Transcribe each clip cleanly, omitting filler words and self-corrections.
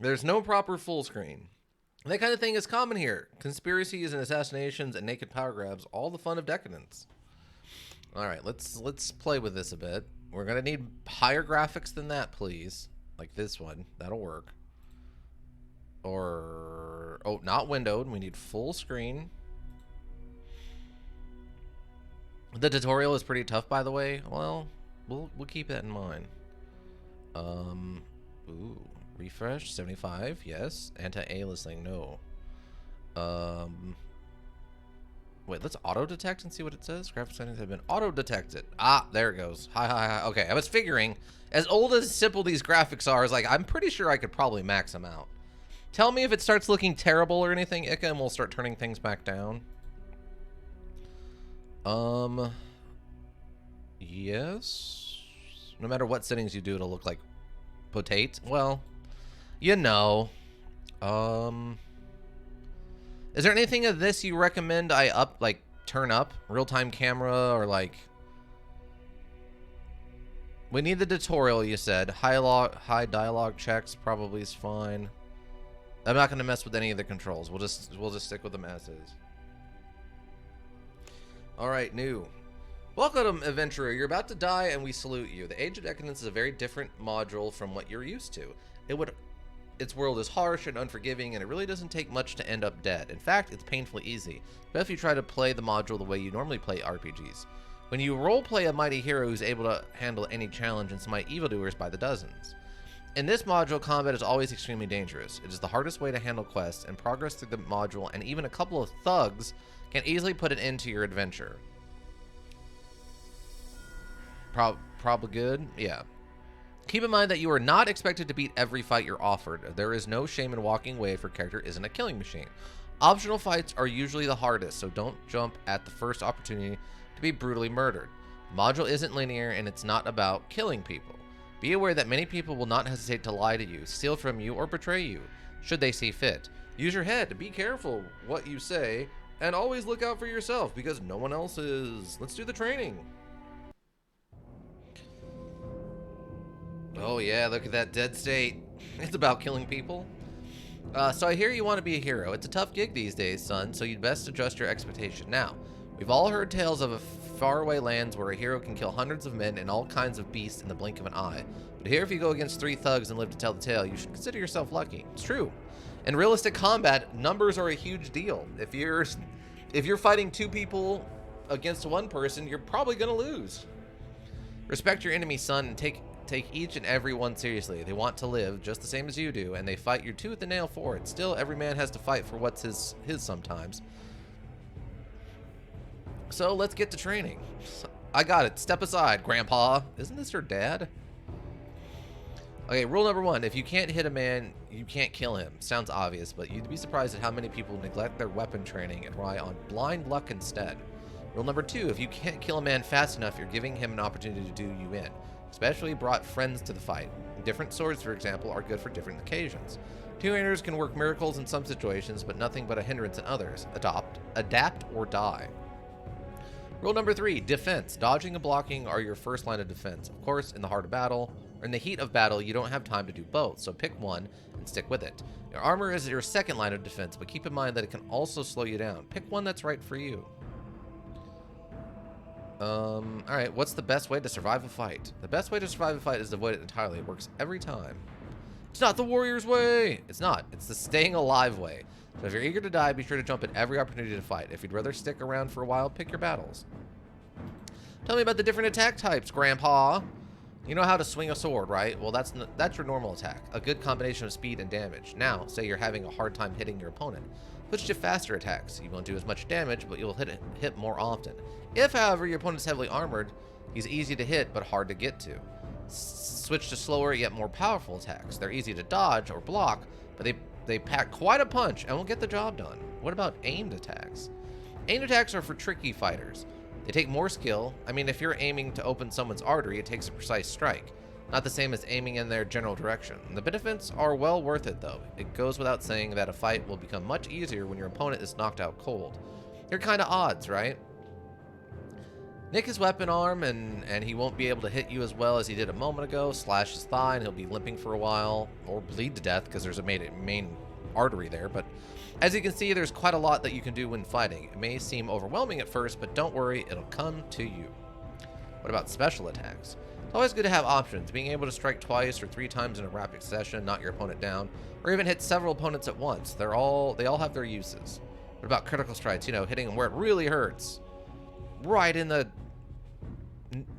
There's no proper full screen. That kind of thing is common here. Conspiracies and assassinations and naked power grabs, all the fun of decadence. All right, let's play with this a bit. We're gonna need higher graphics than that, please. Like this one, that'll work. Or not windowed. We need full screen. The tutorial is pretty tough, by the way. Well, we'll keep that in mind. Ooh, refresh 75, yes. Anti-aliasing, no. Wait, let's auto detect and see what it says. Graphics settings have been auto detected. Ah, there it goes. Hi. Okay, I was figuring, as old as simple these graphics are, is like I'm pretty sure I could probably max them out. Tell me if it starts looking terrible or anything, Ika, and we'll start turning things back down. Yes. No matter what settings you do, it'll look like potato. Well, you know. Is there anything of this you recommend I turn up? Real-time camera or like... We need the tutorial, you said. High dialogue checks probably is fine. I'm not going to mess with any of the controls. We'll just stick with them as is. All right, new. Welcome, adventurer. You're about to die, and we salute you. The Age of Decadence is a very different module from what you're used to. Its world is harsh and unforgiving, and it really doesn't take much to end up dead. In fact, it's painfully easy, but if you try to play the module the way you normally play RPGs. When you roleplay a mighty hero who's able to handle any challenge and smite evildoers by the dozens. In this module, combat is always extremely dangerous. It is the hardest way to handle quests, and progress through the module and even a couple of thugs can easily put an end to your adventure. Probably good? Yeah. Keep in mind that you are not expected to beat every fight you're offered. There is no shame in walking away if your character isn't a killing machine. Optional fights are usually the hardest, so don't jump at the first opportunity to be brutally murdered. The module isn't linear, and it's not about killing people. Be aware that many people will not hesitate to lie to you, steal from you, or betray you, should they see fit. Use your head. Be careful what you say, and always look out for yourself, because no one else is. Let's do the training. Oh yeah, look at that dead state. It's about killing people. So I hear you want to be a hero. It's a tough gig these days, son, so you'd best adjust your expectation. Now, we've all heard tales of faraway lands where a hero can kill hundreds of men and all kinds of beasts in the blink of an eye. But here, if you go against 3 thugs and live to tell the tale, you should consider yourself lucky. It's true. In realistic combat, numbers are a huge deal. If you're fighting 2 people against 1 person, you're probably gonna lose. Respect your enemy, son, and take each and every one seriously. They want to live just the same as you do, and they fight you tooth and nail for it. Still, every man has to fight for what's his sometimes. So let's get to training. I got it. Step aside, Grandpa. Isn't this your dad? Okay, rule number 1. If you can't hit a man, you can't kill him. Sounds obvious, but you'd be surprised at how many people neglect their weapon training and rely on blind luck instead. Rule number 2. If you can't kill a man fast enough, you're giving him an opportunity to do you in. Especially brought friends to the fight. Different swords, for example, are good for different occasions. Two-handers can work miracles in some situations, but nothing but a hindrance in others. Adapt, or die. Rule number 3, defense. Dodging and blocking are your first line of defense. Of course, in the heart of battle, or in the heat of battle, you don't have time to do both, so pick one and stick with it. Your armor is your second line of defense, but keep in mind that it can also slow you down. Pick one that's right for you. Alright, what's the best way to survive a fight? The best way to survive a fight is to avoid it entirely. It works every time. It's not the warrior's way! It's not. It's the staying alive way. So if you're eager to die, be sure to jump at every opportunity to fight. If you'd rather stick around for a while, pick your battles. Tell me about the different attack types, Grandpa. You know how to swing a sword, right? Well, that's your normal attack. A good combination of speed and damage. Now, say you're having a hard time hitting your opponent. Switch to faster attacks. You won't do as much damage, but you'll hit more often. If, however, your opponent's heavily armored, he's easy to hit, but hard to get to. Switch to slower, yet more powerful attacks. They're easy to dodge or block, but they pack quite a punch and will get the job done. What about aimed attacks? Aimed attacks are for tricky fighters. They take more skill. I mean, if you're aiming to open someone's artery, it takes a precise strike. Not the same as aiming in their general direction. The benefits are well worth it, though. It goes without saying that a fight will become much easier when your opponent is knocked out cold. They're kind of odds, right? Nick his weapon arm, and he won't be able to hit you as well as he did a moment ago. Slash his thigh, and he'll be limping for a while, or bleed to death because there's a main artery there. But as you can see, there's quite a lot that you can do when fighting. It may seem overwhelming at first, but don't worry, it'll come to you. What about special attacks? It's always good to have options. Being able to strike twice or 3 times in a rapid succession, knock your opponent down, or even hit several opponents at once. They all have their uses. What about critical strikes? You know, hitting them where it really hurts. Right in the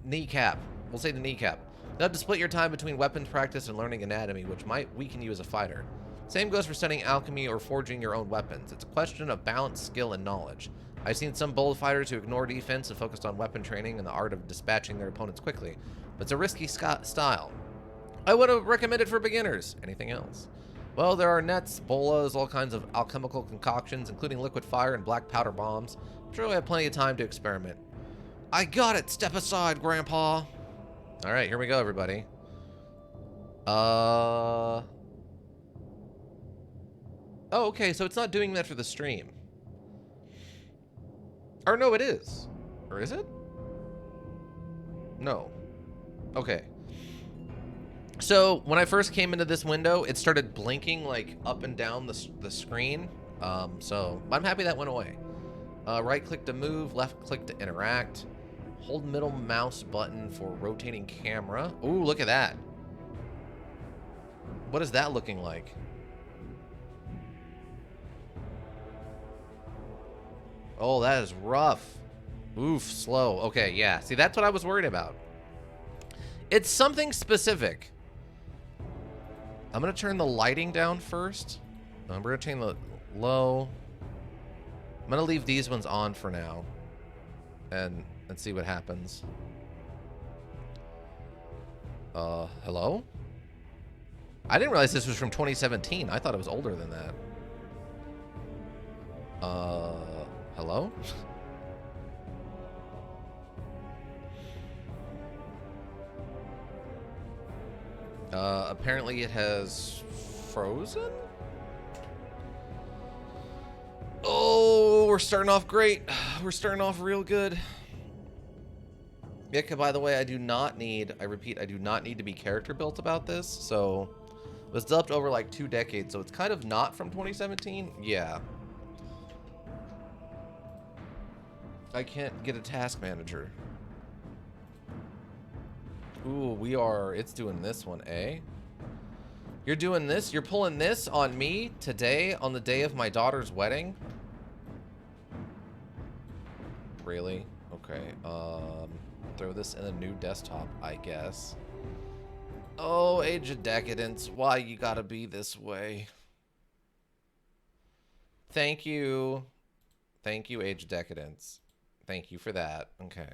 kneecap. We'll say the kneecap. You have to split your time between weapons practice and learning anatomy, which might weaken you as a fighter. Same goes for studying alchemy or forging your own weapons. It's a question of balance, skill, and knowledge. I've seen some bold fighters who ignore defense and focused on weapon training and the art of dispatching their opponents quickly. But it's a risky style. I would have recommended for beginners. Anything else? Well, there are nets, bolas, all kinds of alchemical concoctions, including liquid fire and black powder bombs. I'm sure we have plenty of time to experiment. I got it! Step aside, Grandpa! Alright, here we go, everybody. Oh, okay, so it's not doing that for the stream. Or no, it is. Or is it? No. Okay. So, when I first came into this window, it started blinking, like, up and down the screen. So, I'm happy that went away. Right-click to move, left-click to interact. Hold middle mouse button for rotating camera. Ooh, look at that. What is that looking like? Oh, that is rough. Oof, slow. Okay, yeah. See, that's what I was worried about. It's something specific. I'm going to turn the lighting down first. I'm going to turn the low. I'm going to leave these ones on for now. And see what happens. Hello? I didn't realize this was from 2017. I thought it was older than that. Hello? Apparently it has frozen? Oh, we're starting off great. We're starting off real good. Yeah, by the way, I repeat, I do not need to be character built about this. So, it was developed over like 2 decades, so it's kind of not from 2017. Yeah. I can't get a task manager. Ooh, it's doing this one, eh? You're doing this? You're pulling this on me today, on the day of my daughter's wedding? Really? Okay, throw this in a new desktop, I guess. Oh, Age of Decadence, why you gotta be this way? Thank you. Thank you, Age of Decadence. Thank you for that. Okay.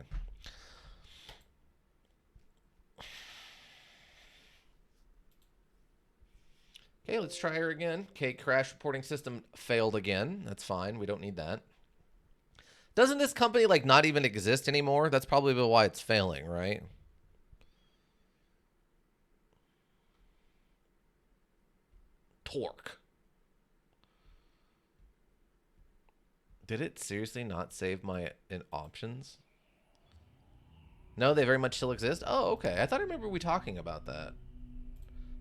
Okay, let's try her again. Okay, crash reporting system failed again. That's fine. We don't need that. Doesn't this company, like, not even exist anymore? That's probably why it's failing, right? Torque. Did it seriously not save my options? No, they very much still exist? Oh, okay. I thought I remember we talking about that.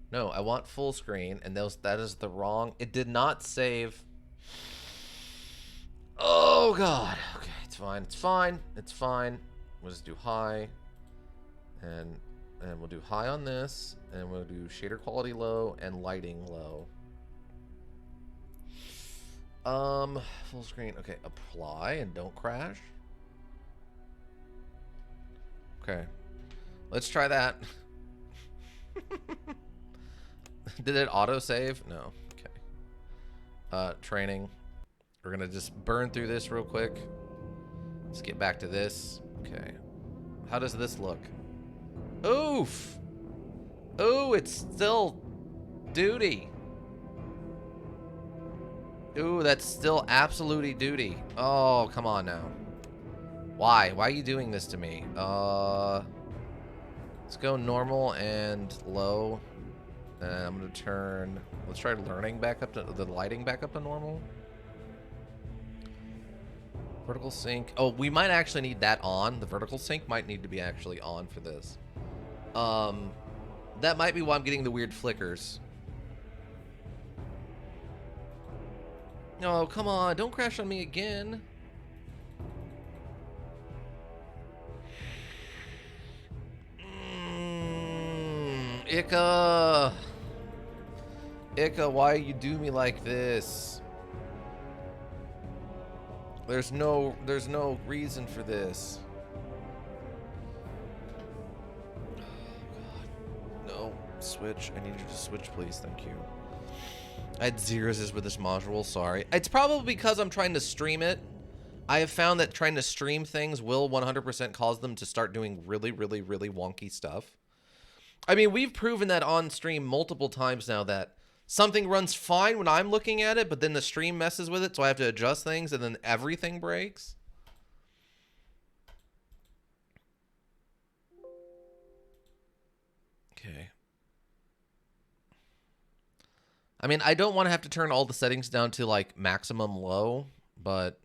No, I want full screen, and that is the wrong... It did not save... Oh, God. Okay, it's fine. It's fine. It's fine. We'll just do high. And we'll do high on this. And we'll do shader quality low and lighting low. Full screen. Okay, apply and don't crash. Okay. Let's try that. Did it auto-save? No. Okay. Training. We're gonna just burn through this real quick. Let's get back to this. Okay. How does this look? Oof! Ooh, it's still duty. Ooh, that's still absolutely duty. Oh, come on now. Why? Why are you doing this to me? Let's go normal and low. And I'm gonna turn... Let's try learning back up to... The lighting back up to normal. Vertical sync. Oh, we might actually need that on. The vertical sync might need to be actually on for this. That might be why I'm getting the weird flickers. Oh, come on. Don't crash on me again. Ika. Ika, why you do me like this? There's no reason for this. Oh, God. No. Switch. I need you to switch, please. Thank you. I had zeros with this module. Sorry. It's probably because I'm trying to stream it. I have found that trying to stream things will 100% cause them to start doing really, really, really wonky stuff. I mean, we've proven that on stream multiple times now that something runs fine when I'm looking at it, but then the stream messes with it, so I have to adjust things, and then everything breaks. Okay. I mean, I don't want to have to turn all the settings down to, like, maximum low, but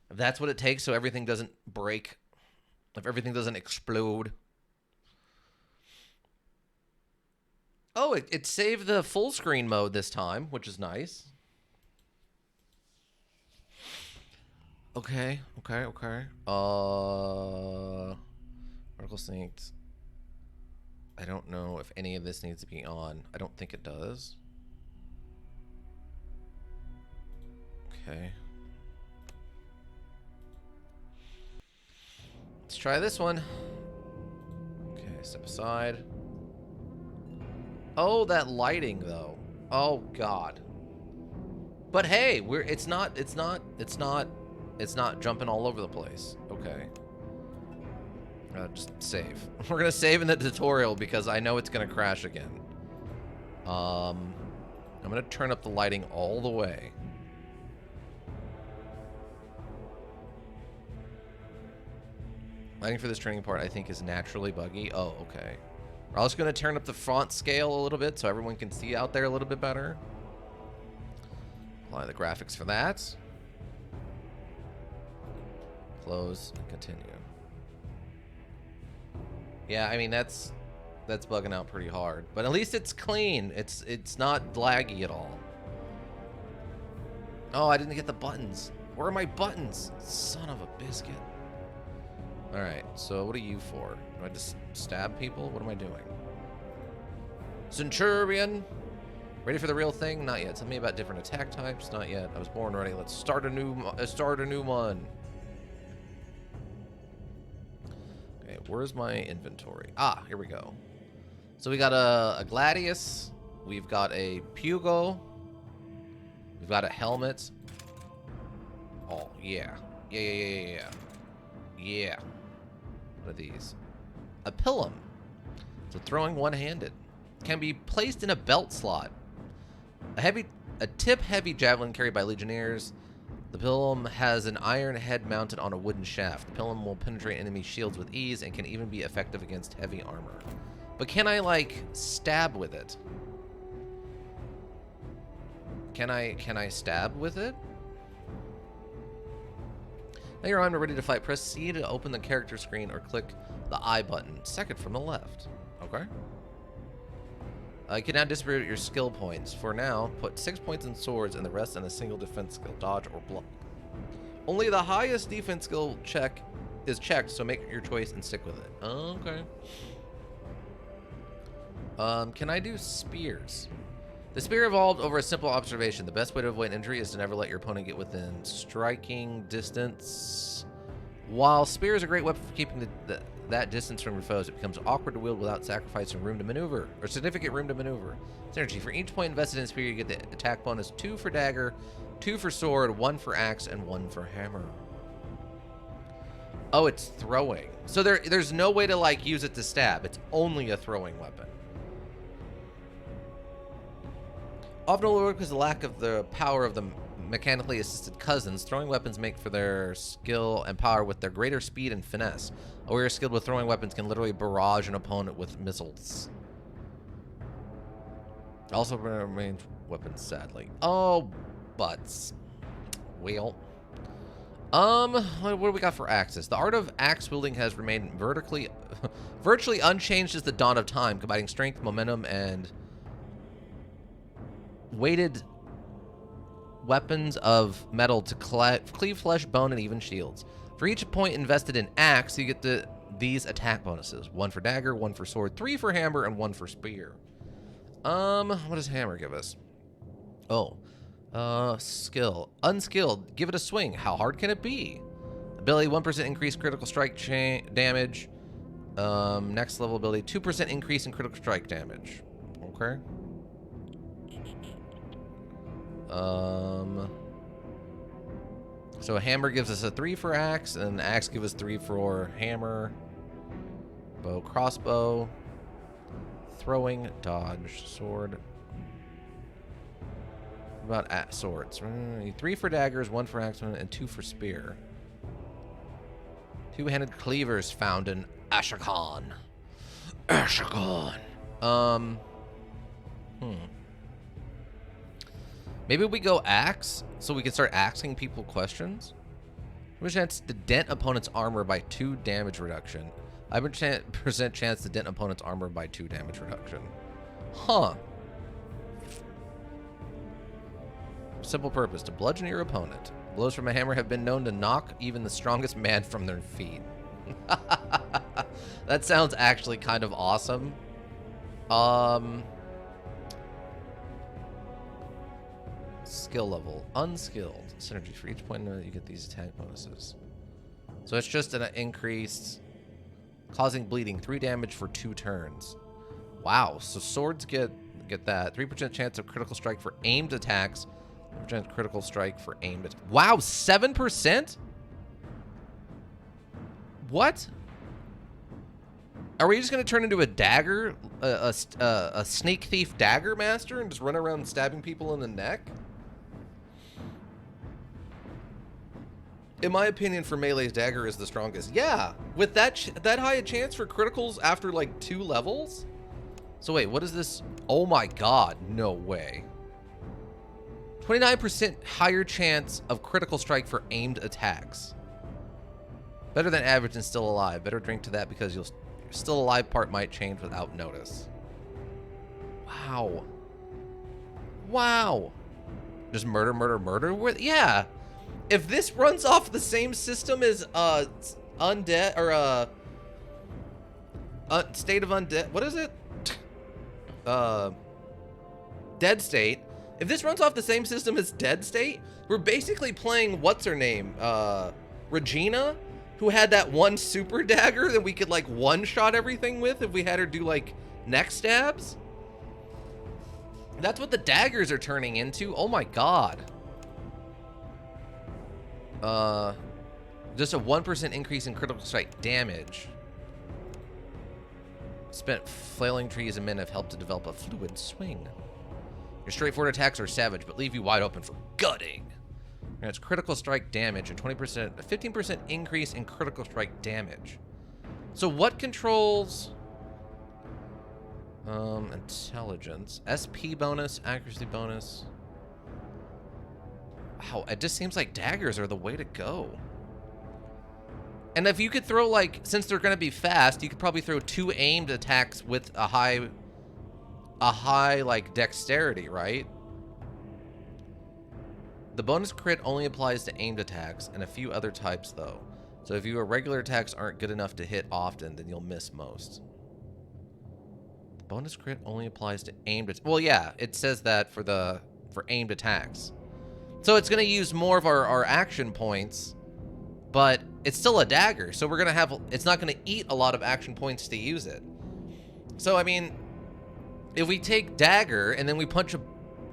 if that's what it takes so everything doesn't break, if everything doesn't explode. Oh, it saved the full screen mode this time, which is nice. Okay. Vertical synced. I don't know if any of this needs to be on. I don't think it does. Okay. Let's try this one. Okay, step aside. Oh, that lighting though. Oh God. But hey, it's not jumping all over the place. Okay. Just save. We're gonna save in the tutorial because I know it's gonna crash again. I'm gonna turn up the lighting all the way. Lighting for this training part I think is naturally buggy. Oh, okay. We're also gonna turn up the font scale a little bit so everyone can see out there a little bit better. Apply the graphics for that. Close and continue. Yeah, I mean that's bugging out pretty hard, but at least it's clean. It's not laggy at all. Oh, I didn't get the buttons. Where are my buttons? Son of a biscuit. All right, so what are you for? Do I just stab people? What am I doing? Centurion. Ready for the real thing? Not yet. Tell me about different attack types. Not yet. I was born ready. Let's start a new one. Okay, where's my inventory? Ah, here we go. So we got a Gladius. We've got a Pugo. We've got a helmet. Oh, yeah. Yeah. What are these? A Pilum. So throwing one-handed. Can be placed in a belt slot. A tip-heavy javelin carried by legionnaires. The Pilum has an iron head mounted on a wooden shaft. The Pilum will penetrate enemy shields with ease and can even be effective against heavy armor. But can I, like, stab with it? Can I stab with it? Now you're armed and ready to fight. Press C to open the character screen or click the I button, second from the left. Okay. You can now distribute your skill points. For now, put 6 points in swords and the rest in a single defense skill, dodge or block. Only the highest defense skill check is checked, so make your choice and stick with it. Okay. Can I do spears? The spear evolved over a simple observation. The best way to avoid injury is to never let your opponent get within striking distance. While spear is a great weapon for keeping that distance from your foes, it becomes awkward to wield without sacrificing room to maneuver, or significant room to maneuver. Synergy. For each point invested in spear, you get the attack bonus 2 for dagger, 2 for sword, 1 for axe, and 1 for hammer. Oh, it's throwing. So there's no way to, like, use it to stab. It's only a throwing weapon. Often overlooked because of the lack of the power of the mechanically assisted cousins, throwing weapons make for their skill and power with their greater speed and finesse. A warrior skilled with throwing weapons can literally barrage an opponent with missiles. Also ranged weapons, sadly. Oh, butts. Well, What do we got for axes? The art of axe wielding has remained virtually unchanged since the dawn of time, combining strength, momentum, and weighted weapons of metal to cleave flesh, bone, and even shields. For each point invested in axe, you get these attack bonuses. 1 for dagger, 1 for sword, 3 for hammer, and 1 for spear. What does hammer give us? Oh. Skill. Unskilled. Give it a swing. How hard can it be? Ability, 1% increased critical strike damage. Next level ability, 2% increase in critical strike damage. Okay. So a hammer gives us a 3 for axe, and an axe gives us 3 for hammer. Bow, crossbow. Throwing, dodge, sword. What about swords? 3 for daggers, 1 for axemen, and 2 for spear. Two-handed cleavers found in Ashrakan. Maybe we go axe, so we can start asking people questions. Which chance to dent opponent's armor by 2 damage reduction. 5% chance to dent opponent's armor by 2 damage reduction. Huh. Simple purpose, to bludgeon your opponent. Blows from a hammer have been known to knock even the strongest man from their feet. That sounds actually kind of awesome. Skill level. Unskilled. Synergy. For each point you get these attack bonuses. So it's just an increased... Causing bleeding. 3 damage for 2 turns. Wow. So swords get that. 3% chance of critical strike for aimed attacks. 3% critical strike for aimed attacks. Wow. 7%? What? Are we just going to turn into a dagger? A sneak thief dagger master and just run around stabbing people in the neck? In my opinion, for melee's dagger is the strongest. Yeah, with that high a chance for criticals after like 2 levels? So wait, what is this? Oh my god, no way. 29% higher chance of critical strike for aimed attacks. Better than average and still alive. Better drink to that because your still alive part might change without notice. Wow. Wow. Just murder, murder, murder? Yeah. If this runs off the same system as undead or state of undead, what is it? Dead State. If this runs off the same system as Dead State, we're basically playing what's her name, Regina, who had that one super dagger that we could like one-shot everything with if we had her do like neck stabs. That's what the daggers are turning into. Oh my god. Just a 1% increase in critical strike damage. Spent flailing trees and men have helped to develop a fluid swing. Your straightforward attacks are savage, but leave you wide open for gutting. And it's critical strike damage and 15% increase in critical strike damage. So what controls intelligence, SP bonus, accuracy bonus? Wow, it just seems like daggers are the way to go. And if you could throw, like, since they're going to be fast, you could probably throw 2 aimed attacks with a high, like, dexterity, right? The bonus crit only applies to aimed attacks and a few other types, though. So if your regular attacks aren't good enough to hit often, then you'll miss most. The bonus crit only applies to aimed attacks. Well, yeah, it says that for aimed attacks. So it's going to use more of our action points, but it's still a dagger. So we're going to have, it's not going to eat a lot of action points to use it. So, I mean, if we take dagger and then we punch a,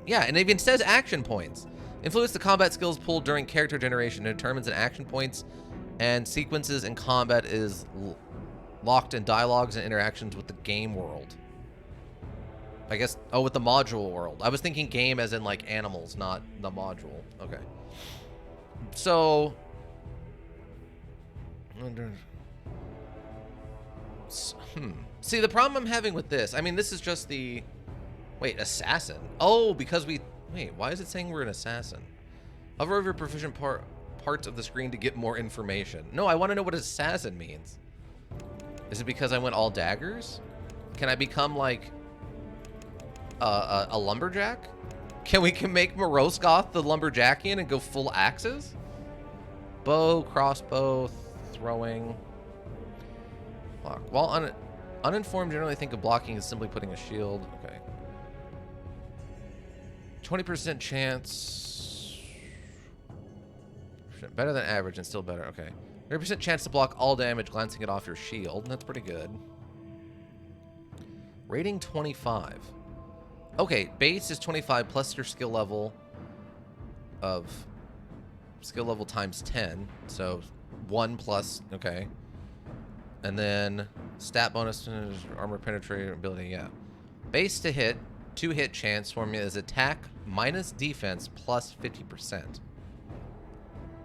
yeah, and it even says action points. Influence the combat skills pool during character generation. It determines an action points and sequences in combat is locked in dialogues and interactions with the game world. I guess, oh, with the module world. I was thinking game as in, like, animals, not the module. Okay. So... See, the problem I'm having with this, I mean, this is just the... Wait, assassin. Oh, because we... Wait, why is it saying we're an assassin? Hover over your proficient parts of the screen to get more information. No, I want to know what assassin means. Is it because I went all daggers? Can I become like a lumberjack? Can we make Moroskoth the lumberjackian and go full axes? Bow, crossbow, throwing. Block. While uninformed generally think of blocking as simply putting a shield. Okay. 20% chance. Better than average and still better. Okay. 30% chance to block all damage glancing it off your shield. That's pretty good. Rating 25. Okay, base is 25 plus your skill level of skill level times 10. So 1 plus, okay. And then stat bonus, armor penetrating ability, yeah. Base to hit, 2 hit chance formula is attack minus defense plus 50%.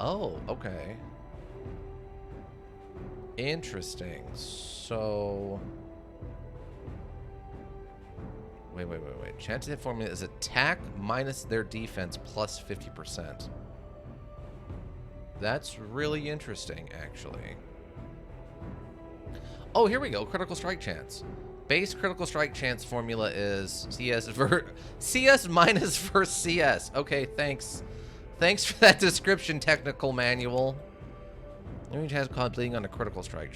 Oh, okay. Interesting. So wait. Chance to hit formula is attack minus their defense plus 50%. That's really interesting, actually. Oh, here we go. Critical strike chance. Base critical strike chance formula is CS minus first CS. Okay, thanks. Thanks for that description, technical manual. Damage has caused bleeding on a critical strike.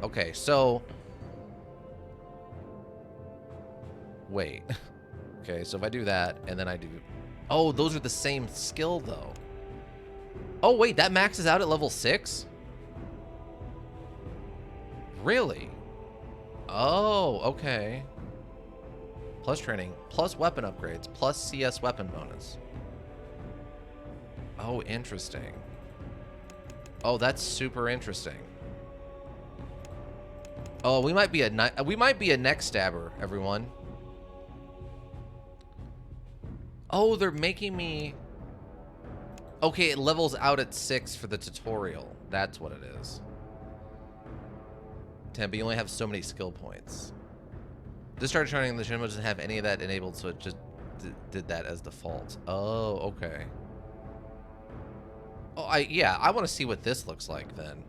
Okay, so wait. Okay, so if I do that, and then I do... Oh, those are the same skill, though. Oh, wait, that maxes out at level 6? Really? Oh, okay. Plus training, plus weapon upgrades, plus CS weapon bonus. Oh, interesting. Oh, that's super interesting. Oh, we might be a neck stabber, everyone. Oh, they're making me... Okay, it levels out at 6 for the tutorial. That's what it is. 10, but you only have so many skill points. Discharge training, the Shinmo doesn't have any of that enabled, so it just did that as default. Oh, okay. Oh, yeah, I want to see what this looks like then.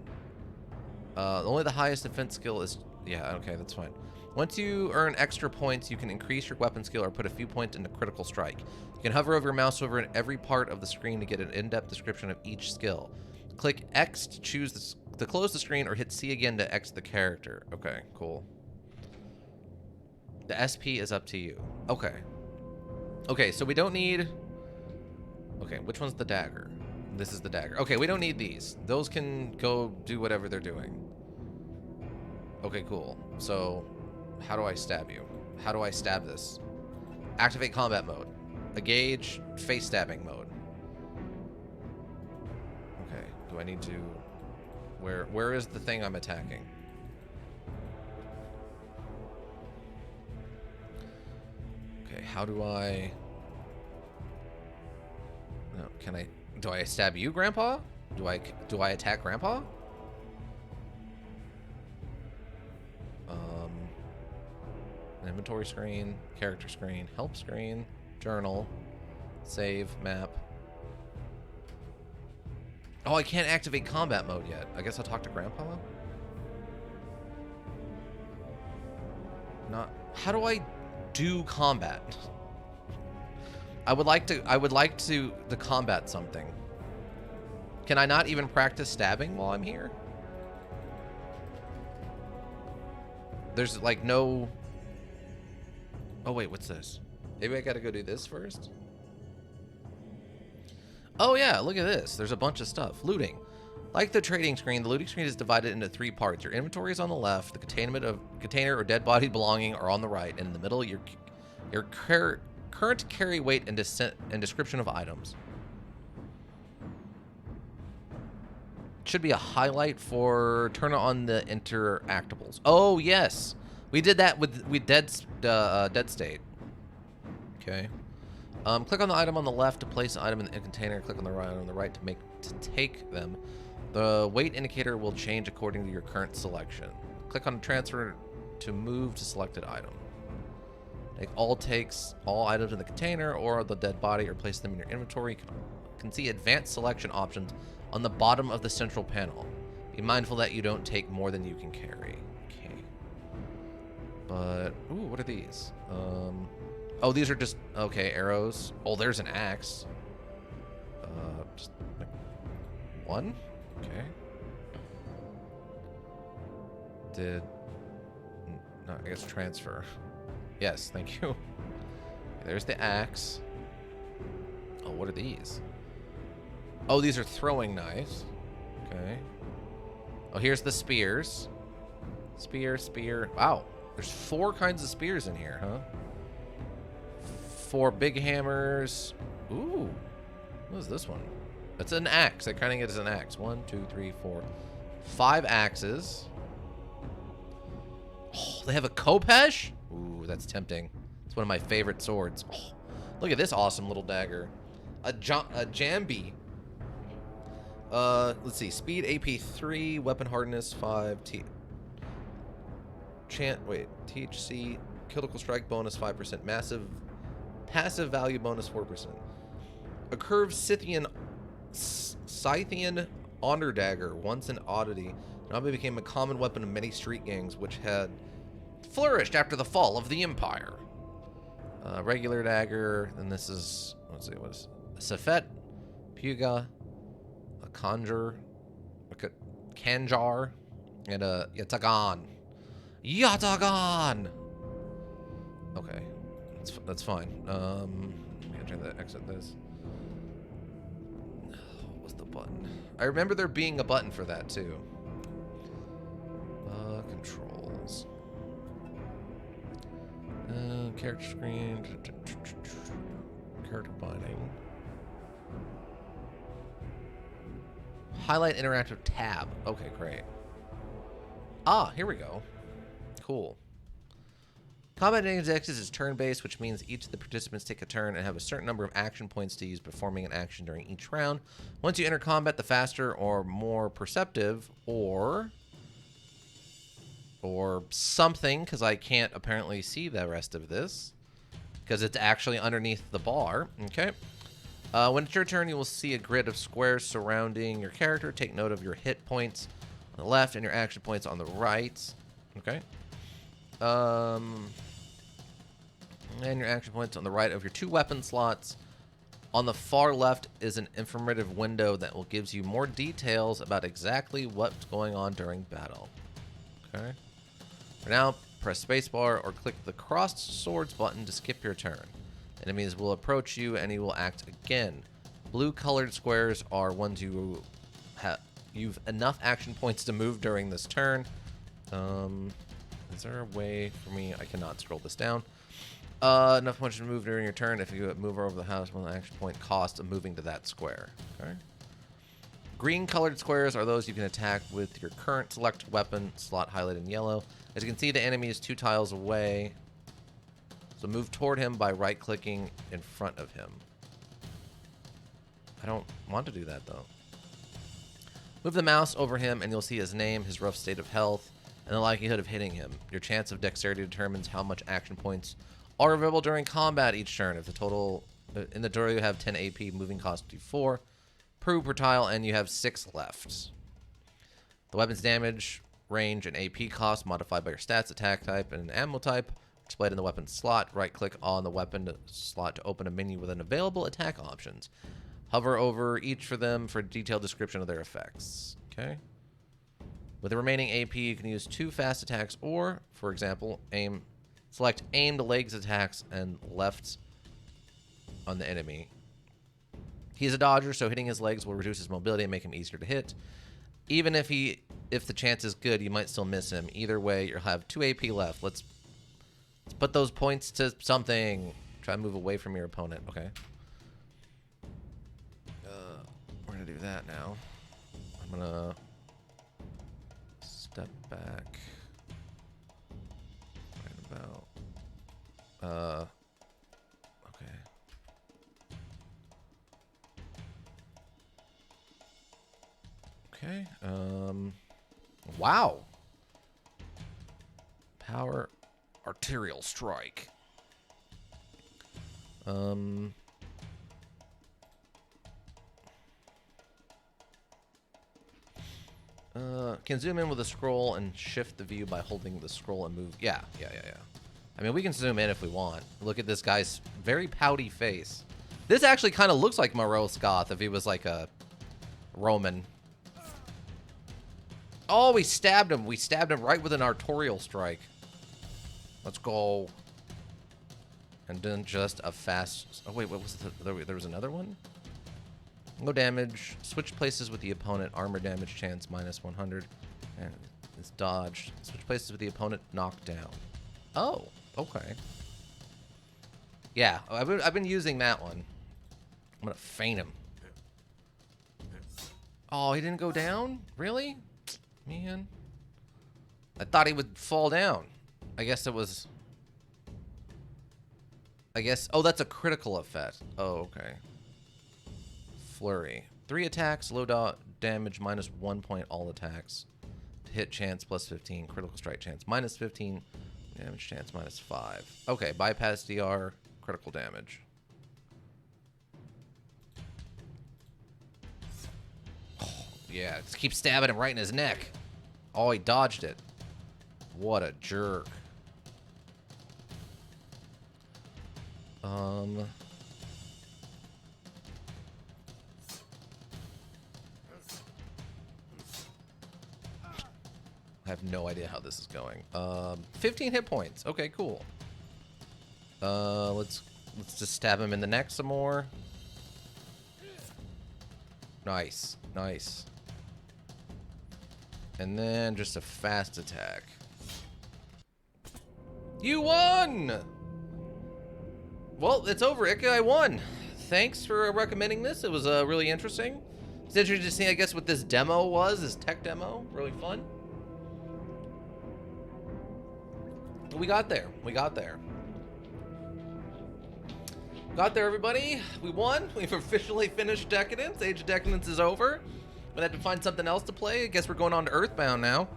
Only the highest defense skill is... Yeah, okay, that's fine. Once you earn extra points, you can increase your weapon skill or put a few points into critical strike. You can hover over your mouse over in every part of the screen to get an in-depth description of each skill. Click X to choose to close the screen, or hit C again to X the character. Okay, cool. The SP is up to you. Okay. Okay, so we don't need... Okay, which one's the dagger? This is the dagger. Okay, we don't need these. Those can go do whatever they're doing. Okay, cool. So, how do I stab you? How do I stab this? Activate combat mode. Engage face stabbing mode. Okay, do I need to... Where is the thing I'm attacking? Okay, how do I... No, can I... Do I stab you, Grandpa? Do I attack Grandpa? Inventory screen, character screen, help screen, journal, save, map. Oh, I can't activate combat mode yet. I guess I'll talk to Grandpa? Not... How do I do combat? I would like to combat something. Can I not even practice stabbing while I'm here? There's like no... Oh wait, what's this? Maybe I gotta go do this first? Oh yeah, look at this. There's a bunch of stuff. Looting. Like the trading screen, the looting screen is divided into 3 parts. Your inventory is on the left, the container or dead body belonging are on the right, and in the middle, your current carry weight and description of items. Should be a highlight for turn on the interactables. Oh yes, we did that with Dead State. Okay. Click on the item on the left to place the item in the container. Click on the right to take them. The weight indicator will change according to your current selection. Click on transfer to move to selected item. Take all items in the container or the dead body, or place them in your inventory. You can see advanced selection options on the bottom of the central panel. Be mindful that you don't take more than you can carry. Okay. But, ooh, what are these? Oh, these are just, okay, arrows. Oh, there's an axe. Just like one? Okay. No, I guess transfer. Yes, thank you. There's the axe. Oh, what are these? Oh, these are throwing knives. Okay. Oh, here's the spears. Spear, spear. Wow. There's 4 kinds of spears in here, huh? 4 big hammers. Ooh. What is this one? It's an axe. I kind of get it as an axe. 1, 2, 3, 4. 5 axes. Oh, they have a Kopesh? Ooh, that's tempting. It's one of my favorite swords. Oh, look at this awesome little dagger. A Jambi. Let's see. Speed AP 3, weapon hardness 5, THC, critical strike bonus 5%, passive value bonus 4%. A curved Scythian honor dagger, once an oddity, now became a common weapon of many street gangs which had flourished after the fall of the Empire. Regular dagger, and this is, let's see, what is it? A Safet, Puga, a Conjure, a Kanjar, and a Yatagan. Yatagan! Okay, that's fine. I'm gonna try to exit this. What was the button? I remember there being a button for that too. Controls. Character screen. Character binding. Highlight interactive tab. Okay, great. Ah, here we go. Cool. Combat Index is turn-based, which means each of the participants take a turn and have a certain number of action points to use performing an action during each round. Once you enter combat, the faster or more perceptive or something, because I can't apparently see the rest of this, because it's actually underneath the bar. Okay. When it's your turn, you will see a grid of squares surrounding your character. Take note of your hit points on the left and your action points on the right. Okay. And your action points on the right of your 2 weapon slots. On the far left is an informative window that will gives you more details about exactly what's going on during battle. Okay. For now, press spacebar or click the crossed swords button to skip your turn. Enemies will approach you and you will act again. Blue colored squares are ones you've enough action points to move during this turn. Is there a way for me? I cannot scroll this down. Enough points to move during your turn. If you move over the house, one action point cost of moving to that square. Okay. Green colored squares are those you can attack with your current selected weapon slot highlighted in yellow. As you can see, the enemy is 2 tiles away. So move toward him by right-clicking in front of him. I don't want to do that, though. Move the mouse over him, and you'll see his name, his rough state of health, and the likelihood of hitting him. Your chance of dexterity determines how much action points are available during combat each turn. If the total in the door you have 10 AP, moving cost you 4 per tile, and you have 6 left. The weapon's damage, range, and AP cost modified by your stats, attack type, and ammo type. Displayed in the weapon slot. Right-click on the weapon slot to open a menu with an available attack options. Hover over each for them for a detailed description of their effects. Okay. With the remaining AP, you can use 2 fast attacks, or, for example, select aimed legs attacks and left on the enemy. He's a dodger, so hitting his legs will reduce his mobility and make him easier to hit. Even if the chance is good, you might still miss him. Either way, you'll have 2 AP left. Let's put those points to something. Try to move away from your opponent. Okay. We're going to do that now. I'm going to step back. Right about... Okay. Okay. Wow. Power... Arterial strike. Can zoom in with a scroll and shift the view by holding the scroll and move. Yeah. I mean, we can zoom in if we want. Look at this guy's very pouty face. This actually kind of looks like Morose Goth if he was like a Roman. Oh, we stabbed him. We stabbed him right with an artorial strike. Let's go. And then just a fast... Oh, wait, what was there was another one? No damage. Switch places with the opponent. Armor damage chance minus 100. And it's dodged. Switch places with the opponent. Knocked down. Oh, okay. Yeah, I've been using that one. I'm gonna feint him. Oh, he didn't go down? Really? Man. I thought he would fall down. I guess it was... Oh, that's a critical effect. Oh, okay. Flurry. 3 attacks, low damage, minus 1 point all attacks. Hit chance, plus 15. Critical strike chance, minus 15. Damage chance, minus 5. Okay, bypass DR, critical damage. Oh, yeah, just keep stabbing him right in his neck. Oh, he dodged it. What a jerk. I have no idea how this is going. 15 hit points. Okay, cool. Let's just stab him in the neck some more. Nice, nice. And then just a fast attack. You won! Well, it's over, Ika. I won. Thanks for recommending this. It was really interesting. It's interesting to see, I guess, what this demo was, this tech demo. Really fun. We got there. We got there. Got there, everybody. We won. We've officially finished Decadence. Age of Decadence is over. But I had to find something else to play. I guess we're going on to Earthbound now.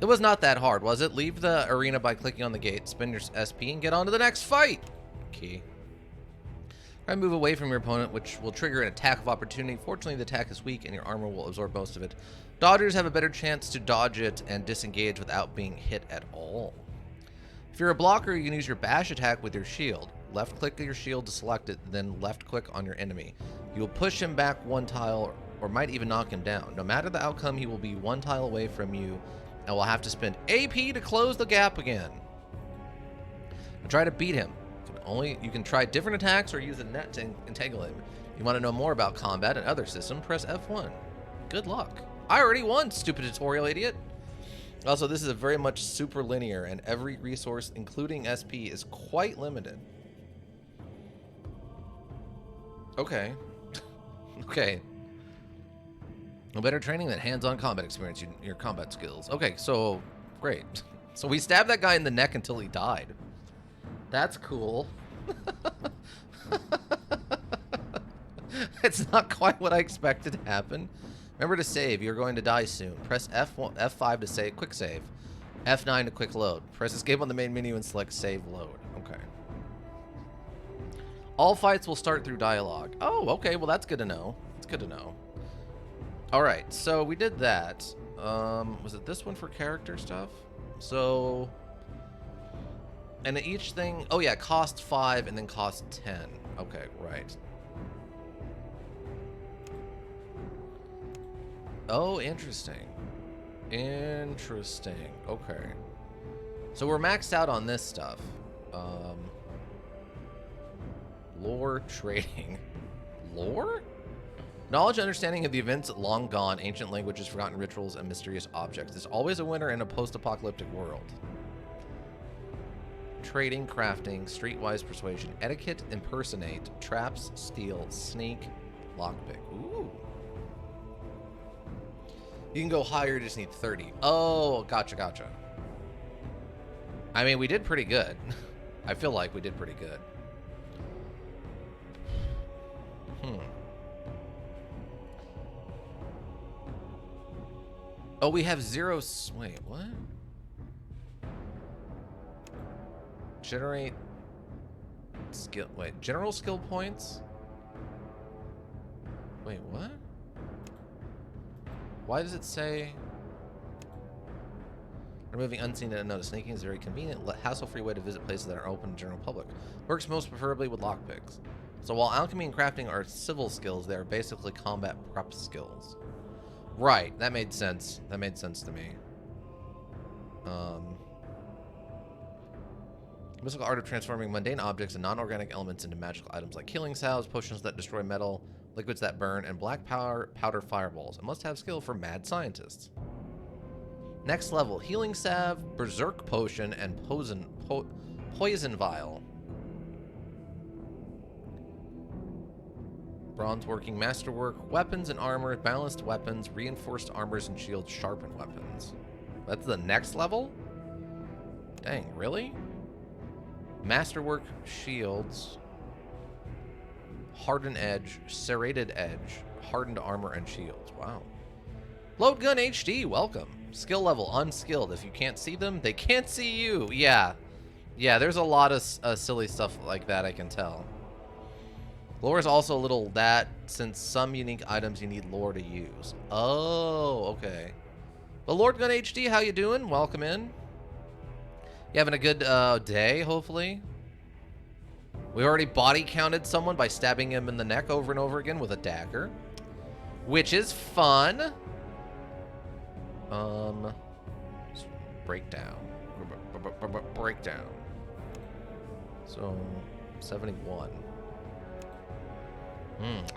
It was not that hard, was it? Leave the arena by clicking on the gate, spin your SP, and get on to the next fight. Key. Try and move away from your opponent, which will trigger an attack of opportunity. Fortunately, the attack is weak, and your armor will absorb most of it. Dodgers have a better chance to dodge it and disengage without being hit at all. If you're a blocker, you can use your bash attack with your shield. Left-click your shield to select it, then left-click on your enemy. You will push him back 1 tile, or might even knock him down. No matter the outcome, he will be 1 tile away from you, and will have to spend AP to close the gap again. Now try to beat him. You can try different attacks or use a net to entangle him. You want to know more about combat and other systems, press F1. Good luck. I already won, stupid tutorial idiot. Also, this is a very much super linear, and every resource, including SP, is quite limited. Okay. Okay. No better training than hands-on combat experience, your combat skills. Okay, so, great. So we stabbed that guy in the neck until he died. That's cool. It's not quite what I expected to happen. Remember to save. You're going to die soon. Press F5 to save. Quick save. F9 to quick load. Press escape on the main menu and select save load. Okay. All fights will start through dialogue. Oh, okay. Well, that's good to know. It's good to know. All right. So we did that. Was it this one for character stuff? So... And each thing... Oh, yeah. Cost 5 and then cost 10. Okay, right. Oh, interesting. Interesting. Okay. So we're maxed out on this stuff. Lore trading. Lore? Knowledge and understanding of the events long gone, ancient languages, forgotten rituals, and mysterious objects. There's always a winner in a post-apocalyptic world. Trading, crafting, streetwise persuasion, etiquette, impersonate, traps, steal, sneak, lockpick. Ooh. You can go higher, you just need 30. Oh, gotcha, gotcha. I mean, we did pretty good. I feel like we did pretty good. Oh, we have 0... Wait, what? Generate... Skill... Wait, general skill points? Wait, what? Why does it say... Removing unseen and unnoticed. Sneaking is a very convenient, hassle-free way to visit places that are open to the general public. Works most preferably with lockpicks. So while alchemy and crafting are civil skills, they are basically combat prep skills. Right, that made sense. That made sense to me. Mystical art of transforming mundane objects and non-organic elements into magical items like healing salves, potions that destroy metal, liquids that burn, and black powder fireballs. A must-have skill for mad scientists. Next level, healing salve, berserk potion, and poison vial. Bronze working masterwork, weapons and armor, balanced weapons, reinforced armors and shields, sharpened weapons. That's the next level? Dang, really? Masterwork, shields, hardened edge, serrated edge, hardened armor, and shields. Wow. Load gun HD, welcome. Skill level, unskilled. If you can't see them, they can't see you. Yeah. Yeah, there's a lot of silly stuff like that, I can tell. Lore is also a little that, since some unique items you need lore to use. Oh, okay. But Lord Gun HD, how you doing? Welcome in. You having a good day, hopefully? We already body counted someone by stabbing him in the neck over and over again with a dagger, which is fun. Breakdown. Breakdown. So, 71.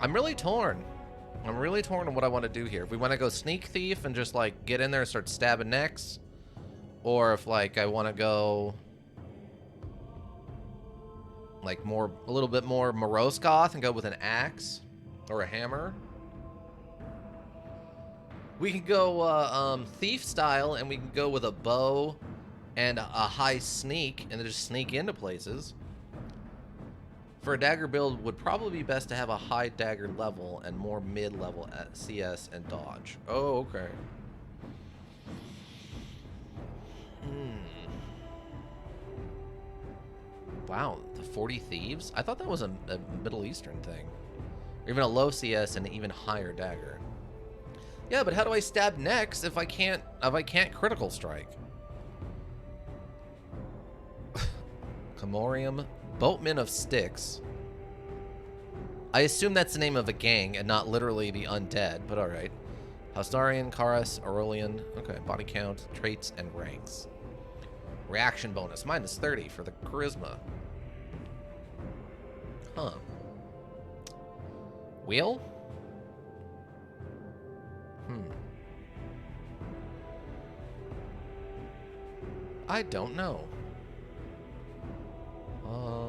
I'm really torn. I'm really torn on what I want to do here. If we want to go sneak thief and just like get in there and start stabbing necks, or if like I want to go like a little bit more morose goth and go with an axe or a hammer. We can go thief style, and we can go with a bow and a high sneak and then just sneak into places. For a dagger build, would probably be best to have a high dagger level and more mid-level at CS and dodge. Oh, okay. Wow, the 40 thieves? I thought that was a Middle Eastern thing. Or even a low CS and an even higher dagger. Yeah, but how do I stab necks if I can't critical strike? Camorium, Boatman of Sticks. I assume that's the name of a gang and not literally the undead, but alright. Haustarian, Karas, Aurelian. Okay, body count, traits, and ranks. Reaction bonus, minus 30 for the charisma. Huh. Wheel? I don't know. I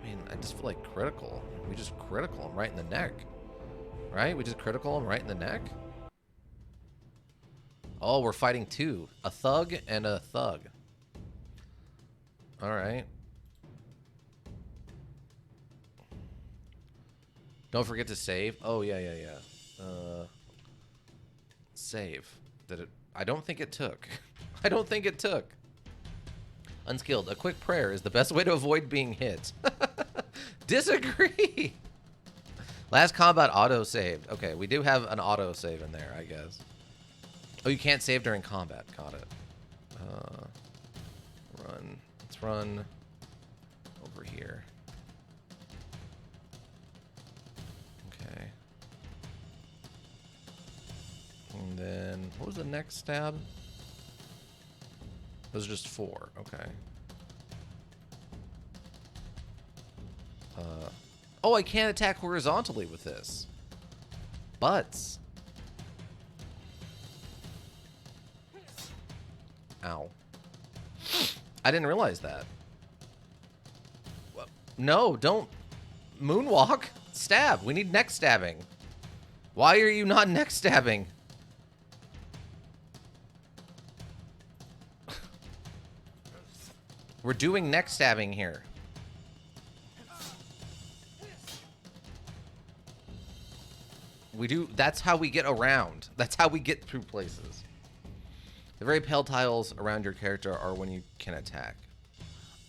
mean, I just feel like critical. We just critical him right in the neck. Right? We just critical him right in the neck? Oh, we're fighting two. A thug and a thug. Alright. Don't forget to save. Oh, yeah. Save. Did it? I don't think it took. I don't think it took. Unskilled. A quick prayer is the best way to avoid being hit. Disagree. Last combat auto-saved. Okay, we do have an auto-save in there, I guess. Oh, you can't save during combat. Got it. Run. Let's run over here. Okay. And then, what was the next stab? Those are just 4. Okay. Oh, I can't attack horizontally with this. Butts. Ow. I didn't realize that. No, don't moonwalk. Stab. We need neck stabbing. Why are you not neck stabbing? We're doing neck stabbing here. We do. That's how we get around. That's how we get through places. The very pale tiles around your character are when you can attack.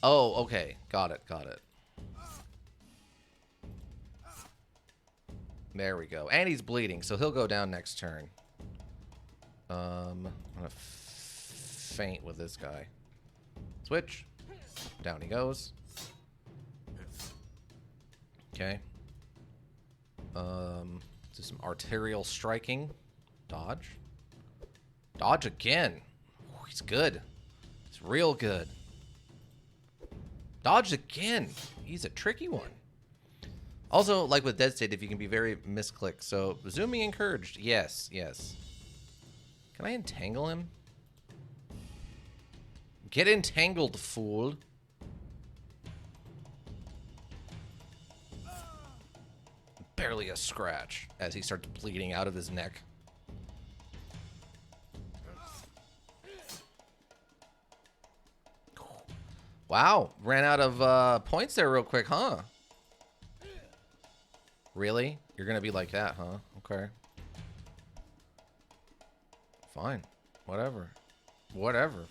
Oh, okay. Got it. Got it. There we go. And he's bleeding, so he'll go down next turn. I'm gonna faint with this guy. Switch. Down he goes. Okay. Do some arterial striking. Dodge. Dodge again. Ooh, he's good. He's real good. Dodge again. He's a tricky one. Also, like with Dead State, if you can be very misclick. So, zooming encouraged. Yes, yes. Can I entangle him? Get entangled, fool. Barely a scratch as he starts bleeding out of his neck. Wow, ran out of points there real quick, huh? Really? You're gonna be like that, huh? Okay. Fine. Whatever. Whatever.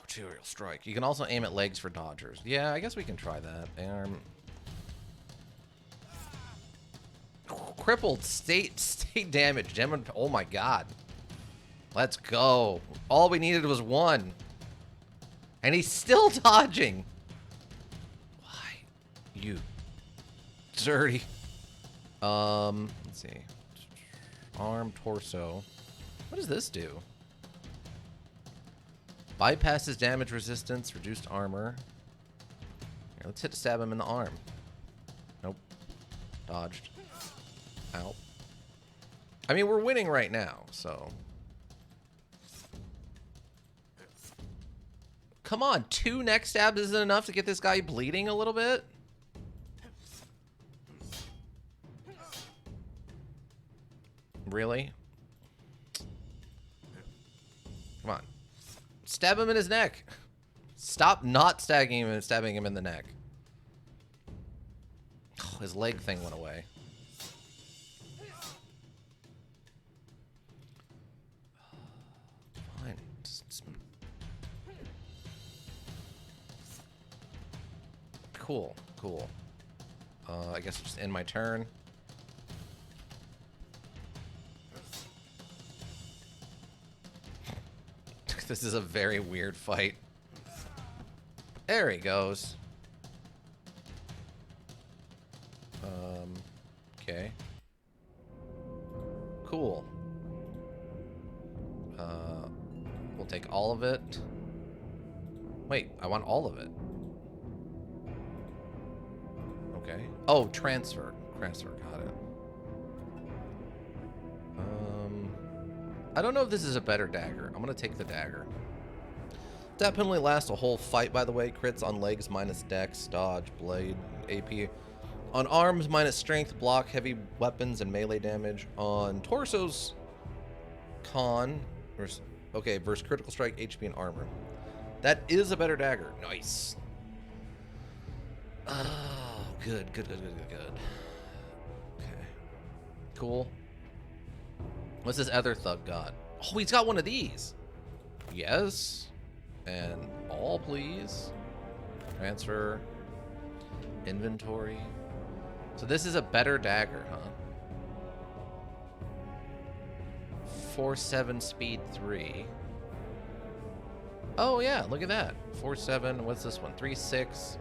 Arterial strike. You can also aim at legs for dodgers. Yeah, I guess we can try that. Crippled state damage. Oh my god. Let's go. All we needed was one. And he's still dodging. Why? You dirty. Let's see. Arm, torso. What does this do? Bypasses damage resistance, reduced armor. Here, let's stab him in the arm. Nope. Dodged. Ow. I mean, we're winning right now, so. Come on, 2 neck stabs isn't enough to get this guy bleeding a little bit? Really? Come on. Stab him in his neck. Stop not stabbing him and stabbing him in the neck. Oh, his leg thing went away. Fine. Cool, cool. I guess just end my turn. This is a very weird fight. There he goes. Okay. Cool. We'll take all of it. Wait, I want all of it. Okay. Oh, transfer. Transfer, got it. I don't know if this is a better dagger. I'm gonna take the dagger. That penalty lasts a whole fight, by the way. Crits on legs minus dex, dodge, blade, AP. On arms minus strength, block, heavy weapons, and melee damage. On torsos, con. Okay, versus critical strike, HP, and armor. That is a better dagger. Nice. Oh, good, good, good, good, good, good. Okay. Cool. What's this other thug got? Oh, he's got one of these. Yes. And all, please. Transfer. Inventory. So this is a better dagger, huh? 4-7 speed 3. Oh, yeah, look at that. 4-7. What's this one? 3-6.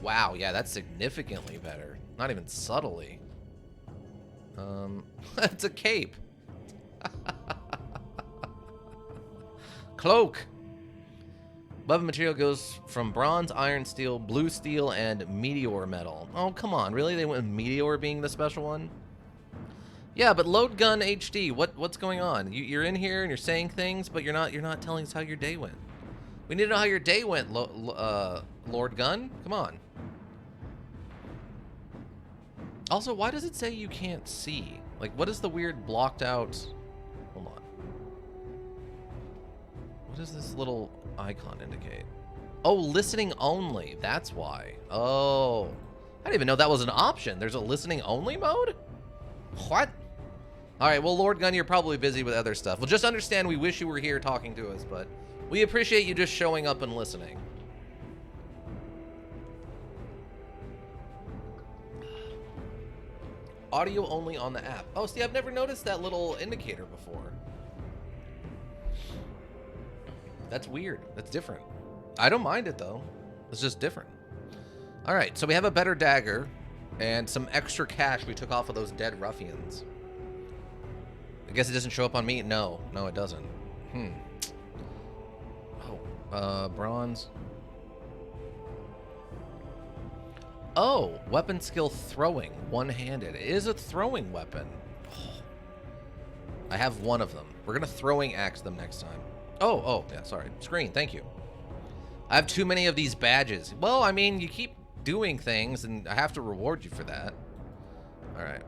Wow, yeah, that's significantly better. Not even subtly. It's a cape. Cloak. Weapon material goes from bronze, iron, steel, blue steel, and meteor metal. Oh, come on. Really? They went with meteor being the special one? Yeah, but load gun HD. What's going on? You're in here and you're saying things, but you're not telling us how your day went. We need to know how your day went, Lord Gun. Come on. Also, why does it say you can't see? Like, what is the weird blocked out... Hold on. What does this little icon indicate? Oh, listening only. That's why. Oh. I didn't even know that was an option. There's a listening only mode? What? Alright, well, Lord Gun, you're probably busy with other stuff. Well, just understand we wish you were here talking to us, but we appreciate you just showing up and listening. Audio only on the app. Oh, see, I've never noticed that little indicator before. That's weird. That's different. I don't mind it, though. It's just different. All right, so we have a better dagger and some extra cash we took off of those dead ruffians. I guess it doesn't show up on me? No, it doesn't. Oh, bronze. Oh, weapon skill throwing, one-handed. It is a throwing weapon. Oh. I have one of them. We're gonna throwing axe them next time. Oh, yeah, sorry. Screen, thank you. I have too many of these badges. Well, I mean, you keep doing things, and I have to reward you for that. All right.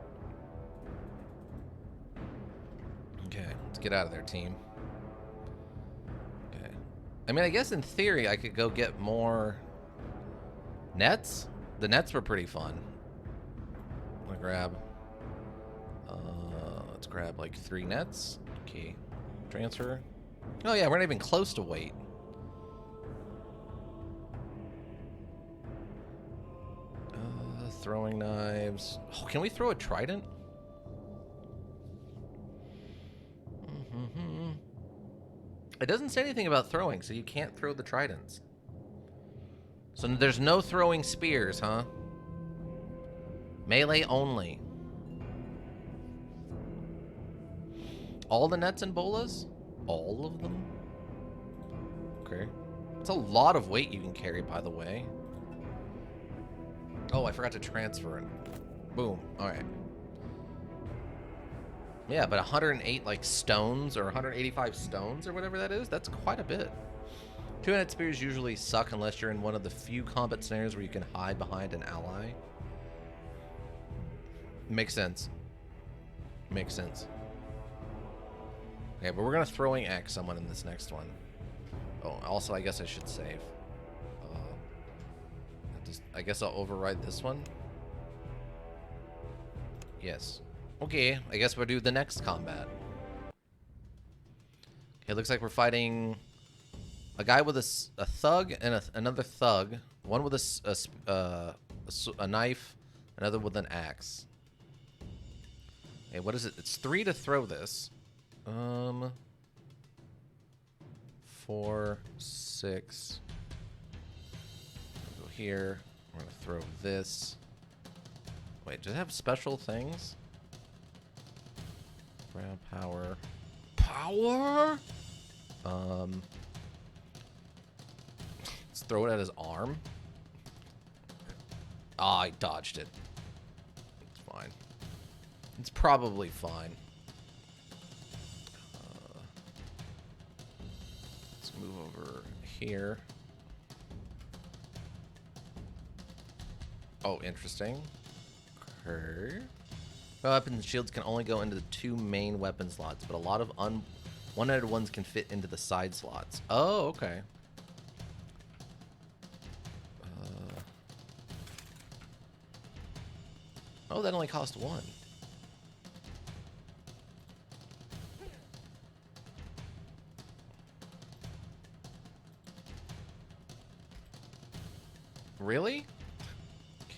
Okay, let's get out of there, team. Okay. I mean, I guess in theory, I could go get more nets. The nets were pretty fun. I'm gonna grab, let's grab like 3 nets. Okay, transfer. Oh yeah, we're not even close to weight. Throwing knives. Oh, can we throw a trident? It doesn't say anything about throwing, so you can't throw the tridents. So there's no throwing spears, huh? Melee only. All the nets and bolas? All of them? Okay. It's a lot of weight you can carry, by the way. Oh, I forgot to transfer it. Boom. All right. Yeah, but 108 like stones or 185 stones or whatever that is, that's quite a bit. Two-handed spears usually suck unless you're in one of the few combat scenarios where you can hide behind an ally. Makes sense. Makes sense. Okay, but we're gonna throwing axe someone in this next one. Oh, also I guess I should save. I guess I'll override this one. Yes. Okay, I guess we'll do the next combat. Okay, looks like we're fighting a guy with a thug and another thug. One with a knife, another with an axe. Okay, what is it? It's 3 to throw this. 4, 6. Go here. We're gonna throw this. Wait, does it have special things? Grab power. Power? Let's throw it at his arm. Ah, I dodged it. It's fine. It's probably fine. Let's move over here. Oh, interesting. Okay. Weapons and shields can only go into the 2 main weapon slots, but a lot of one-handed ones can fit into the side slots. Oh, okay. Oh, that only cost 1. Really?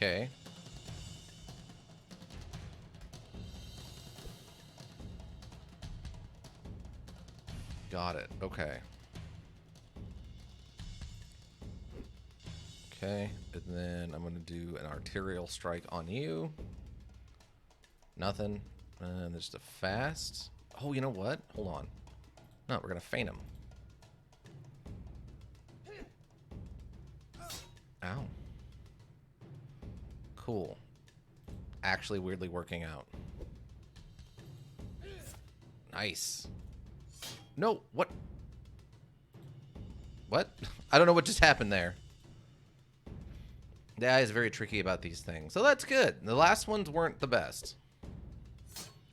Okay. Got it. Okay. Okay, and then I'm gonna do an arterial strike on you. Nothing. And there's the fast. Oh, you know what? Hold on. No, we're gonna feint him. Ow. Cool. Actually weirdly working out. Nice. No, what? What? I don't know what just happened there. The AI is very tricky about these things. So that's good. The last ones weren't the best.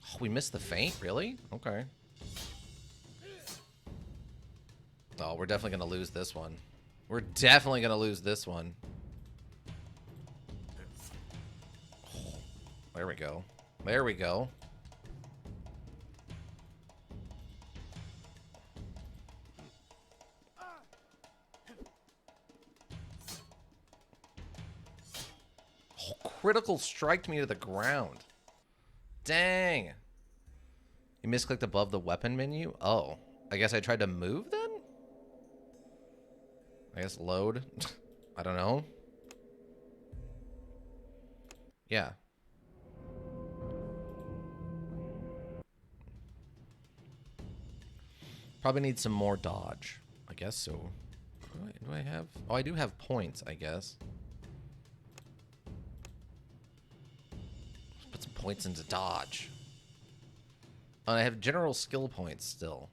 Oh, we missed the feint? Really? Okay. Oh, we're definitely going to lose this one. We're definitely going to lose this one. Oh, there we go. There we go. Oh, critical striked me to the ground. Dang. You misclicked above the weapon menu? Oh. I guess I tried to move then? I guess load. I don't know. Yeah. Probably need some more dodge. I guess so. Do I have? Oh, I do have points, I guess. Let's put some points into dodge. Oh, I have general skill points still.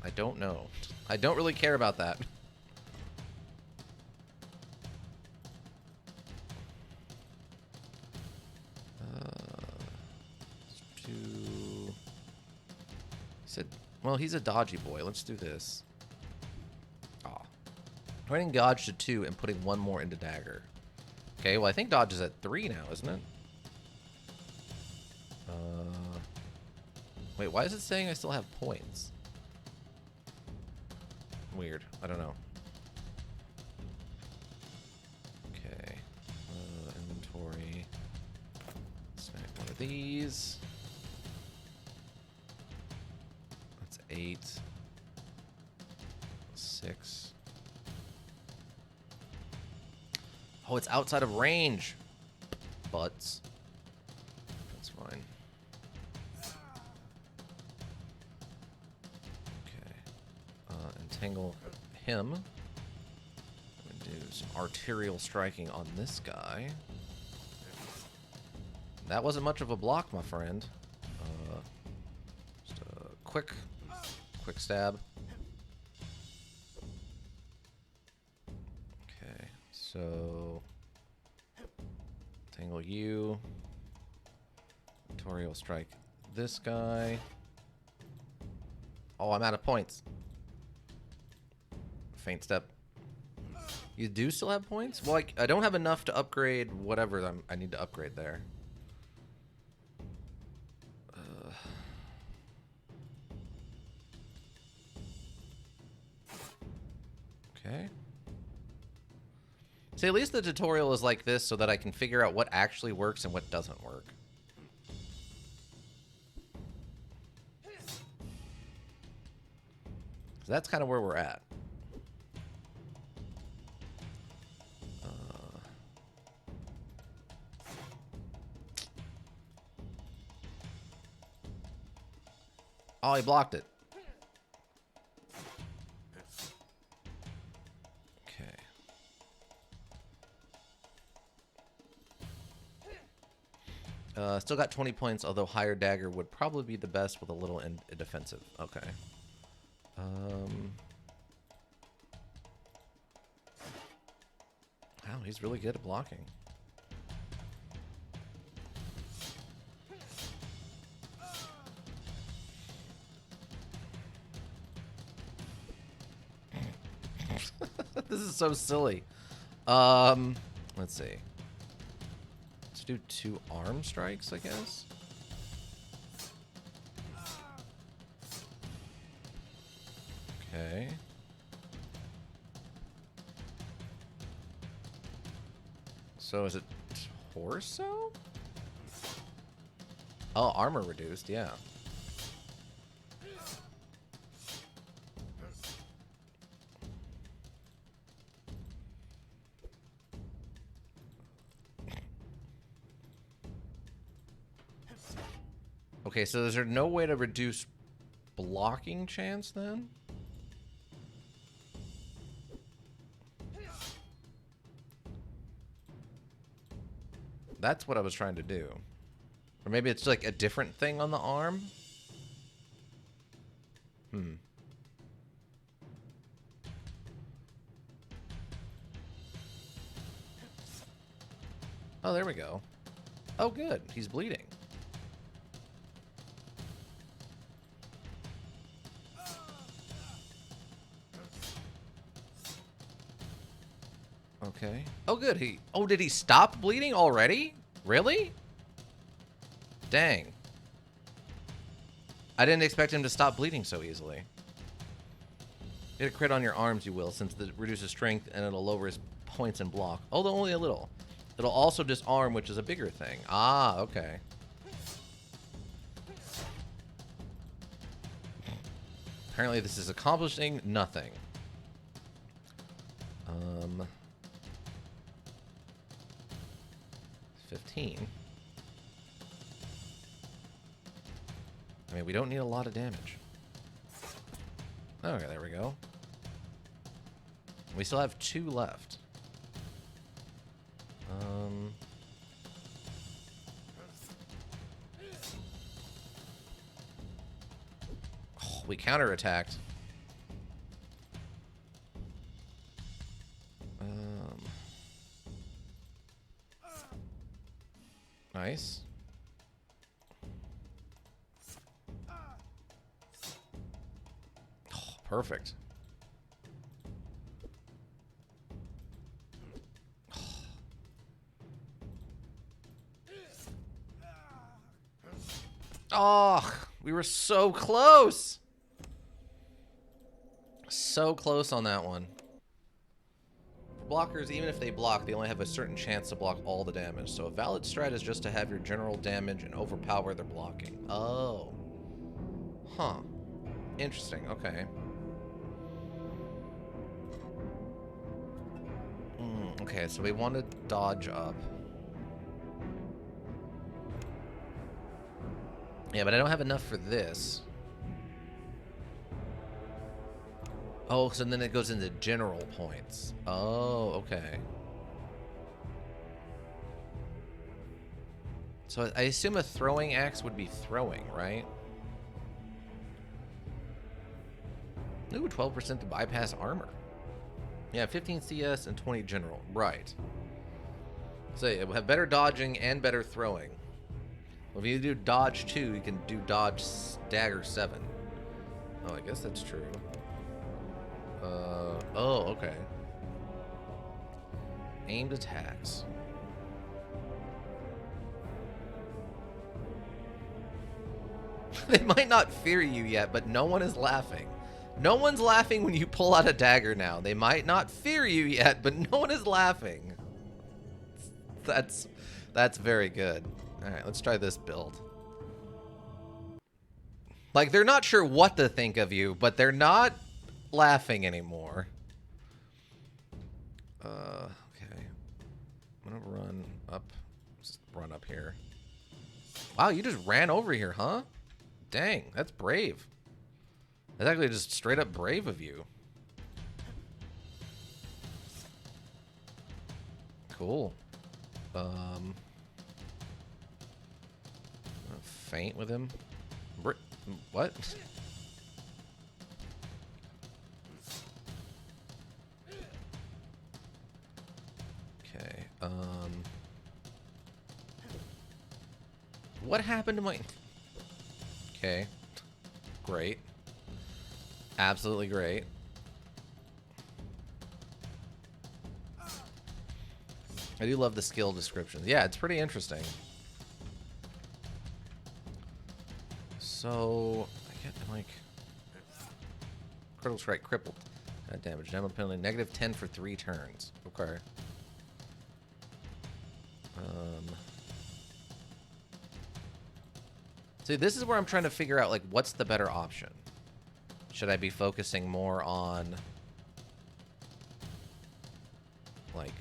I don't know. I don't really care about that. Well, he's a dodgy boy. Let's do this. Aw. Turning dodge to 2 and putting 1 more into dagger. Okay, well, I think dodge is at 3 now, isn't it? Wait, why is it saying I still have points? Weird. I don't know. Okay. Inventory. Snag one of these. 8, 6. Oh, it's outside of range. Butts. That's fine. Okay. Entangle him. I'm gonna do some arterial striking on this guy. That wasn't much of a block, my friend. Just a quick stab. Okay, so tangle you. Arterial strike this guy. Oh, I'm out of points. Faint step. You do still have points? Well, I don't have enough to upgrade whatever I need to upgrade there. Okay. See, at least the tutorial is like this so that I can figure out what actually works and what doesn't work. So that's kind of where we're at. Oh, he blocked it. Still got 20 points, although higher dagger would probably be the best with a little defensive. Okay. Wow, he's really good at blocking. This is so silly. Let's see. Do 2 arm strikes, I guess. Okay. So is it torso? Oh, armor reduced, yeah. Okay, so is there no way to reduce blocking chance then? That's what I was trying to do. Or maybe it's like a different thing on the arm? Oh, there we go. Oh, good. He's bleeding. Okay. Oh, good. Oh, did he stop bleeding already? Really? Dang. I didn't expect him to stop bleeding so easily. Get a crit on your arms, you will, since it reduces strength and it'll lower his points and block. Although only a little. It'll also disarm, which is a bigger thing. Ah, okay. Apparently this is accomplishing nothing. 15. I mean, we don't need a lot of damage. Okay, there we go. We still have 2 left. Oh, we counterattacked. Nice. Oh, perfect. Oh, we were so close. So close on that one. Blockers, even if they block, they only have a certain chance to block all the damage. So a valid strat is just to have your general damage and overpower their blocking. Oh. Huh. Interesting. Okay. Okay, so we want to dodge up. Yeah, but I don't have enough for this. Oh, so then it goes into general points. Oh, okay. So I assume a throwing axe would be throwing, right? Ooh, 12% to bypass armor. Yeah, 15 CS and 20 general. Right. So it will have better dodging and better throwing. Well, if you do dodge 2, you can do dodge dagger 7. Oh, I guess that's true. Oh, okay. Aimed attacks. They might not fear you yet, but no one is laughing. No one's laughing when you pull out a dagger now. They might not fear you yet, but no one is laughing. That's very good. All right, let's try this build. Like, they're not sure what to think of you, but they're not laughing anymore. Okay. I'm gonna run up. Just run up here. Wow, you just ran over here, huh? Dang, that's brave. That's actually just straight up brave of you. Cool. Faint with him. What? Okay. What happened to my... Okay. Great. Absolutely great. I do love the skill descriptions. Yeah, it's pretty interesting. So, I get like... Critical strike crippled. Damage. Damage penalty. -10 for 3 turns. Okay. See, this is where I'm trying to figure out, like, what's the better option? Should I be focusing more on, like,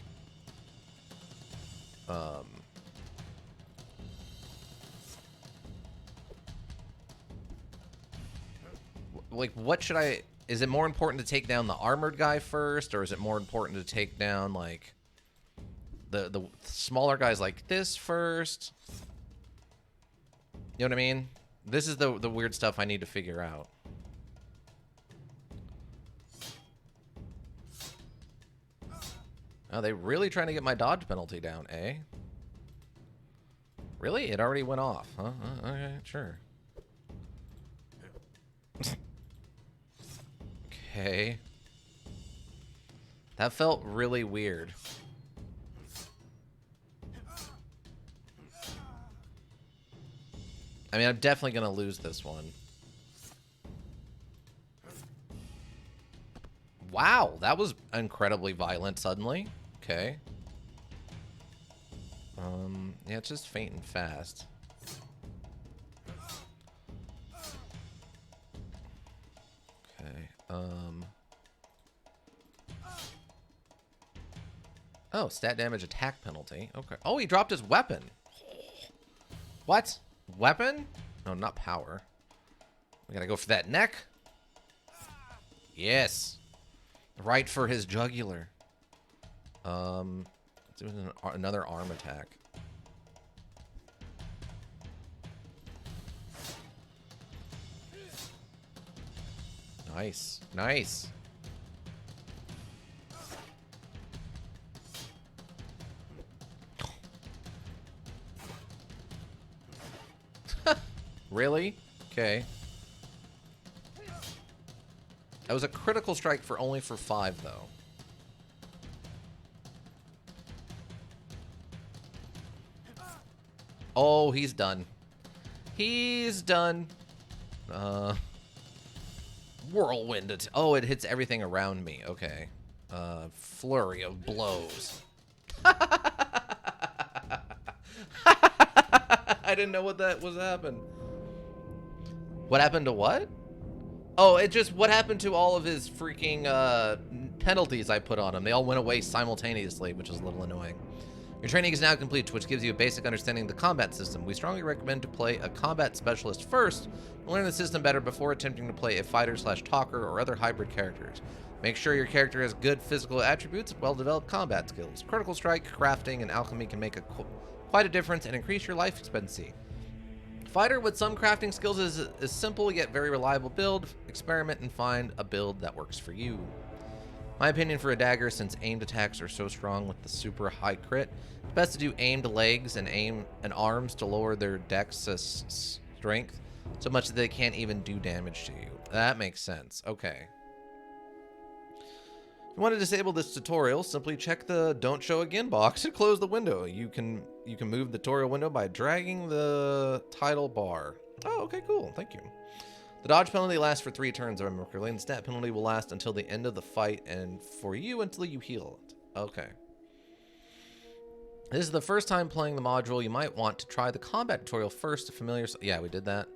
what should I... Is it more important to take down the armored guy first, or is it more important to take down, like, the smaller guys like this first? You know what I mean? This is the weird stuff I need to figure out. Oh, they really trying to get my dodge penalty down, eh? Really? It already went off, huh? Okay, sure. Okay. That felt really weird. I mean, I'm definitely going to lose this one. Wow, that was incredibly violent suddenly. Okay. Yeah, it's just faint and fast. Okay, oh, stat damage attack penalty. Okay. Oh, he dropped his weapon. What? Weapon? No, not power. We gotta go for that neck. Yes. Right for his jugular. Let's do another arm attack. Nice. Nice. Really? Okay. That was a critical strike for only for 5, though. Oh, he's done. He's done. Whirlwind. Oh, it hits everything around me. Okay. Flurry of blows. I didn't know what that was happened. What happened to what? Oh, it just, what happened to all of his freaking penalties I put on him? They all went away simultaneously, which is a little annoying. Your training is now complete, which gives you a basic understanding of the combat system. We strongly recommend to play a combat specialist first, and learn the system better before attempting to play a fighter/talker or other hybrid characters. Make sure your character has good physical attributes and well-developed combat skills. Critical strike, crafting, and alchemy can make quite a difference and increase your life expectancy. Fighter with some crafting skills is simple yet very reliable build. Experiment and find a build that works for you. My opinion for a dagger, since aimed attacks are so strong with the super high crit, it's best to do aimed legs and arms to lower their dex strength so much that they can't even do damage to you. That makes sense. Okay. If you want to disable this tutorial, simply check the Don't Show Again box and close the window. You can move the tutorial window by dragging the title bar. Oh, okay, cool. Thank you. The dodge penalty lasts for 3 turns, if I remember correctly, and the stat penalty will last until the end of the fight and for you until you heal it. Okay. This is the first time playing the module. You might want to try the combat tutorial first to familiar... Yeah, we did that.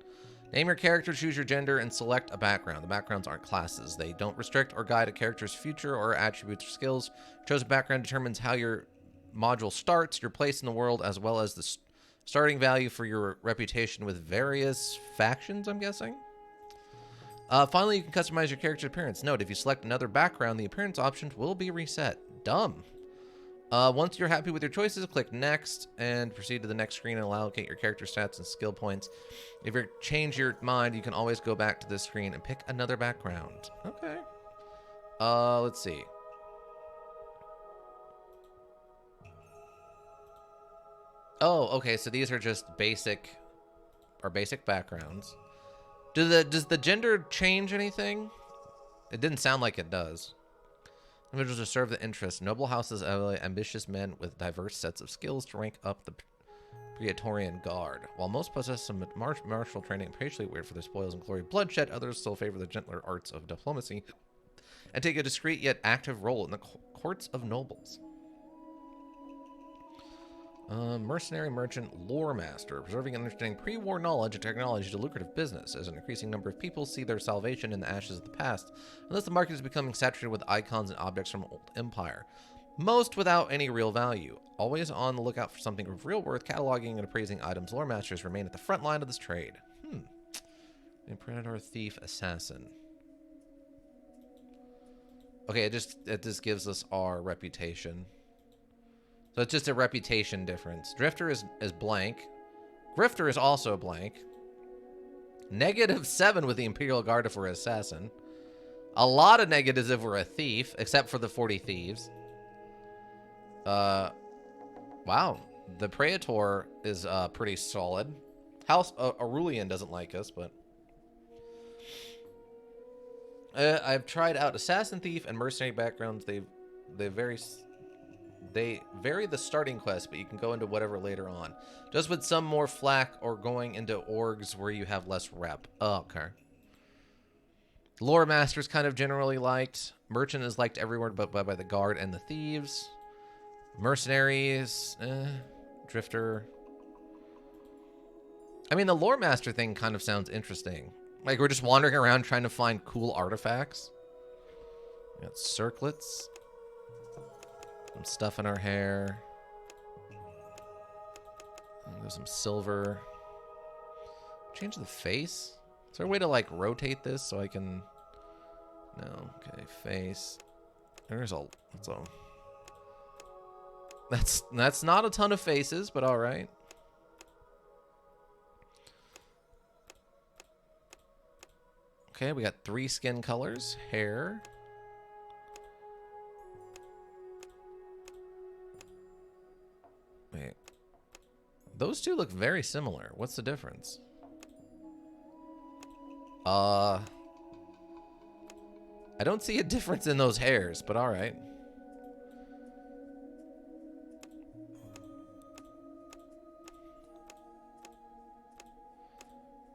Name your character, choose your gender, and select a background. The backgrounds aren't classes. They don't restrict or guide a character's future or attributes or skills. Chosen background determines how your module starts, your place in the world, as well as the starting value for your reputation with various factions, I'm guessing. Finally, you can customize your character's appearance. Note, if you select another background, the appearance options will be reset. Dumb. Once you're happy with your choices, click Next and proceed to the next screen and allocate your character stats and skill points. If you change your mind, you can always go back to this screen and pick another background. Okay. Let's see. Oh, okay, so these are just basic backgrounds. Does the gender change anything? It didn't sound like it does. Individuals to serve the interest. Noble houses elevate ambitious men with diverse sets of skills to rank up the Praetorian Guard. While most possess some martial training and patiently weird for their spoils and glory bloodshed, others still favor the gentler arts of diplomacy and take a discreet yet active role in the courts of nobles. Mercenary Merchant Loremaster, preserving and understanding pre-war knowledge and technology to lucrative business, as an increasing number of people see their salvation in the ashes of the past, unless the market is becoming saturated with icons and objects from old empire, most without any real value. Always on the lookout for something of real worth, cataloging and appraising items, Loremasters remain at the front line of this trade. A predator, thief, assassin. Okay, it just gives us our reputation. So it's just a reputation difference. Drifter is blank. Grifter is also blank. -7 with the Imperial Guard if we're an assassin. A lot of negatives if we're a thief, except for the 40 thieves. Wow. The Praetor is pretty solid. House Aurelian doesn't like us, but... I've tried out Assassin, Thief, and Mercenary backgrounds. They vary the starting quest, but you can go into whatever later on. Just with some more flack or going into orgs where you have less rep. Oh, okay. Loremaster's kind of generally liked. Merchant is liked everywhere but by the guard and the thieves. Mercenaries, Drifter. I mean, the Loremaster thing kind of sounds interesting. Like, we're just wandering around trying to find cool artifacts. We got circlets. Some stuff in our hair. There's some silver. Change the face? Is there a way to, like, rotate this so I can... No. Okay, face. There's a... That's not a ton of faces, but alright. Okay, we got 3 skin colors. Hair. Wait. Those two look very similar. What's the difference? I don't see a difference in those hairs, but alright.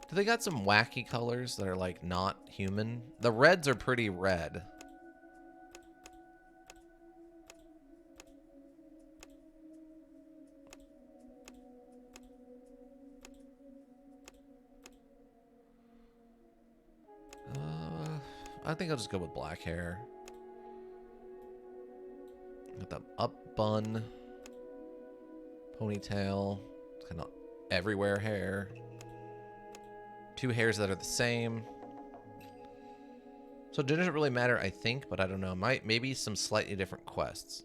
Do they got some wacky colors that are, like, not human? The reds are pretty red. I think I'll just go with black hair. Got the up bun. Ponytail. Kind of everywhere hair. 2 hairs that are the same. So it doesn't really matter, I think, but I don't know. Maybe some slightly different quests.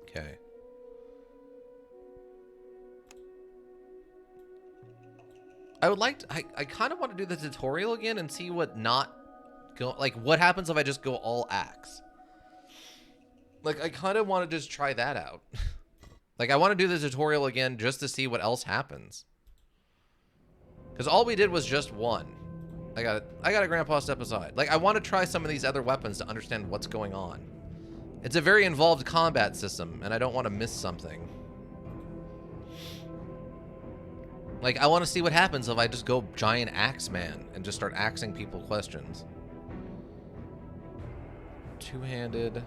Okay. I would like to, I kind of want to do the tutorial again and see what what happens if I just go all axe. Like, I kind of want to just try that out. Like, I want to do the tutorial again just to see what else happens. Because all we did was just one. I got a grandpa step aside. Like, I want to try some of these other weapons to understand what's going on. It's a very involved combat system, and I don't want to miss something. Like, I want to see what happens if I just go giant axe man and just start axing people questions. Two-handed,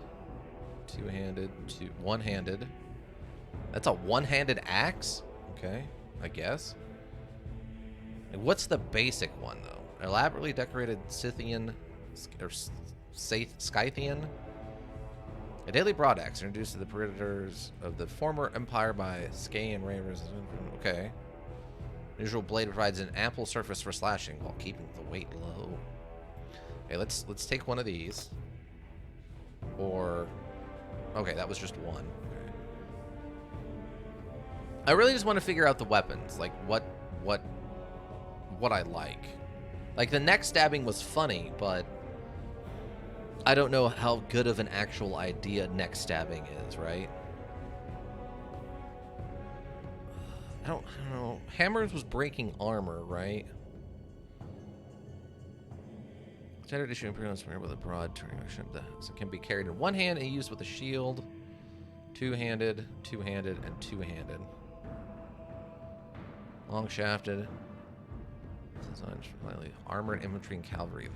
one-handed. That's a one-handed axe? Okay, I guess. What's the basic one, though? Elaborately decorated Scythian, or Scythian? A daily broadaxe introduced to the predators of the former empire by Scaean Ravers. Okay. The usual blade provides an ample surface for slashing while keeping the weight low. Okay, let's take one of these. Or... Okay, that was just one. Okay. I really just want to figure out the weapons. Like, what I like. Like, the neck stabbing was funny, but I don't know how good of an actual idea neck stabbing is, right? I don't know. Hammers was breaking armor, right? Standard issue imperial spear with a broad turning motion. So it can be carried in one hand and used with a shield. Two-handed, two-handed, and two-handed. Long shafted. Designed for lightly armored infantry and cavalry.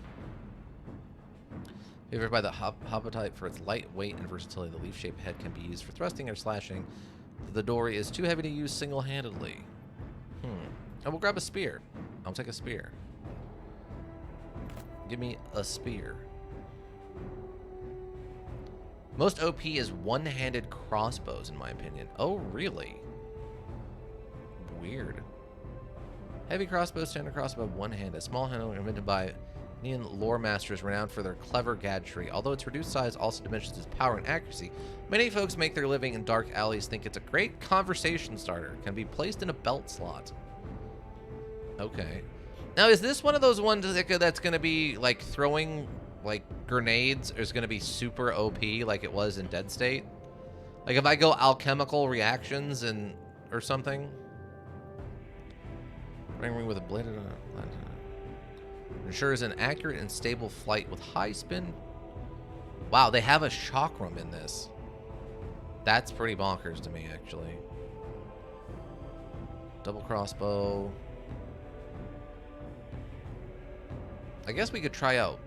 Favored by the Hobotite for its lightweight and versatility, the leaf-shaped head can be used for thrusting or slashing. The dory is too heavy to use single-handedly. I will grab a spear. I'll take a spear. Give me a spear. Most OP is one-handed crossbows, in my opinion. Oh, really? Weird. Heavy crossbow, standard crossbow, one-handed. Small handle invented by Neon Loremasters renowned for their clever gadgetry. Although its reduced size also diminishes its power and accuracy, many folks make their living in dark alleys think it's a great conversation starter. Can be placed in a belt slot. Okay. Now, is this one of those ones that's going to be, like, throwing, like, grenades is going to be super OP like it was in Dead State? Like, if I go alchemical reactions and... or something? Ring with a bladed... ensures an accurate and stable flight with high spin. Wow, they have a chakram in this. That's pretty bonkers to me, actually. Double crossbow. I guess we could try out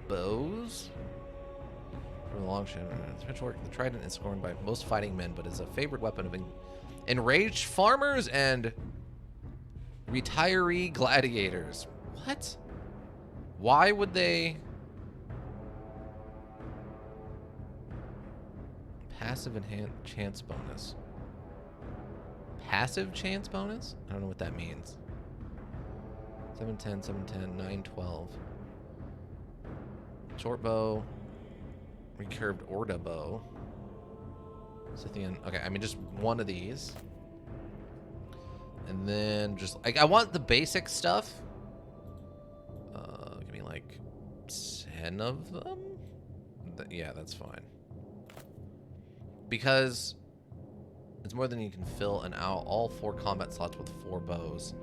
bows. For the long shot, the trident is scorned by most fighting men, but is a favored weapon of enraged farmers and retiree gladiators. What? Why would they? Passive enhanced chance bonus. Passive chance bonus? I don't know what that means. 710, 710, 912. Short bow. Recurved Orda bow. Scythian. Okay, I mean just one of these. And then just like I want the basic stuff. Give me like 10 of them. Yeah, that's fine. Because it's more than you can fill an hour, all 4 combat slots with 4 bows.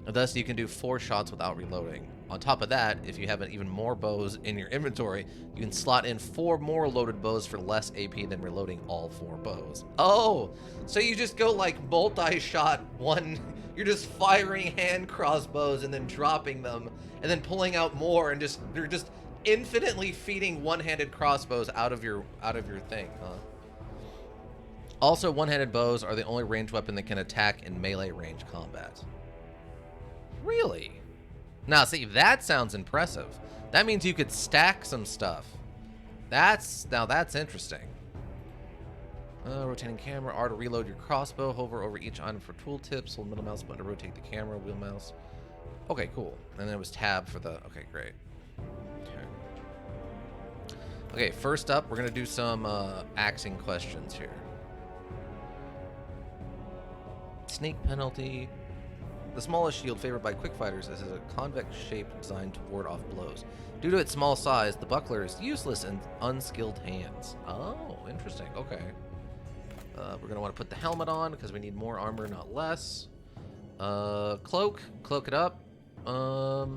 And thus you can do 4 shots without reloading. On top of that, if you have even more bows in your inventory, you can slot in 4 more loaded bows for less AP than reloading all 4 bows. Oh, so you just go like multi-shot one, you're just firing hand crossbows and then dropping them and then pulling out more and you're just infinitely feeding one-handed crossbows out of your thing, huh? Also, one-handed bows are the only ranged weapon that can attack in melee range combat. Really? Now, see, that sounds impressive. That means you could stack some stuff. Now that's interesting. Rotating camera, R to reload your crossbow, hover over each item for tooltips, hold middle mouse button to rotate the camera, wheel mouse. Okay, cool. And then it was tab for the, okay, great. Okay, first up, we're gonna do some axing questions here. Sneak penalty. The smallest shield favored by quick fighters is a convex shape designed to ward off blows. Due to its small size, the buckler is useless in unskilled hands. Oh, interesting. Okay. We're going to want to put the helmet on because we need more armor, not less. Cloak. Cloak it up. Oh,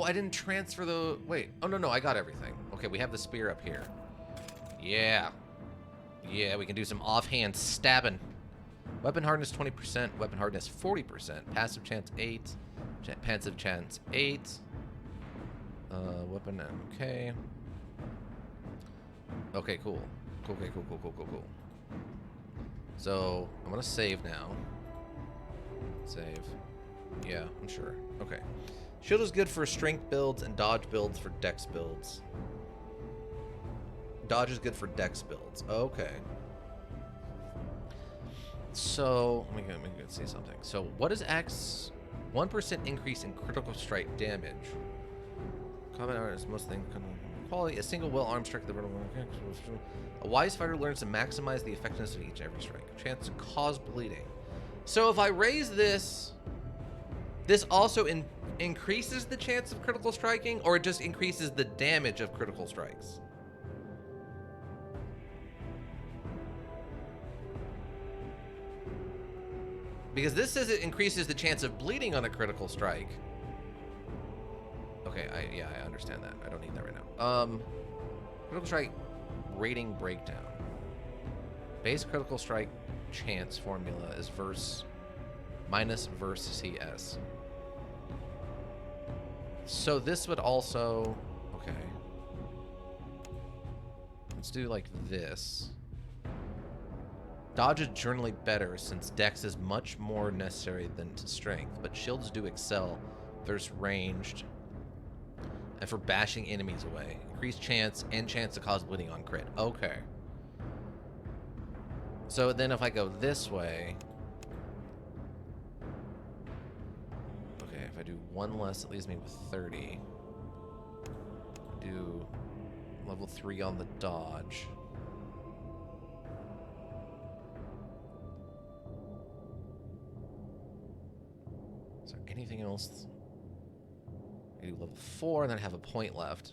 I didn't transfer the... Wait. Oh, no, I got everything. Okay, we have the spear up here. Yeah. Yeah, we can do some offhand stabbing. Weapon hardness 20%, weapon hardness 40%, passive chance 8, passive chance 8. Weapon, okay. Okay, cool. Okay, cool. So, I'm gonna save now. Save. Yeah, I'm sure. Okay. Shield is good for strength builds and dodge builds for dex builds. Dodge is good for dex builds. Okay. So, let me go see something. So, what is X? 1% increase in critical strike damage. Combat art is most things. Quality, a single well-armed strike. A wise fighter learns to maximize the effectiveness of each and every strike. Chance to cause bleeding. So, if I raise this, this also increases the chance of critical striking, or it just increases the damage of critical strikes? Because this says it increases the chance of bleeding on a critical strike. Okay, I understand that. I don't need that right now. Critical strike rating breakdown. Base critical strike chance formula is minus verse CS. So this would also, okay. Let's do like this. Dodge is generally better since dex is much more necessary than strength, but shields do excel versus ranged and for bashing enemies away. Increased chance and chance to cause bleeding on crit. Okay. So then if I go this way, okay, if I do one less, it leaves me with 30. Do level 3 on the dodge. Anything else? I do level 4 and then have a point left.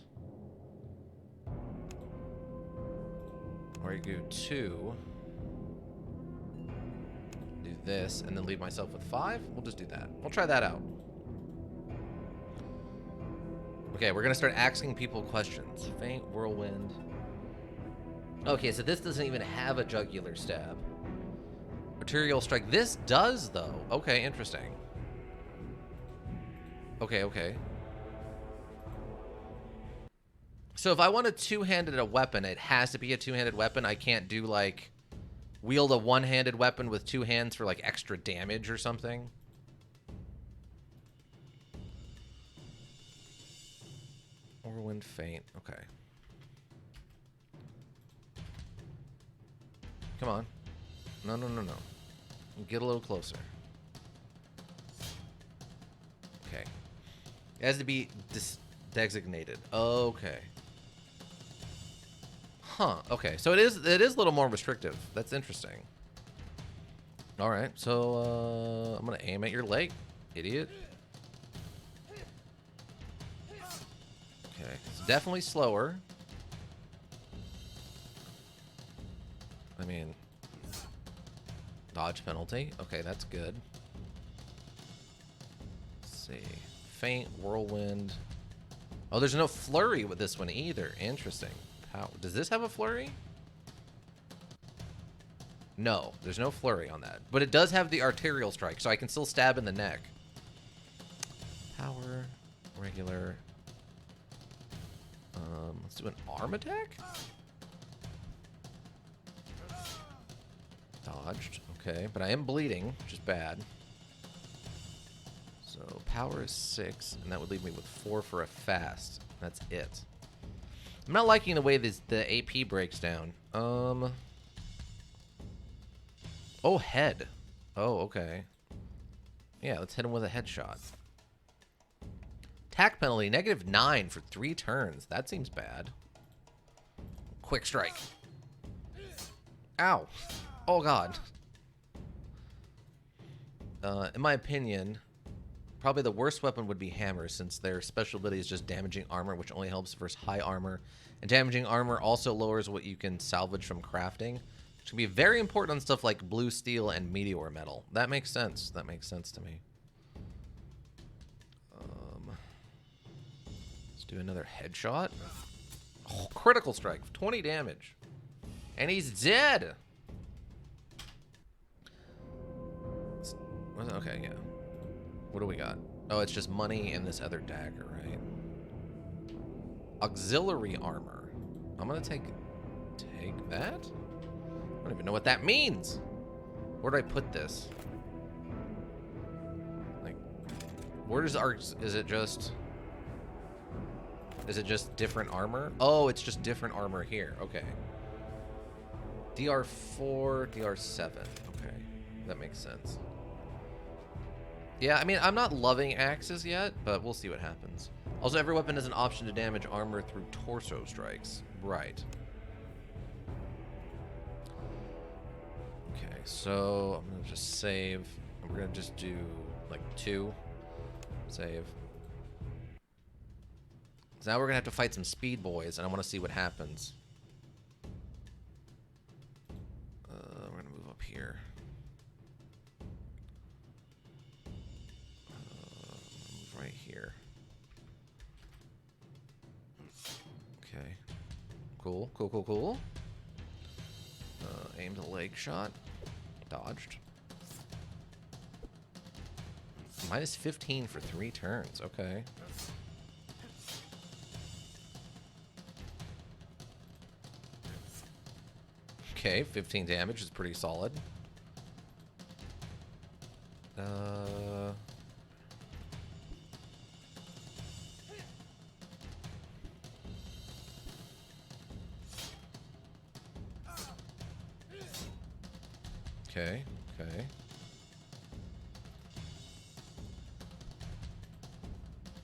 Or I do 2. Do this and then leave myself with 5. We'll just do that. We'll try that out. Okay, we're gonna start asking people questions. Faint, whirlwind. Okay, so this doesn't even have a jugular stab. Arterial strike. This does though. Okay, interesting. Okay. So if I want a two-handed weapon, it has to be a two-handed weapon. I can't do, like, wield a one-handed weapon with two hands for, like, extra damage or something. Whirlwind Feint. Okay. Come on. No, no, no, no. Get a little closer. Okay. It has to be designated. Okay. Huh. Okay. So it is a little more restrictive. That's interesting. All right. So I'm gonna aim at your leg, idiot. Okay. It's definitely slower. I mean, dodge penalty. Okay, that's good. Let's see. Feint, whirlwind. Oh, there's no flurry with this one either. Interesting. How does this have a flurry? No, there's no flurry on that. But it does have the arterial strike, so I can still stab in the neck. Power, regular. Let's do an arm attack? Dodged. Okay, but I am bleeding, which is bad. So power is 6, and that would leave me with 4 for a fast. That's it. I'm not liking the way the AP breaks down. Oh, head. Oh, okay. Yeah, let's hit him with a headshot. Attack penalty, -9 for 3 turns. That seems bad. Quick strike. Ow. Oh, God. In my opinion, probably the worst weapon would be hammers, since their special ability is just damaging armor, which only helps versus high armor. And damaging armor also lowers what you can salvage from crafting, which can be very important on stuff like blue steel and meteor metal. That makes sense. That makes sense to me. Let's do another headshot. Oh, critical strike, 20 damage. And he's dead. Okay, yeah. What do we got? Oh, it's just money and this other dagger, right? Auxiliary armor. I'm gonna take that? I don't even know what that means. Where do I put this? Like, where does our, is it just different armor? Oh, it's just different armor here. Okay. DR4, DR7. Okay, that makes sense. Yeah, I mean, I'm not loving axes yet, but we'll see what happens. Also, every weapon has an option to damage armor through torso strikes. Right. Okay, so I'm going to just save. We're going to just do, like, 2. Save. So now we're going to have to fight some speed boys, and I want to see what happens. We're going to move up here. Right here. Okay. Cool, cool, cool, cool. Aimed a leg shot. Dodged. -15 for 3 turns. Okay. Okay, 15 damage is pretty solid. Okay, okay.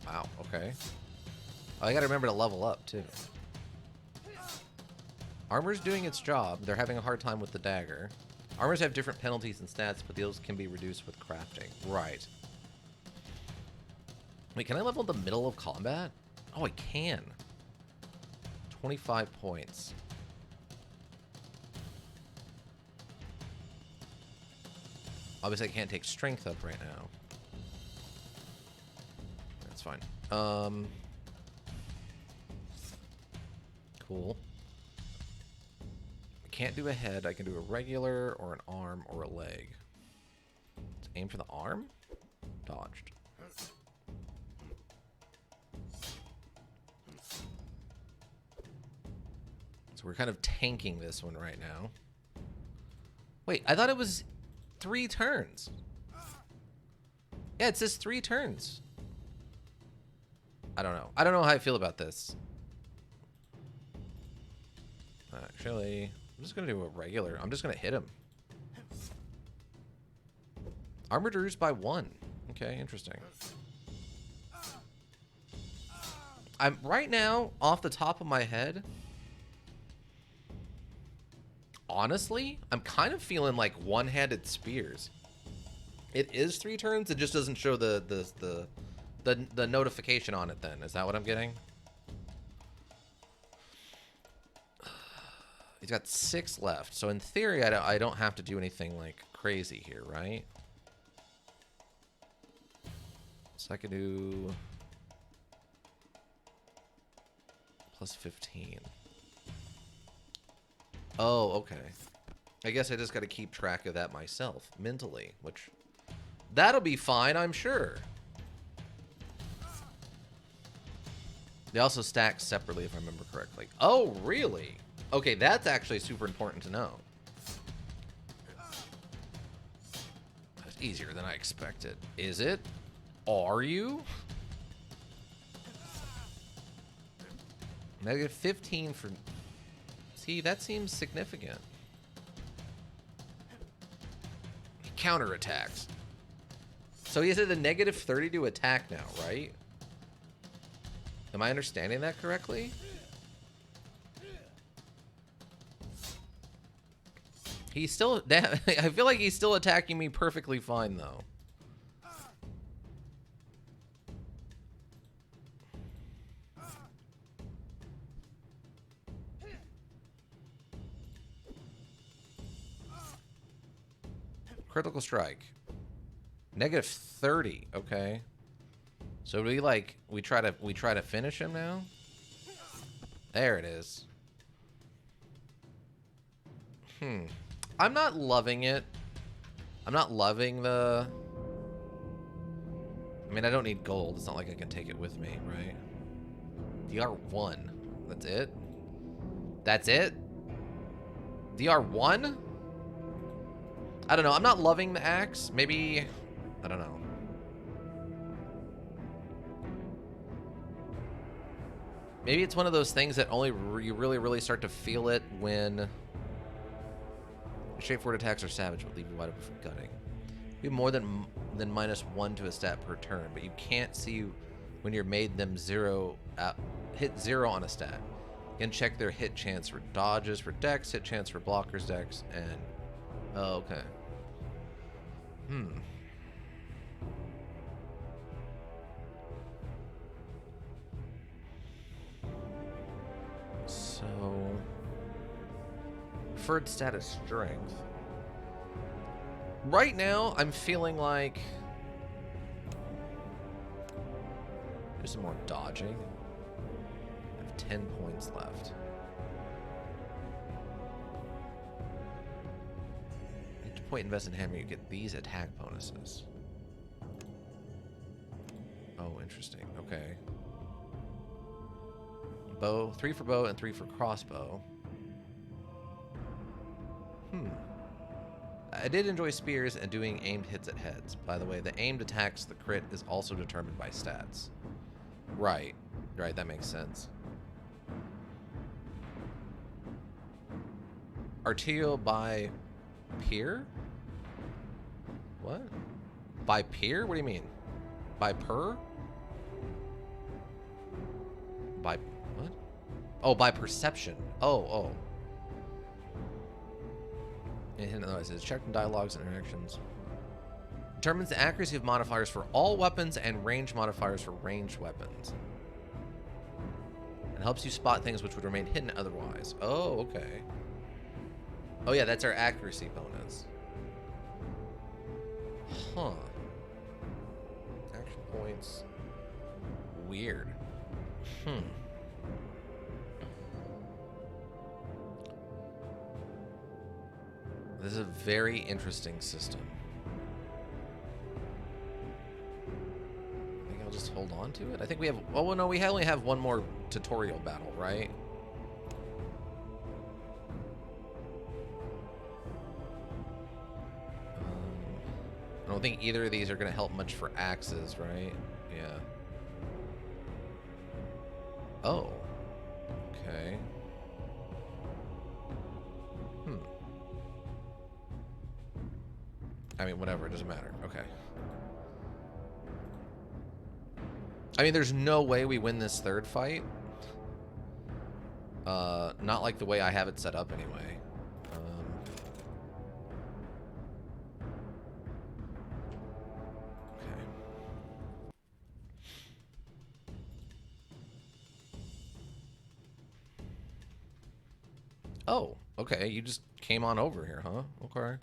Wow, okay. Oh, I gotta remember to level up, too. Armor's doing its job. They're having a hard time with the dagger. Armors have different penalties and stats, but those can be reduced with crafting. Right. Wait, can I level the middle of combat? Oh, I can. 25 points. Obviously, I can't take strength up right now. That's fine. Cool. I can't do a head. I can do a regular or an arm or a leg. Let's aim for the arm. Dodged. we're kind of tanking this one right now. Wait, I thought it was 3 turns. Yeah, it says 3 turns. I don't know. I don't know how I feel about this. Actually, I'm just going to do a regular. I'm just going to hit him. Armor reduced by 1. Okay, interesting. I'm right now, off the top of my head, honestly, I'm kind of feeling like one-handed spears. It is 3 turns. It just doesn't show the notification on it. Then is that what I'm getting? He's got 6 left, so in theory, I don't have to do anything like crazy here, right? So I could do plus 15. Oh, okay. I guess I just got to keep track of that myself mentally, which that'll be fine, I'm sure. They also stack separately, if I remember correctly. Oh, really? Okay, that's actually super important to know. That's easier than I expected. Is it? Are you? Negative 15 for... See, that seems significant. He counterattacks. So he has a negative 30 to attack now, right? Am I understanding that correctly? He's still... I feel like he's still attacking me perfectly fine, though. Critical strike. Negative 30. Okay. So do we try to finish him now? There it is. I'm not loving it. I'm not loving the... I mean, I don't need gold. It's not like I can take it with me, right? DR1. That's it? That's it? DR1? I don't know. I'm not loving the axe. Maybe... I don't know. Maybe it's one of those things that only you really start to feel it when... straightforward attacks are savage, but leave you wide open for gutting. You have more than -1 to a stat per turn, but you can't see when you're made them hit 0 on a stat. You can check their hit chance for dodges, for dex, hit chance for blockers, dex, and... Oh, okay. So... preferred stat is strength. Right now, I'm feeling like... do some more dodging. I have 10 points left. Each point invest in hammer, you get these attack bonuses. Oh, interesting. Okay. Bow, 3 for bow and 3 for crossbow. I did enjoy spears and doing aimed hits at heads. By the way, the aimed attacks, the crit is also determined by stats. Right. Right, that makes sense. Arterial by peer? What? By peer? What do you mean? By per? By what? Oh, by perception. Oh. And otherwise, it's checked in dialogues and interactions. Determines the accuracy of modifiers for all weapons and range modifiers for ranged weapons. And helps you spot things which would remain hidden otherwise. Oh, okay. Oh yeah, that's our accuracy bonus. Huh. Action points. Weird. This is a very interesting system. I think I'll just hold on to it. I think we have... oh, no, we only have one more tutorial battle, right? think either of these are going to help much for axes, right? Yeah. Oh. Okay. I mean, whatever. It doesn't matter. Okay. I mean, there's no way we win this third fight. Not like the way I have it set up anyway. Okay. Oh, okay. You just came on over here, huh? Okay.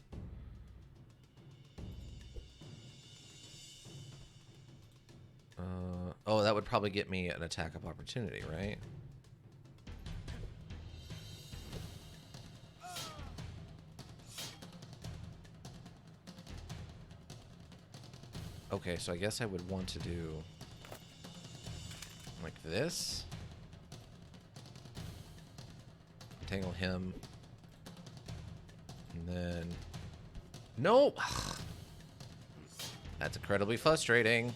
Oh, that would probably get me an attack of opportunity, right? Okay, so I guess I would want to do like this. Entangle him. And then... Nope! That's incredibly frustrating.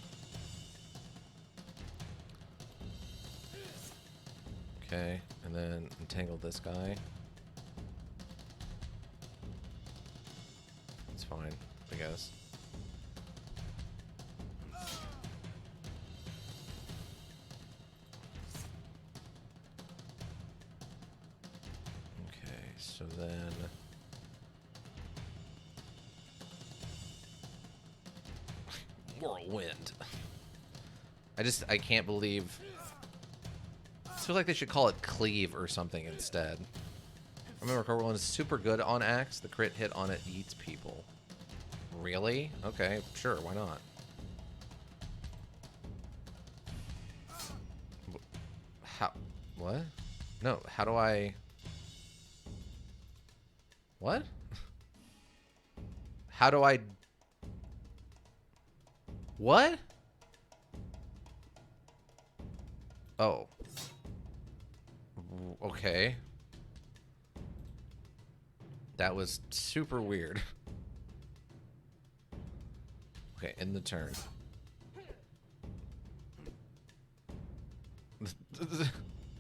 Okay, and then entangle this guy. It's fine, I guess. Okay, so then... Whirlwind. I can't believe... I feel like they should call it cleave or something instead. Remember, Whirlwind is super good on axe. The crit hit on it eats people. Really? Okay, sure, why not? How? What? No, how do I... What? How do I... What? Oh. Okay. That was super weird. Okay, end the turn.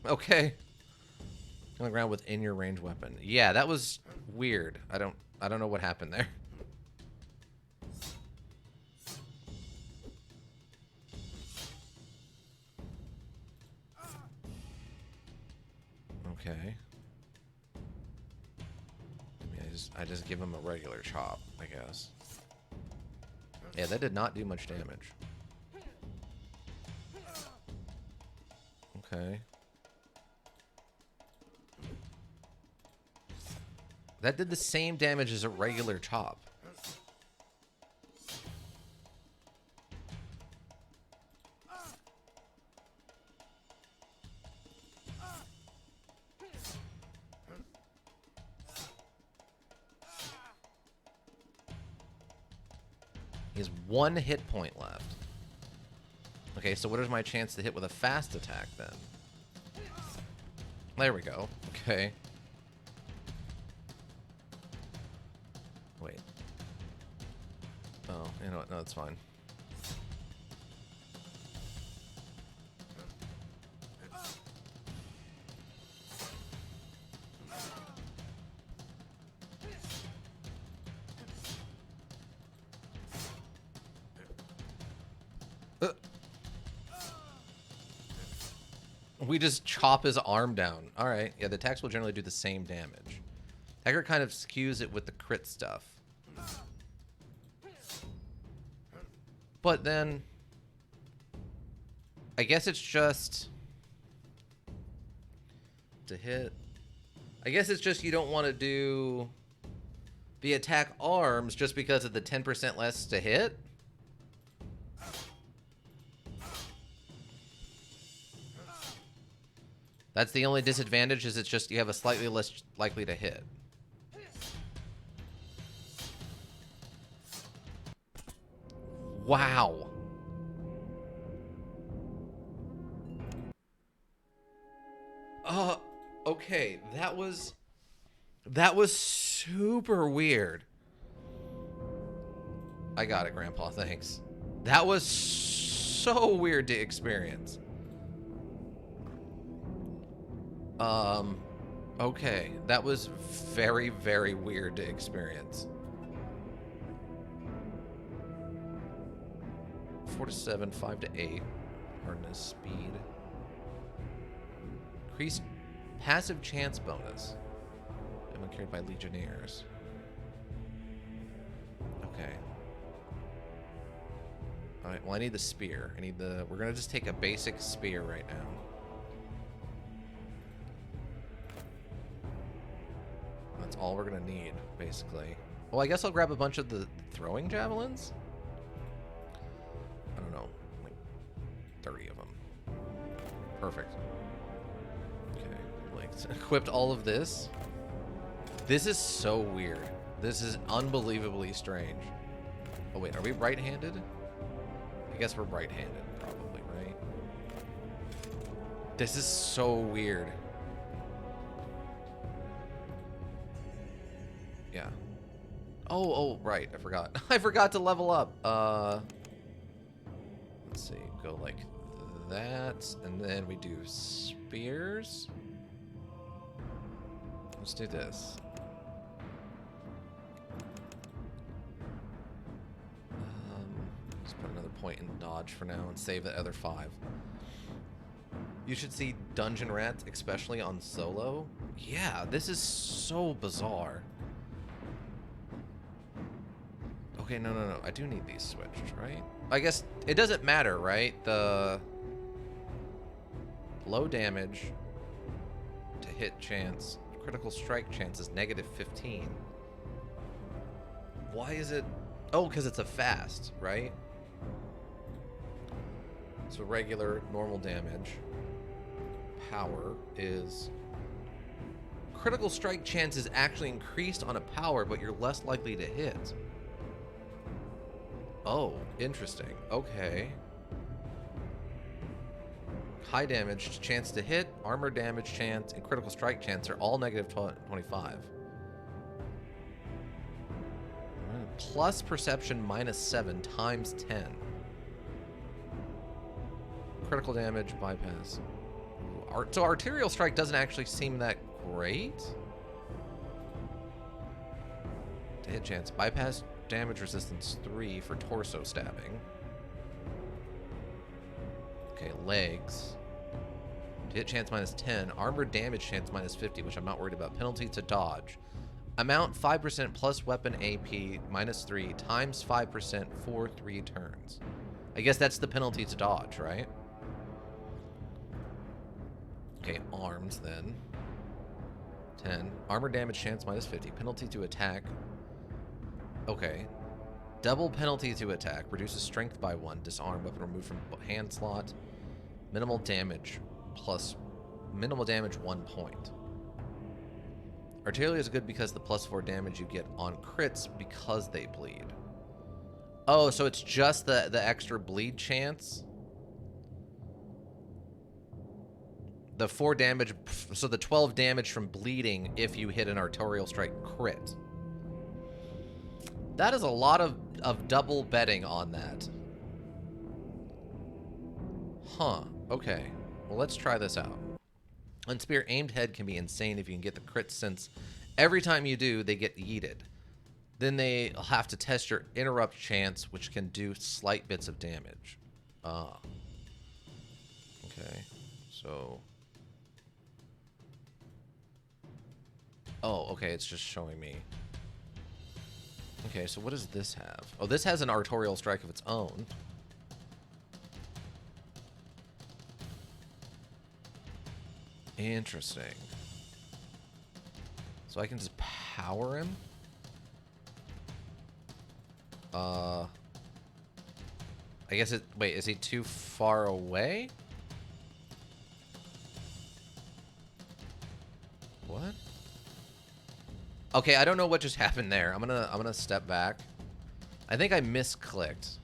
Okay. On the ground within your range weapon. Yeah, that was weird. I don't know what happened there. Okay. I mean, I just give him a regular chop, I guess. Yeah, that did not do much damage. Okay. That did the same damage as a regular chop. He has 1 hit point left. Okay, so what is my chance to hit with a fast attack then? There we go. Okay. Wait. Oh, you know what? No, it's fine. We just chop his arm down. All right. Yeah, the attacks will generally do the same damage. Hacker kind of skews it with the crit stuff. But then... I guess it's just... to hit... I guess it's just you don't want to do... the attack arms just because of the 10% less to hit? That's the only disadvantage, is it's just you have a slightly less likely to hit. Wow. Okay, that was super weird. I got it, Grandpa. Thanks. That was so weird to experience. Okay. That was very, very weird to experience. 4 to 7, 5 to 8. Hardness, speed. Increased passive chance bonus. I'm carried by Legionnaires. Okay. Alright, well I need the spear. I need the... We're gonna just take a basic spear right now. That's all we're gonna need, basically. Well, I guess I'll grab a bunch of the throwing javelins? I don't know. Like 30 of them. Perfect. Okay, like equipped all of this. This is so weird. This is unbelievably strange. Oh wait, are we right-handed? I guess we're right-handed, probably, right? This is so weird. Yeah. Oh, right, I forgot. I forgot to level up. Let's see, go like that, and then we do spears. Let's do this. Let's put another point in dodge for now and save the other 5. You should see Dungeon Rats, especially on solo. Yeah, this is so bizarre. Okay, no. I do need these switched, right? I guess it doesn't matter, right? The low damage to hit chance, critical strike chance is -15. Why is it? Oh, because it's a fast, right? So regular, normal damage. Power is... Critical strike chance is actually increased on a power, but you're less likely to hit. Oh, interesting. Okay. High damage chance to hit, armor damage chance, and critical strike chance are all -25. Plus perception -7 times 10. Critical damage bypass. So arterial strike doesn't actually seem that great. To hit chance. Bypass damage resistance 3 for torso stabbing. Okay, legs. To hit chance -10. Armor damage chance -50, which I'm not worried about. Penalty to dodge. Amount 5% plus weapon AP -3 times 5% for 3 turns. I guess that's the penalty to dodge, right? Okay, arms then. 10. Armor damage chance -50. Penalty to attack. Okay. Double penalty to attack. Reduces strength by 1. Disarm. Weapon removed from hand slot. Minimal damage plus... Minimal damage 1 point. Artillery is good because the +4 damage you get on crits because they bleed. Oh, so it's just the extra bleed chance? The 4 damage... So the 12 damage from bleeding if you hit an arterial strike crit. That is a lot of double betting on that. Huh. Okay. Well, let's try this out. Unspear aimed head can be insane if you can get the crit, since every time you do, they get yeeted. Then they have to test your interrupt chance, which can do slight bits of damage. Ah. Okay. So... Oh, okay, it's just showing me. Okay, so what does this have? Oh, this has an arterial strike of its own. Interesting. So I can just power him? I guess it... Wait, is he too far away? What? Okay, I don't know what just happened there. I'm gonna step back. I think I misclicked.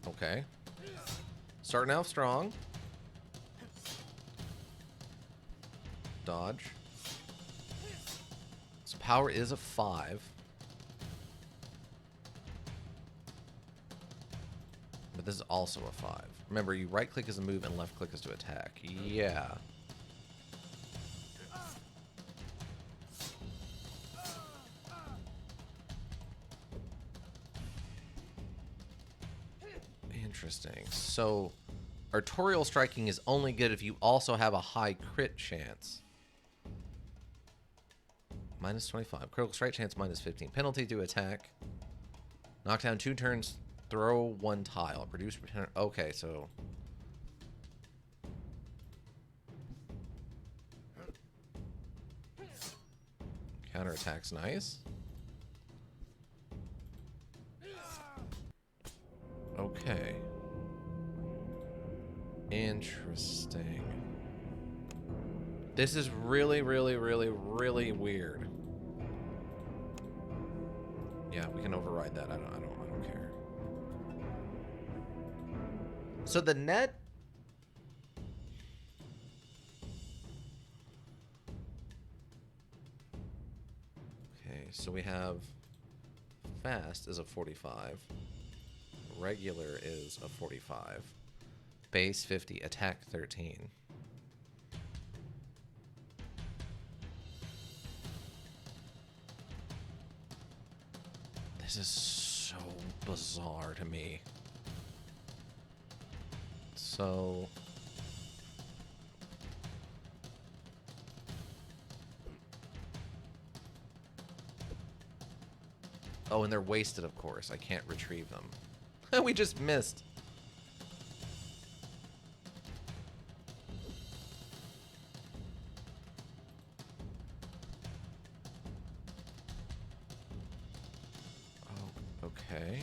Okay. Starting out strong. dodge. So power is a 5. But this is also a 5. Remember, you right click is a move and left click is to attack. Yeah. Interesting. So, artorial striking is only good if you also have a high crit chance. Minus 25. Critical strike chance minus 15. Penalty to attack. Knockdown 2 turns. Throw 1 tile. Produce. Okay, so. Counterattack's nice. Okay. Interesting. This is really, really, really, really weird. Yeah, we can override that. I don't care. So the net. Okay, so we have fast is a 45. Regular is a 45. Base 50. Attack 13. This is so bizarre to me. So... Oh, and they're wasted, of course. I can't retrieve them. We just missed. Oh, okay.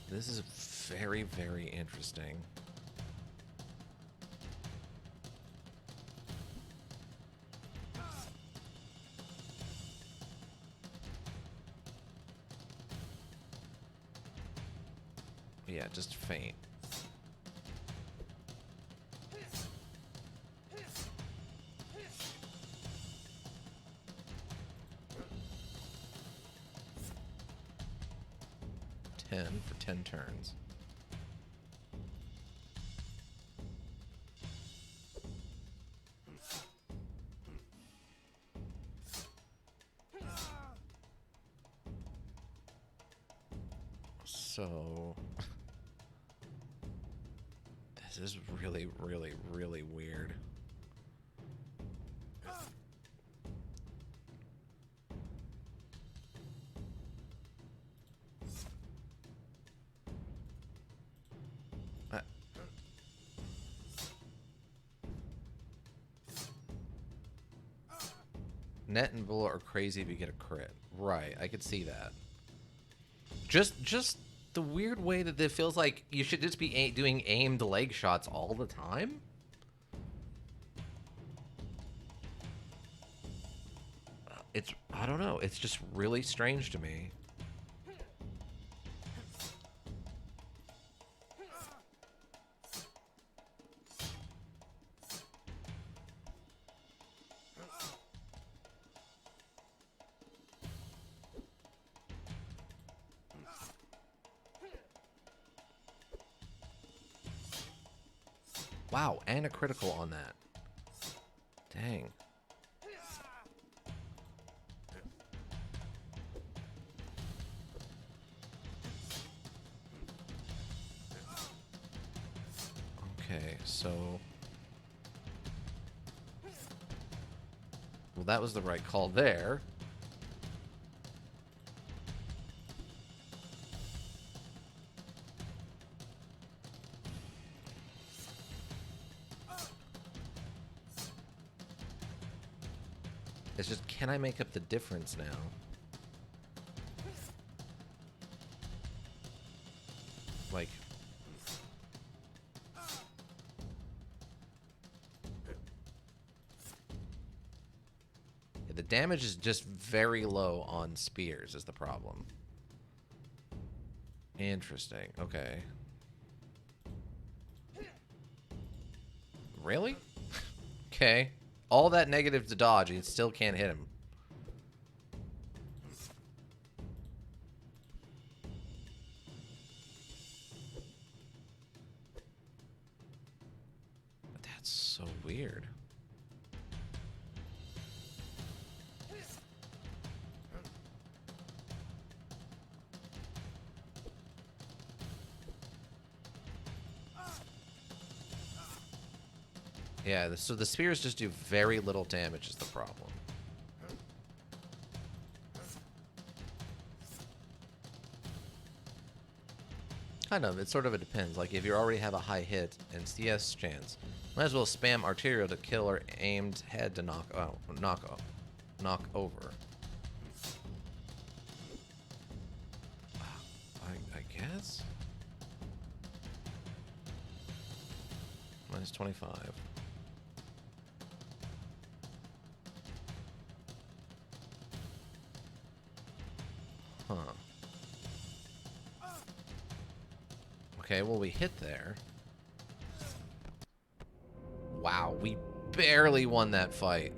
This is very, very interesting. Yeah, just faint. For 10 turns. So this is really, really, really weird. Net and Bull are crazy if you get a crit. Right, I could see that. Just the weird way that it feels like you should just be doing aimed leg shots all the time. I don't know. It's just really strange to me. Wow, and a critical on that. Dang. Okay, so... Well, that was the right call there. It's just, can I make up the difference now? Like... The damage is just very low on spears is the problem. Interesting. Okay. Really? Okay. All that negative to dodge, and still can't hit him. That's so weird. Yeah, so the spears just do very little damage is the problem. Kind of. It sort of depends. Like, if you already have a high hit and CS chance, might as well spam arterial to kill or aimed head to knock over. I guess? Minus 25. Huh. Okay, well, we hit there. Wow, we barely won that fight.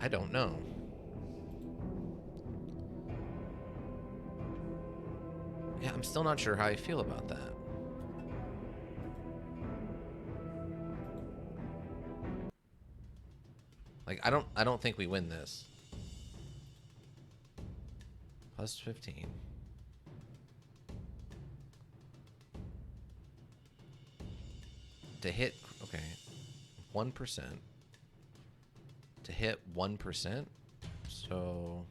I don't know. Yeah, I'm still not sure how I feel about that. Like, I don't think we win this. Plus 15. To hit, okay, 1%. To hit 1%, so...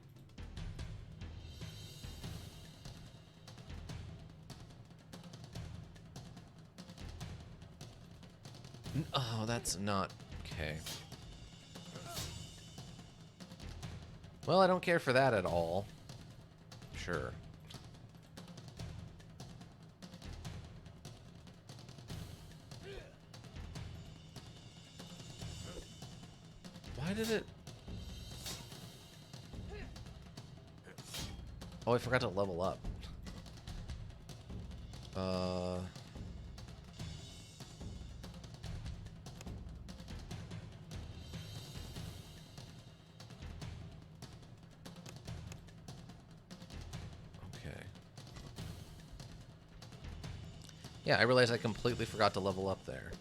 Oh, that's not... Okay. Well, I don't care for that at all. Sure. Why did it... Oh, I forgot to level up. Okay. Yeah, I realized I completely forgot to level up there.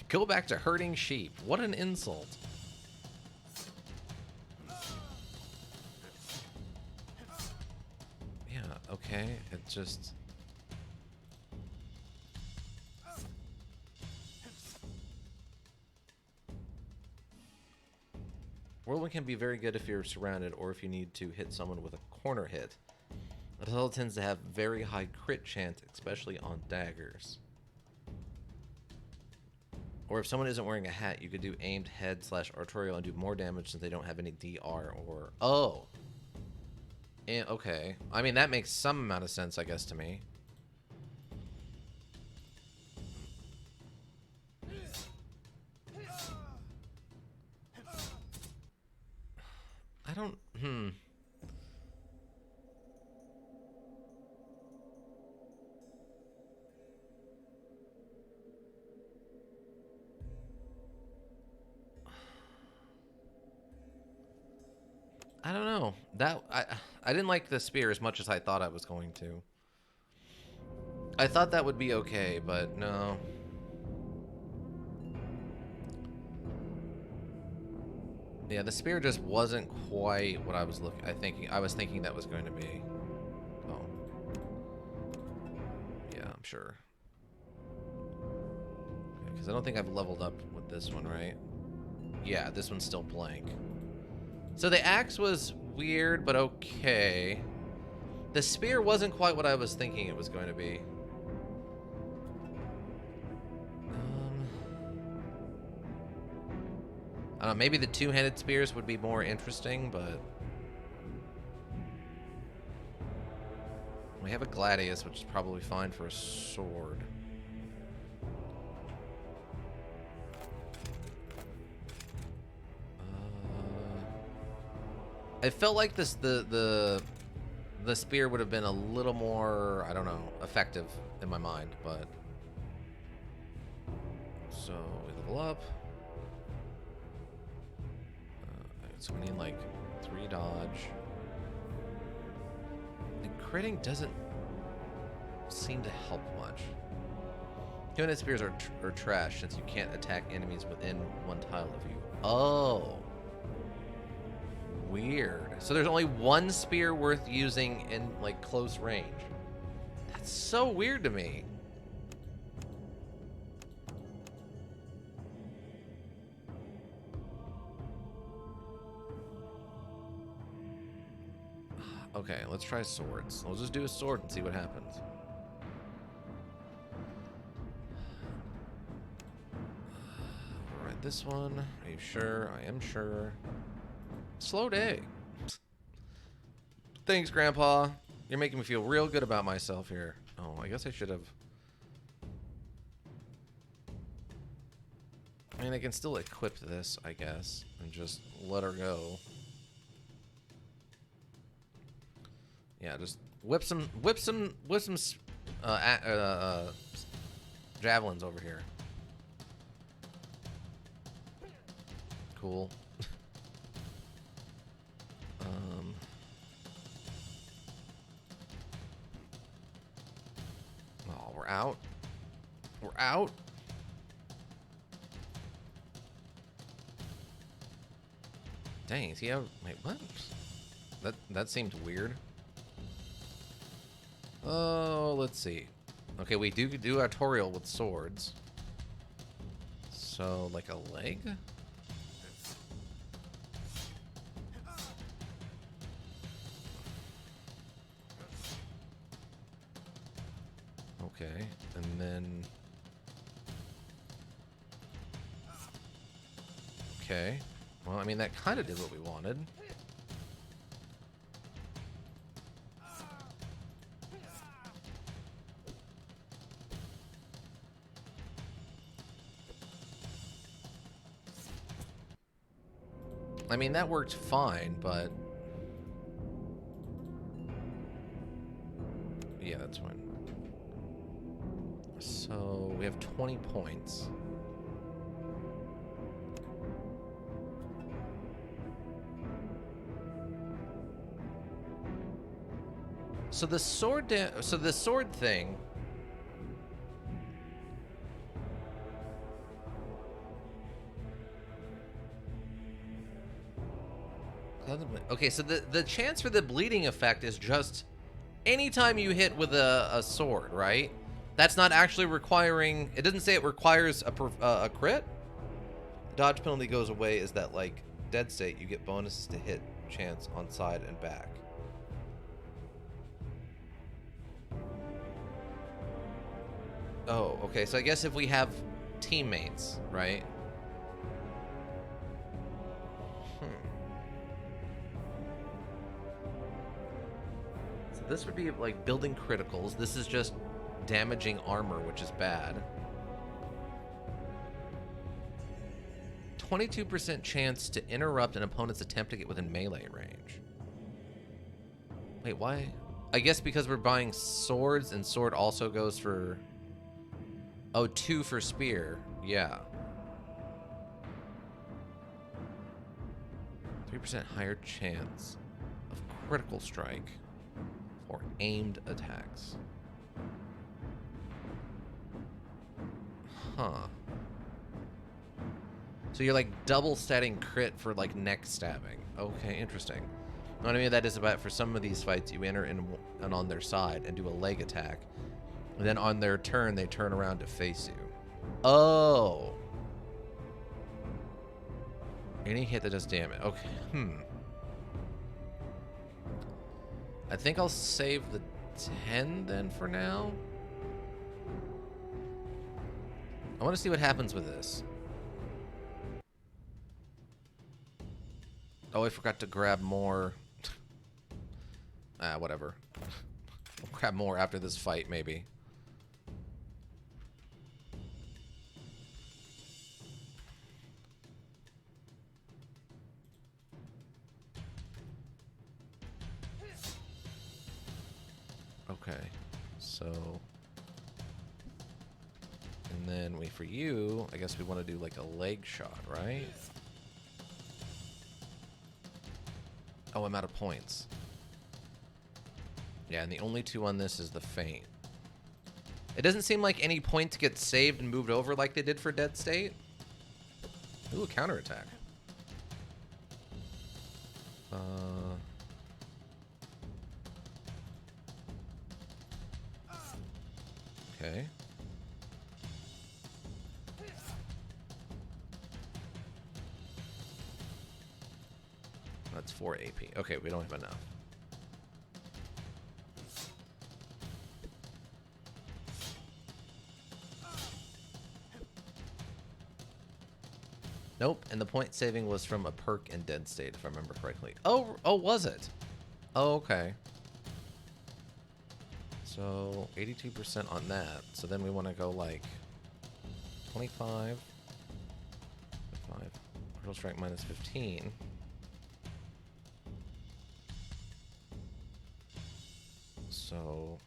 Go back to herding sheep. What an insult. Yeah, okay. It just... Whirlwind can be very good if you're surrounded or if you need to hit someone with a corner hit. It also tends to have very high crit chance, especially on daggers. Or if someone isn't wearing a hat, you could do aimed head / arterial and do more damage since they don't have any DR or... Oh! And, okay. I mean, that makes some amount of sense, I guess, to me. I don't... I don't know. I didn't like the spear as much as I thought I was going to. I thought that would be okay, but no. Yeah, the spear just wasn't quite what I was I was thinking that was going to be. Oh. Yeah, I'm sure. Because I don't think I've leveled up with this one, right? Yeah, this one's still blank. So the axe was weird, but okay. The spear wasn't quite what I was thinking it was going to be. I don't know, maybe the two-handed spears would be more interesting, but... We have a gladius, which is probably fine for a sword. I felt like the spear would have been a little more, I don't know, effective in my mind, but so we level up. So we need like 3 dodge. And critting doesn't seem to help much. Two-handed spears are trash since you can't attack enemies within 1 tile of you. Oh. Weird. So there's only 1 spear worth using in like close range. That's so weird to me. Okay, let's try swords. We'll just do a sword and see what happens. Alright, this one. Are you sure? I am sure. Slow day. Thanks, Grandpa. You're making me feel real good about myself here. Oh, I guess I should have... I mean, I can still equip this, I guess, and just let her go. Yeah, just whip some javelins over here. Cool. Oh, we're out. We're out. Dang, is he out? Wait, what? That seemed weird. Oh, let's see. Okay, we do a tutorial with swords. So, like a leg? Okay, and then... Okay. Well, I mean, that kind of did what we wanted. I mean, that worked fine, but... Yeah, that's fine. So, we have 20 points. So the sword thing... Okay, so the chance for the bleeding effect is just anytime you hit with a sword, right? That's not actually requiring... It doesn't say it requires a crit. Dodge penalty goes away is that, like, dead state, you get bonuses to hit chance on side and back. Oh, okay, so I guess if we have teammates, right? This would be like building criticals. This is just damaging armor, which is bad. 22% chance to interrupt an opponent's attempt to get within melee range. Wait, why? I guess because we're buying swords and sword also goes for... Oh, 2 for spear. Yeah. 3% higher chance of critical strike or aimed attacks. Huh. So you're like double setting crit for like neck stabbing. Okay, interesting. What I mean that is about for some of these fights you enter in and on their side and do a leg attack. And then on their turn they turn around to face you. Oh. Any hit that does damage. Okay. I think I'll save the 10 then for now. I want to see what happens with this. Oh, I forgot to grab more. Whatever. I'll grab more after this fight, maybe. Okay. So... And then, wait, for you, I guess we want to do like a leg shot, right? Oh, I'm out of points. Yeah, and the only two on this is the feint. It doesn't seem like any points get saved and moved over like they did for Dead State. Ooh, a counterattack. Okay. That's 4 AP. Okay, we don't have enough. Nope, and the point saving was from a perk in Dead State, if I remember correctly. Oh, was it? Oh, okay. So, 82% on that. So then we want to go like 25. 5. Orbital strike minus 15. So...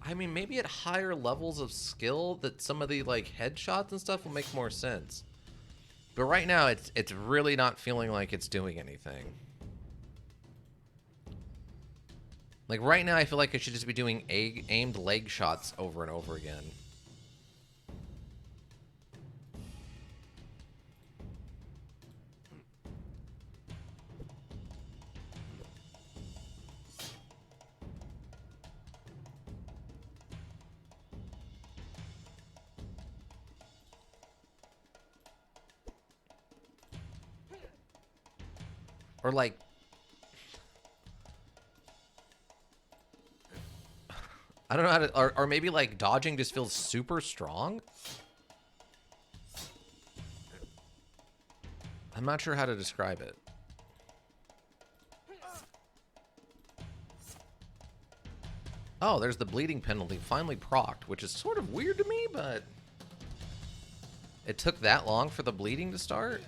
I mean, maybe at higher levels of skill that some of the like headshots and stuff will make more sense. But right now, it's really not feeling like it's doing anything. Like right now, I feel like I should just be doing aimed leg shots over and over again. Or like... I don't know how to... Or maybe like dodging just feels super strong? I'm not sure how to describe it. Oh, there's the bleeding penalty finally procced, which is sort of weird to me, but... It took that long for the bleeding to start?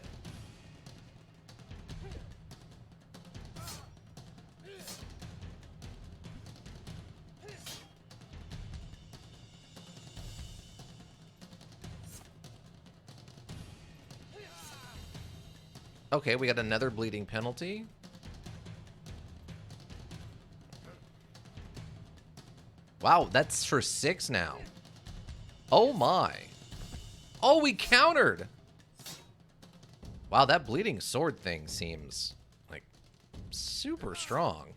Okay, we got another bleeding penalty. Wow, that's for 6 now. Oh my. Oh, we countered. Wow, that bleeding sword thing seems like super strong.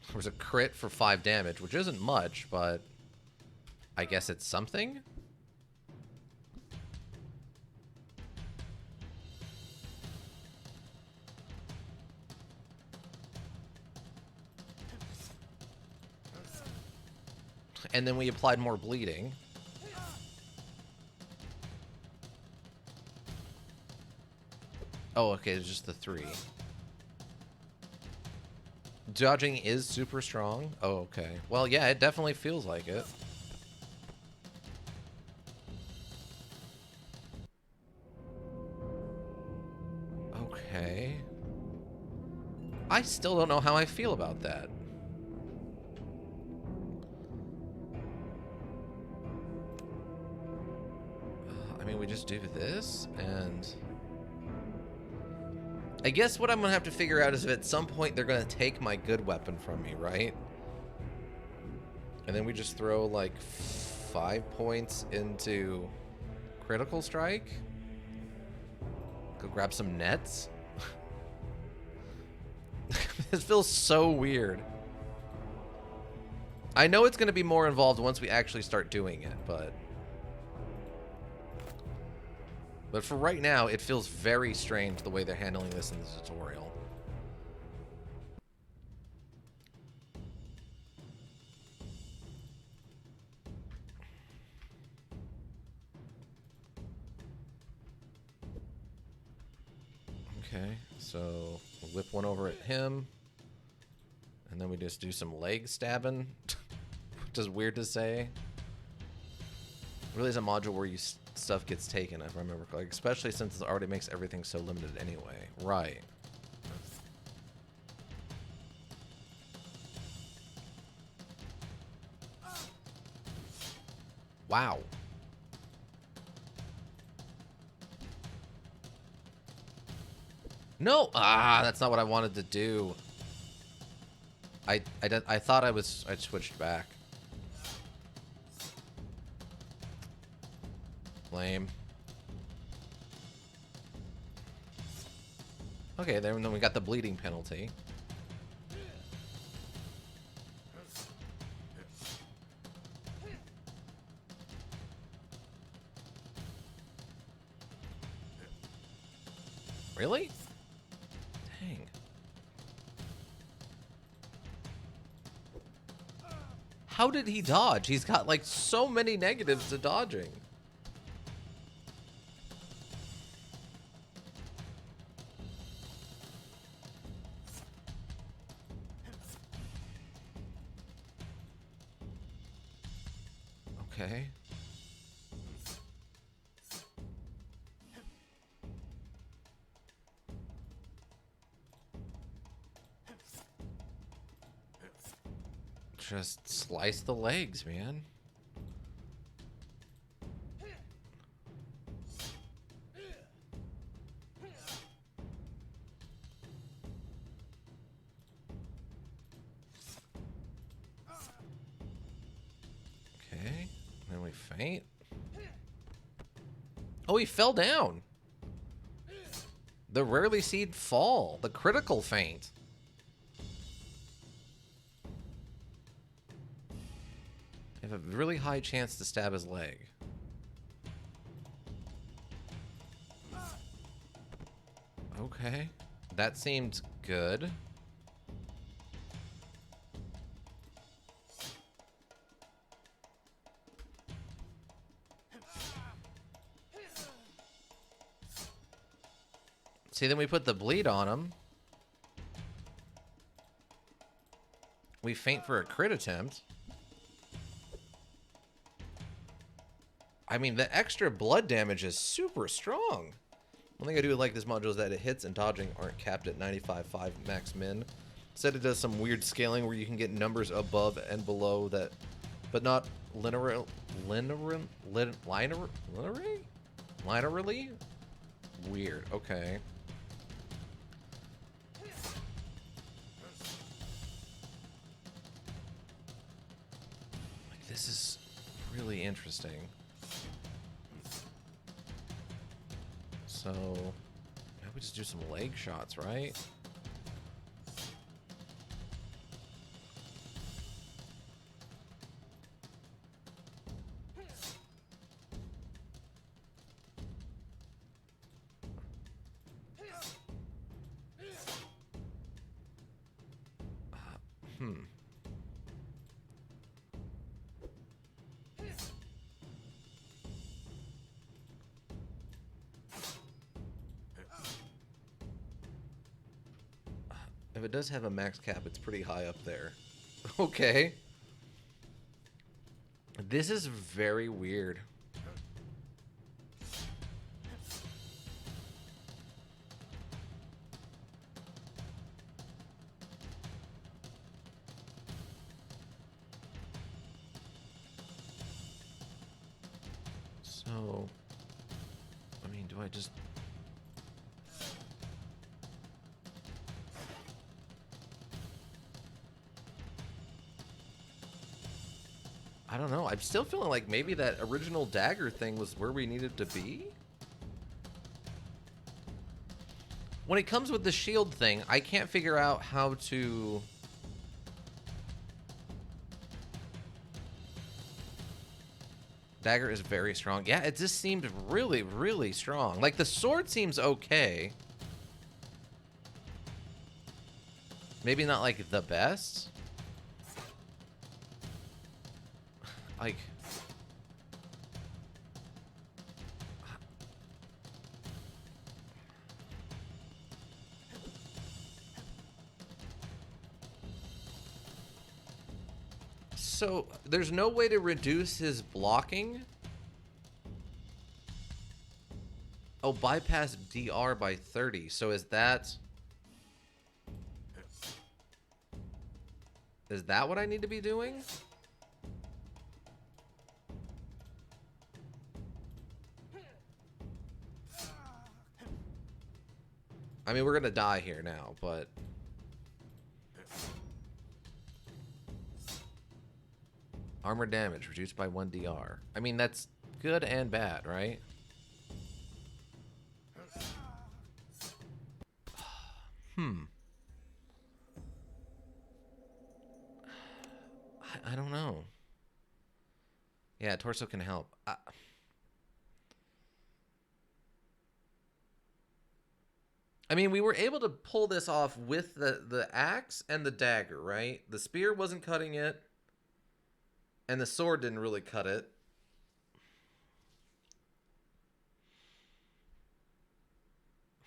There was a crit for 5 damage, which isn't much, but I guess it's something. And then we applied more bleeding. Oh, okay, it's just the 3. Dodging is super strong. Oh, okay. Well, yeah, it definitely feels like it. Okay. I still don't know how I feel about that. I mean, we just do this, and... I guess what I'm going to have to figure out is if at some point they're going to take my good weapon from me, right? And then we just throw, like, 5 points into critical strike? Go grab some nets? This feels so weird. I know it's going to be more involved once we actually start doing it, but... But for right now, it feels very strange the way they're handling this in the tutorial. Okay, so we'll whip one over at him. And then we just do some leg stabbing. Which is weird to say. It really is a module where stuff gets taken, if I remember correctly. Especially since it already makes everything so limited anyway. Right. Wow. No! Ah, that's not what I wanted to do. I thought I'd switched back. Lame. Okay, then we got the bleeding penalty. Really? Dang. How did he dodge? He's got like so many negatives to dodging. Okay. Just slice the legs, man. Okay, then we faint. Oh, he fell down. The rarely seen fall, the critical faint. I have a really high chance to stab his leg. Okay, that seemed good. See, then we put the bleed on him. We faint for a crit attempt. I mean, the extra blood damage is super strong. One thing I do like this module is that it hits and dodging aren't capped at 95.5 max min. Instead, it does some weird scaling where you can get numbers above and below that, but not linearly. Weird. Okay. Like, this is really interesting. So, now we just do some leg shots, right? If it does have a max cap, it's pretty high up there. Okay. This is very weird. So, I mean, do I just... I don't know. I'm still feeling like maybe that original dagger thing was where we needed to be. When it comes with the shield thing, I can't figure out how to... Dagger is very strong. Yeah, it just seemed really, really strong. Like, the sword seems okay. Maybe not, like, the best. Like... So, there's no way to reduce his blocking? Oh, bypass DR by 30. So is that... Is that what I need to be doing? I mean, we're gonna die here now, but... Armor damage reduced by 1 DR. I mean, that's good and bad, right? I don't know. Yeah, torso can help. I mean, we were able to pull this off with the axe and the dagger, right? The spear wasn't cutting it, and the sword didn't really cut it.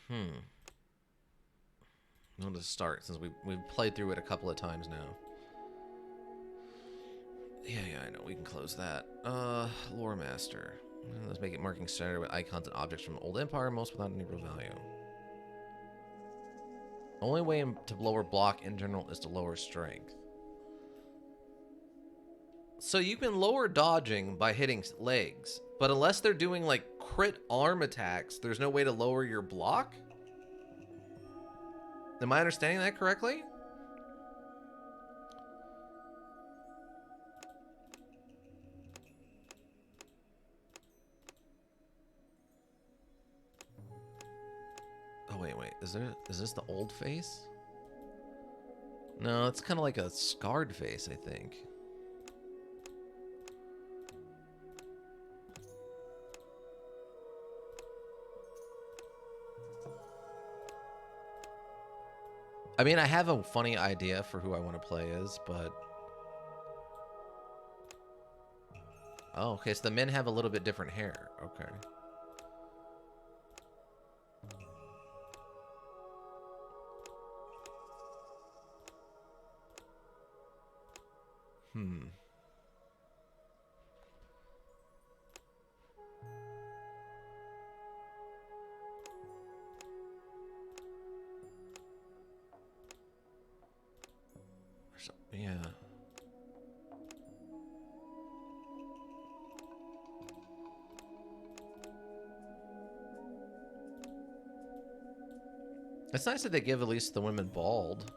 I'm going to start since we've played through it a couple of times now. Yeah, I know. We can close that. Loremaster. Let's make it marking standard with icons and objects from the old empire, most without any real value. Only way to lower block in general is to lower strength. So you can lower dodging by hitting legs, but unless they're doing like crit arm attacks, there's no way to lower your block? Am I understanding that correctly? Oh, wait. Is this the old face? No, it's kind of like a scarred face, I think. I mean, I have a funny idea for who I want to play as, but... Oh, okay, so the men have a little bit different hair. Okay. Yeah. It's nice that they give at least the women bald.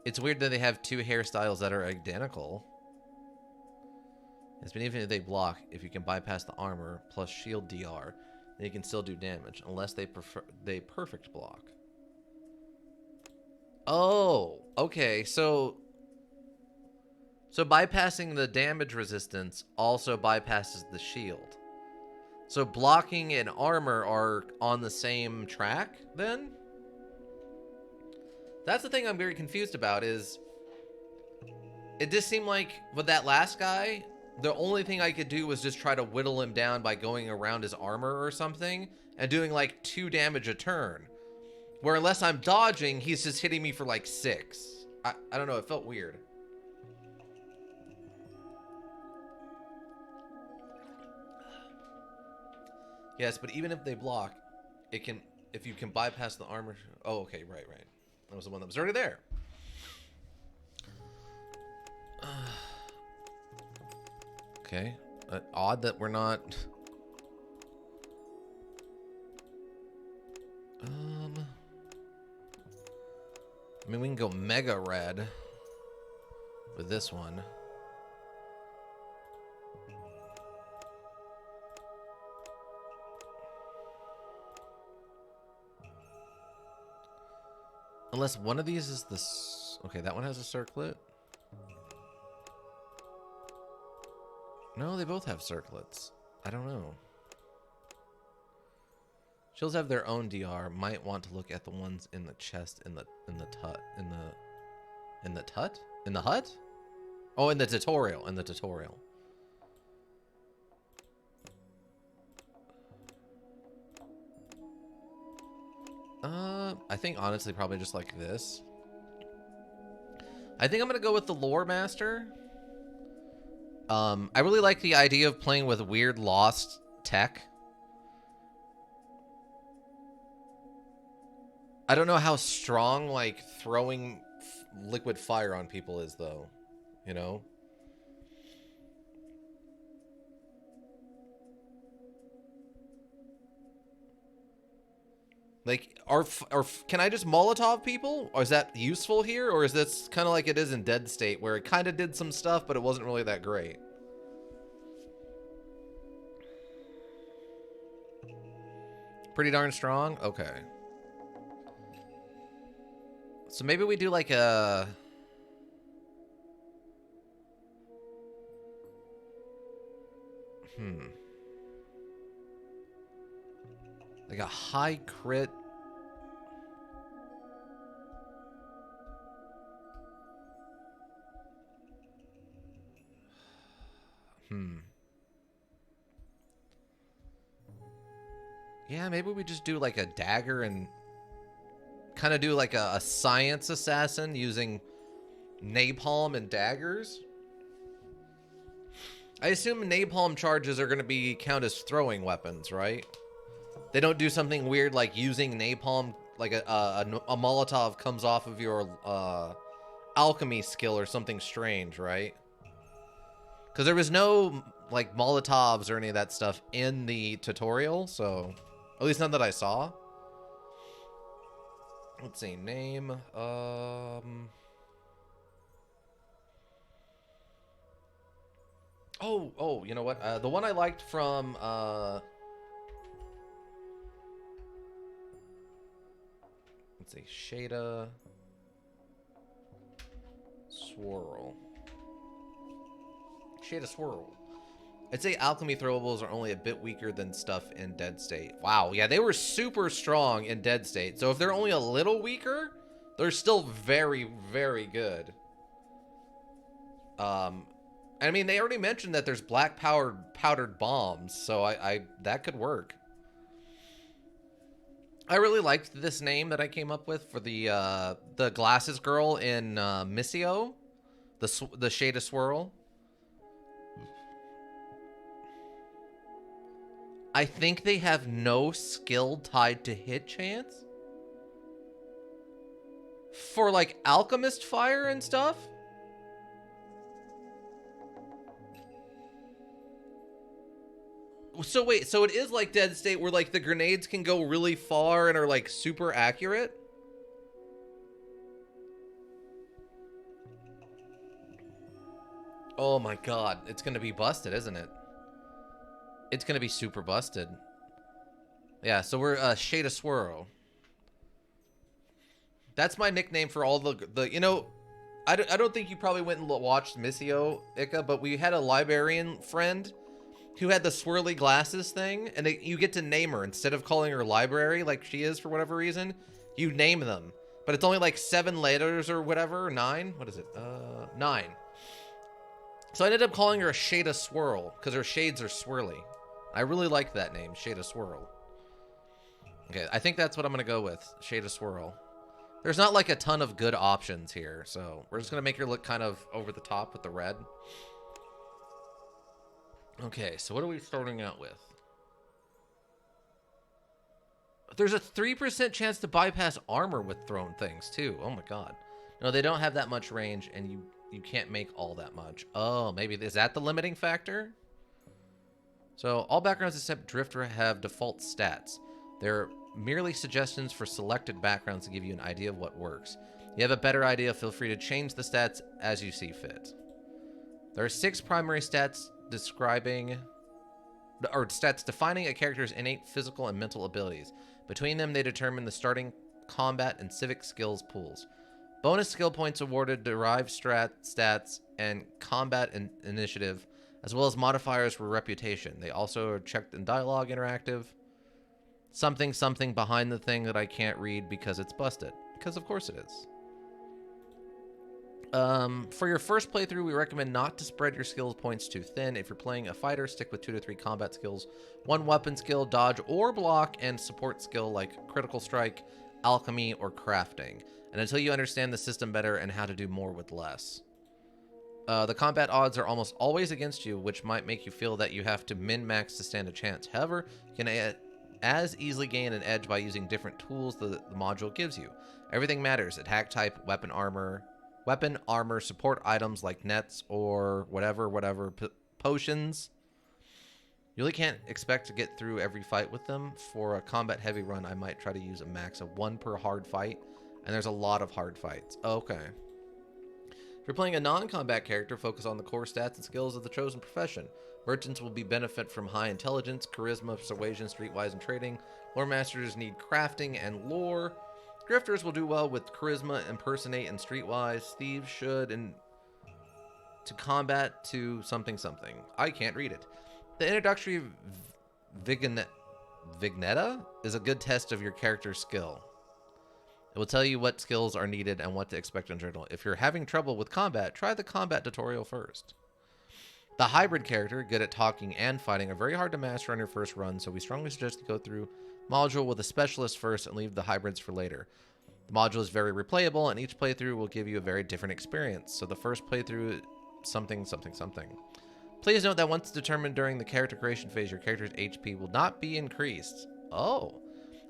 It's weird that they have two hairstyles that are identical. It's been even if they block, if you can bypass the armor plus shield DR, then you can still do damage unless they perfect block. Oh, okay. So bypassing the damage resistance also bypasses the shield. So blocking and armor are on the same track then? That's the thing I'm very confused about is it just seemed like with that last guy, the only thing I could do was just try to whittle him down by going around his armor or something and doing like 2 damage a turn. Where unless I'm dodging, he's just hitting me for like 6. I don't know, it felt weird. Yes, but even if they block, it can, if you can bypass the armor. Oh, okay, right. That was the one that was already there. Okay, odd that we're not. I mean, we can go mega red with this one. Unless one of these is this. Okay, that one has a circlet. No, they both have circlets. I don't know. Shields have their own DR. Might want to look at the ones in the chest in the hut. In the hut? Oh, in the tutorial. In the tutorial. I think honestly probably just like this. I think I'm gonna go with the Loremaster. I really like the idea of playing with weird lost tech. I don't know how strong like throwing liquid fire on people is though, you know? Like, can I just Molotov people? Or is that useful here? Or is this kind of like it is in Dead State, where it kind of did some stuff, but it wasn't really that great? Pretty darn strong? Okay. So maybe we do like a... Like a high crit. Yeah, maybe we just do like a dagger and kind of do like a science assassin using napalm and daggers. I assume napalm charges are going to be count as throwing weapons, right? They don't do something weird like using napalm, like a Molotov comes off of your alchemy skill or something strange, right? Because there was no like Molotovs or any of that stuff in the tutorial, so at least none that I saw. Let's see, name. Oh, you know what? The one I liked from let's see, Shada Swirl. Shada Swirl. I'd say alchemy throwables are only a bit weaker than stuff in Dead State. Wow, yeah, they were super strong in Dead State. So if they're only a little weaker, they're still very, very good. I mean, they already mentioned that there's black powdered bombs, so I that could work. I really liked this name that I came up with for the glasses girl in Missio, the Shade of Swirl. I think they have no skill tied to hit chance for like alchemist fire and stuff. So wait, so it is like Dead State where like the grenades can go really far and are like super accurate? Oh my god, it's gonna be busted, isn't it? It's gonna be super busted. Yeah, so we're Shade of Swirl. That's my nickname for all the you know, I don't think you probably went and watched Missio, Ika, but we had a librarian friend who had the swirly glasses thing, and you get to name her instead of calling her library like she is for whatever reason. You name them, but it's only like 7 letters or whatever, 9. What is it? 9. So I ended up calling her a Shade of Swirl because her shades are swirly. I really like that name, Shade of Swirl. Okay, I think that's what I'm gonna go with, Shade of Swirl. There's not like a ton of good options here, so we're just gonna make her look kind of over the top with the red. Okay, so what are we starting out with? There's a 3% chance to bypass armor with thrown things, too. Oh my god. No, they don't have that much range, and you can't make all that much. Oh, maybe is that the limiting factor? So, all backgrounds except Drifter have default stats. They're merely suggestions for selected backgrounds to give you an idea of what works. If you have a better idea, feel free to change the stats as you see fit. There are 6 primary stats defining a character's innate physical and mental abilities. Between them, they determine the starting combat and civic skills pools. Bonus skill points awarded derived stats and combat and initiative as well as modifiers for reputation. They also are checked in dialogue interactive. Something something behind the thing that I can't read because it's busted. Because of course it is. For your first playthrough, we recommend not to spread your skill points too thin. If you're playing a fighter, stick with 2 to 3 combat skills, 1 weapon skill, dodge or block, and support skill like critical strike, alchemy, or crafting. And until you understand the system better and how to do more with less. The combat odds are almost always against you, which might make you feel that you have to min-max to stand a chance. However, you can as easily gain an edge by using different tools that the module gives you. Everything matters. Attack type, weapon armor, support items like nets or whatever, potions. You really can't expect to get through every fight with them. For a combat-heavy run, I might try to use a max of 1 per hard fight, and there's a lot of hard fights. Okay. If you're playing a non-combat character, focus on the core stats and skills of the chosen profession. Merchants will benefit from high intelligence, charisma, persuasion, streetwise, and trading. Lore masters need crafting and lore. Grifters will do well with charisma, impersonate, and streetwise. Thieves should to combat to something something. I can't read it. The introductory vignetta is a good test of your character's skill. It will tell you what skills are needed and what to expect in general. If you're having trouble with combat, try the combat tutorial first. The hybrid character, good at talking and fighting, are very hard to master on your first run, so we strongly suggest you go through module with a specialist first and leave the hybrids for later. The module is very replayable, and each playthrough will give you a very different experience. So the first playthrough, something. Please note that once determined during the character creation phase, your character's HP will not be increased. Oh.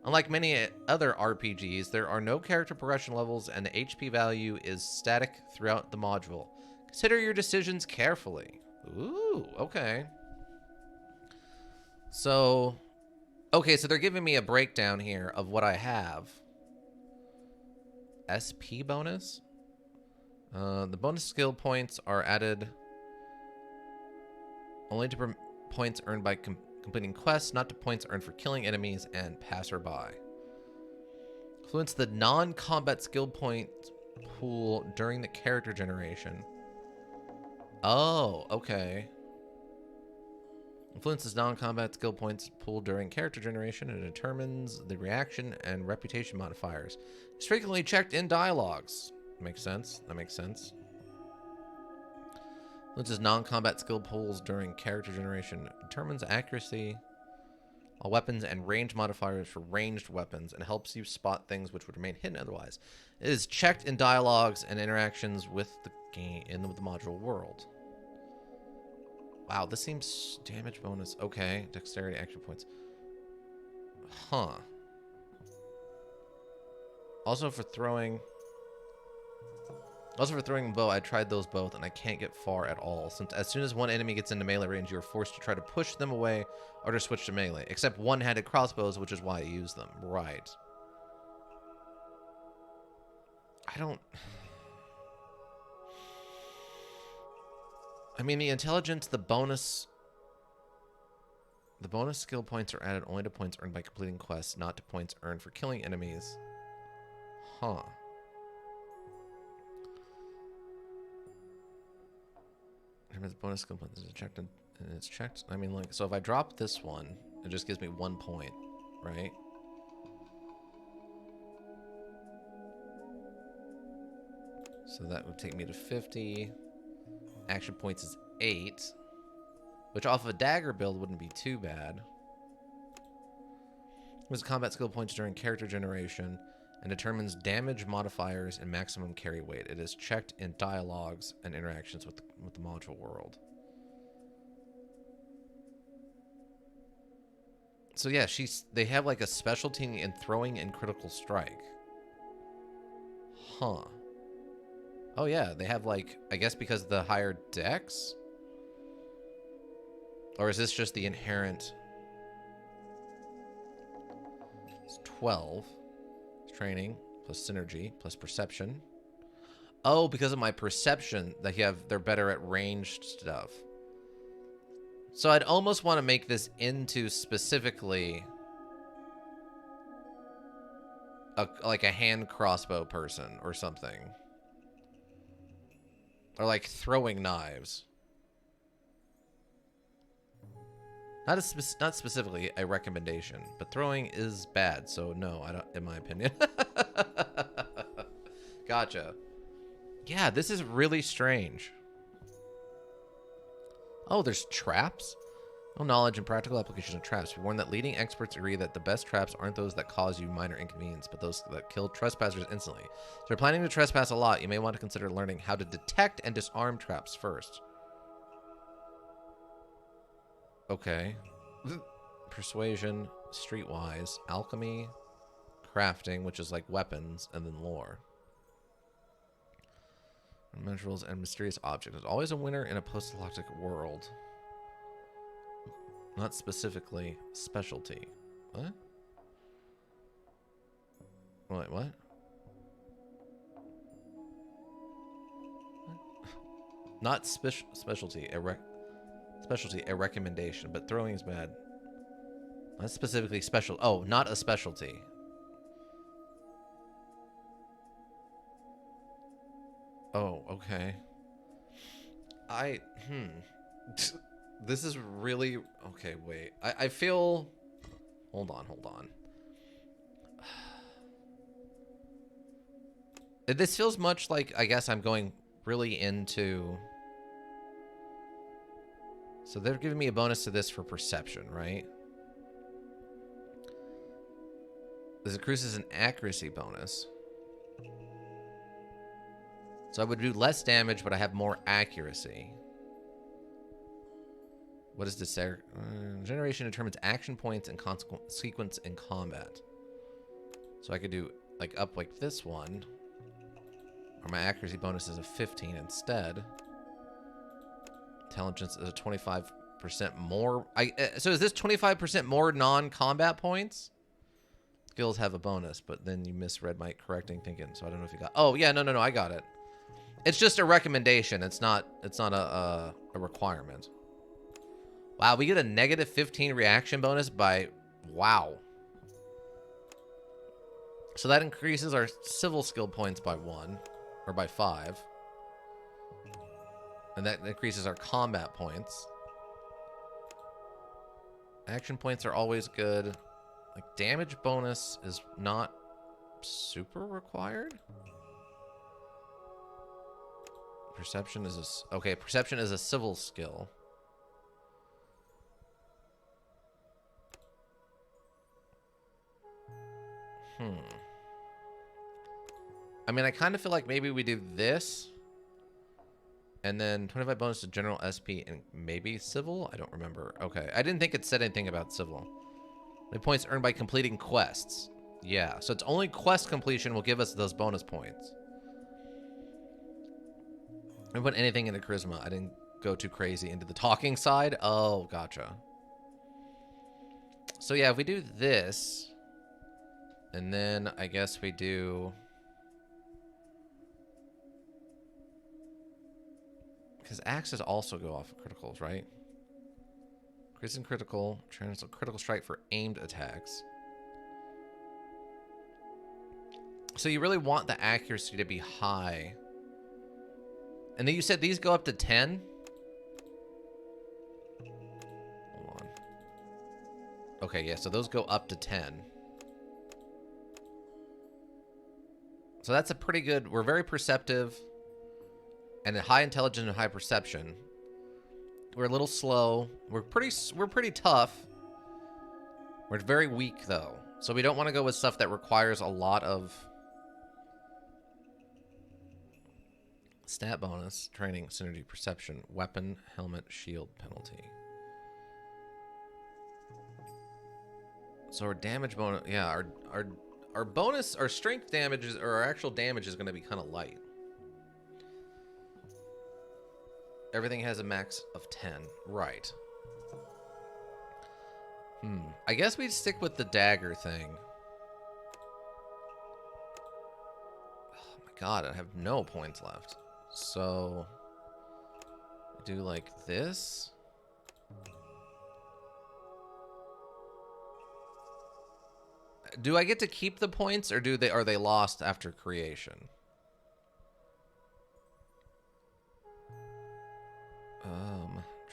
Unlike many other RPGs, there are no character progression levels, and the HP value is static throughout the module. Consider your decisions carefully. Ooh, okay. So they're giving me a breakdown here of what I have. SP bonus? The bonus skill points are added only to points earned by completing quests, not to points earned for killing enemies and passerby. Influence the non-combat skill point pool during the character generation. Oh, okay. Influences non-combat skill points pool during character generation and determines the reaction and reputation modifiers. It's frequently checked in dialogues. Makes sense. That makes sense. Influences non-combat skill pools during character generation. Determines accuracy, all weapons, and range modifiers for ranged weapons, and helps you spot things which would remain hidden otherwise. It is checked in dialogues and interactions with the game in the module world. Wow, this seems damage bonus. Okay, dexterity action points. Huh. Also for throwing bow, I tried those both and I can't get far at all. Since as soon as one enemy gets into melee range, you're forced to try to push them away or to switch to melee. Except one-handed crossbows, which is why I use them. Right. I mean, the intelligence, the bonus skill points are added only to points earned by completing quests, not to points earned for killing enemies. Huh. Bonus skill points is checked and it's checked. I mean, like, so if I drop this one, it just gives me 1 point, right? So that would take me to 50. Action points is 8, which off of a dagger build wouldn't be too bad. There's combat skill points during character generation and determines damage modifiers and maximum carry weight. It is checked in dialogues and interactions with the module world. So yeah, they have like a specialty in throwing and critical strike. Huh. Oh yeah, they have like, I guess because of the higher dex? Or is this just the inherent? It's 12. Training, plus synergy, plus perception. Oh, because of my perception, they're better at ranged stuff. So I'd almost want to make this into specifically like a hand crossbow person or something. Or like throwing knives. Not specifically a recommendation, but throwing is bad, so no, I don't, in my opinion. Gotcha. Yeah, this is really strange. Oh, there's traps? No knowledge and practical application of traps. We warn that leading experts agree that the best traps aren't those that cause you minor inconvenience, but those that kill trespassers instantly. So if you're planning to trespass a lot, you may want to consider learning how to detect and disarm traps first. Okay. Persuasion, streetwise, alchemy, crafting, which is like weapons, and then lore. Unmentionables and mysterious objects. There's always a winner in a post-apocalyptic world. Not specifically specialty. What? Wait, what? Not specialty, a recommendation, but throwing is bad. Not specifically special. Oh, not a specialty. Oh, okay. This is really... Okay, wait. I feel... Hold on. This feels much like, I guess I'm going really into... So they're giving me a bonus to this for perception, right? This increases an accuracy bonus. So I would do less damage, but I have more accuracy. What is this? Generation determines action points and sequence in combat. So I could do like up like this one. Or my accuracy bonus is a 15 instead. Intelligence is a 25% more. So is this 25% more non-combat points? Skills have a bonus, but then you misread my correcting thinking, so I don't know if you got... Oh, yeah, no, I got it. It's just a recommendation. It's not a requirement. Wow, we get a negative 15 reaction bonus by... Wow. So that increases our civil skill points by 1. Or by 5. And that increases our combat points. Action points are always good. Like, damage bonus is not super required. Perception is a... Okay, perception is a civil skill. I mean, I kind of feel like maybe we do this. And then 25 bonus to general SP and maybe civil? I don't remember. Okay. I didn't think it said anything about civil. The points earned by completing quests. Yeah. So it's only quest completion will give us those bonus points. I didn't put anything into charisma. I didn't go too crazy into the talking side. Oh, gotcha. So yeah, if we do this, and then I guess we do... Because axes also go off of criticals, right? Crits and critical. Transfer critical strike for aimed attacks. So you really want the accuracy to be high. And then you said these go up to 10? Hold on. Okay, yeah, so those go up to 10. So that's a pretty good... We're very perceptive. And high intelligence and high perception. We're a little slow. We're pretty tough. We're very weak though. So we don't want to go with stuff that requires a lot of stat bonus, training, synergy, perception, weapon, helmet, shield, penalty. So our damage bonus, yeah, our bonus, our strength damage is, or our actual damage is going to be kind of light. Everything has a max of 10. Right. I guess we'd stick with the dagger thing. Oh my god, I have no points left. So... do like this. Do I get to keep the points, or are they lost after creation?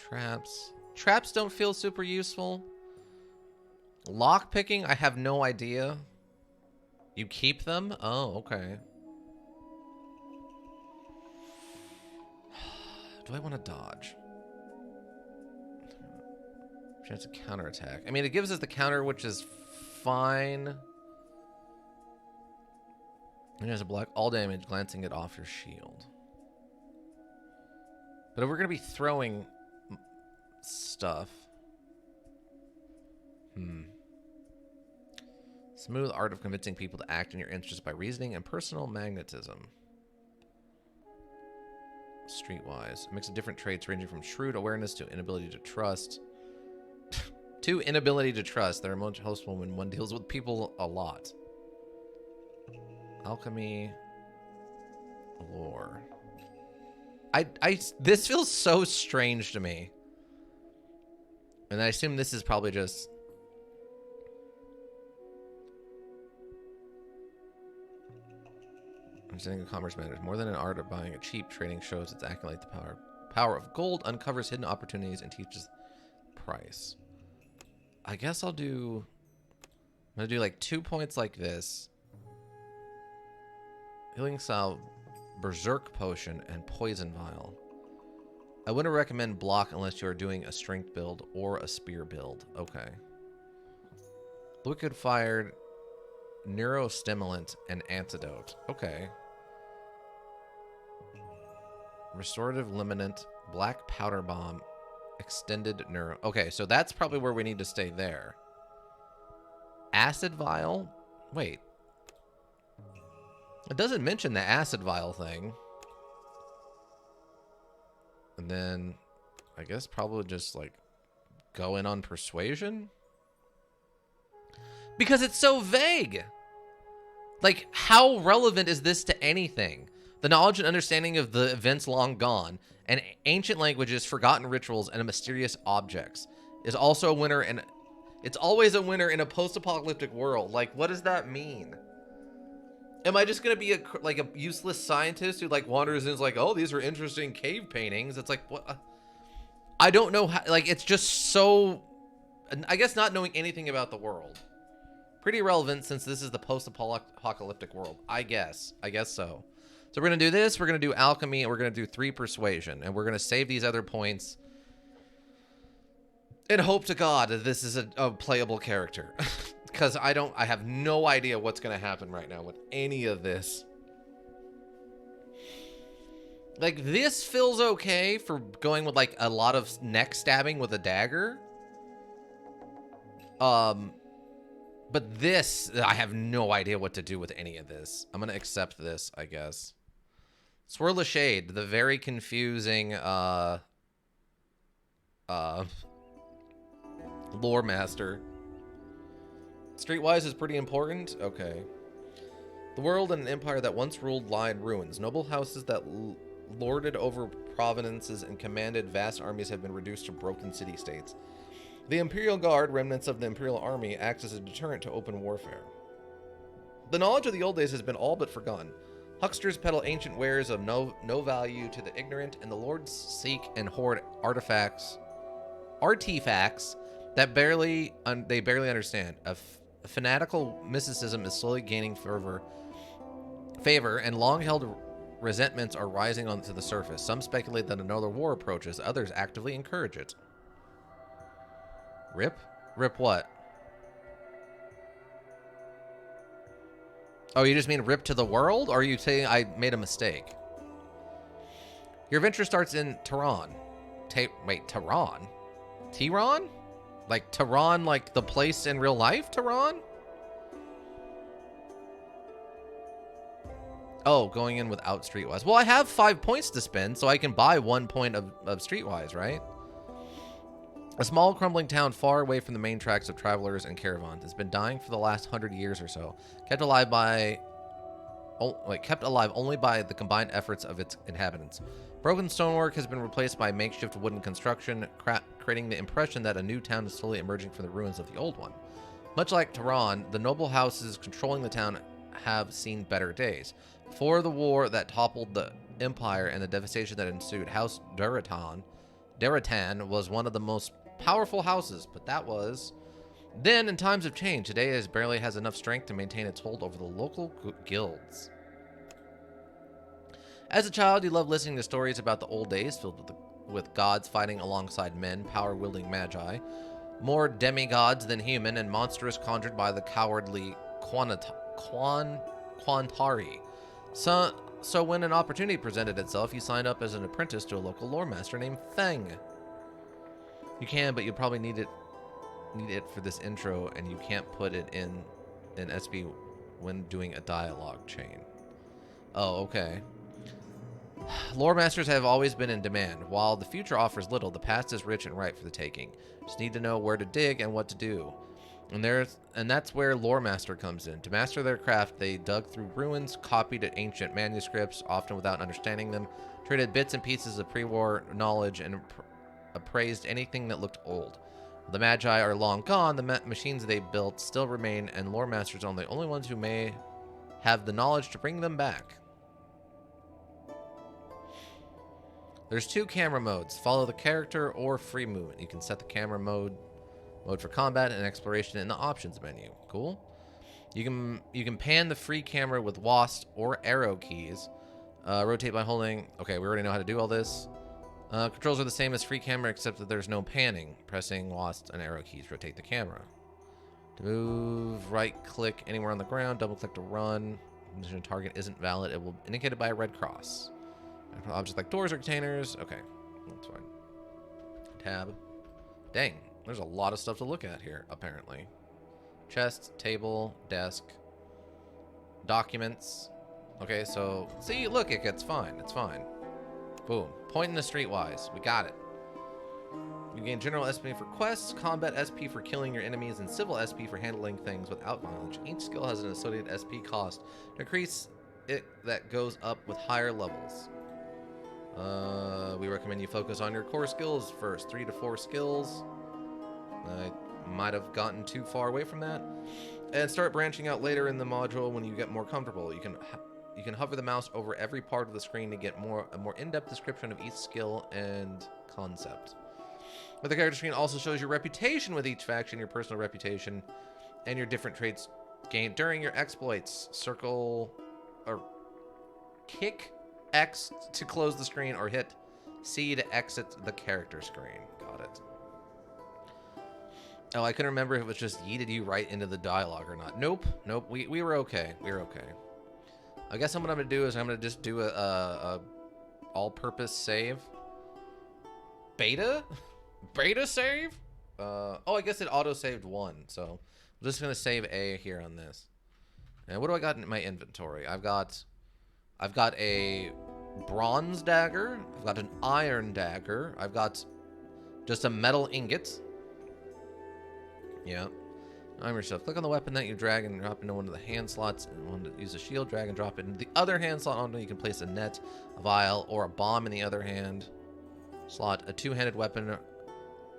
Traps. Traps don't feel super useful. Lock picking, I have no idea. You keep them? Oh, okay. Do I want to dodge? Chance of counterattack. I mean, it gives us the counter, which is fine. It has a block all damage, glancing it off your shield. But if we're going to be throwing stuff... Smooth art of convincing people to act in your interest by reasoning and personal magnetism. Streetwise. A mix of different traits ranging from shrewd awareness to inability to trust. To inability to trust. They're most helpful when one deals with people a lot. Alchemy. Lore. This feels so strange to me. And I assume this is probably just... Understanding of commerce matters. More than an art of buying a cheap, trading shows it's acting like the power of gold, uncovers hidden opportunities, and teaches price. I guess I'll do... I'm going to do like 2 points like this. Healing Salve, Berserk Potion, and Poison Vial. I wouldn't recommend block unless you are doing a strength build or a spear build. Okay. Liquid Fired, Neurostimulant, and Antidote. Okay. Restorative Liminant, Black Powder Bomb, Extended Neuro... Okay, so that's probably where we need to stay there. Acid Vial? Wait. It doesn't mention the Acid Vial thing. And then, I guess probably just, like, go in on Persuasion? Because it's so vague! Like, how relevant is this to anything? The knowledge and understanding of the events long gone, and ancient languages, forgotten rituals, and mysterious objects is also a winner, and it's always a winner in a post-apocalyptic world. Like, what does that mean? Am I just gonna be a useless scientist who like wanders and is like, oh, these are interesting cave paintings? It's like, what? I don't know how. Like, it's just so. I guess not knowing anything about the world. Pretty relevant since this is the post-apocalyptic world. I guess so. So we're going to do this, we're going to do alchemy, and we're going to do 3 persuasion. And we're going to save these other points. And hope to God that this is a playable character. Because I have no idea what's going to happen right now with any of this. Like, this feels okay for going with, like, a lot of neck stabbing with a dagger. But this, I have no idea what to do with any of this. I'm going to accept this, I guess. Swirl of Shade, the very confusing, Loremaster. Streetwise is pretty important? Okay. The world and an empire that once ruled lie in ruins. Noble houses that lorded over provinces and commanded vast armies have been reduced to broken city-states. The Imperial Guard, remnants of the Imperial Army, acts as a deterrent to open warfare. The knowledge of the old days has been all but forgotten. Hucksters peddle ancient wares of no value to the ignorant, and the lords seek and hoard artifacts that they barely understand. A fanatical mysticism is slowly gaining favor, and long-held resentments are rising onto the surface. Some speculate that another war approaches, others actively encourage it. Rip? Rip what? Oh, you just mean rip to the world? Or are you saying I made a mistake? Your adventure starts in Tehran. Wait, Tehran? Tehran? Like Tehran, like the place in real life, Tehran? Oh, going in without Streetwise. Well, I have 5 points to spend, so I can buy 1 point of Streetwise, right? A small crumbling town far away from the main tracks of travelers and caravans. It's been dying for the last 100 years or so. Kept alive only by the combined efforts of its inhabitants. Broken stonework has been replaced by makeshift wooden construction, creating the impression that a new town is slowly emerging from the ruins of the old one. Much like Tehran, the noble houses controlling the town have seen better days. Before the war that toppled the empire and the devastation that ensued, House Deratan was one of the most powerful houses, but that was then, in times of change. Today it barely has enough strength to maintain its hold over the local guilds. As a child, you loved listening to stories about the old days filled with gods fighting alongside men, power-wielding magi, more demigods than human, and monsters conjured by the cowardly Quantari. So when an opportunity presented itself, you signed up as an apprentice to a local lore master named Feng. You can, but you'll probably need it for this intro, and you can't put it in SB when doing a dialogue chain. Oh, okay. Lore masters have always been in demand. While the future offers little, the past is rich and ripe for the taking. Just need to know where to dig and what to do. And that's where Lore Master comes in. To master their craft, they dug through ruins, copied ancient manuscripts, often without understanding them, traded bits and pieces of pre-war knowledge, and appraised anything that looked old. The Magi are long gone, the machines they built still remain, and Lore Masters are the only ones who may have the knowledge to bring them back. There's 2 camera modes, follow the character or free movement. You can set the camera mode for combat and exploration in the options menu. Cool. You can pan the free camera with WASD or arrow keys. Rotate by holding. Okay, we already know how to do all this. Controls are the same as free camera except that there's no panning. Pressing WASD and arrow keys rotate the camera. To move, right click anywhere on the ground, double click to run. Mission target isn't valid. It will indicate it by a red cross. Objects like doors or containers. Okay, that's fine. Tab. Dang, there's a lot of stuff to look at here, apparently. Chest, table, desk, documents. Okay, so, see, look, it's fine. It's fine. Boom. Point in the streetwise. We got it. You gain general SP for quests, combat SP for killing your enemies, and civil SP for handling things without violence. Each skill has an associated SP cost to increase it that goes up with higher levels. We recommend you focus on your core skills first. 3 to 4 skills. I might have gotten too far away from that. And start branching out later in the module when you get more comfortable. You can hover the mouse over every part of the screen to get a more in-depth description of each skill and concept. But the character screen also shows your reputation with each faction, your personal reputation, and your different traits gained during your exploits. Circle or kick X to close the screen, or hit C to exit the character screen. Got it. Oh, I couldn't remember if it was just yeeted you right into the dialogue or not. Nope. We were okay. We were okay. I guess what I'm gonna do is I'm gonna just do a all-purpose save. Beta save. Oh, I guess it auto-saved 1. So I'm just gonna save A here on this. And what do I got in my inventory? I've got a bronze dagger. I've got an iron dagger. I've got just a metal ingot. Yeah. Arm yourself. Click on the weapon that you drag and drop into one of the hand slots. And want to use a shield, drag and drop it into the other hand slot. On you can place a net, a vial, or a bomb in the other hand slot. A 2-handed weapon,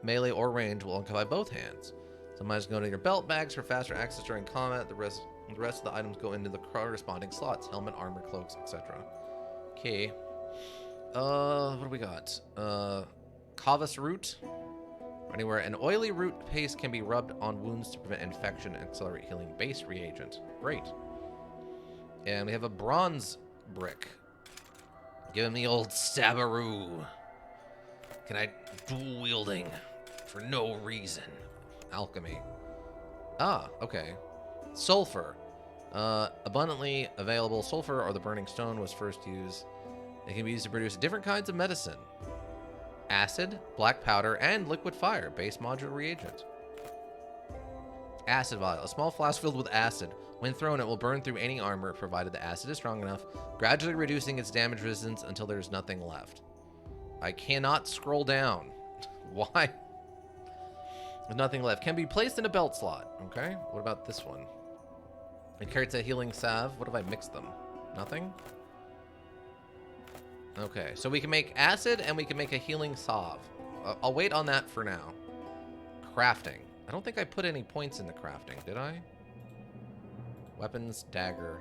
melee or range, will occupy both hands. Sometimes go to your belt bags for faster access during combat. The rest of the items go into the corresponding slots: helmet, armor, cloaks, etc. Okay. What do we got? Kavas root. Anywhere an oily root paste can be rubbed on wounds to prevent infection and accelerate healing. Base reagent. Great. And we have a bronze brick. Give him the old stabbaroo. Can I dual wielding for no reason? Alchemy. Ah, okay. Sulfur. Abundantly available sulfur or the burning stone was first used. It can be used to produce different kinds of medicine. Acid, black powder, and liquid fire. Base modular reagent. Acid vial. A small flask filled with acid. When thrown, it will burn through any armor, provided the acid is strong enough, gradually reducing its damage resistance until there is nothing left. I cannot scroll down. Why? There's nothing left. Can be placed in a belt slot. Okay. What about this one? It carries a healing salve. What if I mix them? Nothing? Okay, so we can make acid and we can make a healing salve. I'll wait on that for now. Crafting. I don't think I put any points into crafting, did I? Weapons, dagger.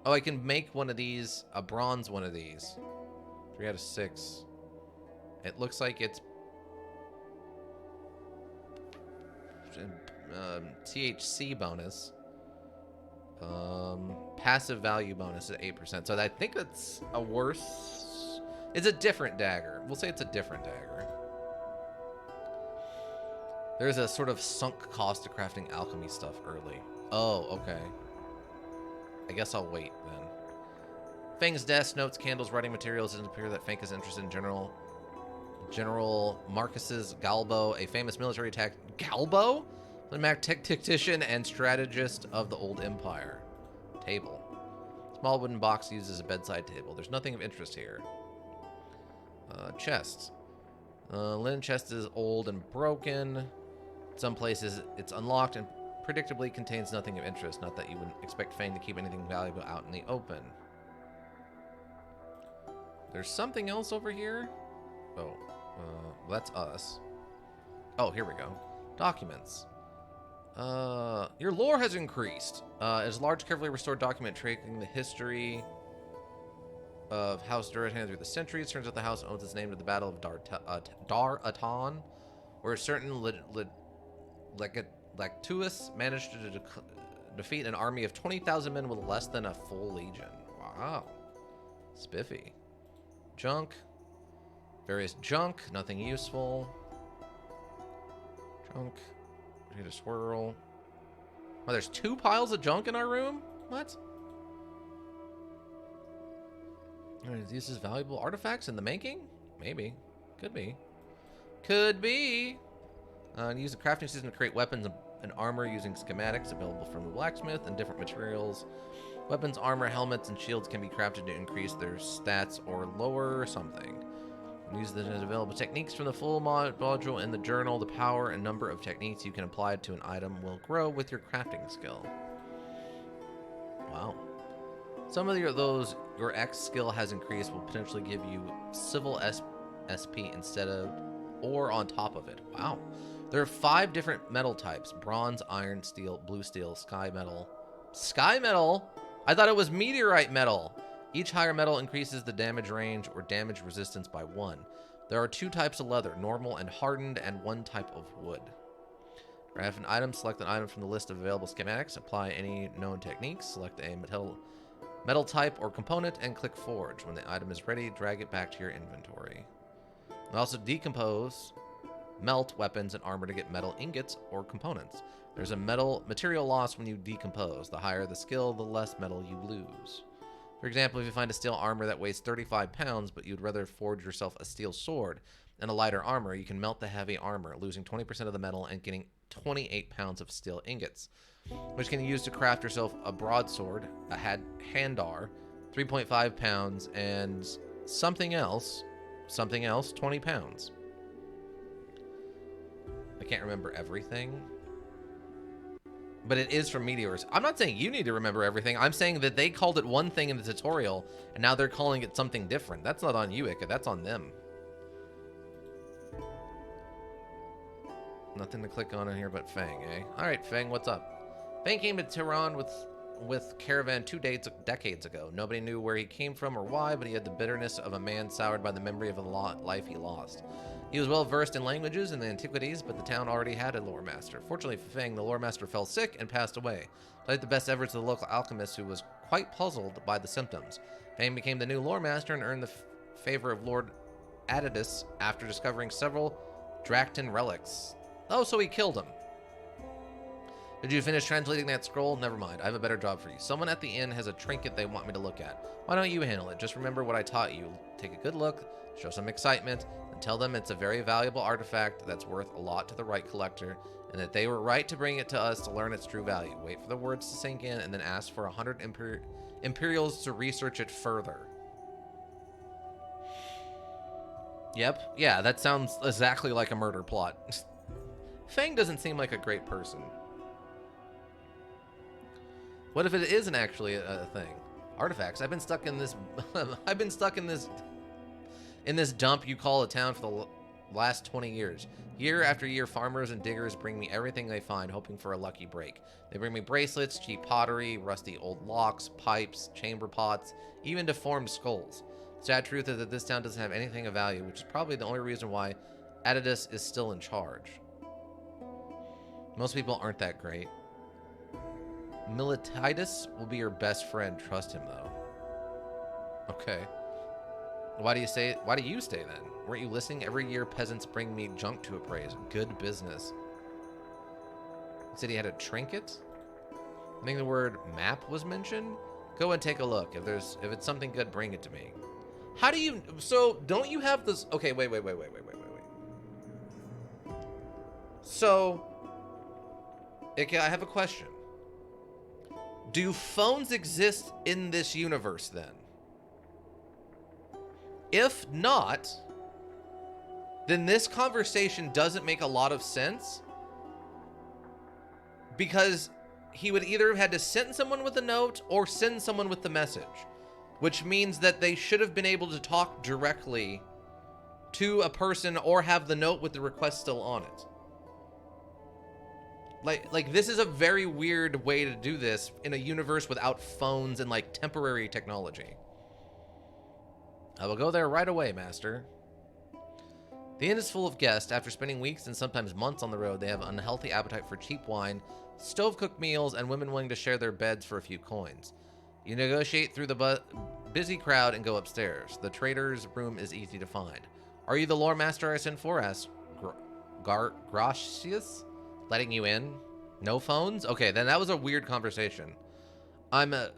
Oh, I can make one of these, a bronze one of these. 3 out of 6. It looks like it's THC bonus. Passive value bonus at 8%. So I think that's a worse... It's a different dagger. We'll say it's a different dagger. There's a sort of sunk cost to crafting alchemy stuff early. Oh, okay. I guess I'll wait then. Fang's desk, notes, candles, writing materials. It doesn't appear that Fang is interested in General Marcus's Galbo, a famous military Galbo? Tactician and strategist of the Old Empire. Table. Small wooden box used as a bedside table. There's nothing of interest here. Chest. Linen chest is old and broken. Some places it's unlocked and predictably contains nothing of interest. Not that you wouldn't expect Fang to keep anything valuable out in the open. There's something else over here? Oh, that's us. Oh, here we go. Documents. Your lore has increased. Is a large, carefully restored document tracking the history of House Duratan through the centuries. Turns out the house owes its name to the Battle of Dar Atan, where a certain Lactuous managed to defeat an army of 20,000 men with less than a full legion. Wow. Spiffy. Junk. Various junk. Nothing useful. Junk. Need a swirl. Oh, there's 2 piles of junk in our room? What? Are these valuable artifacts in the making? Maybe. Could be. Could be. Use the crafting system to create weapons and armor using schematics available from the blacksmith and different materials. Weapons, armor, helmets, and shields can be crafted to increase their stats or lower something. Use the available techniques from the full module in the journal. The power and number of techniques you can apply to an item will grow with your crafting skill. Wow. Some of your X skill has increased will potentially give you civil SP instead of or on top of it. Wow. There are 5 different metal types: bronze, iron, steel, blue steel, sky metal. Sky metal? I thought it was meteorite metal. Each higher metal increases the damage range or damage resistance by 1. There are 2 types of leather, normal and hardened, and 1 type of wood. Craft an item, select an item from the list of available schematics, apply any known techniques, select a metal type or component, and click Forge. When the item is ready, drag it back to your inventory. And also melt weapons and armor to get metal ingots or components. There's a material loss when you decompose. The higher the skill, the less metal you lose. For example, if you find a steel armor that weighs 35 pounds, but you'd rather forge yourself a steel sword and a lighter armor, you can melt the heavy armor, losing 20% of the metal and getting 28 pounds of steel ingots, which can be used to craft yourself a broadsword, a handar, 3.5 pounds, and something else, 20 pounds. I can't remember everything. But it is from meteors. I'm not saying you need to remember everything. I'm saying that they called it one thing in the tutorial, and now they're calling it something different. That's not on you, Ika. That's on them. Nothing to click on in here but Fang, eh? Alright, Fang, what's up? Fang came to Tehran with Caravan 2 decades ago. Nobody knew where he came from or why, but he had the bitterness of a man soured by the memory of a life he lost. He was well versed in languages and the antiquities, but the town already had a Loremaster. Fortunately for Fang, the Loremaster fell sick and passed away. Despite the best efforts of the local alchemist, who was quite puzzled by the symptoms, Fang became the new Loremaster and earned the favor of Lord Adidus after discovering several Drakton relics. Oh, so he killed him. Did you finish translating that scroll? Never mind. I have a better job for you. Someone at the inn has a trinket they want me to look at. Why don't you handle it? Just remember what I taught you. Take a good look, show some excitement, and tell them it's a very valuable artifact that's worth a lot to the right collector, and that they were right to bring it to us to learn its true value. Wait for the words to sink in, and then ask for 100 Imperials to research it further. Yep. Yeah, that sounds exactly like a murder plot. Fang doesn't seem like a great person. What if it isn't actually a thing? Artifacts. I've been stuck in this. I've been stuck in this dump you call a town for the last 20 years. Year after year, farmers and diggers bring me everything they find, hoping for a lucky break. They bring me bracelets, cheap pottery, rusty old locks, pipes, chamber pots, even deformed skulls. The sad truth is that this town doesn't have anything of value, which is probably the only reason why Adidus is still in charge. Most people aren't that great. Milititis will be your best friend. Trust him, though. Okay. Why do you stay then? Weren't you listening? Every year, peasants bring me junk to appraise. Good business. You said he had a trinket? I think the word map was mentioned. Go and take a look. If it's something good, bring it to me. How do you... So, don't you have this... Okay, wait. So, okay, I have a question. Do phones exist in this universe, then? If not, then this conversation doesn't make a lot of sense. Because he would either have had to send someone with a note or send someone with the message. Which means that they should have been able to talk directly to a person or have the note with the request still on it. Like this is a very weird way to do this in a universe without phones and like temporary technology. I will go there right away, master. The inn is full of guests. After spending weeks and sometimes months on the road, they have an unhealthy appetite for cheap wine, stove-cooked meals, and women willing to share their beds for a few coins. You negotiate through the busy crowd and go upstairs. The trader's room is easy to find. Are you the lore master I sent for? Asked Gracious. Letting you in? No phones? Okay, then that was a weird conversation. I'm a...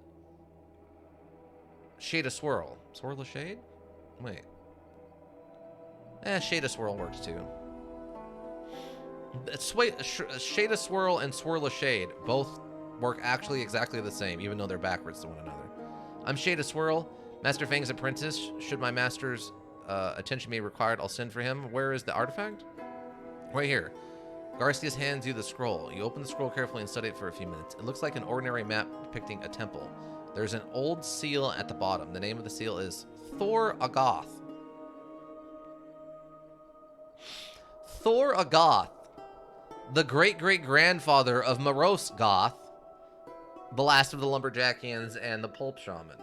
Shade of Swirl. Swirl of Shade? Wait. Shade of Swirl works too. Shade of Swirl and Swirl of Shade both work actually exactly the same, even though they're backwards to one another. I'm Shade of Swirl, Master Fang's apprentice. Should my master's attention be required, I'll send for him. Where is the artifact? Right here. Garcias hands you the scroll. You open the scroll carefully and study it for a few minutes. It looks like an ordinary map depicting a temple. There's an old seal at the bottom. The name of the seal is Thor Agoth. Thor Agoth, the great-great-grandfather of Morose Goth, the last of the Lumberjackians and the Pulp Shaman.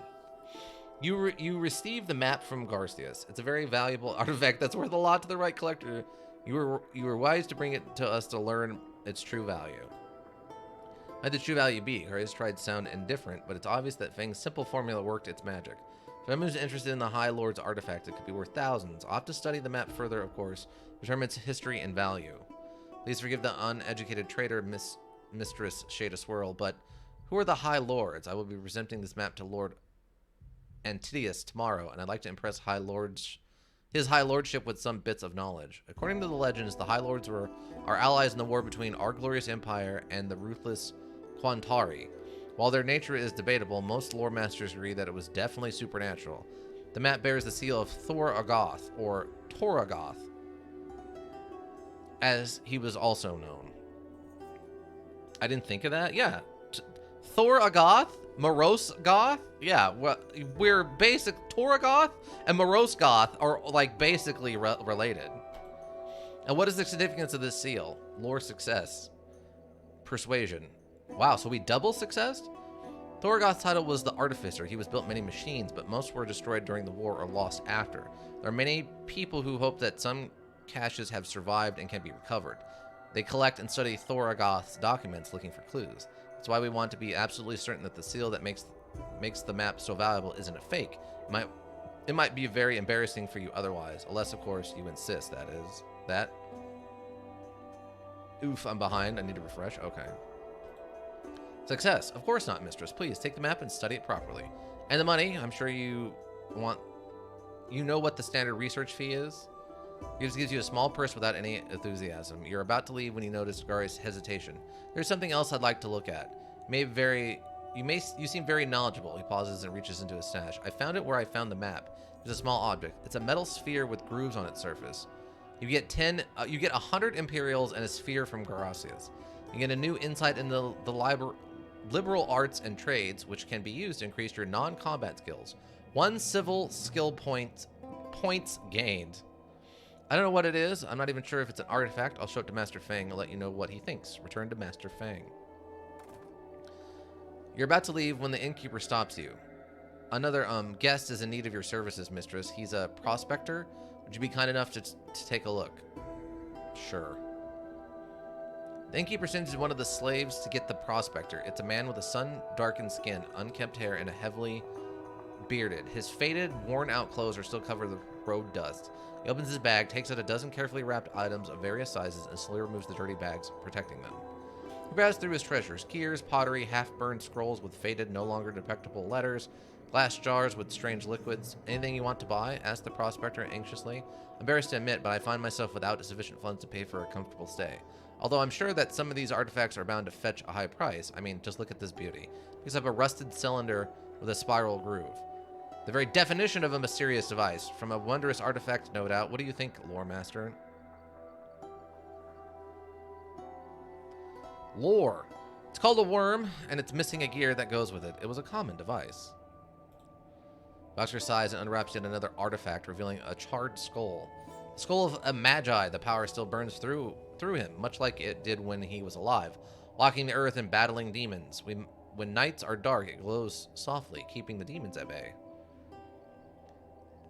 You receive the map from Garcias. It's a very valuable artifact that's worth a lot to the right collector. You were wise to bring it to us to learn its true value. Might the true value be? Garcias tried to sound indifferent, but it's obvious that Fang's simple formula worked its magic. If anyone who's interested in the High Lord's artifact, it could be worth thousands. I'll have to study the map further, of course, determine its history and value. Please forgive the uneducated trader, Mistress Shade of Swirl, but who are the High Lords? I will be presenting this map to Lord Antidius tomorrow, and I'd like to impress his High Lordship with some bits of knowledge. According to the legends, the High Lords were our allies in the war between our glorious empire and the ruthless Quantari. While their nature is debatable, most lore masters agree that it was definitely supernatural. The map bears the seal of Thor Agoth, or Toragoth, as he was also known. I didn't think of that? Yeah. Thor Agoth? Morose Goth? Yeah, we're basic... Toragoth and Morose Goth are, like, basically related. And what is the significance of this seal? Lore success. Persuasion. Wow, so we double success? Thorgoth's title was the Artificer. He was built many machines, but most were destroyed during the war or lost after. There are many people who hope that some caches have survived and can be recovered. They collect and study Thorgoth's documents looking for clues. That's why we want to be absolutely certain that the seal that makes the map so valuable isn't a fake. It might be very embarrassing for you otherwise, unless, of course, you insist, that is. That? Oof, I'm behind. I need to refresh. Okay. Success. Of course not, mistress. Please, take the map and study it properly. And the money, I'm sure you want... You know what the standard research fee is? He just gives you a small purse without any enthusiasm. You're about to leave when you notice Gari's hesitation. There's something else I'd like to look at. You seem very knowledgeable. He pauses and reaches into his stash. I found it where I found the map. It's a small object. It's a metal sphere with grooves on its surface. You get 100 Imperials and a sphere from Garasius. You get a new insight into the liberal arts and trades, which can be used to increase your non-combat skills. 1 civil skill points gained. I don't know what it is. I'm not even sure if it's an artifact. I'll show it to Master Fang and let you know what he thinks. Return to Master Fang. You're about to leave when the innkeeper stops you. Another guest is in need of your services, mistress. He's a prospector. Would you be kind enough to take a look? Sure. The innkeeper sends one of the slaves to get the prospector. It's a man with a sun-darkened skin, unkempt hair, and a heavily bearded. His faded, worn-out clothes are still covered with road dust. He opens his bag, takes out a dozen carefully wrapped items of various sizes, and slowly removes the dirty bags, protecting them. He browses through his treasures: gears, pottery, half-burned scrolls with faded, no longer detectable letters, glass jars with strange liquids. Anything you want to buy? Asked the prospector anxiously. Embarrassed to admit, but I find myself without sufficient funds to pay for a comfortable stay. Although I'm sure that some of these artifacts are bound to fetch a high price. I mean, just look at this beauty. Picks up a rusted cylinder with a spiral groove. The very definition of a mysterious device. From a wondrous artifact, no doubt. What do you think, Loremaster? Lore. It's called a worm, and it's missing a gear that goes with it. It was a common device. Boxer sighs and unwraps yet another artifact, revealing a charred skull. The skull of a magi. The power still burns through him, much like it did when he was alive, walking the earth and battling demons. When nights are dark, it glows softly, keeping the demons at bay.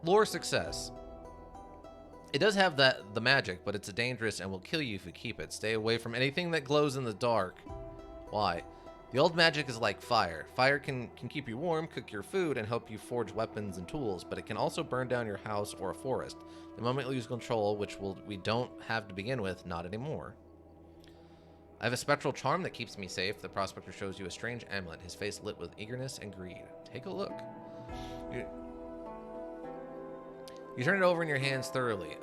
Lore success. It does have the magic, but it's dangerous and will kill you if you keep it. Stay away from anything that glows in the dark. Why? The old magic is like fire. Fire can keep you warm, cook your food, and help you forge weapons and tools, but it can also burn down your house or a forest. The moment you lose control, which we don't have to begin with, not anymore. I have a spectral charm that keeps me safe. The prospector shows you a strange amulet, his face lit with eagerness and greed. Take a look. You turn it over in your hands thoroughly.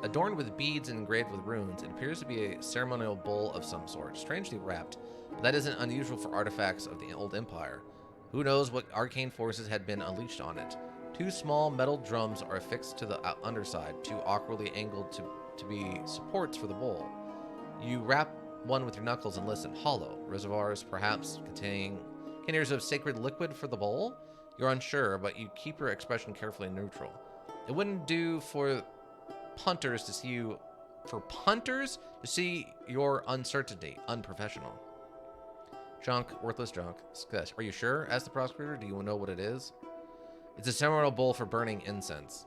Adorned with beads and engraved with runes, it appears to be a ceremonial bowl of some sort, strangely wrapped. But that isn't unusual for artifacts of the old empire. Who knows what arcane forces had been unleashed on it. Two small metal drums are affixed to the underside, too awkwardly angled to be supports for the bowl. You rap one with your knuckles and listen. Hollow. Reservoirs, perhaps, containing containers of sacred liquid for the bowl? You're unsure, but you keep your expression carefully neutral. It wouldn't do for punters to see you... For punters to see your uncertainty. Unprofessional. Junk. Worthless junk. Success. Are you sure? Asked the prosecutor. Do you know what it is? It's a ceremonial bowl for burning incense.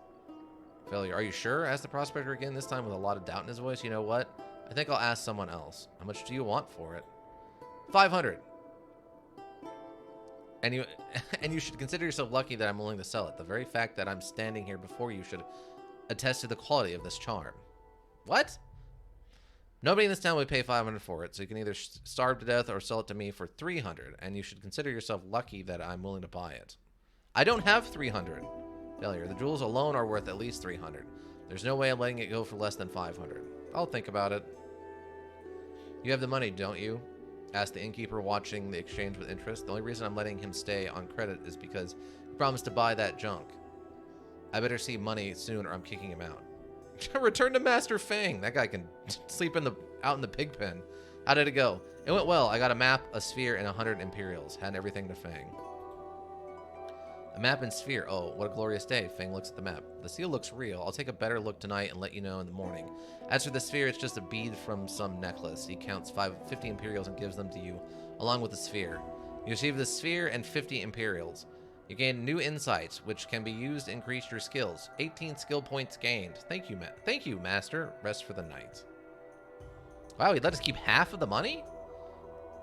Failure. Are you sure? Asked the prospector again, this time with a lot of doubt in his voice. You know what? I think I'll ask someone else. How much do you want for it? 500. And you should consider yourself lucky that I'm willing to sell it. The very fact that I'm standing here before you should attest to the quality of this charm. What? Nobody in this town would pay 500 for it, so you can either starve to death or sell it to me for 300, and you should consider yourself lucky that I'm willing to buy it. I don't have 300. Failure. The jewels alone are worth at least 300. There's no way I'm letting it go for less than 500. I'll think about it. You have the money, don't you? Asked the innkeeper, watching the exchange with interest. The only reason I'm letting him stay on credit is because he promised to buy that junk. I better see money soon or I'm kicking him out. Return to Master Fang. That guy can sleep out in the pig pen. How did it go? It went well. I got a map, a sphere, and 100 Imperials. Had everything to Fang. A map and sphere. Oh, what a glorious day. Fang looks at the map. The seal looks real. I'll take a better look tonight and let you know in the morning. As for the sphere, it's just a bead from some necklace. He counts 50 Imperials and gives them to you, along with the sphere. You receive the sphere and 50 Imperials. You gain new insights, which can be used to increase your skills. 18 skill points gained. Thank you, Master. Rest for the night. Wow, he'd let us keep half of the money?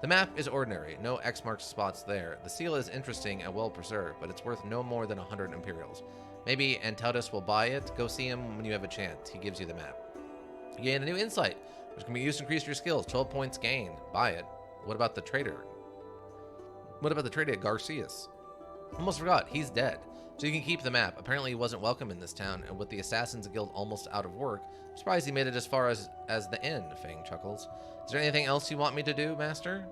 The map is ordinary. No X marks spots there. The seal is interesting and well preserved, but it's worth no more than 100 Imperials. Maybe Antautus will buy it. Go see him when you have a chance. He gives you the map. You gain a new insight, which can be used to increase your skills. 12 points gained. Buy it. What about the trader? What about the trader Garcias? Almost forgot. He's dead. So you can keep the map. Apparently he wasn't welcome in this town, and with the Assassins Guild almost out of work, I'm surprised he made it as far as the end, Fang chuckles. Is there anything else you want me to do, Master?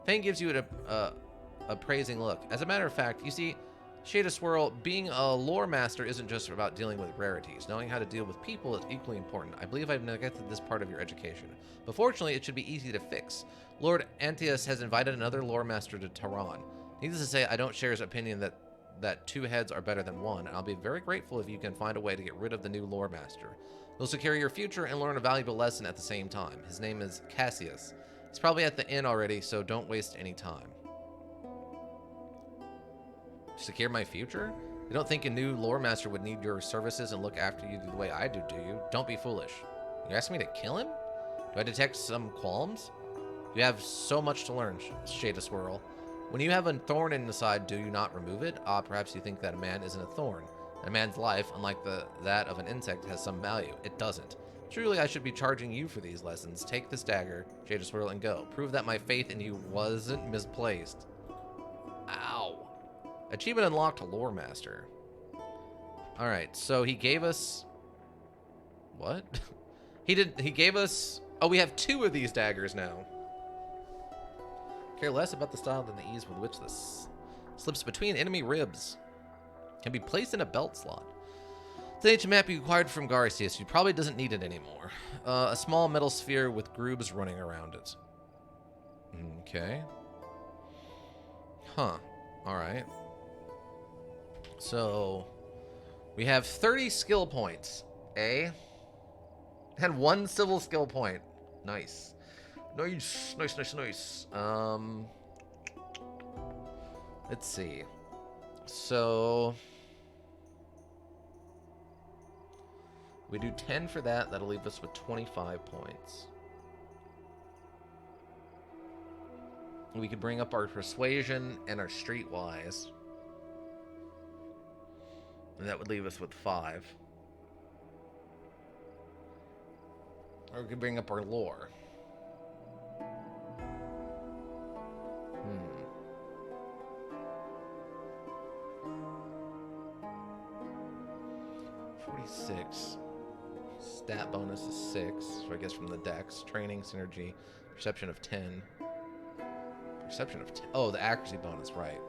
Fang gives you a praising look. As a matter of fact, you see, Shade of Swirl, being a lore master isn't just about dealing with rarities. Knowing how to deal with people is equally important. I believe I've neglected this part of your education. But fortunately, it should be easy to fix. Lord Antius has invited another lore master to Tehran. Needless to say, I don't share his opinion that two heads are better than one, and I'll be very grateful if you can find a way to get rid of the new lore master. You'll secure your future and learn a valuable lesson at the same time. His name is Cassius. He's probably at the inn already, so don't waste any time. Secure my future? You don't think a new lore master would need your services and look after you the way I do you? Don't be foolish. You asked me to kill him? Do I detect some qualms? You have so much to learn, Shade of Swirl. When you have a thorn in the side, do you not remove it? Ah, perhaps you think that a man isn't a thorn. A man's life, unlike that of an insect, has some value. It doesn't. Truly, I should be charging you for these lessons. Take this dagger, Shade of Swirl, and go. Prove that my faith in you wasn't misplaced. Ow. Achievement unlocked, Loremaster. Alright, so he gave us... What? He gave us... Oh, we have 2 of these daggers now. Care less about the style than the ease with which this slips between enemy ribs. Can be placed in a belt slot. It's an ancient map you acquired from Garcius. You probably doesn't need it anymore. A small metal sphere with grooves running around it. Okay. Huh. Alright. So, we have 30 skill points. And 1 civil skill point. Nice. Nice. Let's see. So, we do 10 for that. That'll leave us with 25 points. We could bring up our persuasion and our streetwise. And that would leave us with 5. Or we could bring up our lore. 46. Stat bonus is 6. So I guess from the dex. Training, synergy, perception of 10. Perception of 10. Oh, the accuracy bonus, right.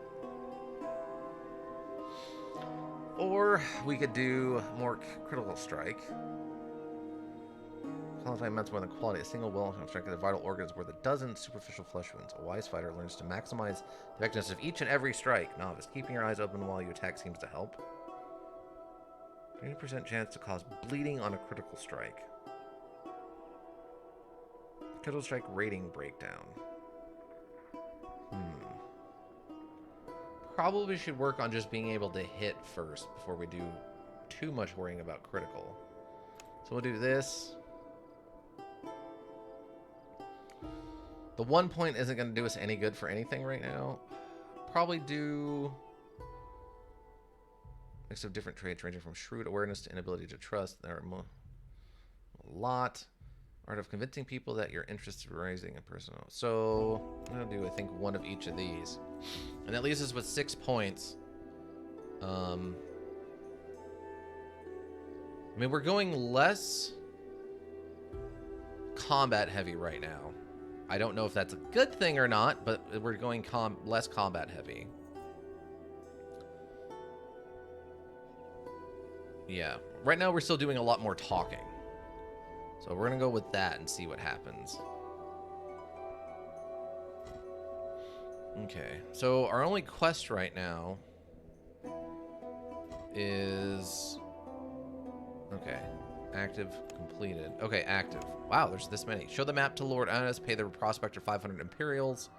Or we could do more critical strike. Qualify amounts more than quality. A single will can strike the vital organs worth a dozen superficial flesh wounds. A wise fighter learns to maximize the effectiveness of each and every strike. Novice, keeping your eyes open while you attack seems to help. 30% chance to cause bleeding on a critical strike. Critical strike rating breakdown. Probably should work on just being able to hit first before we do too much worrying about critical. So we'll do this. The 1 point isn't going to do us any good for anything right now. Probably do mix of different traits ranging from shrewd awareness to inability to trust. There are a lot. Art of convincing people that you're interested in raising a personal. So I'm going to do, I think, 1 of each of these. And that leaves us with 6 points. I mean, we're going less combat heavy right now. I don't know if that's a good thing or not, but we're going less combat heavy. Yeah. Right now we're still doing a lot more talking. So we're going to go with that and see what happens. Okay. So our only quest right now is... Okay. Active, completed. Okay, active. Wow, there's this many. Show the map to Lord Annis. Pay the prospector 500 Imperials.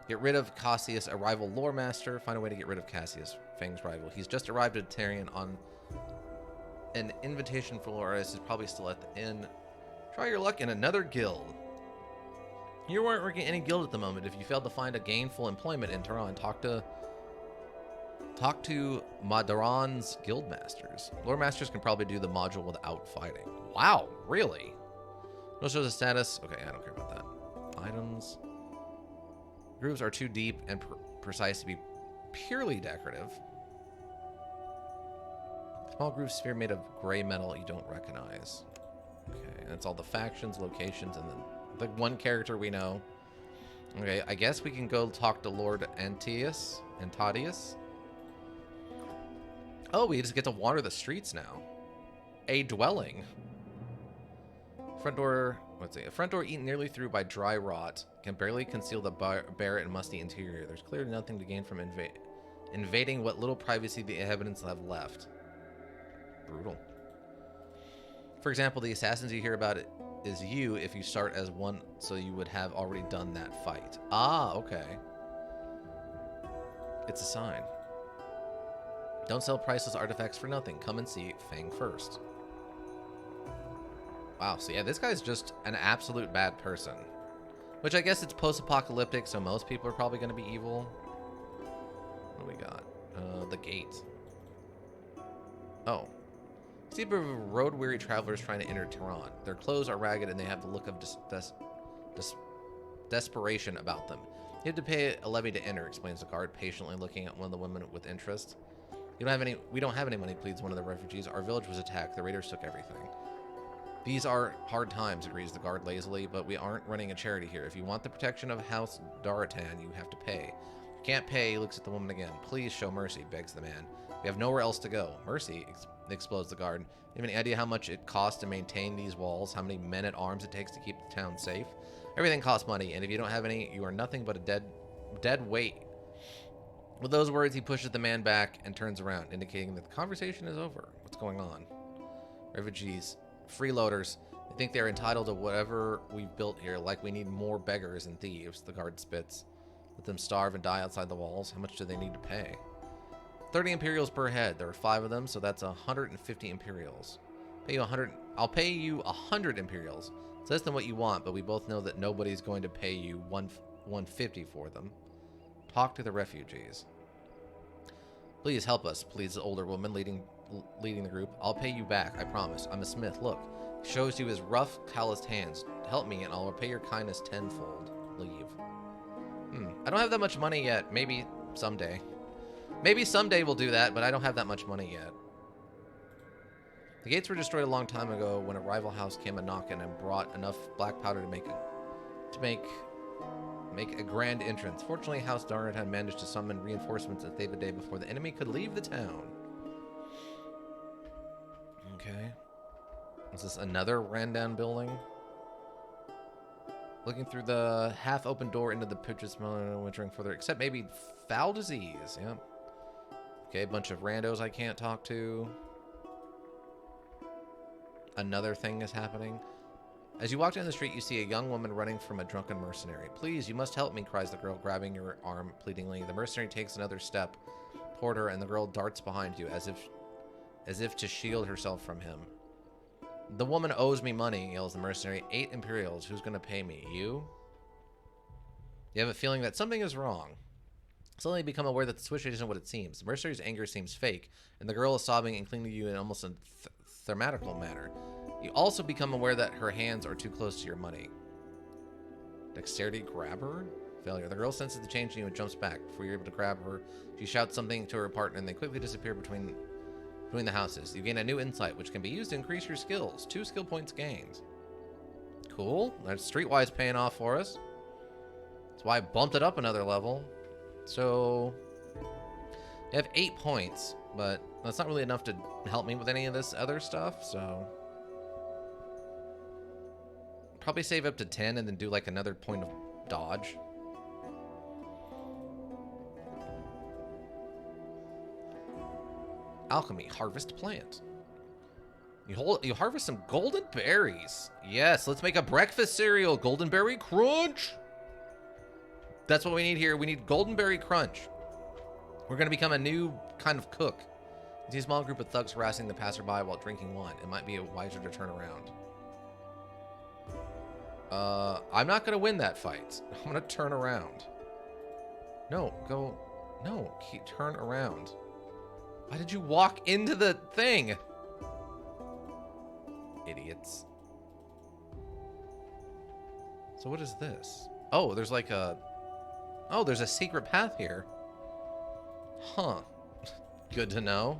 Get rid of Cassius, a rival Loremaster. Find a way to get rid of Cassius, Fang's rival. He's just arrived at Tarion on an invitation for Lord Annis. Is probably still at the inn. Try your luck in another guild. You weren't working any guild at the moment. If you failed to find a gainful employment in Tehran, talk to Madaran's guildmasters. Loremasters can probably do the module without fighting. Wow, really? No shows the status. Okay, I don't care about that. Items. Grooves are too deep and precise to be purely decorative. Small groove sphere made of gray metal you don't recognize. Okay, and that's all the factions, locations, and then the one character we know. Okay, I guess we can go talk to Lord Antatius. Oh, we just get to wander the streets now. A dwelling. Front door, let's see. A front door eaten nearly through by dry rot can barely conceal the bare and musty interior. There's clearly nothing to gain from invading what little privacy the inhabitants have left. Brutal. For example, the assassins you hear about is you if you start as one, so you would have already done that fight. Ah, okay. It's a sign. Don't sell priceless artifacts for nothing. Come and see Fang first. Wow, so yeah, this guy's just an absolute bad person. Which I guess it's post-apocalyptic, so most people are probably going to be evil. What do we got? The gate. Oh. See a group of road-weary travelers trying to enter Tehran. Their clothes are ragged and they have the look of desperation about them. You have to pay a levy to enter, explains the guard, patiently looking at one of the women with interest. We don't have any money, pleads one of the refugees. Our village was attacked. The raiders took everything. These are hard times, agrees the guard lazily, but we aren't running a charity here. If you want the protection of House Daratan, you have to pay. If you can't pay, he looks at the woman again. Please show mercy, begs the man. We have nowhere else to go. Mercy, explodes the guard. You have any idea how much it costs to maintain these walls? How many men-at-arms it takes to keep the town safe? Everything costs money, and if you don't have any, you are nothing but a dead weight. With those words, he pushes the man back and turns around, indicating that the conversation is over. What's going on? Refugees. Freeloaders. They think they're entitled to whatever we've built here, like we need more beggars and thieves, the guard spits. Let them starve and die outside the walls. How much do they need to pay? 30 imperials per head. There are 5 of them, so that's 150 imperials. I'll pay you 100 imperials. It's less than what you want, but we both know that nobody's going to pay you 150 for them. Talk to the refugees. Please help us, pleads the older woman leading the group. I'll pay you back, I promise. I'm a smith. Look. He shows you his rough, calloused hands. Help me, and I'll repay your kindness tenfold. Leave. I don't have that much money yet. Maybe someday. Maybe someday we'll do that, but I don't have that much money yet. The gates were destroyed a long time ago when a rival house came a-knocking and brought enough black powder to make a grand entrance. Fortunately, House Darnett had managed to summon reinforcements and save the day before the enemy could leave the town. Okay. Is this another ran-down building? Looking through the half-open door into the pictures, wintering further, except maybe foul disease. Yep. Okay, a bunch of randos I can't talk to. Another thing is happening. As you walk down the street, you see a young woman running from a drunken mercenary. Please, you must help me, cries the girl, grabbing your arm pleadingly. The mercenary takes another step toward her, and the girl darts behind you, as if to shield herself from him. The woman owes me money, yells the mercenary. 8 imperials. Who's going to pay me? You? You have a feeling that something is wrong. Suddenly you become aware that the situation isn't what it seems. The mercenary's anger seems fake, and the girl is sobbing and clinging to you in almost a thematical manner. You also become aware that her hands are too close to your money. Dexterity grab her? Failure. The girl senses the change in you and jumps back. Before you're able to grab her, she shouts something to her partner, and they quickly disappear between the houses. You gain a new insight, which can be used to increase your skills. 2 skill points gained. Cool. That's streetwise paying off for us. That's why I bumped it up another level. So, you have 8 points, but that's not really enough to help me with any of this other stuff, so probably save up to 10 and then do like another point of dodge. Alchemy, harvest plant. You harvest some golden berries. Yes, let's make a breakfast cereal. Golden berry crunch. That's what we need here. We need golden berry crunch. We're going to become a new kind of cook. You see a small group of thugs harassing the passerby while drinking wine. It might be wiser to turn around. I'm not going to win that fight. I'm going to turn around. No, go. No, turn around. Why did you walk into the thing? Idiots. So what is this? Oh, there's like a... Oh, there's a secret path here. Huh. Good to know.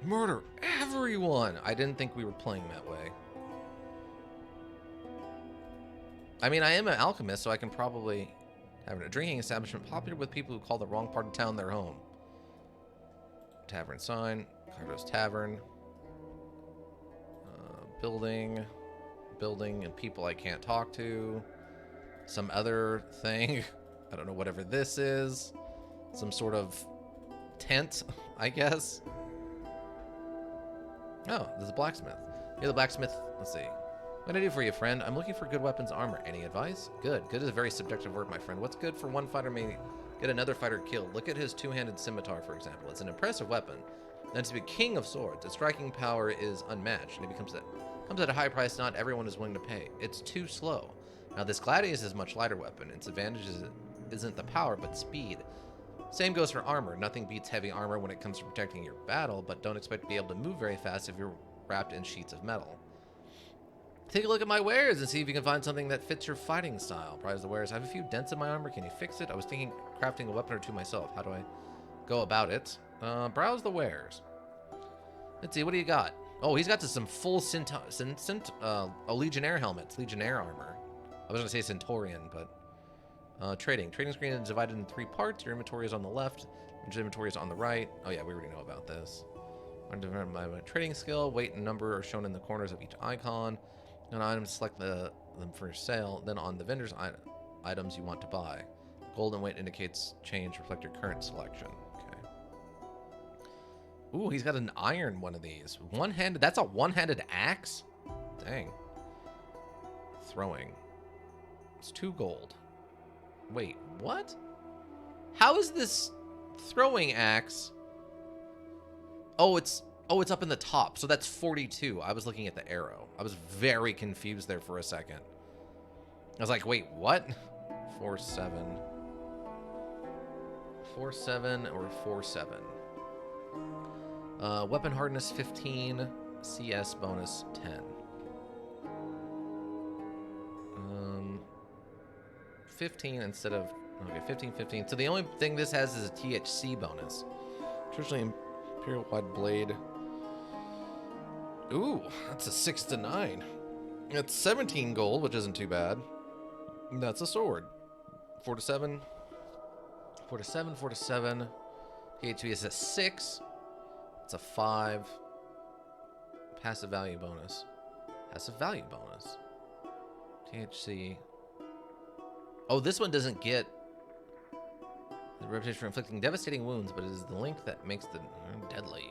Murder everyone! I didn't think we were playing that way. I mean, I am an alchemist, so I can probably have a drinking establishment popular with people who call the wrong part of town their home. Tavern sign. Cardo's Tavern. Building and people I can't talk to. Some other thing. I don't know whatever this is. Some sort of tent, I guess. Oh, there's a blacksmith. You're the blacksmith. Let's see. What can I do for you, friend? I'm looking for good weapons armor. Any advice? Good. Good is a very subjective word, my friend. What's good for one fighter may get another fighter killed. Look at his 2-handed scimitar, for example. It's an impressive weapon. And to be king of swords, its striking power is unmatched, and it comes at a high price not everyone is willing to pay. It's too slow. Now this gladius is a much lighter weapon. Its advantage isn't the power, but speed. Same goes for armor. Nothing beats heavy armor when it comes to protecting your battle, but don't expect to be able to move very fast if you're wrapped in sheets of metal. Take a look at my wares and see if you can find something that fits your fighting style. Prize the wares. I have a few dents in my armor. Can you fix it? I was thinking crafting a weapon or two myself. How do I go about it? Browse the wares. Let's see. What do you got? Oh, he's got some full Legionnaire helmets. Legionnaire armor. I was going to say Centaurian, but... trading. Trading screen is divided in 3 parts. Your inventory is on the left. Your inventory is on the right. Oh, yeah. We already know about this. My trading skill. Weight and number are shown in the corners of each icon. On items, select them for sale. Then on the vendor's items you want to buy. Golden weight indicates change. Reflect your current selection. Okay. Ooh, he's got an iron one of these. One-handed. That's a one-handed axe? Dang. Throwing. It's 2 gold. Wait, what? How is this throwing axe? Oh, it's up in the top. So that's 42. I was looking at the arrow. I was very confused there for a second. I was like, wait, what? 4-7. 4-7 or 4-7. Weapon hardness 15. CS bonus 10. 15 instead of... Okay, 15. So the only thing this has is a THC bonus. Traditionally, Imperial Wide Blade... Ooh, that's a 6-9. It's 17 gold, which isn't too bad. That's a sword. 4-7. 4-7. HP is a 6. It's a 5. Passive value bonus. THC. Oh, this one doesn't get the reputation for inflicting devastating wounds, but it is the link that makes the deadly.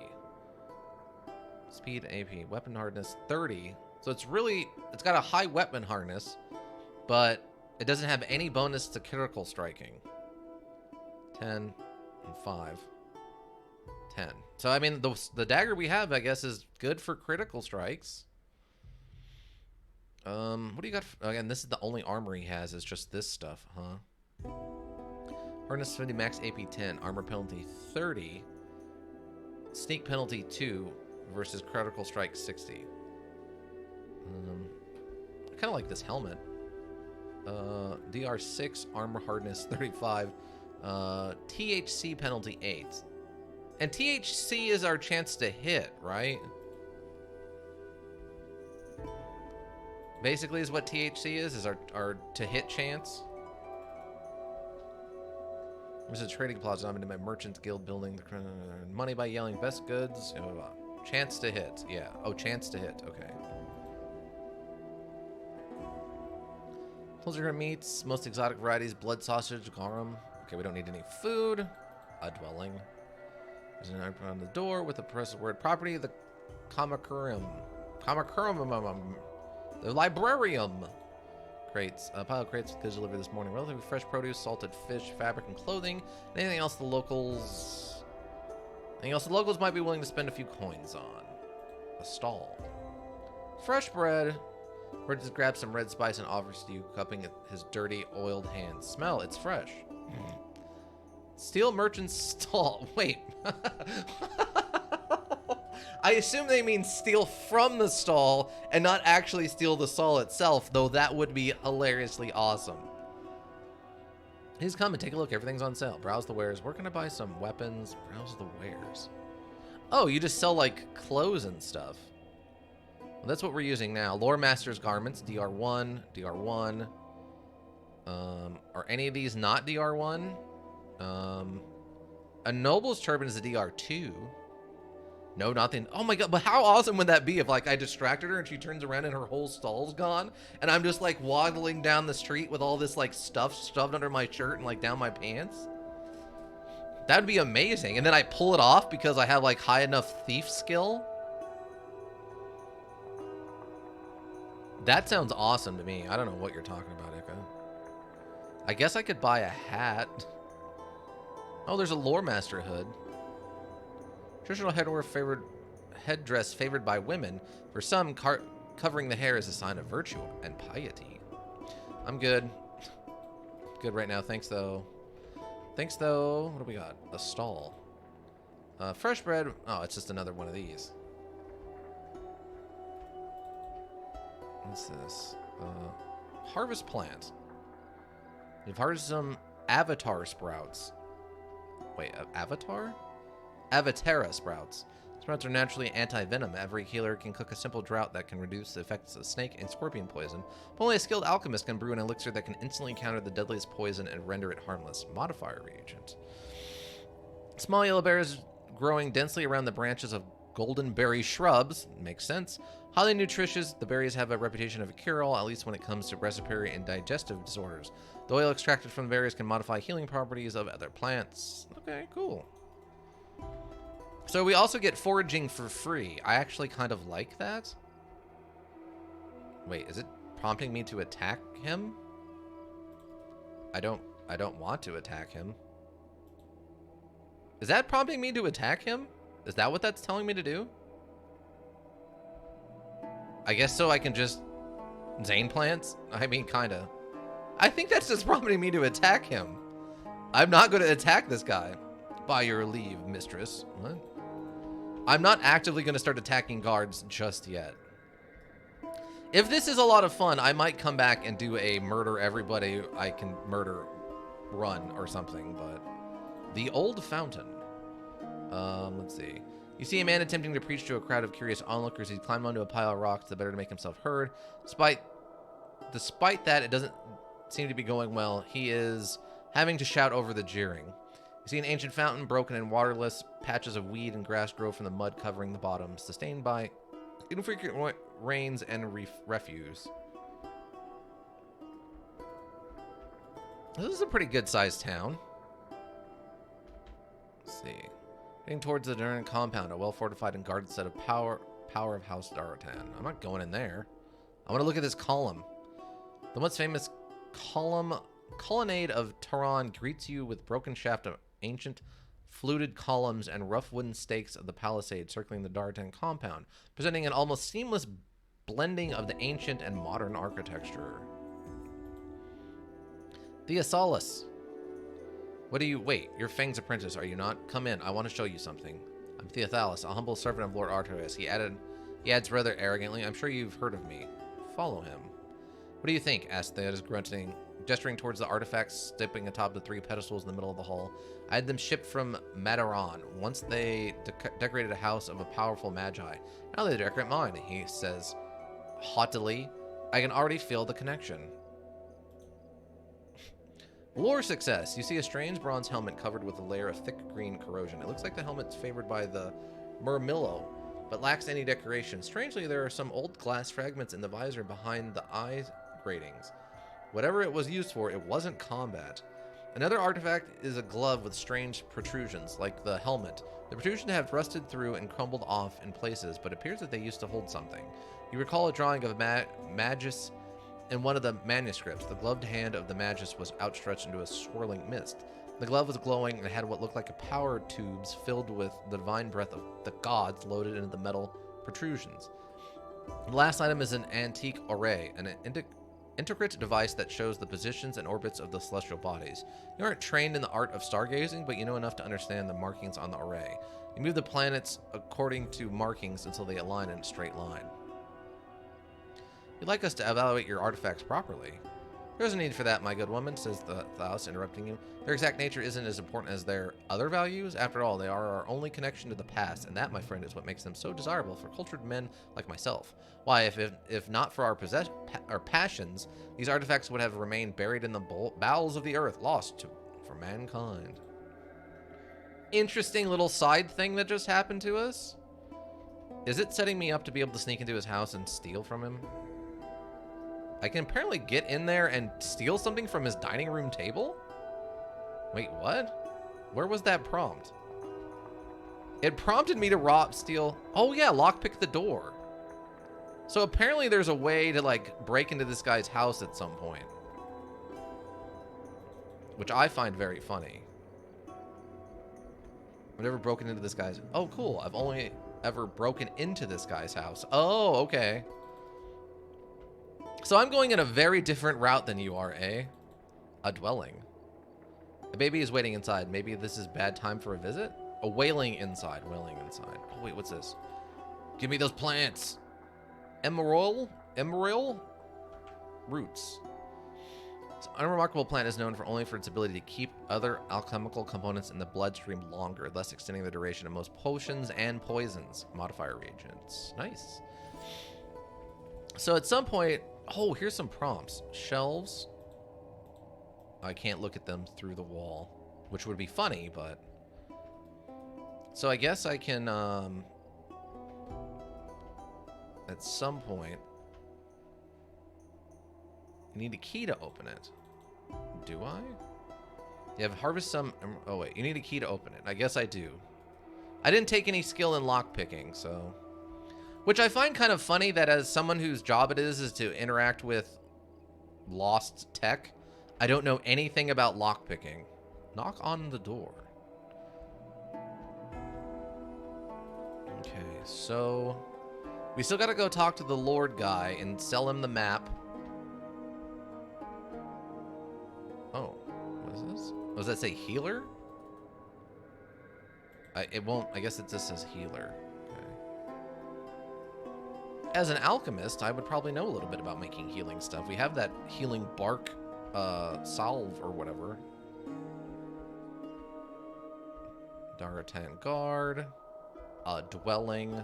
Speed, AP, weapon hardness 30. So it's got a high weapon hardness, but it doesn't have any bonus to critical striking. 10 and 5. 10. So I mean the dagger we have, I guess, is good for critical strikes. What do you got? Again, this is the only armor he has, is just this stuff, huh? Hardness 50, max AP 10, armor penalty 30, sneak penalty 2 versus critical strike 60. I kind of like this helmet. DR 6, armor hardness 35, THC penalty 8. And THC is our chance to hit, right? Basically is what THC is our to hit chance. There's a trading plaza. I'm into my merchants guild building. Money by yelling best goods. Chance to hit. Yeah. Oh, chance to hit. Okay. Closer meats. Most exotic varieties. Blood sausage. Garum. Okay, we don't need any food. A dwelling. There's an open on the door with the press word property. The Kamakurum. The librarium. Crates. A pile of crates with goods delivered this morning. Relatively fresh produce, salted fish, fabric, and clothing. And anything else the locals might be willing to spend a few coins on. A stall. Fresh bread. Bird just grabs some red spice and offers to you, cupping his dirty, oiled hands. Smell, it's fresh. Steel merchant's stall. Wait. I assume they mean steal from the stall and not actually steal the stall itself, though that would be hilariously awesome. Please come and take a look. Everything's on sale. Browse the wares. Where can I buy some weapons? Browse the wares. Oh, you just sell, like, clothes and stuff. Well, that's what we're using now. Loremaster's garments, DR1, DR1. Are any of these not DR1? A noble's turban is a DR2. No, nothing. Oh my god, but how awesome would that be if, like, I distracted her and she turns around and her whole stall's gone, and I'm just, like, waddling down the street with all this, like, stuff shoved under my shirt and, like, down my pants? That'd be amazing. And then I pull it off because I have, like, high enough thief skill. That sounds awesome to me. I don't know what you're talking about, Ika. I guess I could buy a hat. Oh, there's a Loremaster hood. Traditional headdress favored by women. For some, covering the hair is a sign of virtue and piety. I'm good. Good right now. Thanks, though. Thanks, though. What do we got? A stall. Fresh bread. Oh, it's just another one of these. What's this? Harvest plant. You've harvested some avatar sprouts. Wait, Avatar? Avatara sprouts. Sprouts are naturally anti-venom. Every healer can cook a simple drought that can reduce the effects of snake and scorpion poison. But only a skilled alchemist can brew an elixir that can instantly counter the deadliest poison and render it harmless. Modifier reagent. Small yellow berries growing densely around the branches of golden berry shrubs. Makes sense. Highly nutritious, the berries have a reputation of a cure-all, at least when it comes to respiratory and digestive disorders. The oil extracted from the berries can modify healing properties of other plants. Okay, cool. So we also get foraging for free. I actually kind of like that. Wait, is it prompting me to attack him? I don't want to attack him. Is that prompting me to attack him? Is that what that's telling me to do? I guess so I can just Zane plants? I mean, kinda. I think that's just prompting me to attack him. I'm not going to attack this guy. By your leave, mistress. What? I'm not actively going to start attacking guards just yet. If this is a lot of fun, I might come back and do a murder everybody I can murder run or something, but... The Old Fountain. Let's see. You see a man attempting to preach to a crowd of curious onlookers. He climbed onto a pile of rocks the better to make himself heard. Despite that, it doesn't seem to be going well. He is having to shout over the jeering. You see an ancient fountain, broken and waterless. Patches of weed and grass grow from the mud covering the bottom, sustained by infrequent rains and refuse. This is a pretty good-sized town. Let's see. Heading towards the Duran compound, a well-fortified and guarded set of power of House Daratan. I'm not going in there. I want to look at this column. The once famous colonnade of Tehran greets you with broken shaft of ancient fluted columns and rough wooden stakes of the palisade circling the Daratan compound, presenting an almost seamless blending of the ancient and modern architecture. Theosaurus. What do you... Wait, you're Fang's apprentice, are you not? Come in, I want to show you something. I'm Theothalus, a humble servant of Lord Artorias. He adds rather arrogantly, I'm sure you've heard of me. Follow him. What do you think? Asked Theodas, grunting, gesturing towards the artifacts stepping atop the 3 pedestals in the middle of the hall. I had them shipped from Madaran. Once they decorated a house of a powerful magi. Now they decorate mine, he says haughtily. I can already feel the connection. Lore success. You see a strange bronze helmet covered with a layer of thick green corrosion. It looks like the helmet's favored by the Murmillo, but lacks any decoration. Strangely, there are some old glass fragments in the visor behind the eye gratings. Whatever it was used for, it wasn't combat. Another artifact is a glove with strange protrusions, like the helmet. The protrusions have rusted through and crumbled off in places, but it appears that they used to hold something. You recall a drawing of a Magus in one of the manuscripts. The gloved hand of the Magus was outstretched into a swirling mist. The glove was glowing and had what looked like a power tubes filled with the divine breath of the gods loaded into the metal protrusions. The last item is an antique orrery, an intricate device that shows the positions and orbits of the celestial bodies. You aren't trained in the art of stargazing, but you know enough to understand the markings on the orrery. You move the planets according to markings until they align in a straight line. You'd like us to evaluate your artifacts properly. There's no need for that, my good woman, says the Thaus, interrupting you. Their exact nature isn't as important as their other values. After all, they are our only connection to the past, and that, my friend, is what makes them so desirable for cultured men like myself. Why, if not for our passions, these artifacts would have remained buried in the bowels of the earth, lost for mankind. Interesting little side thing that just happened to us. Is it setting me up to be able to sneak into his house and steal from him? I can apparently get in there and steal something from his dining room table? Wait, what? Where was that prompt? It prompted me to steal... Oh yeah, lockpick the door. So apparently there's a way to, like, break into this guy's house at some point. Which I find very funny. I've never broken into this guy's... Oh, cool. I've only ever broken into this guy's house. Oh, okay. So I'm going in a very different route than you are, eh? A dwelling. The baby is waiting inside. Maybe this is bad time for a visit? A wailing inside. Wailing inside. Oh, wait, what's this? Give me those plants. Emerald? Emerald? Roots. This unremarkable plant is known only for its ability to keep other alchemical components in the bloodstream longer, thus extending the duration of most potions and poisons. Modifier reagents. Nice. So at some point... Oh, here's some prompts. Shelves. I can't look at them through the wall, which would be funny, but... So I guess I can, at some point... I need a key to open it. Do I? You have harvest some... Oh, wait. You need a key to open it. I guess I do. I didn't take any skill in lockpicking, so... Which I find kind of funny that as someone whose job it is to interact with lost tech, I don't know anything about lockpicking. Knock on the door. Okay, so... We still gotta go talk to the Lord guy and sell him the map. Oh, what is this? Oh, does that say healer? It won't, I guess it just says healer. As an alchemist, I would probably know a little bit about making healing stuff. We have that healing bark salve or whatever. Daratan guard. Dwelling.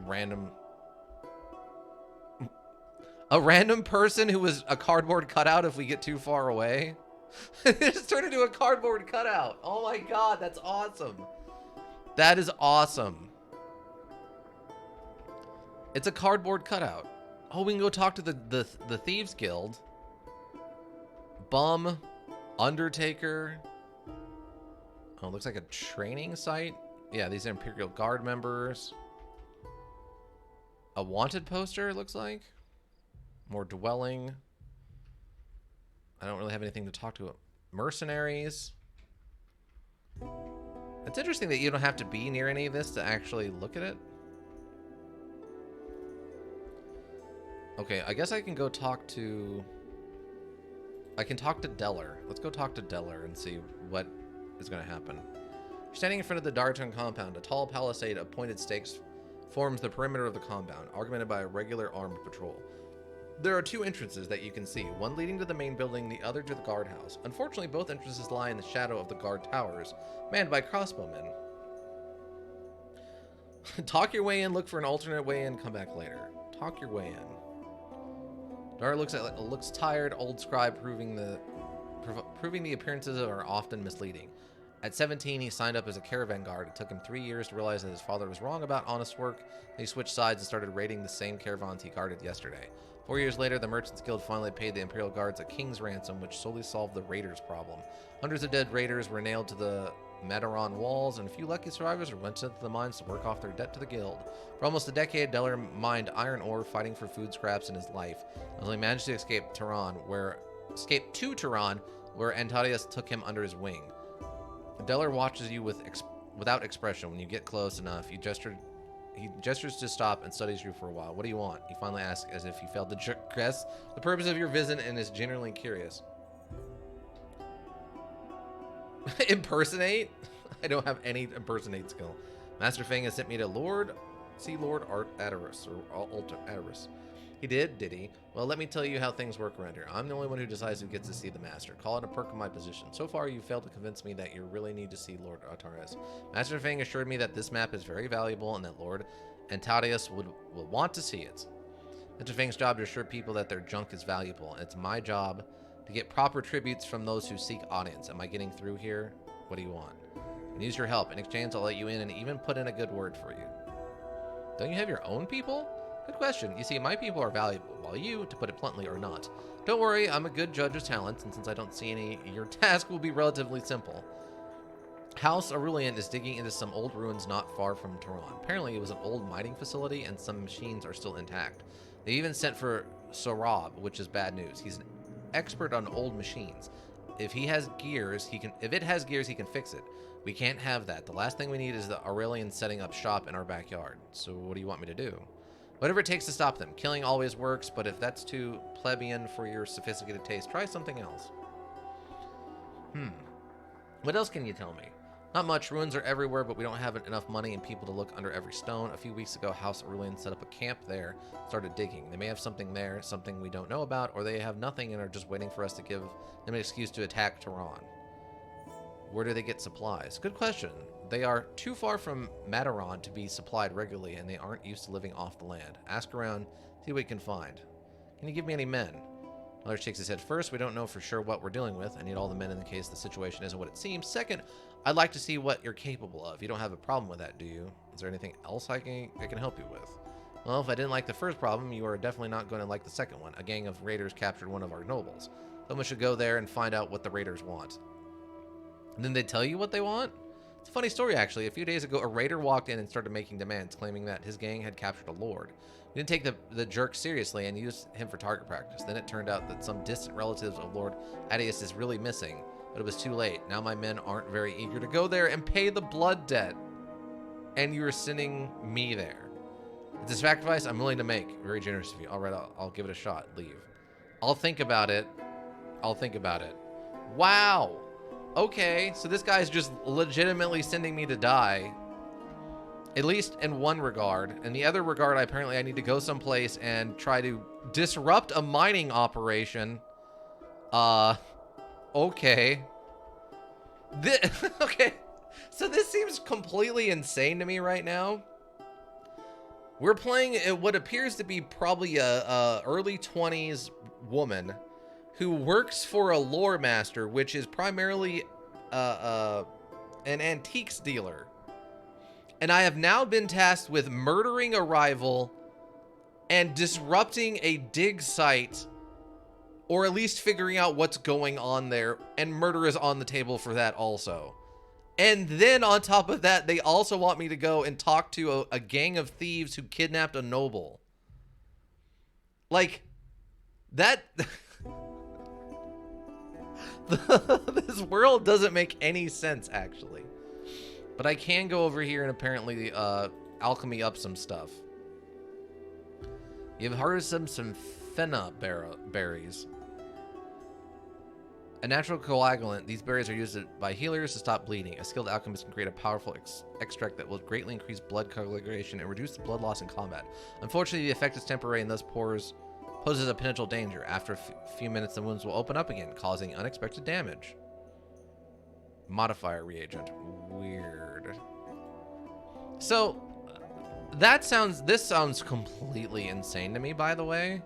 Random. A random person who was a cardboard cutout if we get too far away. It just turned into a cardboard cutout. Oh my god, that's awesome. That is awesome. It's a cardboard cutout. Oh, we can go talk to the Thieves Guild. Bum. Undertaker. Oh, looks like a training site. Yeah, these are Imperial Guard members. A wanted poster, it looks like. More dwelling. I don't really have anything to talk to. Mercenaries. It's interesting that you don't have to be near any of this to actually look at it. Okay, I guess I can go talk to... I can talk to Deller. Let's go talk to Deller and see what is going to happen. Standing in front of the Darton compound, a tall palisade of pointed stakes forms the perimeter of the compound, augmented by a regular armed patrol. There are two entrances that you can see, one leading to the main building, the other to the guardhouse. Unfortunately, both entrances lie in the shadow of the guard towers, manned by crossbowmen. Talk your way in, look for an alternate way in, come back later. Talk your way in. Dar looks tired, old scribe, proving the appearances are often misleading. At 17, he signed up as a caravan guard. It took him 3 years to realize that his father was wrong about honest work. He switched sides and started raiding the same caravans he guarded yesterday. 4 years later, the Merchants Guild finally paid the Imperial Guards a king's ransom, which solely solved the raiders' problem. Hundreds of dead raiders were nailed to the Mataron walls, and a few lucky survivors went to the mines to work off their debt to the guild. For almost a decade, Deller mined iron ore, fighting for food scraps in his life, until he managed to escape to Tehran, where Antonius took him under his wing. Deller watches you without expression. When you get close enough, he gestures to stop and studies you for a while. What do you want? He finally asks, as if he failed to guess the purpose of your visit and is genuinely curious. Impersonate? I don't have any impersonate skill. Master Fang has sent me to Lord Adaris, or Alter Adaris. He did he? Well, let me tell you how things work around here. I'm the only one who decides who gets to see the Master. Call it a perk of my position. So far, you failed to convince me that you really need to see Lord Ataris. Master Fang assured me that this map is very valuable and that Lord Antonius will want to see it. Master Fang's job to assure people that their junk is valuable, and it's my job to get proper tributes from those who seek audience. Am I getting through here? What do you want? I can use your help. In exchange, I'll let you in and even put in a good word for you. Don't you have your own people? Good question. You see, my people are valuable, while you, to put it bluntly, are not. Don't worry, I'm a good judge of talents, and since I don't see any, your task will be relatively simple. House Aurelian is digging into some old ruins not far from Tehran. Apparently, it was an old mining facility, and some machines are still intact. They even sent for Sorab, which is bad news. He's an expert on old machines. if he has gears, he can. If it has gears, he can fix it. We can't have that. The last thing we need is the Aurelian setting up shop in our backyard. So what do you want me to do? Whatever it takes to stop them. Killing always works, but if that's too plebeian for your sophisticated taste, try something else. What else can you tell me? Not much. Ruins are everywhere, but we don't have enough money and people to look under every stone. A few weeks ago, House Aurelian set up a camp there, started digging. They may have something there, something we don't know about, or they have nothing and are just waiting for us to give them an excuse to attack Tehran. Where do they get supplies? Good question. They are too far from Mataron to be supplied regularly, and they aren't used to living off the land. Ask around, see what you can find. Can you give me any men? Mother shakes his head. First, we don't know for sure what we're dealing with. I need all the men in the case the situation isn't what it seems. Second, I'd like to see what you're capable of. You don't have a problem with that, do you? Is there anything else I can help you with? Well, if I didn't like the first problem, you are definitely not going to like the second one. A gang of raiders captured one of our nobles. Someone should go there and find out what the raiders want. And then they tell you what they want? It's a funny story, actually. A few days ago, a raider walked in and started making demands, claiming that his gang had captured a lord. We didn't take the jerk seriously and used him for target practice. Then it turned out that some distant relatives of Lord Adius is really missing, but it was too late. Now my men aren't very eager to go there and pay the blood debt. And you're sending me there. It's a sacrifice I'm willing to make. Very generous of you. All right, I'll give it a shot. Leave. I'll think about it. I'll think about it. Wow. Okay, so this guy's just legitimately sending me to die. At least in one regard. In the other regard, apparently I need to go someplace and try to disrupt a mining operation. Okay. Okay. So this seems completely insane to me right now. We're playing what appears to be probably a early 20s woman who works for a Loremaster, which is primarily an antiques dealer. And I have now been tasked with murdering a rival and disrupting a dig site, or at least figuring out what's going on there, and murder is on the table for that also. And then on top of that, they also want me to go and talk to a gang of thieves who kidnapped a noble. Like, that... This world doesn't make any sense, actually. But I can go over here and apparently alchemy up some stuff. You've harvested some fenna berries. A natural coagulant, these berries are used by healers to stop bleeding. A skilled alchemist can create a powerful extract that will greatly increase blood coagulation and reduce the blood loss in combat. Unfortunately, the effect is temporary and thus poses a potential danger. After a few minutes, the wounds will open up again, causing unexpected damage. Modifier reagent. Weird. So, this sounds completely insane to me, by the way.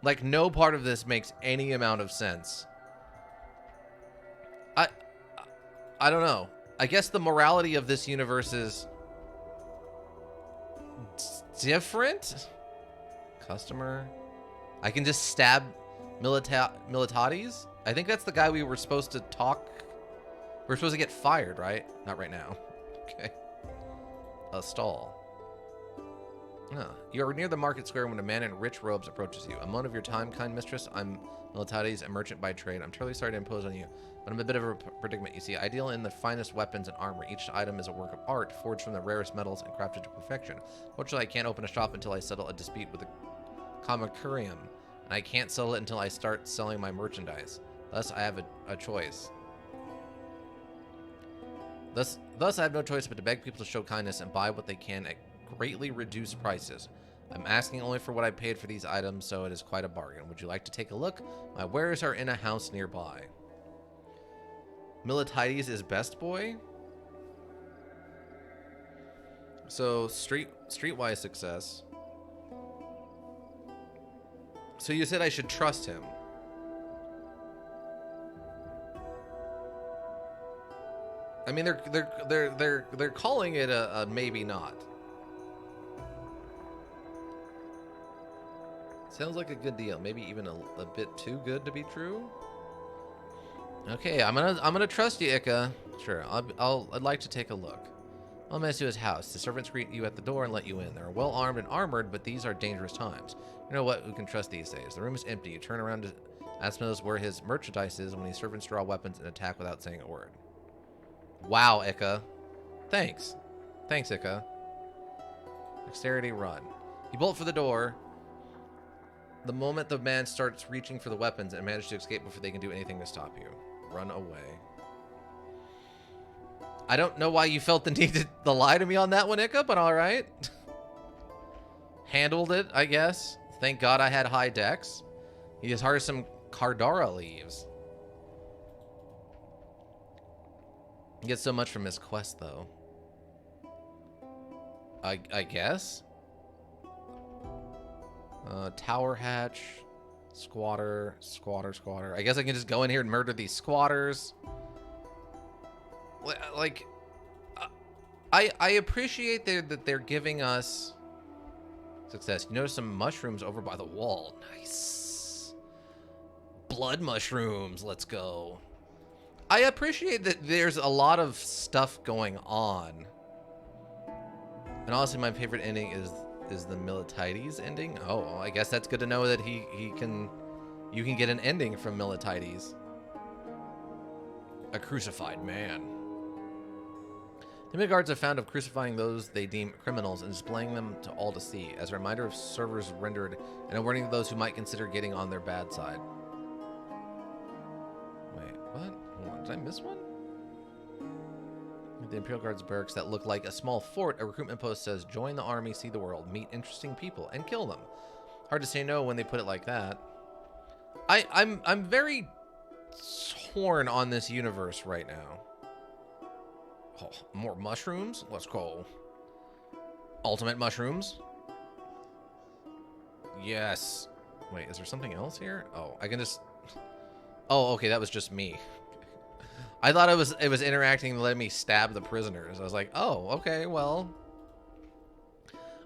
Like, no part of this makes any amount of sense. I don't know. I guess the morality of this universe is different? Customer. I can just stab Militatis? I think that's the guy we were supposed to talk. We're supposed to get fired, right? Not right now. Okay. A stall. Oh. You are near the market square when a man in rich robes approaches you. A moment of your time, kind mistress. I'm Militatis, a merchant by trade. I'm terribly sorry to impose on you, but I'm a bit of a predicament. You see, I deal in the finest weapons and armor. Each item is a work of art, forged from the rarest metals and crafted to perfection. Fortunately, I can't open a shop until I settle a dispute with the Kamakurium, and I can't sell it until I start selling my merchandise. Thus, I have a choice. Thus, I have no choice but to beg people to show kindness and buy what they can at greatly reduced prices. I'm asking only for what I paid for these items, so it is quite a bargain. Would you like to take a look? My wares are in a house nearby. Militides is best boy? So, streetwise success. So you said I should trust him. I mean, they're calling it a maybe not. Sounds like a good deal. Maybe even a bit too good to be true. Okay, I'm gonna trust you, Ika. Sure, I'd like to take a look. I'll mess to his house. The servants greet you at the door and let you in. They're well armed and armored, but these are dangerous times. You know what? Who can trust these days? The room is empty. You turn around Ask knows where his merchandise is when his servants draw weapons and attack without saying a word. Wow, Ika. Thanks. Thanks, Ika. Dexterity, run. You bolt for the door. The moment the man starts reaching for the weapons and manages to escape before they can do anything to stop you. Run away. I don't know why you felt the need to lie to me on that one, Ika, but alright. Handled it, I guess. Thank God I had high dex. He has harvested some Cardara leaves. He gets so much from his quest, though. I guess? Tower hatch. Squatter. I guess I can just go in here and murder these squatters. Like, I appreciate that they're giving us success. You notice some mushrooms over by the wall. Nice. Blood mushrooms. Let's go. I appreciate that there's a lot of stuff going on. And honestly, my favorite ending is the Militides ending. Oh, I guess that's good to know that you can get an ending from Militides. A crucified man. The Midgards have found of crucifying those they deem criminals and displaying them to all to see, as a reminder of servers rendered and a warning to those who might consider getting on their bad side. Wait, what? Hold on, did I miss one? At the Imperial Guard's barracks that look like a small fort, a recruitment post says, join the army, see the world, meet interesting people, and kill them. Hard to say no when they put it like that. I'm very torn on this universe right now. Oh, more mushrooms? Let's go. Ultimate mushrooms. Yes. Wait, is there something else here? Oh, I can just... Oh, okay, that was just me. I thought it was interacting to let me stab the prisoners. I was like, oh, okay, well...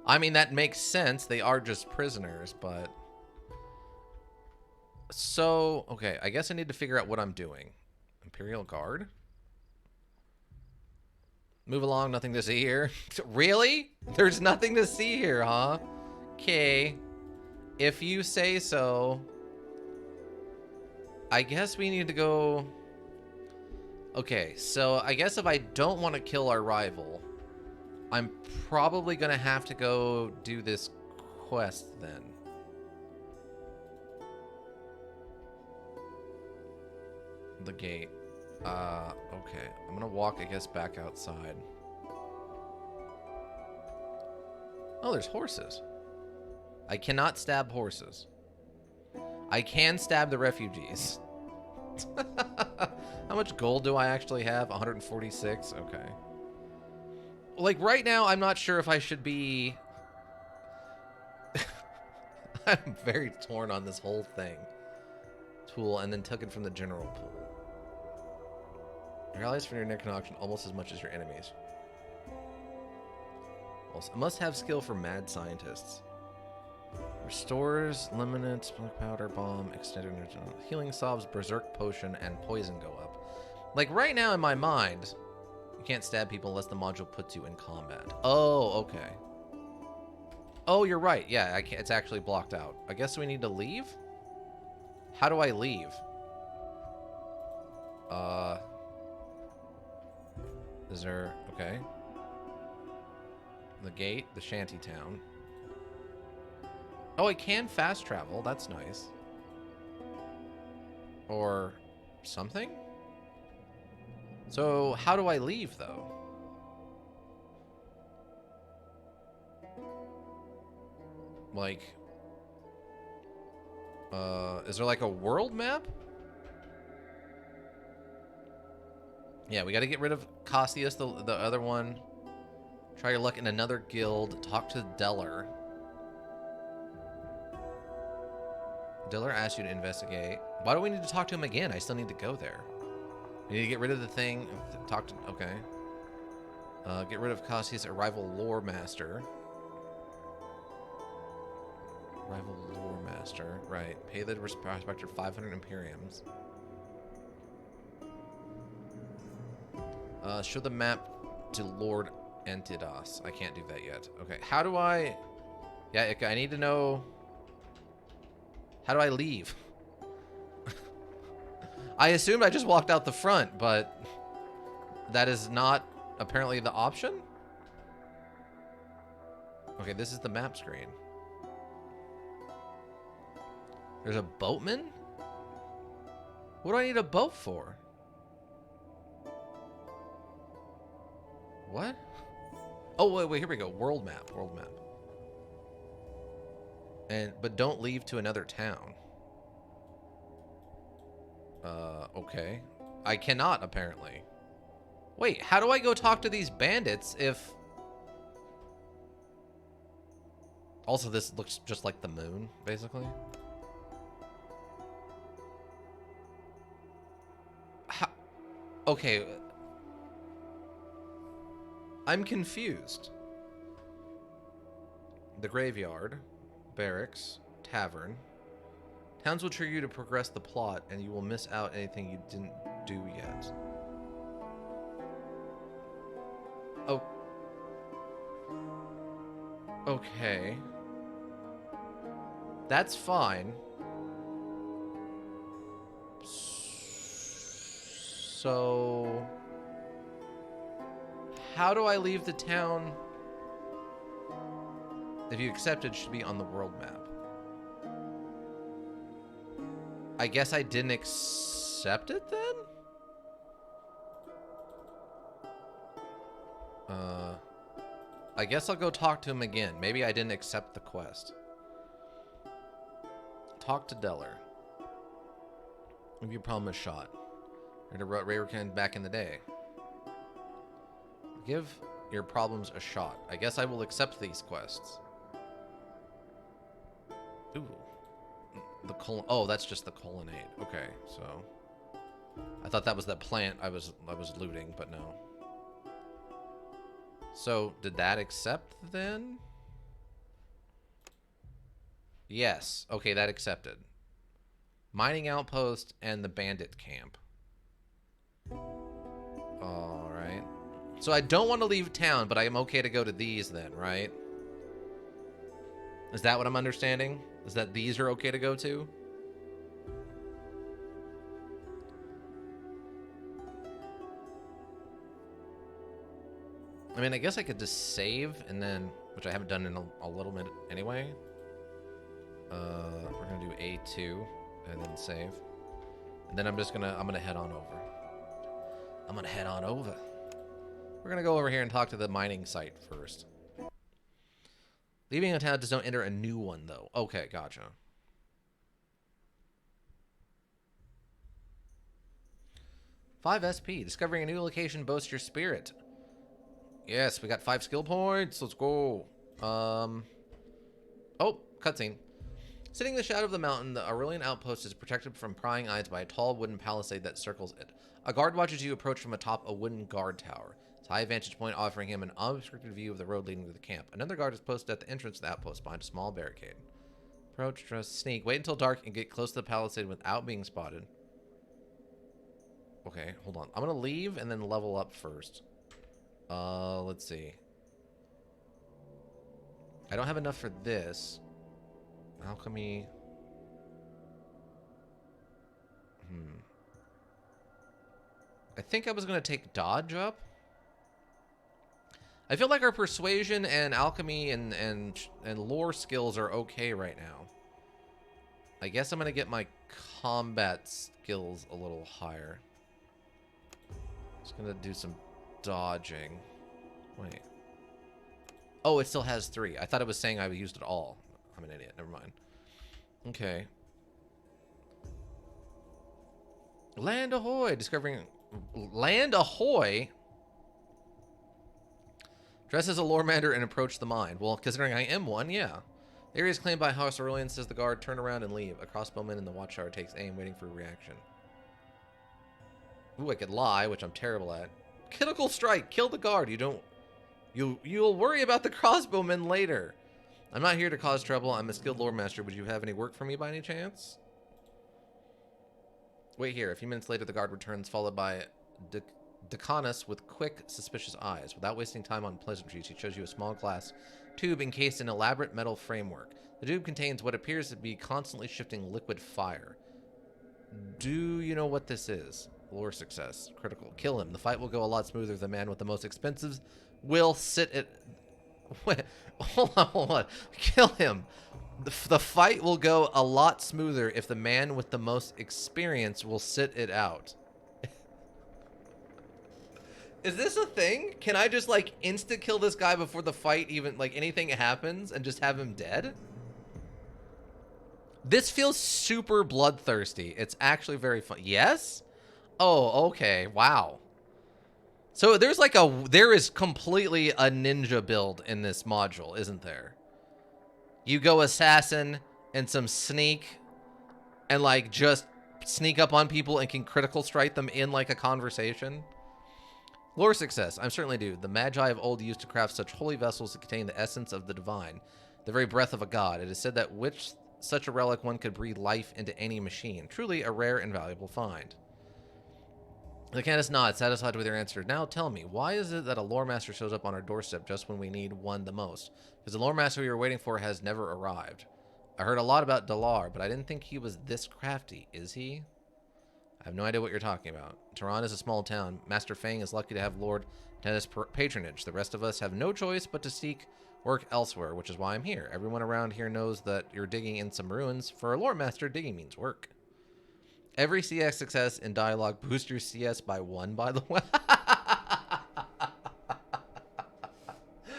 I mean, that makes sense. They are just prisoners, but... So, okay, I guess I need to figure out what I'm doing. Imperial Guard? Move along, nothing to see here. Really? There's nothing to see here, huh? Okay. If you say so. I guess we need to go... Okay, so I guess if I don't want to kill our rival, I'm probably going to have to go do this quest then. The gate. Okay. I'm gonna walk, I guess, back outside. Oh, there's horses. I cannot stab horses. I can stab the refugees. How much gold do I actually have? 146? Okay. Like, right now, I'm not sure if I should be... I'm very torn on this whole thing. Tool, and then took it from the general pool. Your allies for your near connection almost as much as your enemies. Also, must have skill for mad scientists. Restores, eliminates, black powder, bomb, extended energy. Healing solves, berserk potion, and poison go up. Like, right now in my mind, you can't stab people unless the module puts you in combat. Oh, okay. Oh, you're right. Yeah, I can't, it's actually blocked out. I guess we need to leave? How do I leave? Is there... Okay. The gate, the shanty town. Oh, I can fast travel. That's nice. Or something? So, how do I leave, though? Like... is there like a world map? Yeah, we got to get rid of Cassius, the other one. Try your luck in another guild. Talk to Deller. Deller asked you to investigate. Why do we need to talk to him again? I still need to go there. We need to get rid of the thing. Talk to... Okay. Get rid of Cassius, a rival Loremaster. Rival Loremaster. Right. Pay the prospector 500 Imperiums. Show the map to Lord Entidas. I can't do that yet. Okay, how do I... Yeah, I need to know... How do I leave? I assumed I just walked out the front, but that is not apparently the option. Okay, this is the map screen. There's a boatman? What do I need a boat for? What? Oh, wait, here we go. World map, world map. But don't leave to another town. Okay. I cannot, apparently. Wait, how do I go talk to these bandits if... Also, this looks just like the moon, basically. How... Okay. I'm confused. The graveyard, barracks, tavern. Towns will trigger you to progress the plot, and you will miss out anything you didn't do yet. Oh. Okay. That's fine. So... How do I leave the town? If you accept it, should be on the world map. I guess I didn't accept it then? I guess I'll go talk to him again. Maybe I didn't accept the quest. Talk to Deller. Maybe your problem is shot. Or to Rayrokin back in the day. Give your problems a shot. I guess I will accept these quests. Ooh. The colon. Oh, that's just the colonnade. Okay, so I thought that was that plant I was looting, but no. So did that accept then? Yes. Okay, that accepted. Mining outpost and the bandit camp. All right. So I don't want to leave town, but I am okay to go to these then, right? Is that what I'm understanding? Is that these are okay to go to? I mean, I guess I could just save and then, which I haven't done in a little bit anyway. We're gonna do A2 and then save. And then I'm gonna head on over. I'm gonna head on over. We're gonna go over here and talk to the mining site first. Leaving a town does not enter a new one, though. Okay, gotcha. Five SP. Discovering a new location boasts your spirit. Yes, we got 5 skill points. Let's go. Oh, cutscene. Sitting in the shadow of the mountain, the Aurelian outpost is protected from prying eyes by a tall wooden palisade that circles it. A guard watches you approach from atop a wooden guard tower. It's a high vantage point offering him an unobstructed view of the road leading to the camp. Another guard is posted at the entrance of the outpost behind a small barricade. Approach, trust, sneak. Wait until dark and get close to the palisade without being spotted. Okay, hold on. I'm going to leave and then level up first. Let's see. I don't have enough for this. Alchemy. I think I was going to take dodge up. I feel like our persuasion and alchemy and lore skills are okay right now. I guess I'm going to get my combat skills a little higher. Just going to do some dodging. Wait. Oh, it still has 3. I thought it was saying I used it all. I'm an idiot. Never mind. Okay. Land ahoy! Discovering... Land ahoy? Dress as a Loremaster and approach the mine. Well, considering I am one, yeah. The area is claimed by House Aurelian, says the guard. Turn around and leave. A crossbowman in the watchtower takes aim, waiting for a reaction. Ooh, I could lie, which I'm terrible at. Critical strike! Kill the guard! You'll worry about the crossbowmen later. I'm not here to cause trouble. I'm a skilled Loremaster. Would you have any work for me by any chance? Wait here. A few minutes later, the guard returns, followed by Decanus with quick, suspicious eyes. Without wasting time on pleasantries, he shows you a small glass tube encased in elaborate metal framework. The tube contains what appears to be constantly shifting liquid fire. Do you know what this is? Lore success. Critical. Kill him. The fight will go a lot smoother. The man with the most expensive will sit at... Wait, hold on, hold on. Kill him. The fight will go a lot smoother if the man with the most experience will sit it out. Is this a thing? Can I just, like, insta-kill this guy before the fight even, like, anything happens and just have him dead? This feels super bloodthirsty. It's actually very fun. Yes? Oh, okay. Wow. So there's like there is completely a ninja build in this module, isn't there? You go assassin and some sneak and like just sneak up on people and can critical strike them in like a conversation. Lore success. I'm certainly do. The Magi of old used to craft such holy vessels that contain the essence of the divine, the very breath of a god. It is said that with such a relic one could breathe life into any machine. Truly a rare and valuable find. The Candace nods, satisfied with your answer. Now tell me, why is it that a Loremaster shows up on our doorstep just when we need one the most? Because the Loremaster we were waiting for has never arrived. I heard a lot about Dalar, but I didn't think he was this crafty. Is he? I have no idea what you're talking about. Tehran is a small town. Master Fang is lucky to have Lord Tennis patronage. The rest of us have no choice but to seek work elsewhere, which is why I'm here. Everyone around here knows that you're digging in some ruins. For a Loremaster, digging means work. Every CS success in dialogue boosts your CS by 1, by the way.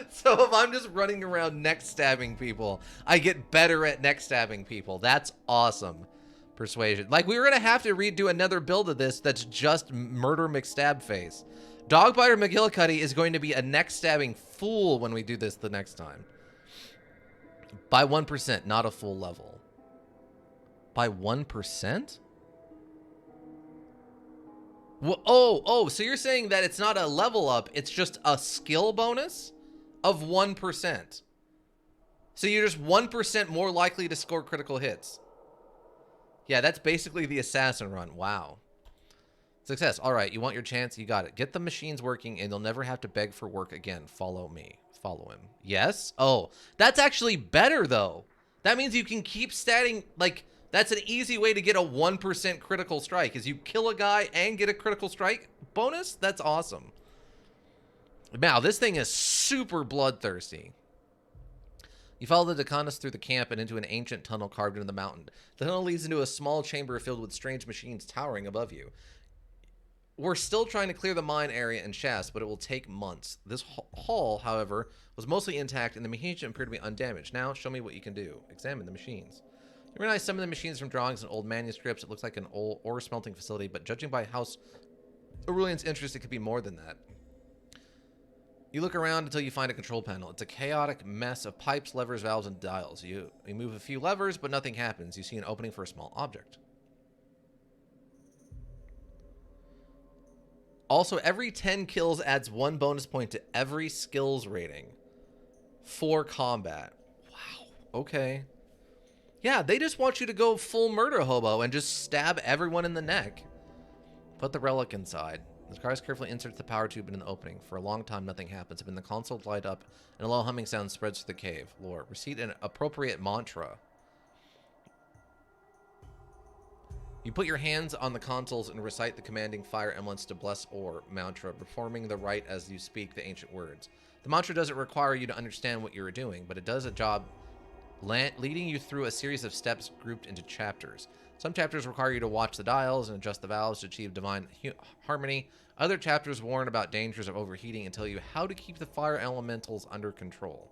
So if I'm just running around neck stabbing people, I get better at neck stabbing people. That's awesome. Persuasion. Like, we were going to have to redo another build of this that's just Murder McStab face. Dogbiter McGillicuddy is going to be a neck stabbing fool when we do this the next time. By 1%, not a full level. By 1%? Well, oh, so you're saying that it's not a level up, it's just a skill bonus of 1%. So you're just 1% more likely to score critical hits. Yeah, that's basically the assassin run. Wow. Success. All right, you want your chance? You got it. Get the machines working and you'll never have to beg for work again. Follow me. Follow him. Yes? Oh, that's actually better, though. That means you can keep statting, like... That's an easy way to get a 1% critical strike, is you kill a guy and get a critical strike bonus? That's awesome. Now, this thing is super bloodthirsty. You follow the Decanus through the camp and into an ancient tunnel carved into the mountain. The tunnel leads into a small chamber filled with strange machines towering above you. We're still trying to clear the mine area and shafts, but it will take months. This hall, however, was mostly intact and the machines appear to be undamaged. Now, show me what you can do. Examine the machines. You realize some of the machines from drawings and old manuscripts. It looks like an old ore smelting facility, but judging by House Aurelian's interest, it could be more than that. You look around until you find a control panel. It's a chaotic mess of pipes, levers, valves, and dials. You move a few levers, but nothing happens. You see an opening for a small object. Also, every 10 kills adds 1 bonus point to every skills rating for combat. Wow. Okay. Yeah, they just want you to go full murder hobo and just stab everyone in the neck. Put the relic inside. The Scars carefully inserts the power tube into the opening. For a long time, nothing happens. When the console light up, and a low humming sound spreads through the cave. Lore, recite an appropriate mantra. You put your hands on the consoles and recite the commanding fire emblems to bless or mantra, performing the rite as you speak the ancient words. The mantra doesn't require you to understand what you're doing, but it does a job leading you through a series of steps grouped into chapters. Some chapters require you to watch the dials and adjust the valves to achieve divine harmony. Other chapters warn about dangers of overheating and tell you how to keep the fire elementals under control.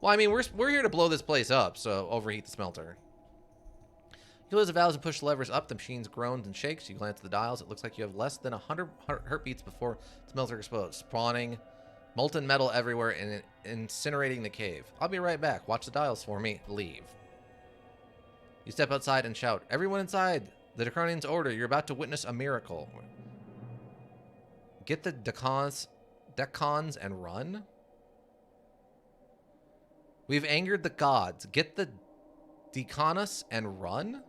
Well, I mean, we're here to blow this place up, so overheat the smelter. You close the valves and push the levers up. The machine groans and shakes. You glance at the dials. It looks like you have less than 100 heartbeats before the smelter explodes, spawning molten metal everywhere and incinerating the cave. I'll be right back. Watch the dials for me. Leave. You step outside and shout, "Everyone inside! The Draconian's order. You're about to witness a miracle." Get the decons and run? We've angered the gods. Get the Decanus and run?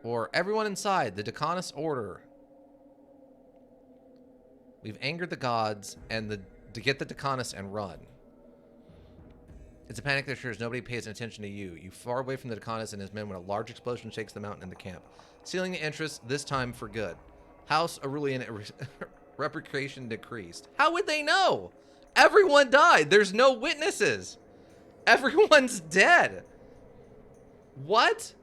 Or everyone inside, the Decanus order. We've angered the gods and to get the Decanus and run. It's a panic that assures nobody pays attention to you. You far away from the Decanus and his men when a large explosion shakes the mountain into camp, sealing the entrance, this time for good. House Aurelian replication decreased. How would they know? Everyone died. There's no witnesses. Everyone's dead. What?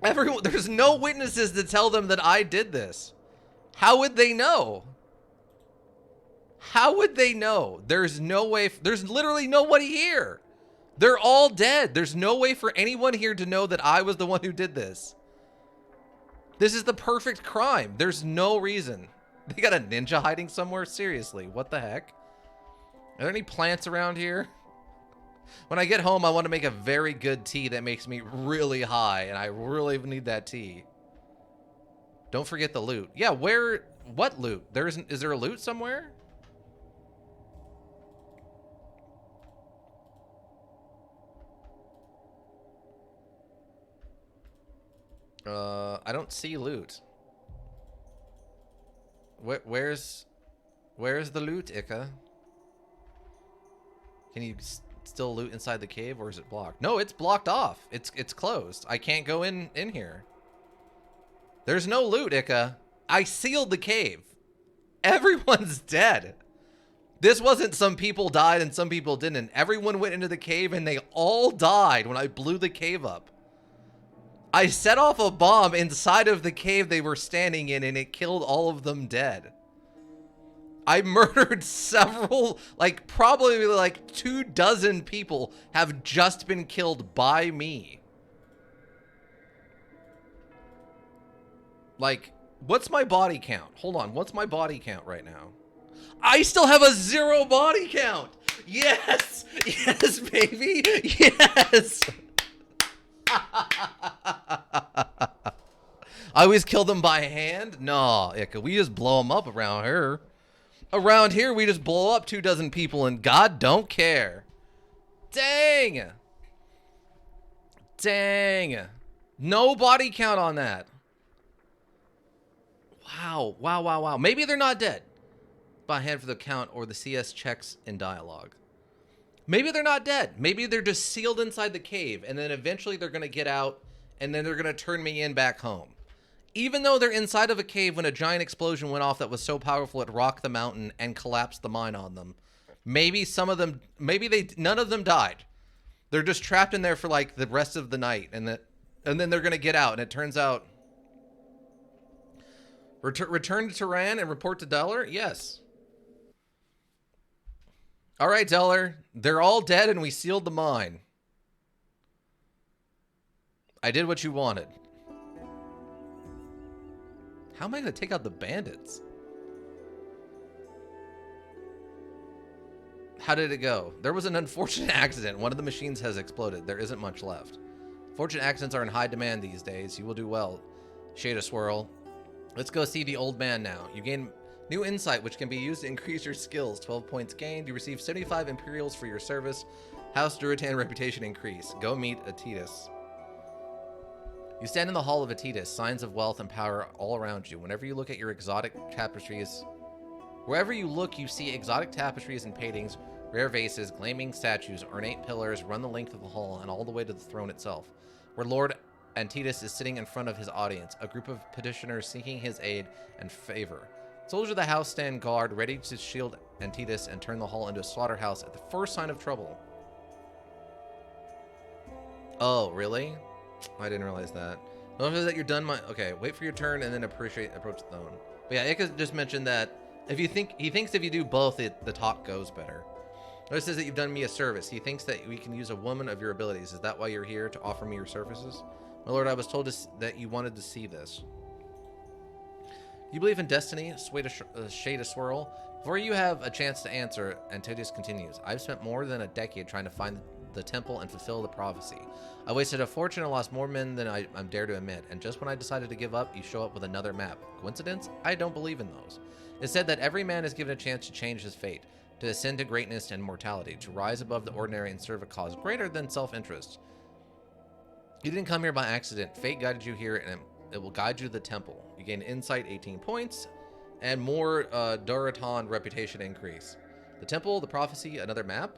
There's no witnesses to tell them that I did this. How would they know? How would they know? There's no way. There's literally nobody here. They're all dead. There's no way for anyone here to know that I was the one who did this. This is the perfect crime. There's no reason. They got a ninja hiding somewhere? Seriously, what the heck? Are there any plants around here? When I get home, I want to make a very good tea that makes me really high, and I really need that tea. Don't forget the loot. Yeah, where? What loot? Is there a loot somewhere? I don't see loot. Where's the loot, Ika? Can you still loot inside the cave, or is it blocked? No, it's blocked off. It's closed. I can't go in here. There's no loot, Ika. I sealed the cave. Everyone's dead. This wasn't some people died and some people didn't. Everyone went into the cave and they all died when I blew the cave up. I set off a bomb inside of the cave they were standing in and it killed all of them dead. I murdered several, probably 24 people have just been killed by me. What's my body count? Hold on, what's my body count right now? I still have a 0 body count. Yes, yes, baby, yes. I always kill them by hand? No, Ika, we just blow them up around here. Around here, we just blow up 24 people and God don't care. Dang. Dang. No body count on that. Wow, wow, wow, wow. Maybe they're not dead by hand for the count or the CS checks in dialogue. Maybe they're not dead. Maybe they're just sealed inside the cave and then eventually they're going to get out and then they're going to turn me in back home. Even though they're inside of a cave when a giant explosion went off that was so powerful it rocked the mountain and collapsed the mine on them. Maybe some of them, none of them died. They're just trapped in there for the rest of the night and then they're going to get out and it turns out. Return to Tehran and report to Deller? Yes. All right, Deller. They're all dead and we sealed the mine. I did what you wanted. How am I going to take out the bandits? How did it go? There was an unfortunate accident. One of the machines has exploded. There isn't much left. Fortunate accidents are in high demand these days. You will do well. Shade a swirl. Let's go see the old man now. You gain new insight, which can be used to increase your skills. 12 points gained. You receive 75 Imperials for your service. House Duratan reputation increase. Go meet Atitis. You stand in the hall of Atitis. Signs of wealth and power all around you. Whenever you look at your exotic tapestries, wherever you look, you see exotic tapestries and paintings, rare vases, gleaming statues, ornate pillars run the length of the hall and all the way to the throne itself, where Lord Antitus is sitting in front of his audience, a group of petitioners seeking his aid and favor. Soldiers of the house stand guard, ready to shield Antitus and turn the hall into a slaughterhouse at the first sign of trouble. Oh, really? I didn't realize that. Notice that you're done. Okay, wait for your turn and then approach the throne. But yeah, Ika just mentioned that he thinks if you do both, the talk goes better. Notice says that you've done me a service. He thinks that we can use a woman of your abilities. Is that why you're here, to offer me your services? My lord, I was told that you wanted to see this. You believe in destiny? Shade a swirl. Before you have a chance to answer, Antitus continues. I've spent more than a decade trying to find the temple and fulfill the prophecy. I wasted a fortune and lost more men than I'm dare to admit. And just when I decided to give up, you show up with another map. Coincidence? I don't believe in those. It's said that every man is given a chance to change his fate, to ascend to greatness and mortality, to rise above the ordinary and serve a cause greater than self-interest. You didn't come here by accident. Fate guided you here, and it will guide you to the temple. You gain insight 18 points, and more Duratan reputation increase. The temple, the prophecy, another map?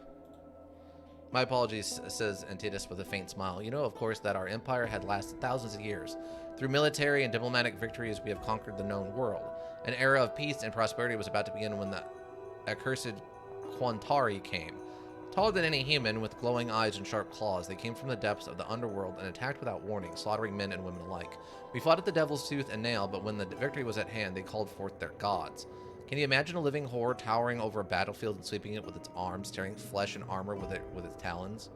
My apologies, says Antidus with a faint smile. You know, of course, that our empire had lasted thousands of years. Through military and diplomatic victories, we have conquered the known world. An era of peace and prosperity was about to begin when the accursed Quantari came. Taller than any human, with glowing eyes and sharp claws, they came from the depths of the underworld and attacked without warning, slaughtering men and women alike. We fought at the devil's tooth and nail, but when the victory was at hand, they called forth their gods. Can you imagine a living horror towering over a battlefield and sweeping it with its arms, tearing flesh and armor with its talons?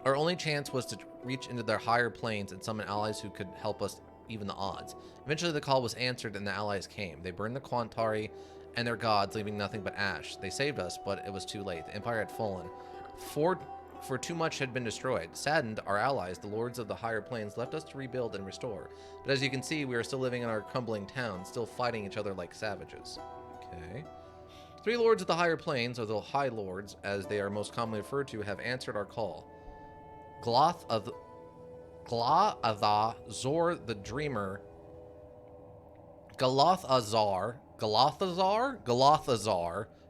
Our only chance was to reach into their higher planes and summon allies who could help us even the odds. Eventually the call was answered and the allies came. They burned the Quantari and their gods, leaving nothing but ash. They saved us, but it was too late. The empire had fallen. For too much had been destroyed. Saddened, our allies, the lords of the higher planes, left us to rebuild and restore. But as you can see, we are still living in our crumbling town, still fighting each other like savages. Okay. 3 lords of the higher planes, or the High Lords, as they are most commonly referred to, have answered our call. Glathazar the Dreamer, Galathazar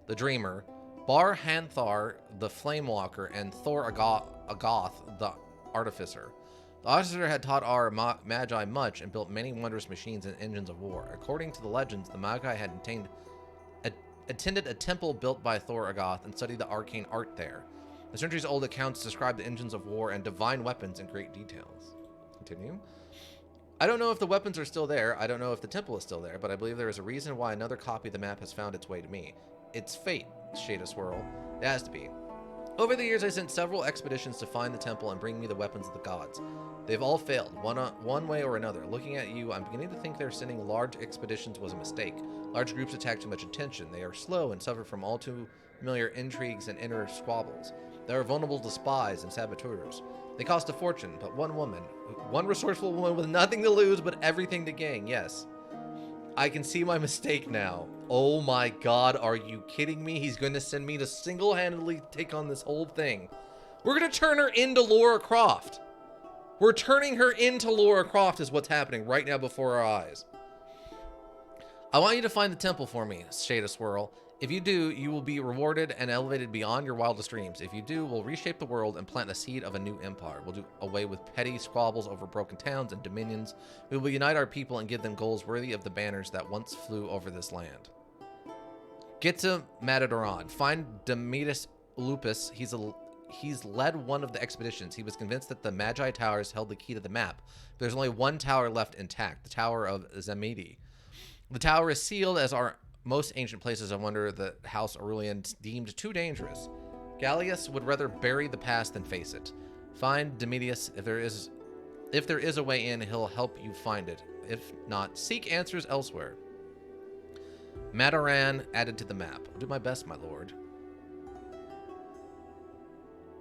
the Dreamer, Bar-Hanthar the Flamewalker, and Thor Agoth the Artificer. The Artificer had taught our Magi much and built many wondrous machines and engines of war. According to the legends, the Magi had attended a temple built by Thor Agoth and studied the arcane art there. The centuries-old accounts describe the engines of war and divine weapons in great details. Continue. I don't know if the weapons are still there. I don't know if the temple is still there, but I believe there is a reason why another copy of the map has found its way to me. It's fate, Shada Swirl. It has to be. Over the years, I sent several expeditions to find the temple and bring me the weapons of the gods. They've all failed, one way or another. Looking at you, I'm beginning to think their sending large expeditions was a mistake. Large groups attract too much attention. They are slow and suffer from all too familiar intrigues and inner squabbles. They are vulnerable to spies and saboteurs. They cost a fortune, but one resourceful woman with nothing to lose but everything to gain. Yes. I can see my mistake now. Oh my god, are you kidding me? He's going to send me to single-handedly take on this whole thing. We're going to turn her into Lara Croft. We're turning her into Lara Croft is what's happening right now before our eyes. I want you to find the temple for me, Shada Swirl. If you do, you will be rewarded and elevated beyond your wildest dreams. If you do, we'll reshape the world and plant the seed of a new empire. We'll do away with petty squabbles over broken towns and dominions. We will unite our people and give them goals worthy of the banners that once flew over this land. Get to Matadoron. Find Demetus Lupus. He's led one of the expeditions. He was convinced that the Magi Towers held the key to the map. But there's only one tower left intact, the Tower of Zamidi. The tower is sealed as our most ancient places. I wonder the House Aurelian deemed too dangerous. Gallius would rather bury the past than face it. Find Demetrius. If there is a way in, he'll help you find it. If not, seek answers elsewhere. Mataran added to the map. I'll do my best, my lord.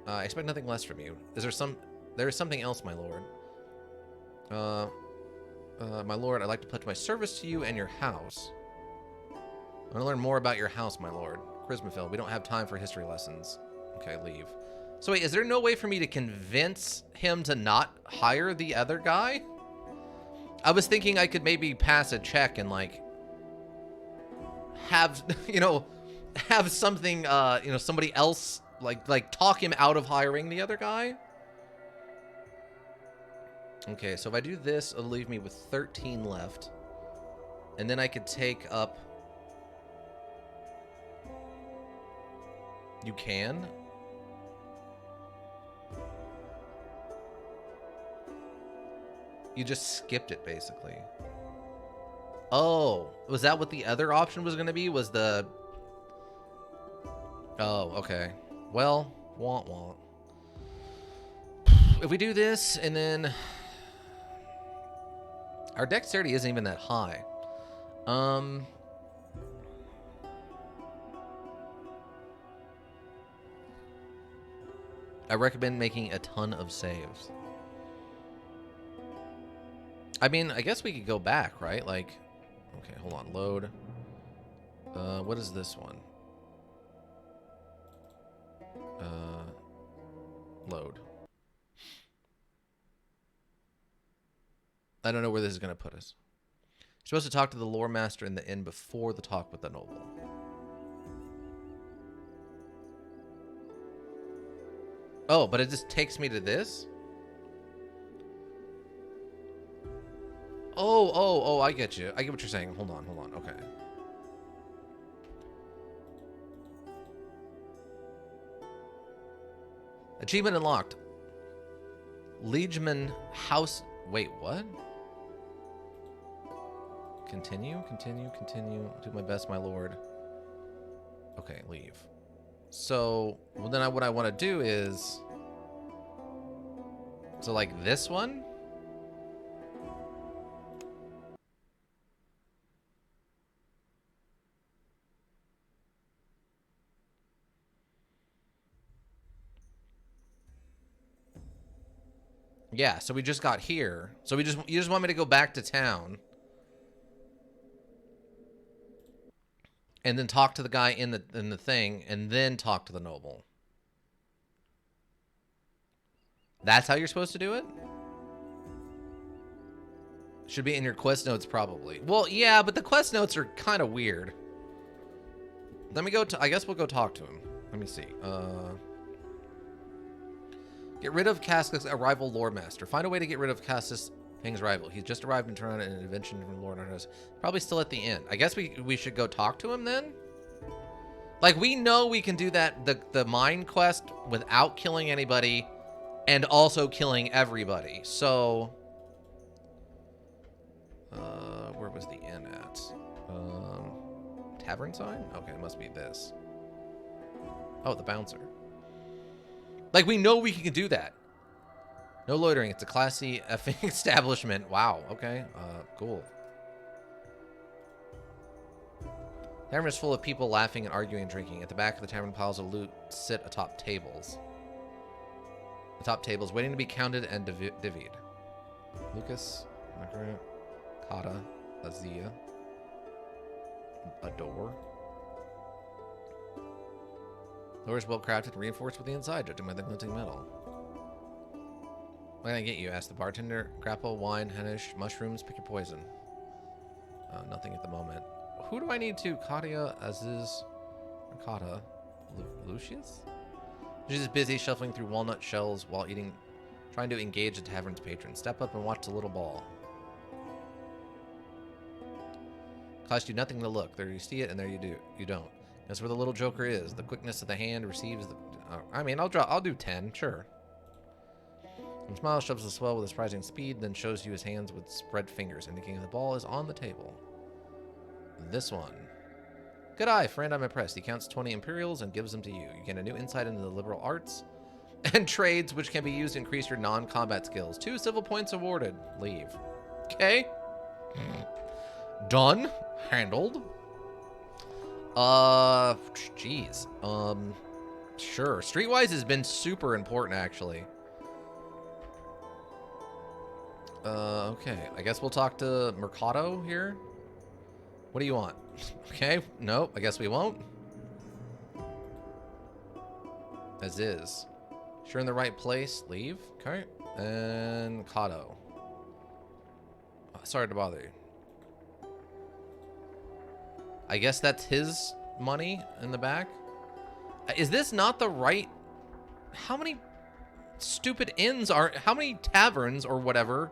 I expect nothing less from you. There is something else, my lord. My lord, I'd like to pledge my service to you and your house. I want to learn more about your house, my lord. Charismaphil, we don't have time for history lessons. Okay, leave. So wait, is there no way for me to convince him to not hire the other guy? I was thinking I could maybe pass a check and, like, have, have something, somebody else, like talk him out of hiring the other guy. Okay, so if I do this, it'll leave me with 13 left. And then I could take up... You can? You just skipped it, basically. Oh, was that what the other option was going to be? Was the... Oh, okay. Well, want. If we do this, and then... Our dexterity isn't even that high. I recommend making a ton of saves. I mean, I guess we could go back, right? Like, okay, hold on, load. What is this one? Load. I don't know where this is going to put us. You're supposed to talk to the Loremaster in the inn before the talk with the noble. Oh, but it just takes me to this? Oh, I get you. I get what you're saying. Hold on. Okay. Achievement unlocked. Liegeman House. Wait, what? Continue. Do my best, my lord. Okay, leave. So, well, then what I want to do is... So, like, this one? Yeah, so we just got here. So you just want me to go back to town. And then talk to the guy in the thing, and then talk to the noble. That's how you're supposed to do it? Should be in your quest notes, probably. Well, yeah, but the quest notes are kind of weird. Let me go to... I guess we'll go talk to him. Let me see. Get rid of Casca's rival Loremaster. Find a way to get rid of Casca's Ping's rival. He's just arrived in Toronto in an invention from Lord Arnos. Probably still at the inn. I guess we should go talk to him then? Like, we know we can do that, the mine quest without killing anybody and also killing everybody. So... where was the inn at? Tavern sign? Okay, it must be this. Oh, the bouncer. Like, we know we can do that. No loitering. It's a classy effing establishment. Wow. Okay. Cool. Tavern is full of people laughing and arguing and drinking. At the back of the tavern, piles of loot sit atop tables. Atop tables, waiting to be counted and divvied. Lucas, Margaret, Kata, Azia, a door. Door is well crafted and reinforced with the inside, judging by the glinting metal. What can I get you? Asked the bartender. Grapple, wine, Henish, mushrooms, pick your poison. Nothing at the moment. Who do I need to? Katia, Aziz, Kata, Lucius? She's busy shuffling through walnut shells while trying to engage the tavern's patrons. Step up and watch the little ball. Cost you nothing to look. There you see it, and there you don't. That's where the little joker is. The quickness of the hand receives the... I mean, I'll do 10, sure. And Smile shoves the swell with a surprising speed, then shows you his hands with spread fingers, indicating the ball is on the table. This one. Good eye, friend, I'm impressed. He counts 20 Imperials and gives them to you. You gain a new insight into the liberal arts and trades, which can be used to increase your non-combat skills. 2 civil points awarded. Leave. Okay. Done. Handled. Jeez. Sure. Streetwise has been super important, actually. Okay. I guess we'll talk to Mercado here. What do you want? Okay. Nope. I guess we won't. As is. Sure in the right place. Leave. Okay. And Kato. Sorry to bother you. I guess that's his money in the back. Is this not the right... How many stupid inns are... How many taverns or whatever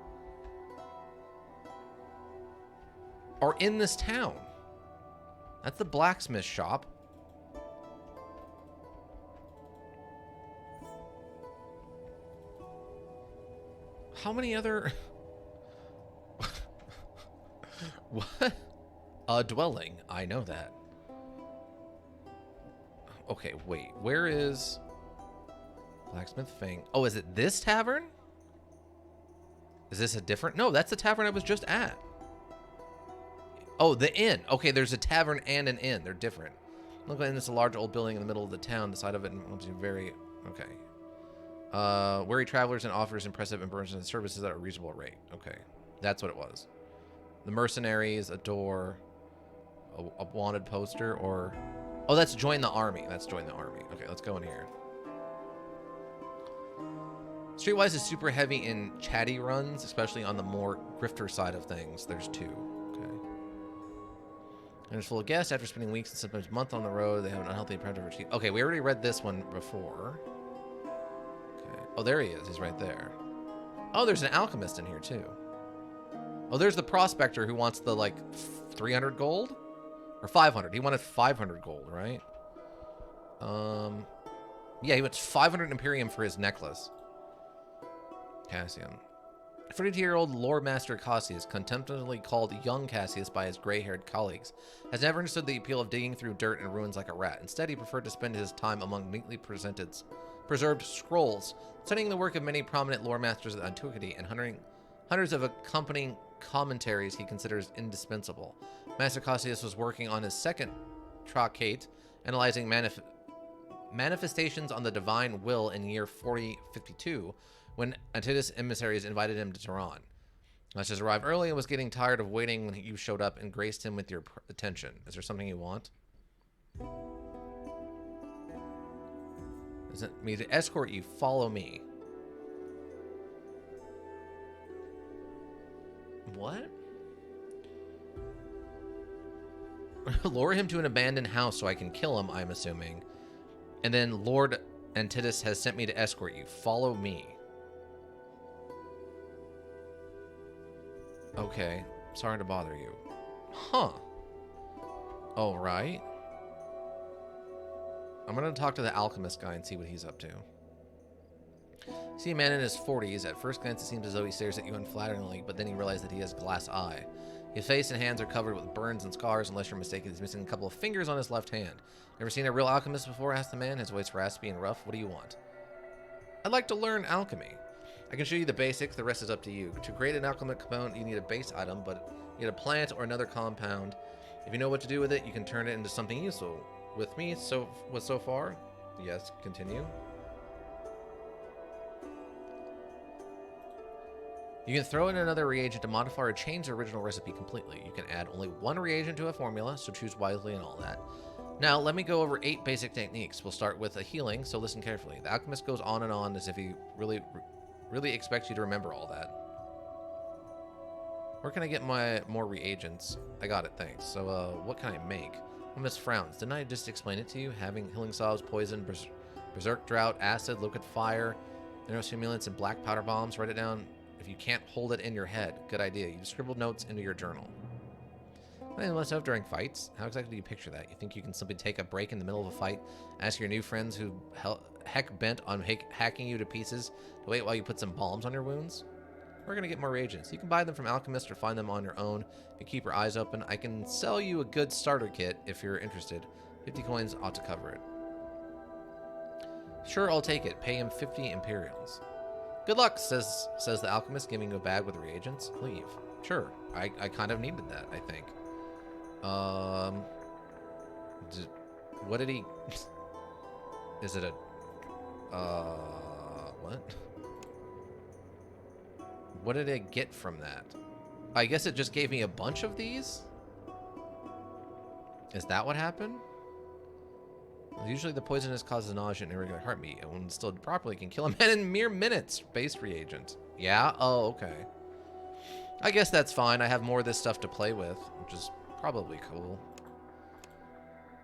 are in this town? That's the blacksmith shop. How many other... What? A dwelling. I know that. Okay, wait. Where is... Blacksmith Fang? Oh, is it this tavern? Is this a different... No, that's the tavern I was just at. Oh, the inn. Okay, there's a tavern and an inn. They're different. Look, and it's a large old building in the middle of the town. The side of it is very... Okay. Weary travelers and offers impressive and services at a reasonable rate. Okay. That's what it was. The mercenaries, a door, a wanted poster, or... Oh, that's join the army. That's join the army. Okay, let's go in here. Streetwise is super heavy in chatty runs, especially on the more grifter side of things. There's 2. Okay. And it's full of guests. After spending weeks and sometimes months on the road, they have an unhealthy predator. Okay, we already read this one before. Oh, there he is. He's right there. Oh, there's an alchemist in here, too. Oh, there's the prospector who wants the, like, 300 gold? Or 500. He wanted 500 gold, right? Yeah, he wants 500 Imperium for his necklace. Cassian. 42-year-old Loremaster Cassius, contemptuously called young Cassius by his gray-haired colleagues, has never understood the appeal of digging through dirt and ruins like a rat. Instead, he preferred to spend his time among neatly preserved scrolls, studying the work of many prominent lore masters of antiquity and hundreds of accompanying commentaries he considers indispensable. Master Cassius was working on his second tractate, analyzing manifestations on the divine will in year 4052, when Antidus emissaries invited him to Tehran. Cassius arrived early and was getting tired of waiting when you showed up and graced him with your attention. Is there something you want? Is it me to escort you? Follow me. What? Lure him to an abandoned house so I can kill him, I'm assuming. And then Lord Antidus has sent me to escort you. Follow me. Okay. Sorry to bother you. Huh. All right. I'm going to talk to the alchemist guy and see what he's up to. See a man in his 40s. At first glance, it seems as though he stares at you unflatteringly, but then you realize that he has a glass eye. His face and hands are covered with burns and scars, unless you're mistaken. He's missing a couple of fingers on his left hand. Never seen a real alchemist before? Asked the man, his voice raspy and rough. What do you want? I'd like to learn alchemy. I can show you the basics. The rest is up to you. To create an alchemic component, you need a base item, but you need a plant or another compound. If you know what to do with it, you can turn it into something useful. With me, so far? Yes, continue. You can throw in another reagent to modify or change the original recipe completely. You can add only one reagent to a formula, so choose wisely and all that. Now, let me go over 8 basic techniques. We'll start with a healing, so listen carefully. The alchemist goes on and on as if he really expects you to remember all that. Where can I get more reagents? I got it, thanks. So, what can I make? Alchemist frowns. Didn't I just explain it to you? Having healing salves, poison, berserk drought, acid, liquid fire, neurostimulants, and black powder bombs. Write it down if you can't hold it in your head. Good idea. You scribbled notes into your journal. Unless during fights. How exactly do you picture that? You think you can simply take a break in the middle of a fight, ask your new friends who heck bent on hacking you to pieces to wait while you put some balms on your wounds? We're going to get more reagents. You can buy them from alchemists or find them on your own if you keep your eyes open. I can sell you a good starter kit if you're interested. 50 coins ought to cover it. Sure, I'll take it. Pay him 50 Imperiums. Good luck, says the alchemist, giving you a bag with reagents. Leave. Sure. I kind of needed that, I think. What did he... Is it a... What? What did I get from that? I guess it just gave me a bunch of these? Is that what happened? Well, usually the poisonous causes nausea and irregular heartbeat, and when distilled properly can kill a man in mere minutes. Base reagent. Yeah? Oh, okay. I guess that's fine. I have more of this stuff to play with, which is probably cool.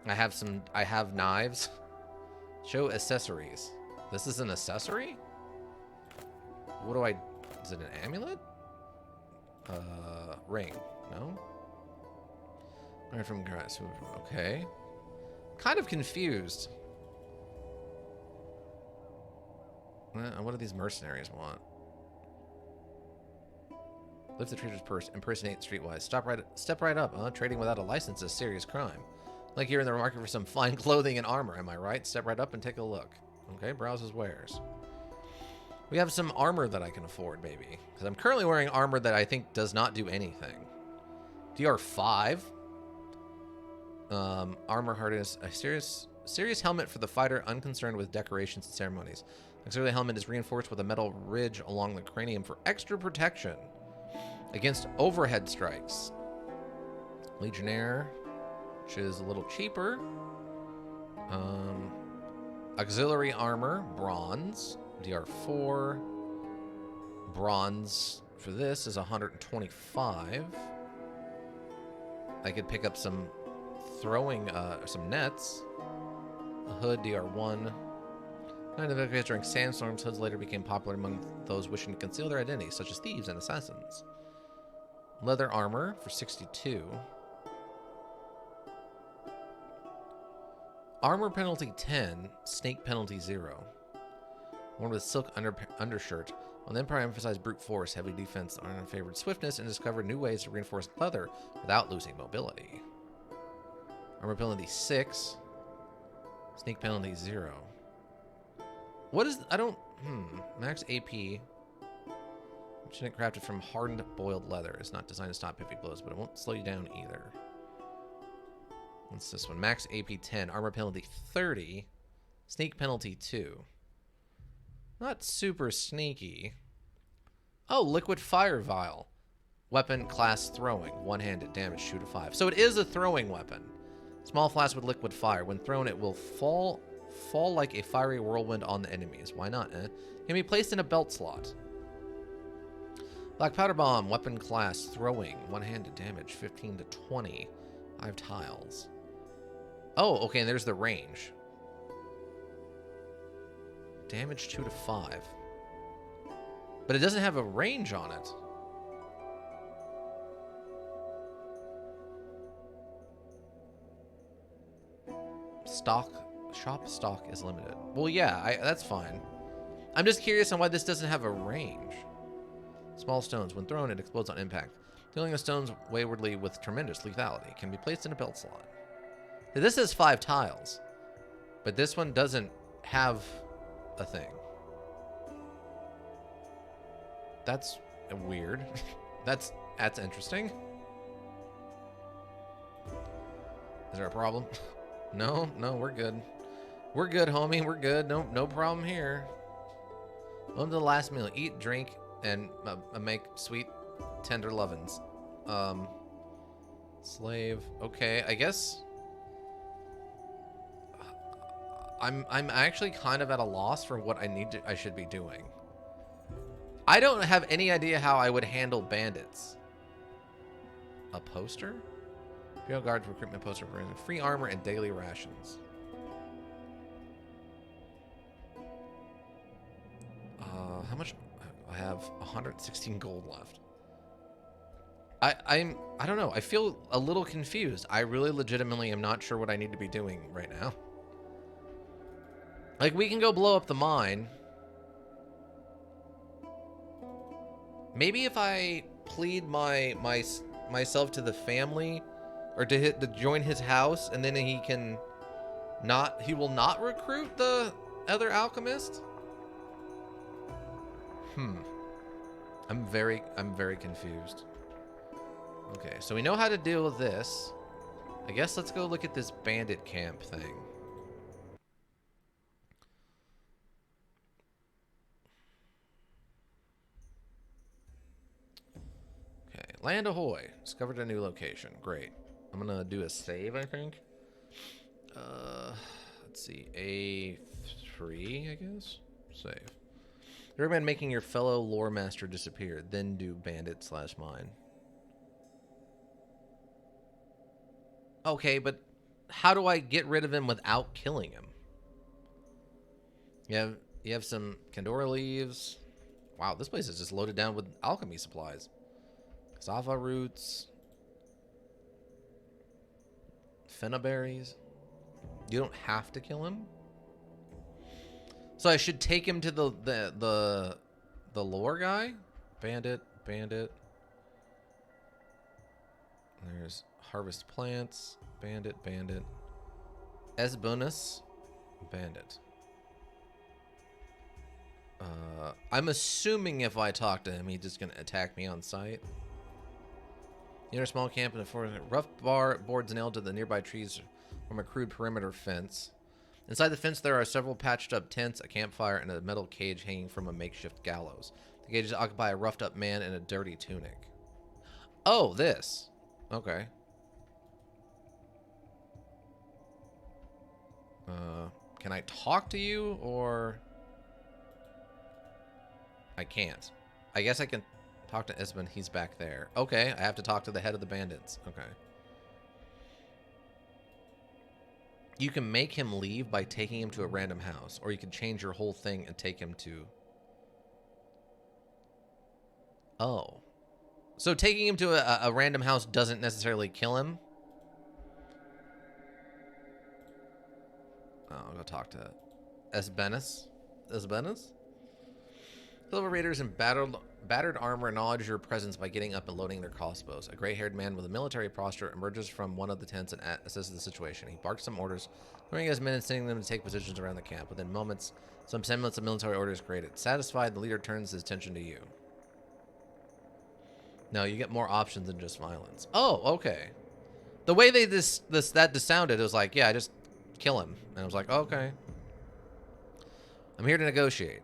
I have knives. Show accessories. This is an accessory? What do I... Is it an amulet? Ring. No? Right from grass. Okay. Kind of confused. What do these mercenaries want? Lift the trader's purse. Impersonate streetwise. Step right up. Trading without a license is a serious crime. Like you're in the market for some fine clothing and armor, am I right? Step right up and take a look. Okay, browse his wares. We have some armor that I can afford, maybe. Because I'm currently wearing armor that I think does not do anything. DR5. Armor hardness. A serious helmet for the fighter unconcerned with decorations and ceremonies. Auxiliary helmet is reinforced with a metal ridge along the cranium for extra protection against overhead strikes. Legionnaire, which is a little cheaper. Auxiliary armor, bronze. DR4. Bronze for this is 125. I could pick up some throwing, some nets. A hood, DR1. Night evacuees during sandstorms, hoods later became popular among those wishing to conceal their identities, such as thieves and assassins. Leather armor for 62. Armor penalty 10, snake penalty 0. One with silk undershirt. While the Empire emphasized brute force, heavy defense, Iron favored swiftness, and discovered new ways to reinforce leather without losing mobility. Armor penalty 6, snake penalty 0. What is... I don't... Max AP. Shouldn't crafted from hardened boiled leather. It's not designed to stop heavy blows, but it won't slow you down either. What's this one? Max AP 10. Armor penalty 30. Sneak penalty 2. Not super sneaky. Oh, liquid fire vial. Weapon class throwing. One-handed damage 2 to 5. So it is a throwing weapon. Small flask with liquid fire. When thrown, it will fall like a fiery whirlwind on the enemies. Why not, eh? Can be placed in a belt slot. Black powder bomb. Weapon class throwing. One-handed damage 15 to 20. 5 tiles. Oh, okay, and there's the range. Damage 2 to 5. But it doesn't have a range on it. Shop stock is limited. Well, yeah, that's fine. I'm just curious on why this doesn't have a range. Small stones. When thrown, it explodes on impact. Dealing the stones waywardly with tremendous lethality. Can be placed in a belt slot. This is 5 tiles. But this one doesn't have a thing. That's weird. That's interesting. Is there a problem? No, we're good. We're good, homie. We're good. No problem here. Welcome to the last meal. Eat, drink, and make sweet, tender lovin's. Slave. Okay, I guess. I'm actually kind of at a loss for what I should be doing. I don't have any idea how I would handle bandits. A poster? Imperial Guards recruitment poster for free armor and daily rations. How much? I have 116 gold left. I don't know. I feel a little confused. I really legitimately am not sure what I need to be doing right now. Like, we can go blow up the mine. Maybe if I plead myself to the family, or to join his house, and then he will not recruit the other alchemist. I'm very confused. Okay, so we know how to deal with this. I guess let's go look at this bandit camp thing. Okay, land ahoy. Discovered a new location. Great. I'm gonna do a save, I think. Let's see. A3, I guess. Save. Recommend making your fellow Loremaster disappear, then do bandit/mine. Okay, but how do I get rid of him without killing him? You have some Kandora leaves. Wow, this place is just loaded down with alchemy supplies. Cassava roots. Fenna berries. You don't have to kill him. So I should take him to the lore guy? Bandit. There's harvest plants. Bandit. Esbonus. Bandit. I'm assuming if I talk to him, he's just going to attack me on sight. Near a small camp in the forest, rough boards nailed to the nearby trees from a crude perimeter fence. Inside the fence, there are several patched up tents, a campfire, and a metal cage hanging from a makeshift gallows. The cages occupy a roughed up man in a dirty tunic. Oh, this. Okay. Can I talk to you, or... I can't. I guess I can talk to Esmond. He's back there. Okay, I have to talk to the head of the bandits. Okay. You can make him leave by taking him to a random house, or you can change your whole thing and take him to... Oh. So taking him to a random house doesn't necessarily kill him? Oh, I'll go talk to Esbenis. Esbenis? Silver Raiders in battered armor acknowledge your presence by getting up and loading their crossbows. A gray-haired man with a military posture emerges from one of the tents and assesses the situation. He barks some orders, ordering his men and sending them to take positions around the camp. Within moments, some semblance of military order is created. Satisfied, the leader turns his attention to you. No, you get more options than just violence. Oh, okay. The way they that sounded, it was like, yeah, just kill him. And I was like, oh, okay. I'm here to negotiate.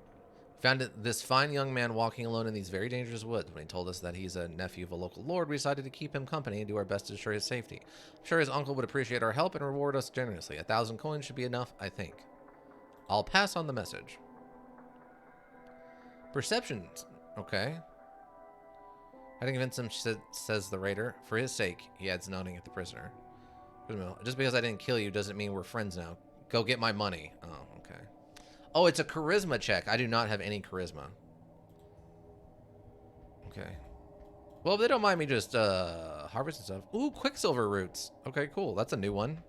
Found this fine young man walking alone in these very dangerous woods. When he told us that he's a nephew of a local lord, we decided to keep him company and do our best to ensure his safety. I'm sure his uncle would appreciate our help and reward us generously. 1,000 coins should be enough, I think. I'll pass on the message. Perceptions. Okay. I think convince him, says the raider. For his sake, he adds, nodding at the prisoner. Just because I didn't kill you doesn't mean we're friends now. Go get my money. Oh, okay. Oh, it's a charisma check. I do not have any charisma. Okay. Well, if they don't mind me just harvesting stuff. Ooh, quicksilver roots. Okay, cool. That's a new one.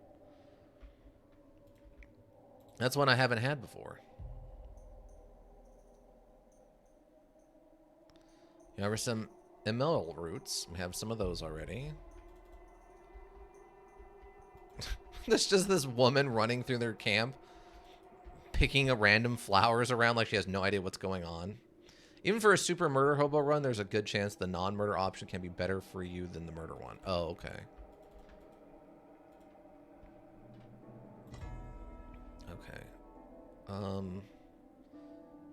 That's one I haven't had before. You have some emerald roots. We have some of those already. There's just this woman running through their camp, picking a random flowers around like she has no idea what's going on. Even for a super murder hobo run, there's a good chance the non-murder option can be better for you than the murder one. Oh, okay. Okay.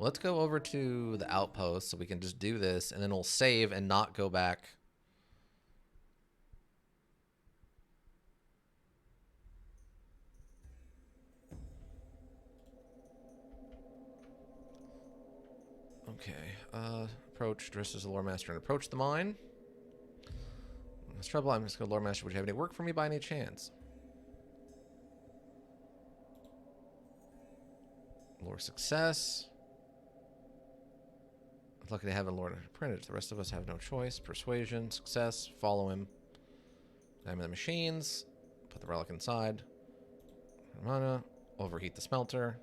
Let's go over to the outpost so we can just do this, and then we'll save and not go back. Okay. Approach, dressed as a Loremaster, and approach the mine. There's trouble. I'm just going to Loremaster. Would you have any work for me by any chance? Lore success. Lucky to have a Lord printed. The rest of us have no choice. Persuasion, success, follow him. Diamond the machines. Put the relic inside. Mana. Overheat the smelter.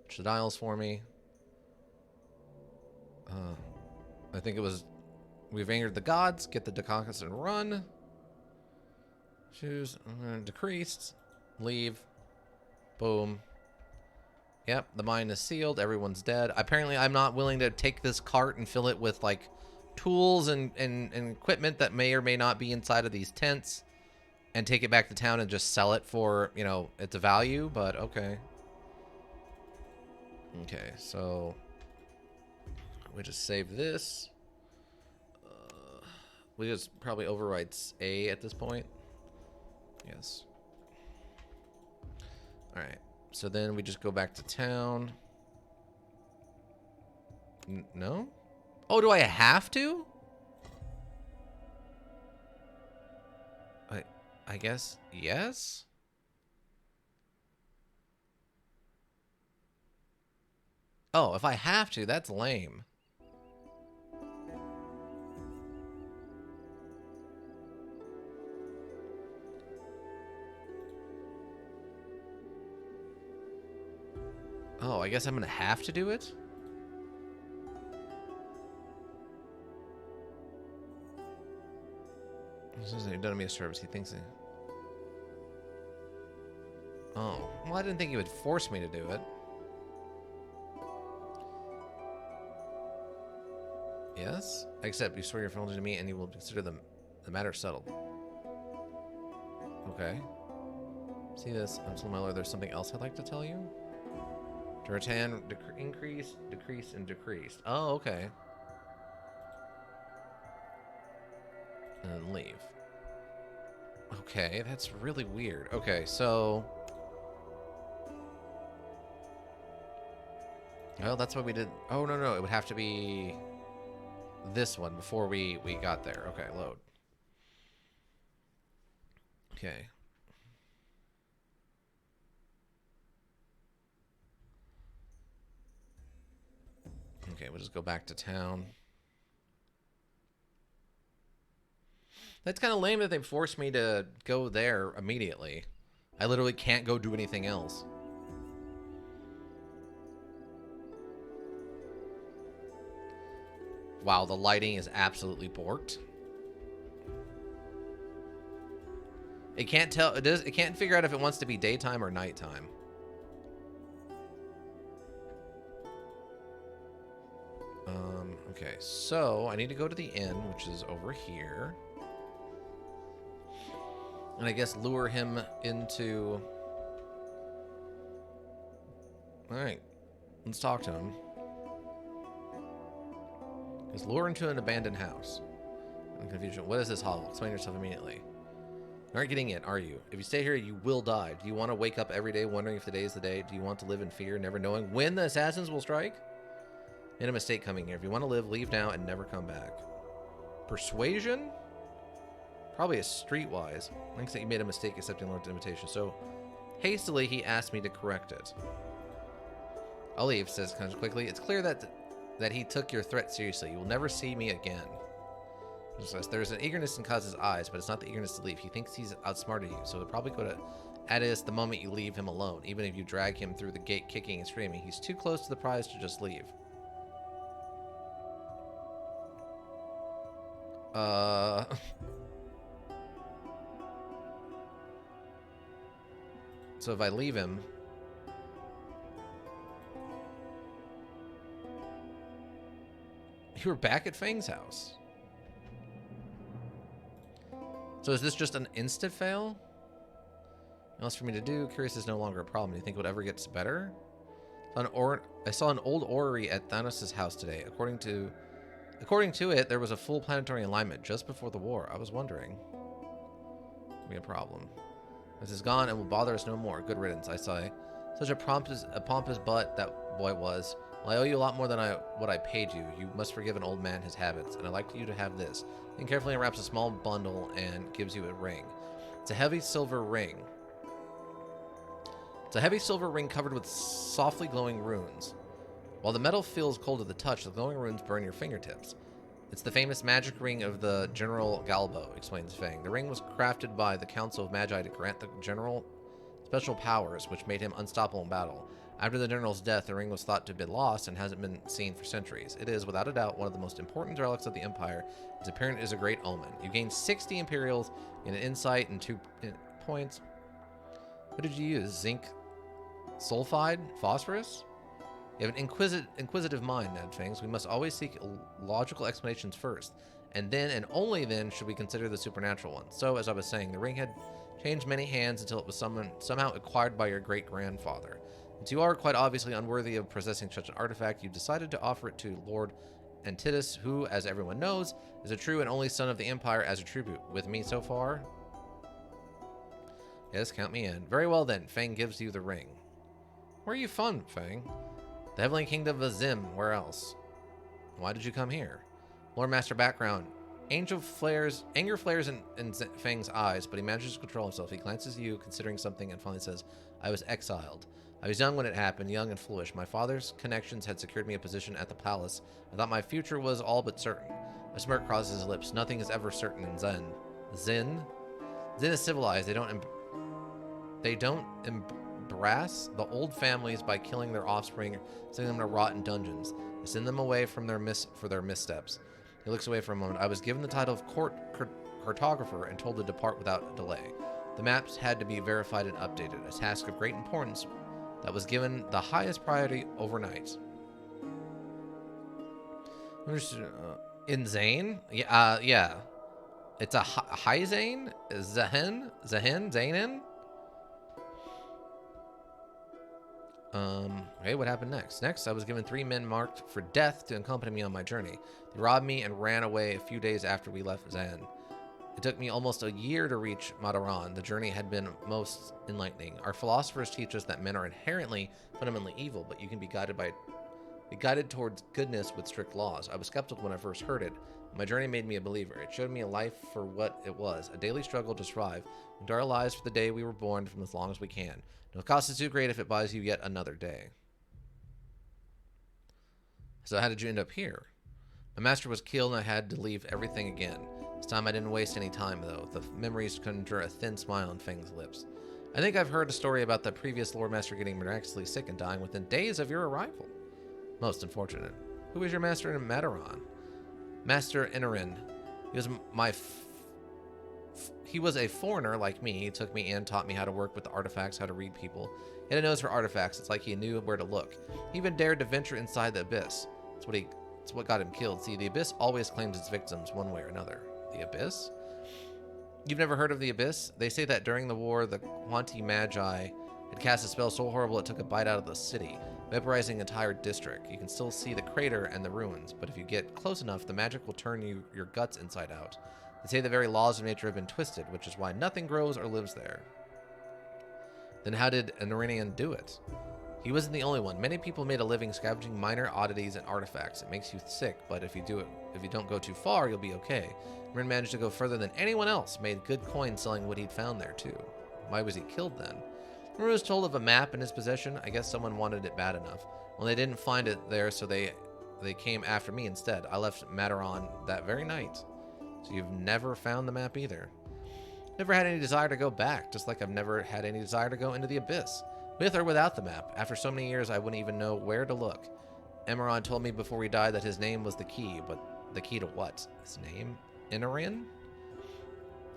Which the dials for me. I think it was... We've angered the gods. Get the Decocus and run. Choose. Decreased. Leave. Boom. Yep, the mine is sealed. Everyone's dead. Apparently, I'm not willing to take this cart and fill it with, like, tools and equipment that may or may not be inside of these tents and take it back to town and just sell it for, you know, its value, but okay. Okay, so we just save this. We just probably overwrite A at this point. Yes. All right. So then we just go back to town. No? Oh, do I have to? I guess yes? Oh, if I have to, that's lame. Oh, I guess I'm gonna have to do it? This isn't done me a service. He thinks it. Oh, well, I didn't think he would force me to do it. Yes? Except you swear your feelings to me and you will consider the matter settled. Okay. See this? I'm telling my lord there's something else I'd like to tell you. To return, increase, decrease, and decrease. Oh, okay. And then leave. Okay, that's really weird. Okay, so... Well, that's what we did. Oh, no, no. It would have to be this one before we got there. Okay, load. Okay. Okay, we'll just go back to town. That's kind of lame that they forced me to go there immediately. I literally can't go do anything else. Wow, the lighting is absolutely borked. It can't tell. It can't figure out if it wants to be daytime or nighttime. Okay, so I need to go to the inn, which is over here. And I guess lure him into... Alright, let's talk to him. Just lure him to an abandoned house. I'm confused. What is this hovel? Explain yourself immediately. You aren't getting it, are you? If you stay here, you will die. Do you want to wake up every day wondering if the day is the day? Do you want to live in fear, never knowing when the assassins will strike? Made a mistake coming here. If you want to live, leave now and never come back. Persuasion? Probably a streetwise. Thinks that you made a mistake accepting Lord's invitation. So, hastily, he asked me to correct it. I'll leave, says Kunj quickly. It's clear that he took your threat seriously. You will never see me again. There's an eagerness in Kaz's eyes, but it's not the eagerness to leave. He thinks he's outsmarted you, so he'll probably go to Adius the moment you leave him alone. Even if you drag him through the gate kicking and screaming, he's too close to the prize to just leave. So if I leave him... You were back at Fang's house. So is this just an instant fail? Nothing else for me to do. Curious is no longer a problem. Do you think it would ever get better? I saw an old orrery at Thanos' house today. According to it, there was a full planetary alignment just before the war. I was wondering. Be a problem. This is gone and will bother us no more. Good riddance, I say. Such a pompous butt that boy was. Well, I owe you a lot more than what I paid you. You must forgive an old man his habits, and I'd like you to have this. Then carefully unwraps a small bundle and gives you a ring. It's a heavy silver ring. It's a heavy silver ring covered with softly glowing runes. While the metal feels cold to the touch, the glowing runes burn your fingertips. It's the famous magic ring of the General Galbo, explains Fang. The ring was crafted by the Council of Magi to grant the General special powers, which made him unstoppable in battle. After the General's death, the ring was thought to have been lost and hasn't been seen for centuries. It is, without a doubt, one of the most important relics of the Empire. Its appearance is a great omen. You gain 60 Imperials in an insight and 2 points. What did you use? Zinc sulfide? Phosphorus? You have an inquisitive mind, Ned Fangs. We must always seek logical explanations first, and then and only then should we consider the supernatural ones. So, as I was saying, the ring had changed many hands until it was somehow acquired by your great-grandfather. Since you are quite obviously unworthy of possessing such an artifact, you decided to offer it to Lord Antidus, who, as everyone knows, is a true and only son of the Empire as a tribute. With me so far? Yes, count me in. Very well then, Fang gives you the ring. Where are you from, Fang? The Heavenly Kingdom of Zim. Where else? Why did you come here? Loremaster background. Anger flares in Fang's eyes, but he manages to control himself. He glances at you, considering something, and finally says, I was exiled. I was young when it happened, young and foolish. My father's connections had secured me a position at the palace. I thought my future was all but certain. A smirk crosses his lips. Nothing is ever certain in Zen. Zen? Zen is civilized. They don't embrace the old families by killing their offspring, sending them to rot in dungeons. They send them away from for their missteps. He looks away for a moment. I was given the title of cartographer and told to depart without delay. The maps had to be verified and updated, a task of great importance that was given the highest priority overnight. In Zane? Yeah. It's a high Zane? Zahin? Zainin? Okay, what happened next? Next, I was given 3 men marked for death to accompany me on my journey. They robbed me and ran away a few days after we left Zan. It took me almost a year to reach Madaran. The journey had been most enlightening. Our philosophers teach us that men are inherently fundamentally evil, but you can be guided towards goodness with strict laws. I was skeptical when I first heard it. My journey made me a believer. It showed me a life for what it was, a daily struggle to survive, and our lives for the day we were born from as long as we can. No cost is too great if it buys you yet another day. So how did you end up here? My master was killed and I had to leave everything again. This time I didn't waste any time, though. The memories conjure a thin smile on Fang's lips. I think I've heard a story about the previous Loremaster getting miraculously sick and dying within days of your arrival. Most unfortunate. Who is your master in Mataron? Master Inarin. He was he was a foreigner like me. He took me in, taught me how to work with the artifacts, how to read people. He had a nose for artifacts. It's like he knew where to look. He even dared to venture inside the Abyss. It's what got him killed. See, the Abyss always claims its victims one way or another. The Abyss? You've never heard of the Abyss? They say that during the war, the Quanti Magi had cast a spell so horrible it took a bite out of the city, vaporizing an entire district. You can still see the crater and the ruins, but if you get close enough, the magic will turn your guts inside out. They say the very laws of nature have been twisted, which is why nothing grows or lives there. Then how did Anurinian do it? He wasn't the only one. Many people made a living scavenging minor oddities and artifacts. It makes you sick, but if you don't go too far, you'll be okay. Rin managed to go further than anyone else, made good coin selling what he'd found there too. Why was he killed then? Rin was told of a map in his possession. I guess someone wanted it bad enough. Well, they didn't find it there, so they came after me instead. I left Mataron that very night. So you've never found the map either. Never had any desire to go back, just like I've never had any desire to go into the Abyss. With or without the map, after so many years I wouldn't even know where to look. Emeron told me before he died that his name was the key, but the key to what? His name? Inarin?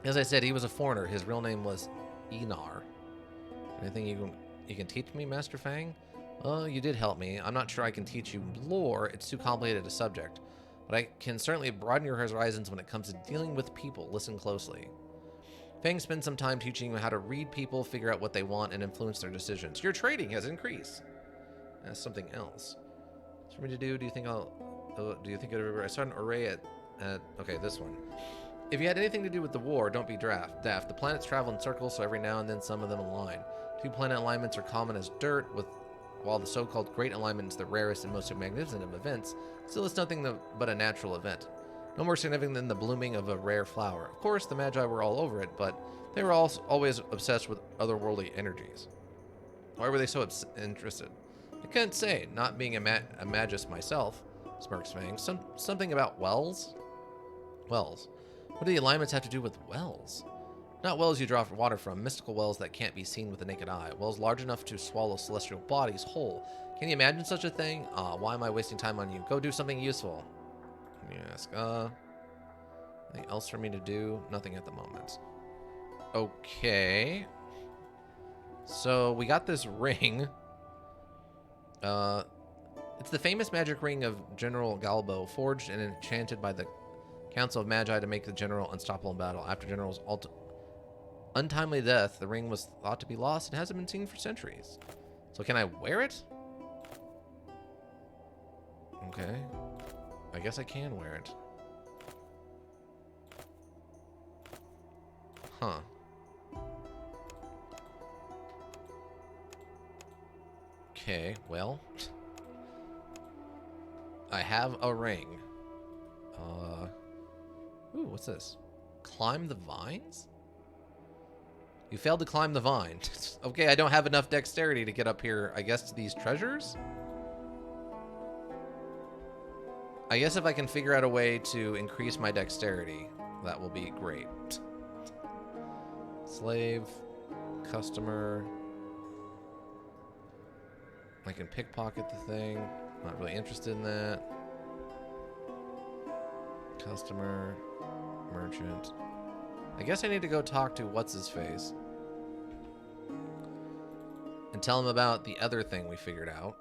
As I said, he was a foreigner. His real name was Enar. Anything you can teach me, Master Fang? Well, you did help me. I'm not sure I can teach you lore. It's too complicated a subject. But I can certainly broaden your horizons when it comes to dealing with people. Listen closely. Fang spends some time teaching you how to read people, figure out what they want, and influence their decisions. Your trading has increased. That's something else. What's for me to do? Do you think I start an array at okay, this one. If you had anything to do with the war, don't be daft. The planets travel in circles, so every now and then some of them align. 2 planet alignments are common as dirt, while the so-called great alignment is the rarest and most magnificent of events. Still, it's nothing but a natural event. No more significant than the blooming of a rare flower. Of course, the Magi were all over it, but they were also always obsessed with otherworldly energies. Why were they so interested? I can't say, not being a magus myself, smirks Fang. Something about wells? Wells. What do the alignments have to do with wells? Not wells you draw water from, mystical wells that can't be seen with the naked eye. Wells large enough to swallow celestial bodies whole. Can you imagine such a thing? Why am I wasting time on you? Go do something useful. Yes. Anything else for me to do? Nothing at the moment. Okay. So we got this ring. It's the famous magic ring of General Galbo, forged and enchanted by the Council of Magi to make the general unstoppable in battle. After General's untimely death, the ring was thought to be lost and hasn't been seen for centuries. So can I wear it? Okay. I guess I can wear it. Huh. Okay, well. I have a ring. Ooh, what's this? Climb the vines? You failed to climb the vine. Okay, I don't have enough dexterity to get up here, I guess, to these treasures? I guess if I can figure out a way to increase my dexterity, that will be great. Slave, customer. I can pickpocket the thing. Not really interested in that. Customer, merchant. I guess I need to go talk to what's-his-face and tell him about the other thing we figured out.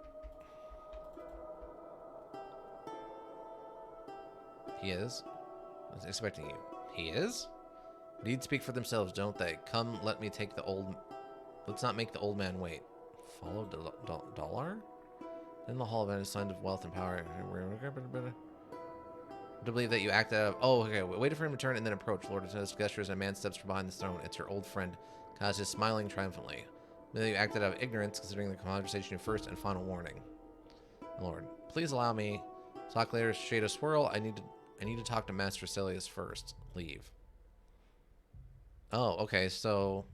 He is? I was expecting you. He is? Deeds speak for themselves, don't they? Come, let's not make the old man wait. Follow Dollar? Then the Hall of End is sign of wealth and power. To believe that you acted out of... Oh, okay. Wait for him to turn and then approach. Lord Lieutenant's gestures and a man steps from behind the throne. It's your old friend, Kaz, is smiling triumphantly. Then you acted out of ignorance, considering the conversation first and final warning. Lord, please allow me. Talk later, Shade of Swirl. I need to talk to Master Celius first. Leave. Oh, okay, so...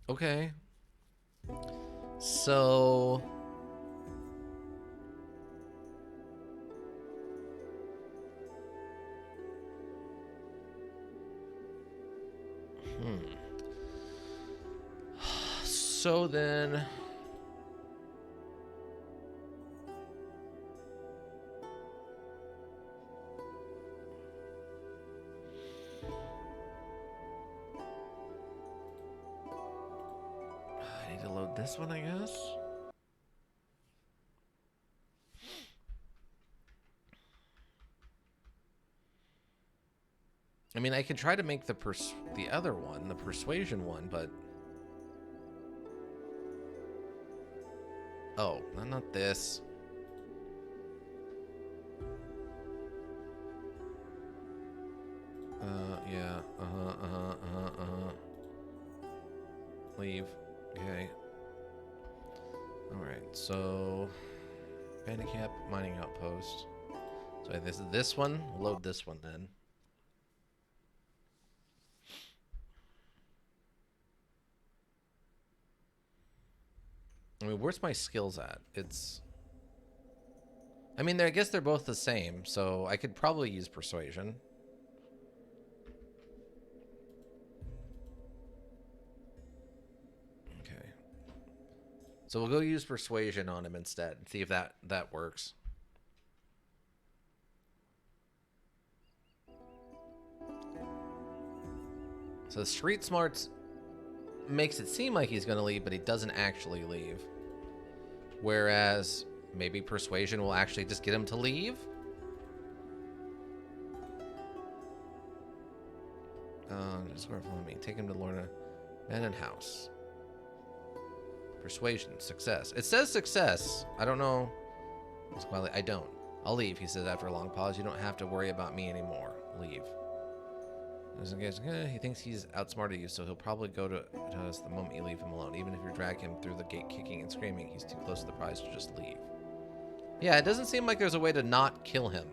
Okay. So... So then... I need to load this one, I guess? I mean, I could try to make the other one, the persuasion one, but... Oh, not this. Yeah. Leave. Okay. Alright, so... Bandit camp, mining outpost. So this is this one. Load this one then. I mean, where's my skills at? It's... I mean, I guess they're both the same, so I could probably use persuasion. Okay. So we'll go use persuasion on him instead and see if that works. So street smarts makes it seem like he's going to leave, but he doesn't actually leave. Whereas maybe persuasion will actually just get him to leave. Just where follow me. Take him to Lorna Abandoned House. Persuasion, success. It says success. I don't know. I don't. I'll leave, he says after a long pause. You don't have to worry about me anymore. Leave. He thinks he's outsmarted you, so he'll probably go to us the moment you leave him alone. Even if you drag him through the gate kicking and screaming, he's too close to the prize to just leave. Yeah, it doesn't seem like there's a way to not kill him.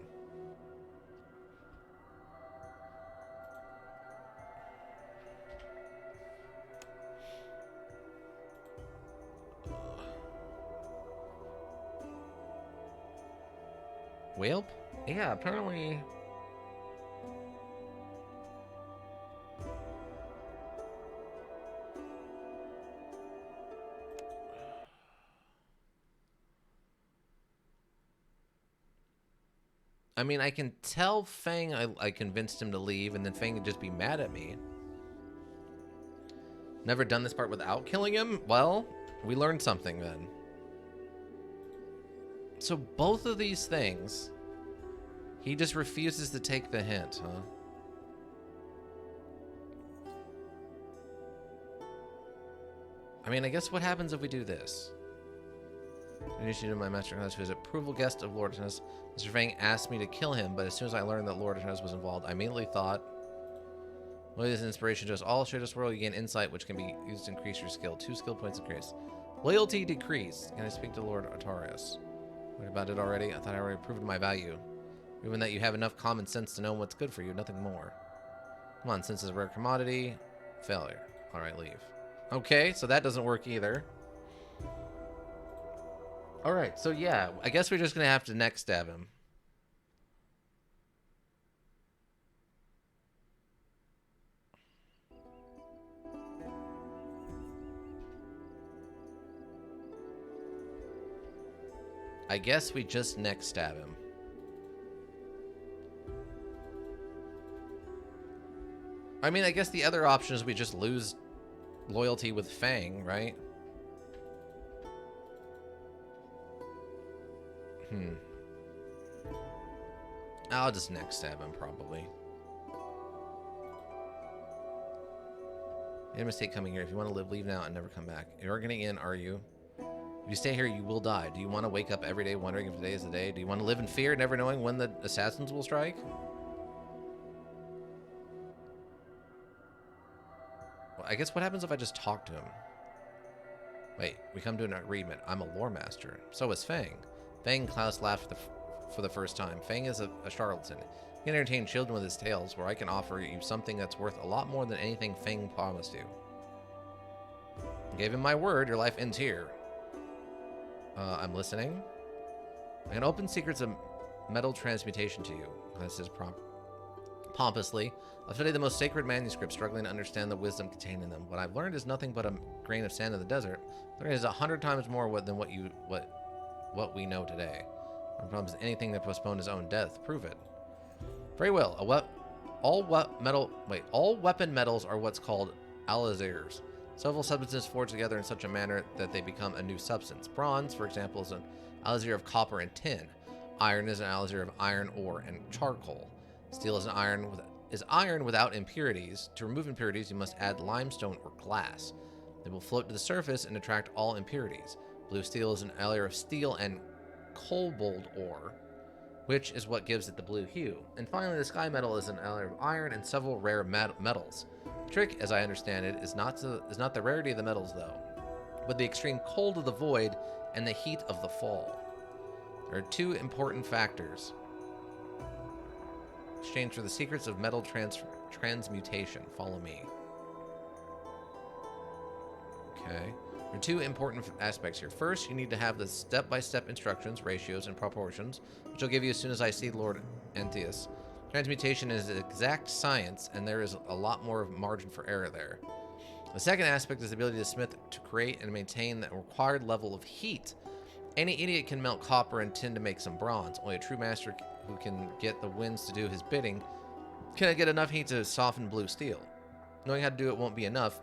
Whalep? Yeah, apparently... I mean, I can tell Fang I convinced him to leave, and then Fang would just be mad at me. Never done this part without killing him? Well, we learned something then. So both of these things, he just refuses to take the hint, huh? I mean, I guess what happens if we do this? Initiated my master class, who is approval guest of Lord Tennis. Mr. Fang asked me to kill him, but as soon as I learned that Lord Tennis was involved, I immediately thought, loyalty is an inspiration to us all. Share this world, you gain insight, which can be used to increase your skill. 2 skill points increase. Loyalty decreased. Can I speak to Lord Otarius? What about it already? I thought I already proved my value. Even that you have enough common sense to know what's good for you, nothing more. Come on, sense is a rare commodity. Failure. Alright, leave. Okay, so that doesn't work either. Alright, so yeah, I guess we're just gonna have to neck stab him. I guess we just neck stab him. I mean, I guess the other option is we just lose loyalty with Fang, right? I'll just neck stab him, probably. Made a mistake coming here. If you want to live, leave now and never come back. You're getting in, are you? If you stay here, you will die. Do you want to wake up every day wondering if today is the day? Do you want to live in fear, never knowing when the assassins will strike? Well, I guess what happens if I just talk to him? Wait, we come to an agreement. I'm a Loremaster. So is Fang. Fang and Klaus laughed for the first time. Fang is a charlatan. He can entertain children with his tales, where I can offer you something that's worth a lot more than anything Fang promised you. I gave him my word. Your life ends here. I'm listening. I can open secrets of metal transmutation to you. This is pompously. I've studied the most sacred manuscripts, struggling to understand the wisdom contained in them. What I've learned is nothing but a grain of sand in the desert. Learning is 100 times more than what we know today. My problem is anything that postponed his own death. Prove it. Very well. All weapon metals are what's called alizirs. Several substances forged together in such a manner that they become a new substance. Bronze, for example, is an alizir of copper and tin. Iron is an alizir of iron ore and charcoal. Steel is iron without impurities. To remove impurities, you must add limestone or glass. They will float to the surface and attract all impurities. Blue steel is an alloy of steel and cobalt ore, which is what gives it the blue hue. And finally, the sky metal is an alloy of iron and several rare metals. The trick, as I understand it, is not the rarity of the metals, though, but the extreme cold of the void and the heat of the fall. There are two important factors. Exchange for the secrets of metal transmutation. Follow me. Okay. There are two important aspects here. First, you need to have the step-by-step instructions, ratios, and proportions, which I'll give you as soon as I see Lord Antheus. Transmutation is an exact science, and there is a lot more margin for error there. The second aspect is the ability of the smith to create and maintain the required level of heat. Any idiot can melt copper and tin to make some bronze. Only a true master who can get the winds to do his bidding can get enough heat to soften blue steel. Knowing how to do it won't be enough.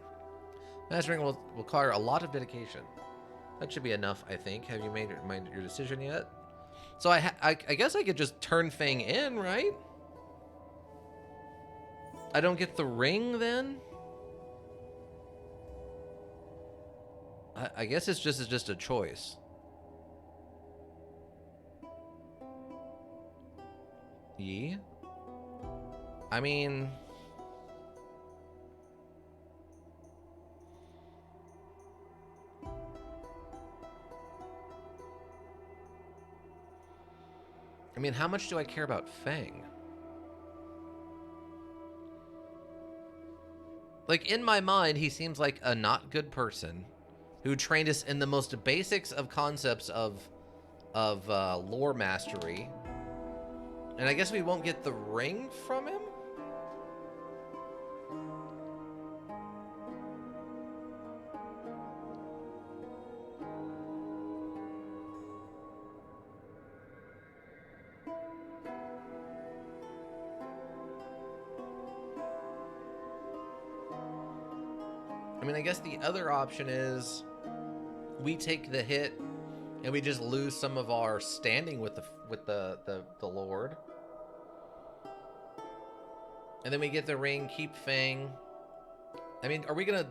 Mastering will require a lot of dedication. That should be enough, I think. Have you made your decision yet? So I guess I could just turn Fang in, right? I don't get the ring then? I guess it's just a choice. Yeah. I mean, how much do I care about Fang? Like, in my mind, he seems like a not good person who trained us in the most basics of concepts of lore mastery. And I guess we won't get the ring from him? I mean, I guess the other option is we take the hit and we just lose some of our standing with the Lord. And then we get the ring, keep Fang. I mean, are we gonna...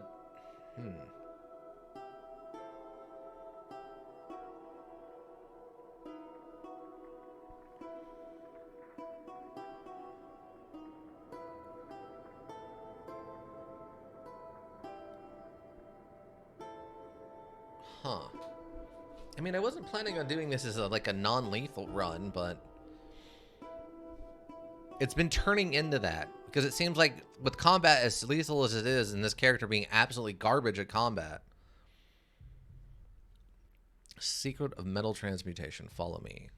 Huh. I mean, I wasn't planning on doing this as like a non-lethal run, but it's been turning into that. Because it seems like with combat as lethal as it is, and this character being absolutely garbage at combat. Secret of metal transmutation. Follow me.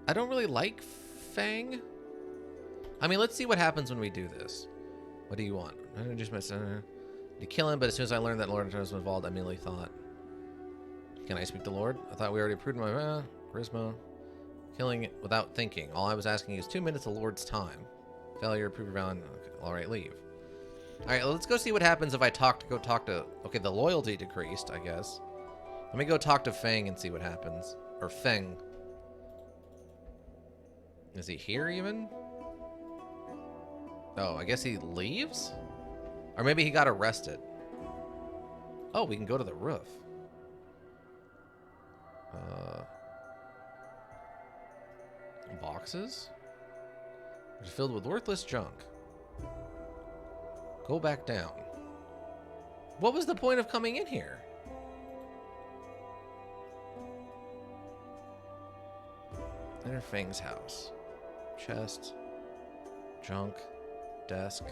I don't really like Fang. I mean, let's see what happens when we do this. What do you want? I introduced myself to kill him, but as soon as I learned that Lord was involved, I immediately thought, can I speak to Lord? I thought we already approved my charisma. Killing it without thinking. All I was asking is 2 minutes of Lord's time. Failure, prove around. Okay, all right, leave. All right, let's go see what happens if I go talk to. Okay, the loyalty decreased, I guess. Let me go talk to Fang and see what happens. Or Feng. Is he here even? Oh, I guess he leaves? Or maybe he got arrested. Oh, we can go to the roof. Boxes? They're filled with worthless junk. Go back down. What was the point of coming in here? Enter Fang's house. Chest. Junk. Desk.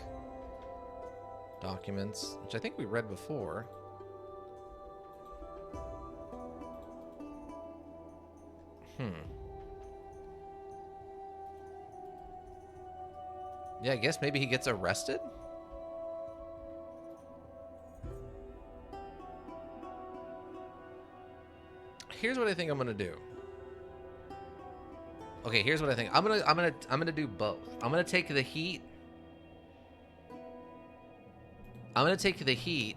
Documents, which I think we read before. Yeah, I guess maybe he gets arrested? Here's what I think I'm gonna do. Okay, here's what I think. I'm gonna do both. I'm gonna take the heat. I'm gonna take the heat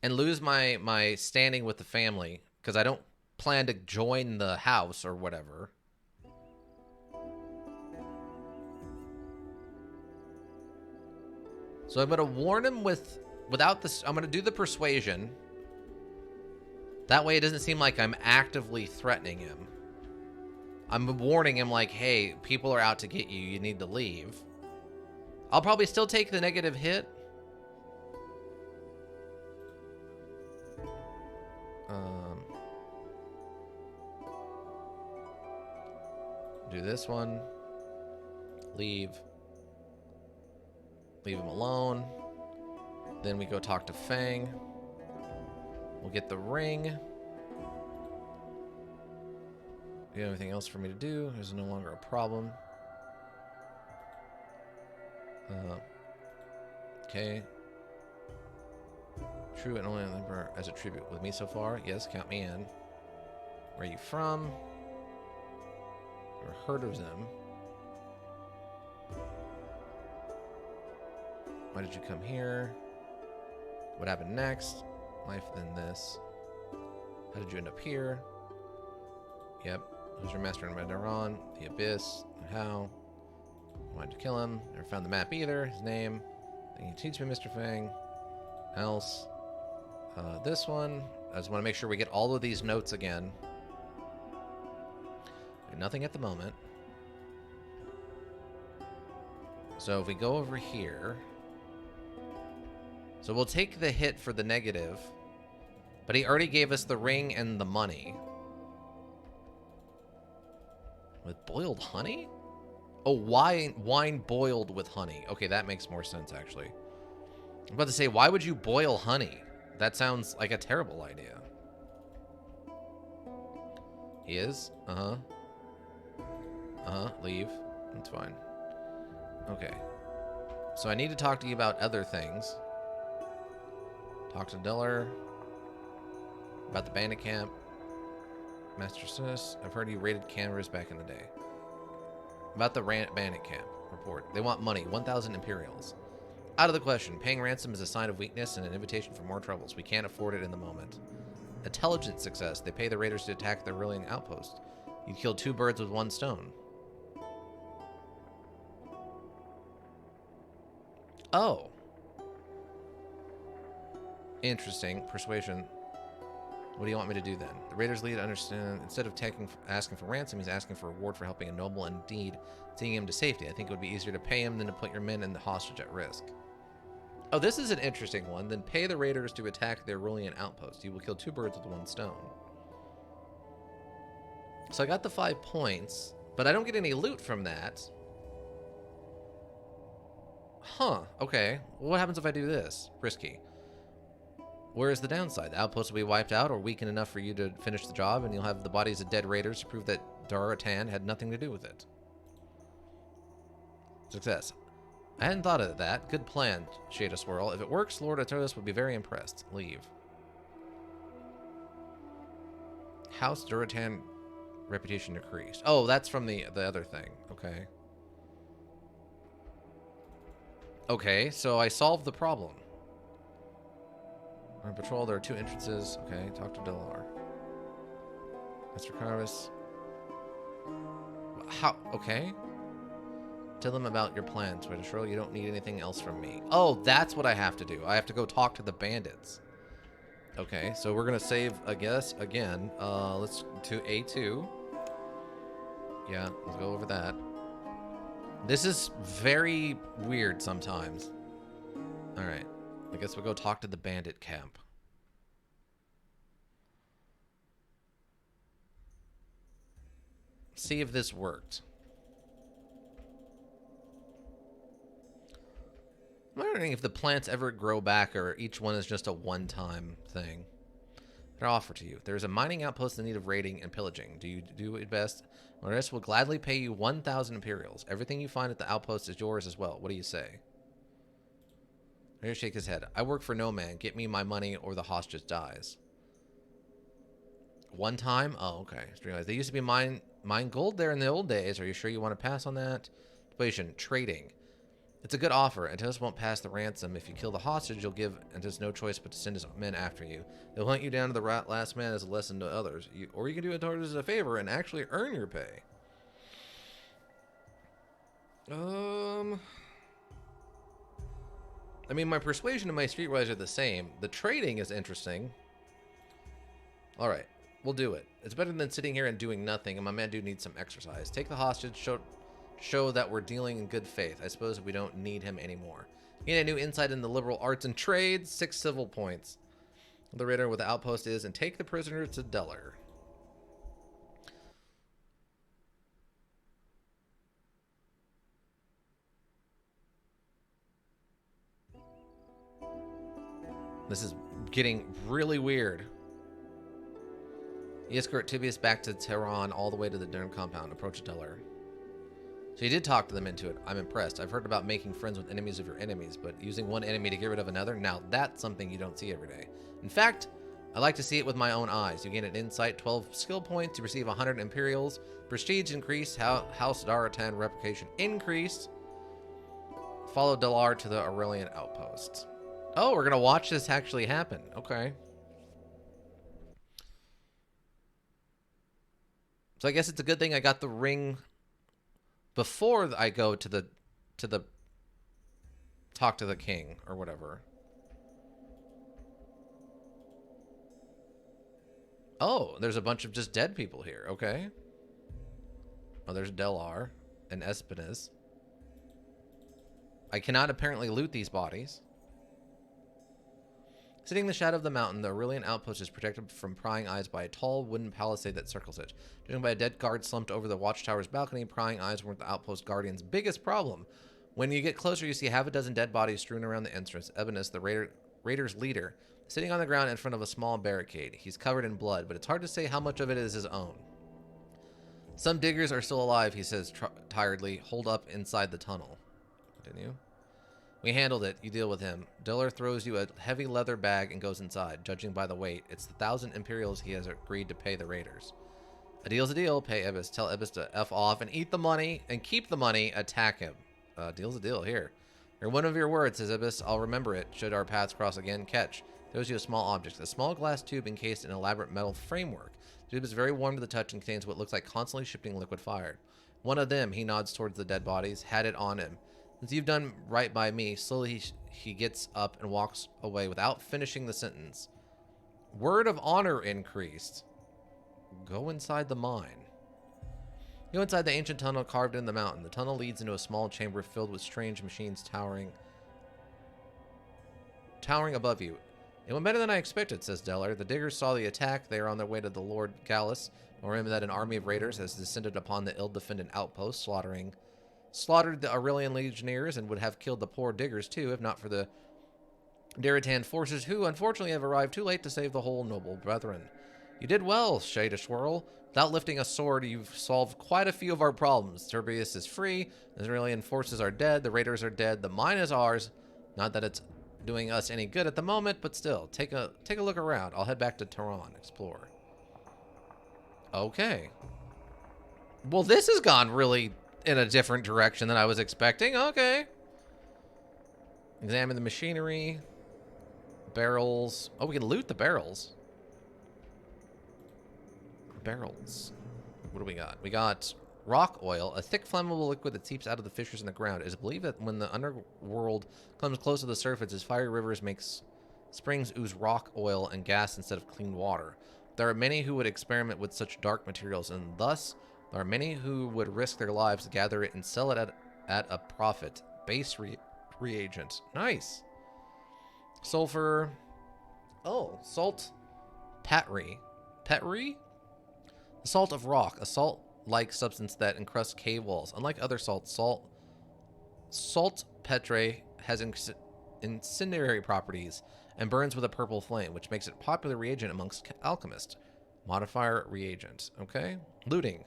and lose my standing with the family because I don't plan to join the house or whatever. So I'm gonna warn him without this. I'm gonna do the persuasion. That way it doesn't seem like I'm actively threatening him. I'm warning him like, hey, people are out to get you. You need to leave. I'll probably still take the negative hit. Do this one. Leave. Leave him alone. Then we go talk to Fang. We'll get the ring. You have anything else for me to do? There's no longer a problem. Okay. True and only member as a tribute with me so far. Yes, count me in. Where are you from? Never heard of them. Why did you come here? What happened next? Life than this. How did you end up here? Yep. Who's your master in Medaron? The Abyss. How? Why'd you kill him? Never found the map either. His name. Can you teach me, Mr. Fang? Else. This one. I just want to make sure we get all of these notes again. Nothing at the moment. So if we go over here. So we'll take the hit for the negative. But he already gave us the ring and the money. With boiled honey? Oh, wine boiled with honey. Okay, that makes more sense, actually. I'm about to say, why would you boil honey? That sounds like a terrible idea. He is? Uh-huh. Uh-huh, leave. That's fine. Okay. So I need to talk to you about other things. Talk to Diller. About the bandit camp. Master Sis, I've heard you raided cameras back in the day. About the bandit camp report. They want money, 1,000 Imperials. Out of the question. Paying ransom is a sign of weakness and an invitation for more troubles. We can't afford it in the moment. Intelligence success. They pay the raiders to attack their ruling outpost. You killed 2 birds with 1 stone. Oh. Interesting. Persuasion. What do you want me to do then? The raiders lead understand instead of asking for ransom, he's asking for reward for helping a noble and indeed taking him to safety. I think it would be easier to pay him than to put your men and the hostage at risk. Oh, this is an interesting one. Then pay the raiders to attack their ruling outpost. You will kill 2 birds with 1 stone. So I got the 5 points, but I don't get any loot from that. Huh, okay. Well, what happens if I do this? Risky. Where is the downside? The outpost will be wiped out or weakened enough for you to finish the job, and you'll have the bodies of dead raiders to prove that Daratan had nothing to do with it. Success. I hadn't thought of that. Good plan, Shada Swirl. If it works, Lord Artorias would be very impressed. Leave. House Duratan reputation decreased. Oh, that's from the other thing. Okay. Okay, so I solved the problem. On patrol, there are 2 entrances. Okay, talk to Delar. Mr. Carvis. How? Okay. Tell them about your plans, Shirley. You don't need anything else from me. Oh, that's what I have to do. I have to go talk to the bandits. Okay, so we're gonna save, I guess, again. Let's to A2. Yeah, let's go over that. This is very weird sometimes. All right. I guess we'll go talk to the bandit camp. See if this worked. I'm wondering if the plants ever grow back or each one is just a one-time thing. I offer to you. There is a mining outpost in need of raiding and pillaging. Do you do it best? Loris will gladly pay you 1,000 Imperials. Everything you find at the outpost is yours as well. What do you say? Raider shake his head. I work for no man. Get me my money or the hostage dies. One time? Oh, okay. Just realized they used to be mine gold there in the old days. Are you sure you want to pass on that? Situation. Trading. It's a good offer. Antilos won't pass the ransom. If you kill the hostage, you'll give Antilos no choice but to send his men after you. They'll hunt you down to the last man as a lesson to others. Or you can do it towards as a favor and actually earn your pay. I mean, my persuasion and my streetwise are the same. The trading is interesting. All right, we'll do it. It's better than sitting here and doing nothing, and my man do need some exercise. Take the hostage, show that we're dealing in good faith. I suppose we don't need him anymore. Gain a new insight in the liberal arts and trades. 6 civil points. The raider with the outpost is, and take the prisoner to Deller. This is getting really weird. You escort Tibius back to Tehran all the way to the Durham compound. Approach Deller. So you did talk to them into it. I'm impressed. I've heard about making friends with enemies of your enemies, but using one enemy to get rid of another, now that's something you don't see every day. In fact, I like to see it with my own eyes. You gain an insight, 12 skill points, you receive 100 Imperials, prestige increased, House Daratan reputation increased. Follow Delar to the Aurelian outpost. Oh, we're going to watch this actually happen. Okay. So I guess it's a good thing I got the ring before I go to the talk to the king or whatever. Oh, there's a bunch of just dead people here. Okay. Oh, there's Delar and Espinez. I cannot apparently loot these bodies. Sitting in the shadow of the mountain, the Aurelian outpost is protected from prying eyes by a tall wooden palisade that circles it. Driven by a dead guard slumped over the watchtower's balcony, prying eyes weren't the outpost guardian's biggest problem. When you get closer, you see half a dozen dead bodies strewn around the entrance. Ebenus, the raiders' leader, sitting on the ground in front of a small barricade. He's covered in blood, but it's hard to say how much of it is his own. Some diggers are still alive, he says tiredly, holed up inside the tunnel. Continue. We handled it. You deal with him. Diller throws you a heavy leather bag and goes inside. Judging by the weight, it's the 1,000 Imperials he has agreed to pay the raiders. A deal's a deal. Pay Ebis. Tell Ebis to F off and eat the money and keep the money. Attack him. Deal's a deal. Here. You're one of your words, says Ebis. I'll remember it. Should our paths cross again, catch. Throws you a small object. A small glass tube encased in an elaborate metal framework. The tube is very warm to the touch and contains what looks like constantly shifting liquid fire. One of them, he nods towards the dead bodies, had it on him. Since you've done right by me, slowly he gets up and walks away without finishing the sentence. Word of honor increased. Go inside the mine. You go inside the ancient tunnel carved in the mountain. The tunnel leads into a small chamber filled with strange machines towering above you. It went better than I expected, says Deller. The diggers saw the attack. They are on their way to the Lord Gallus. Remember that an army of raiders has descended upon the ill-defended outpost, slaughtered the Aurelian legionnaires and would have killed the poor diggers too, if not for the Daratan forces who, unfortunately, have arrived too late to save the whole noble brethren. You did well, Shade a Swirl. Without lifting a sword, you've solved quite a few of our problems. Turbius is free, the Aurelian forces are dead, the raiders are dead, the mine is ours. Not that it's doing us any good at the moment, but still, take a look around. I'll head back to Tehran, explore. Okay. Well, this has gone really in a different direction than I was expecting. Okay. Examine the machinery. Barrels. Oh, we can loot the barrels. Barrels. What do we got? We got rock oil, a thick flammable liquid that seeps out of the fissures in the ground. It is believed that when the underworld comes close to the surface, its fiery rivers makes springs ooze rock oil and gas instead of clean water. There are many who would experiment with such dark materials, and thus there are many who would risk their lives to gather it and sell it at a profit. Base reagent. Nice. Sulfur. Oh, salt. Patry. Petri? The salt of rock. A salt-like substance that encrusts cave walls. Unlike other salts, salt petre has incendiary properties and burns with a purple flame, which makes it a popular reagent amongst alchemists. Modifier reagent. Okay. Looting.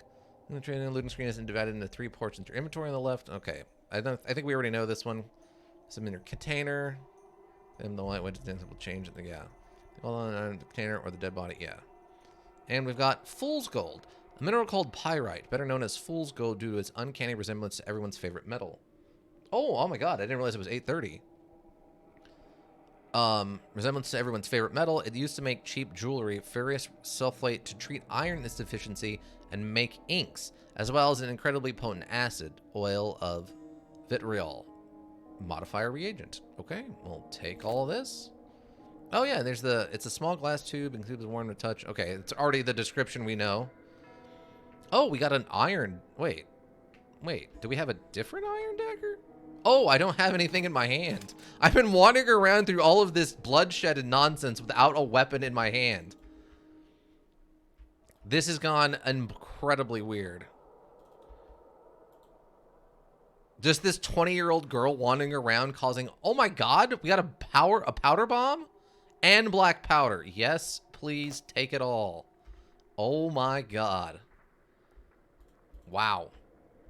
The training looting screen is divided into 3 portions. Your inventory on the left. Okay. I think we already know this one. Some in your container. And the light wedge will change it. Yeah. Hold on, the container or the dead body. Yeah. And we've got Fool's Gold, a mineral called pyrite, better known as Fool's Gold due to its uncanny resemblance to everyone's favorite metal. Oh my god, I didn't realize it was 8:30. Resemblance to everyone's favorite metal. It used to make cheap jewelry, ferrous sulfate to treat iron deficiency and make inks, as well as an incredibly potent acid, oil of vitriol. Modifier reagent. Okay, we'll take all of this. Oh yeah, it's a small glass tube, includes a warm to touch. Okay, it's already the description we know. Oh, we got an iron. Wait, do we have a different iron dagger? Oh, I don't have anything in my hand. I've been wandering around through all of this bloodshed and nonsense without a weapon in my hand. This has gone incredibly weird. Just this 20-year-old girl wandering around causing... Oh my god, we got a powder bomb and black powder. Yes, please take it all. Oh my god. Wow.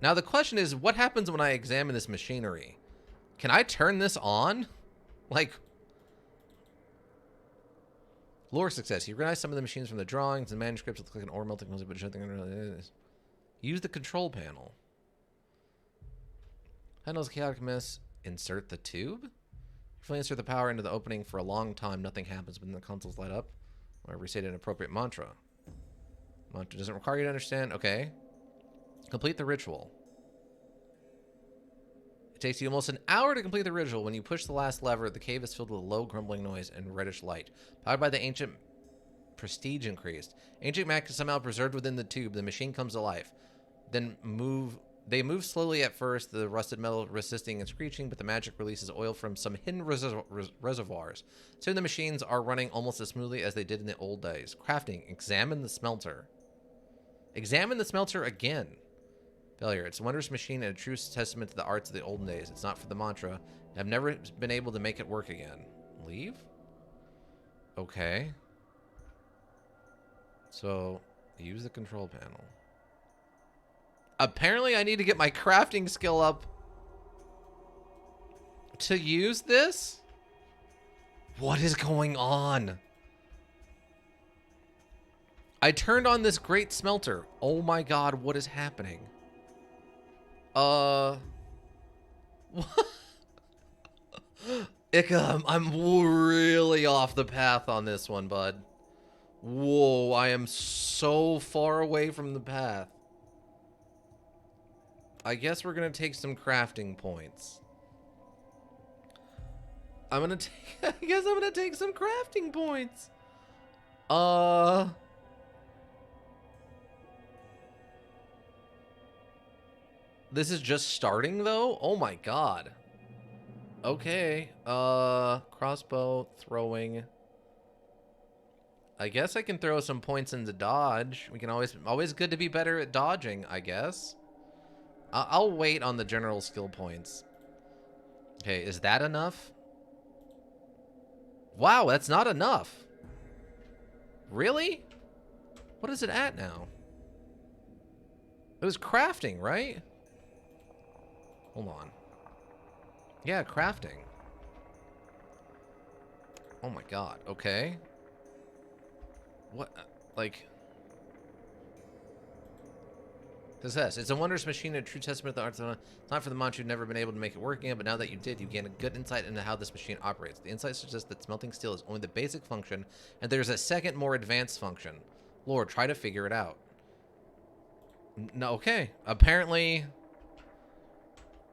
Now the question is, what happens when I examine this machinery? Can I turn this on? Like... Lore success. You recognize some of the machines from the drawings and manuscripts with like an ore melting, but something. Use the control panel. Handles chaotic mess. Insert the tube. If I insert the power into the opening for a long time, nothing happens when the consoles light up. Or restate an appropriate mantra. Mantra doesn't require you to understand. Okay. Complete the ritual. It takes you almost an hour to complete the ritual. When you push the last lever, the cave is filled with a low grumbling noise and reddish light. Powered by the ancient prestige increased. Ancient magic is somehow preserved within the tube. The machine comes to life. They move slowly at first, the rusted metal resisting and screeching, but the magic releases oil from some hidden reservoirs. Soon the machines are running almost as smoothly as they did in the old days. Crafting. Examine the smelter. Examine the smelter again. Failure. It's a wondrous machine and a true testament to the arts of the olden days. It's not for the mantra. I've never been able to make it work again. Leave? Okay. So, use the control panel. Apparently, I need to get my crafting skill up to use this? What is going on? I turned on this great smelter. Oh my god, what is happening? Ika, I'm really off the path on this one, bud. Whoa, I am so far away from the path. I guess we're gonna take some crafting points. I guess I'm gonna take some crafting points. This is just starting, though? Oh my god. Okay. Crossbow, throwing. I guess I can throw some points into dodge. We can always good to be better at dodging, I guess. I'll wait on the general skill points. Okay, is that enough? Wow, that's not enough. Really? What is it at now? It was crafting, right? Hold on. Yeah, crafting. Oh my god. Okay. What? Like... This says, it's a wondrous machine and a true testament to the arts of the... It's not for the mantra you've never been able to make it work again, but now that you did, you gain a good insight into how this machine operates. The insight suggests that smelting steel is only the basic function, and there's a second, more advanced function. Lord, try to figure it out. No, okay. Apparently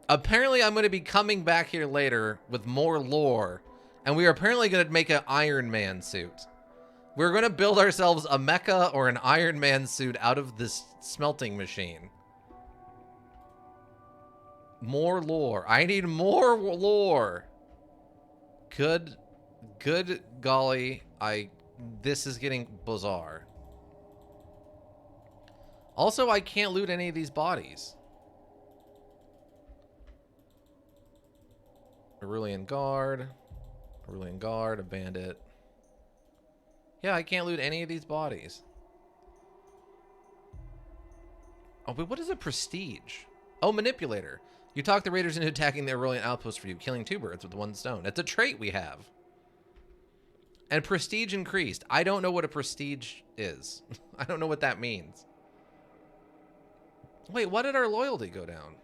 I'm going to be coming back here later with more lore, and we are apparently going to make an Iron Man suit. We're going to build ourselves a mecha or an Iron Man suit out of this smelting machine. More lore. I need more lore. Good golly. This is getting bizarre. Also, I can't loot any of these bodies. Cerulean Guard. Aurelian Guard, a bandit. Yeah, I can't loot any of these bodies. Oh, but what is a prestige? Oh, manipulator. You talk the raiders into attacking the Aurelian outpost for you, killing 2 birds with 1 stone. It's a trait we have. And prestige increased. I don't know what a prestige is. I don't know what that means. Wait, why did our loyalty go down?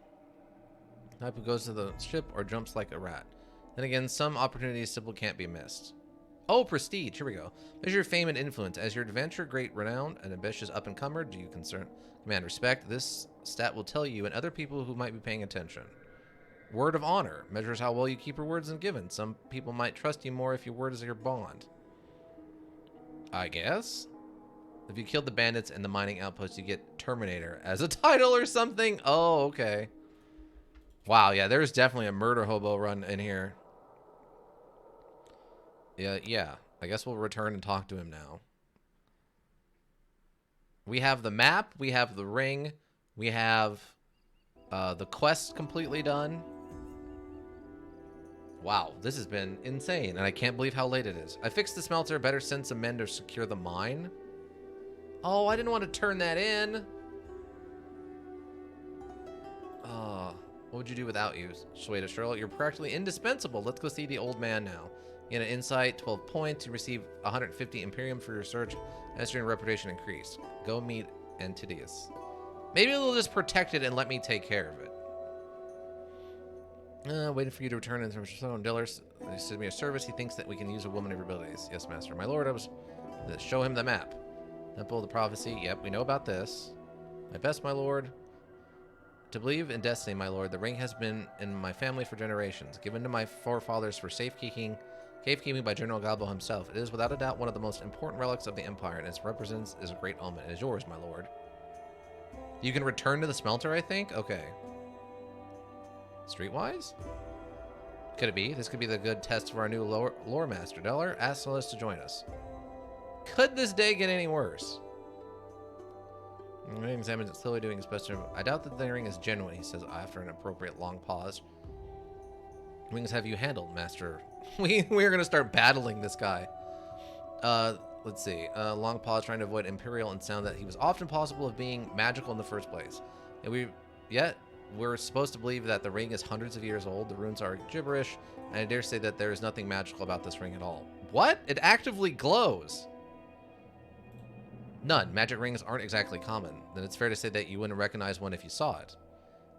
Type who goes to the ship or jumps like a rat. Then again, some opportunities simply can't be missed. Oh, prestige. Here we go. Measure your fame and influence. As your adventure, great renown, and ambitious up-and-comer, do you command respect? This stat will tell you and other people who might be paying attention. Word of honor. Measures how well you keep your words and given. Some people might trust you more if your word is your bond. I guess? If you killed the bandits and the mining outpost, you get Terminator as a title or something. Oh, okay. Wow, yeah, there's definitely a murder hobo run in here. Yeah. I guess we'll return and talk to him now. We have the map. We have the ring. We have the quest completely done. Wow, this has been insane, and I can't believe how late it is. I fixed the smelter. Better send some men to secure the mine. Oh, I didn't want to turn that in. What would you do without you? Shweta Shirl, you're practically indispensable. Let's go see the old man now. You get an insight, 12 points. You receive 150 Imperium for your search. As your reputation increased. Go meet Antidius. Maybe they'll just protect it and let me take care of it. Waiting for you to return in terms of Stone Dillers. He sent me a service. He thinks that we can use a woman of your abilities. Yes, master. My lord, I was... Show him the map. Temple of the Prophecy. Yep, we know about this. My best, my lord. To believe in destiny, my lord, the ring has been in my family for generations, given to my forefathers for safekeeping by General Galbo himself. It is without a doubt one of the most important relics of the Empire, and its represents is a great omen. It is yours, my lord. You can return to the smelter, I think? Okay. Streetwise? Could it be? This could be the good test for our new Loremaster. Deller, ask Celeste to join us. Could this day get any worse? Ring examines it slowly, doing his best to... I doubt that the ring is genuine, he says after an appropriate long pause. Wings have you handled, master. We're going to start battling this guy. Let's see. Long pause, trying to avoid Imperial and sound that he was often possible of being magical in the first place. And we're supposed to believe that the ring is hundreds of years old. The runes are gibberish, and I dare say that there is nothing magical about this ring at all. What? It actively glows. None. Magic rings aren't exactly common. Then it's fair to say that you wouldn't recognize one if you saw it.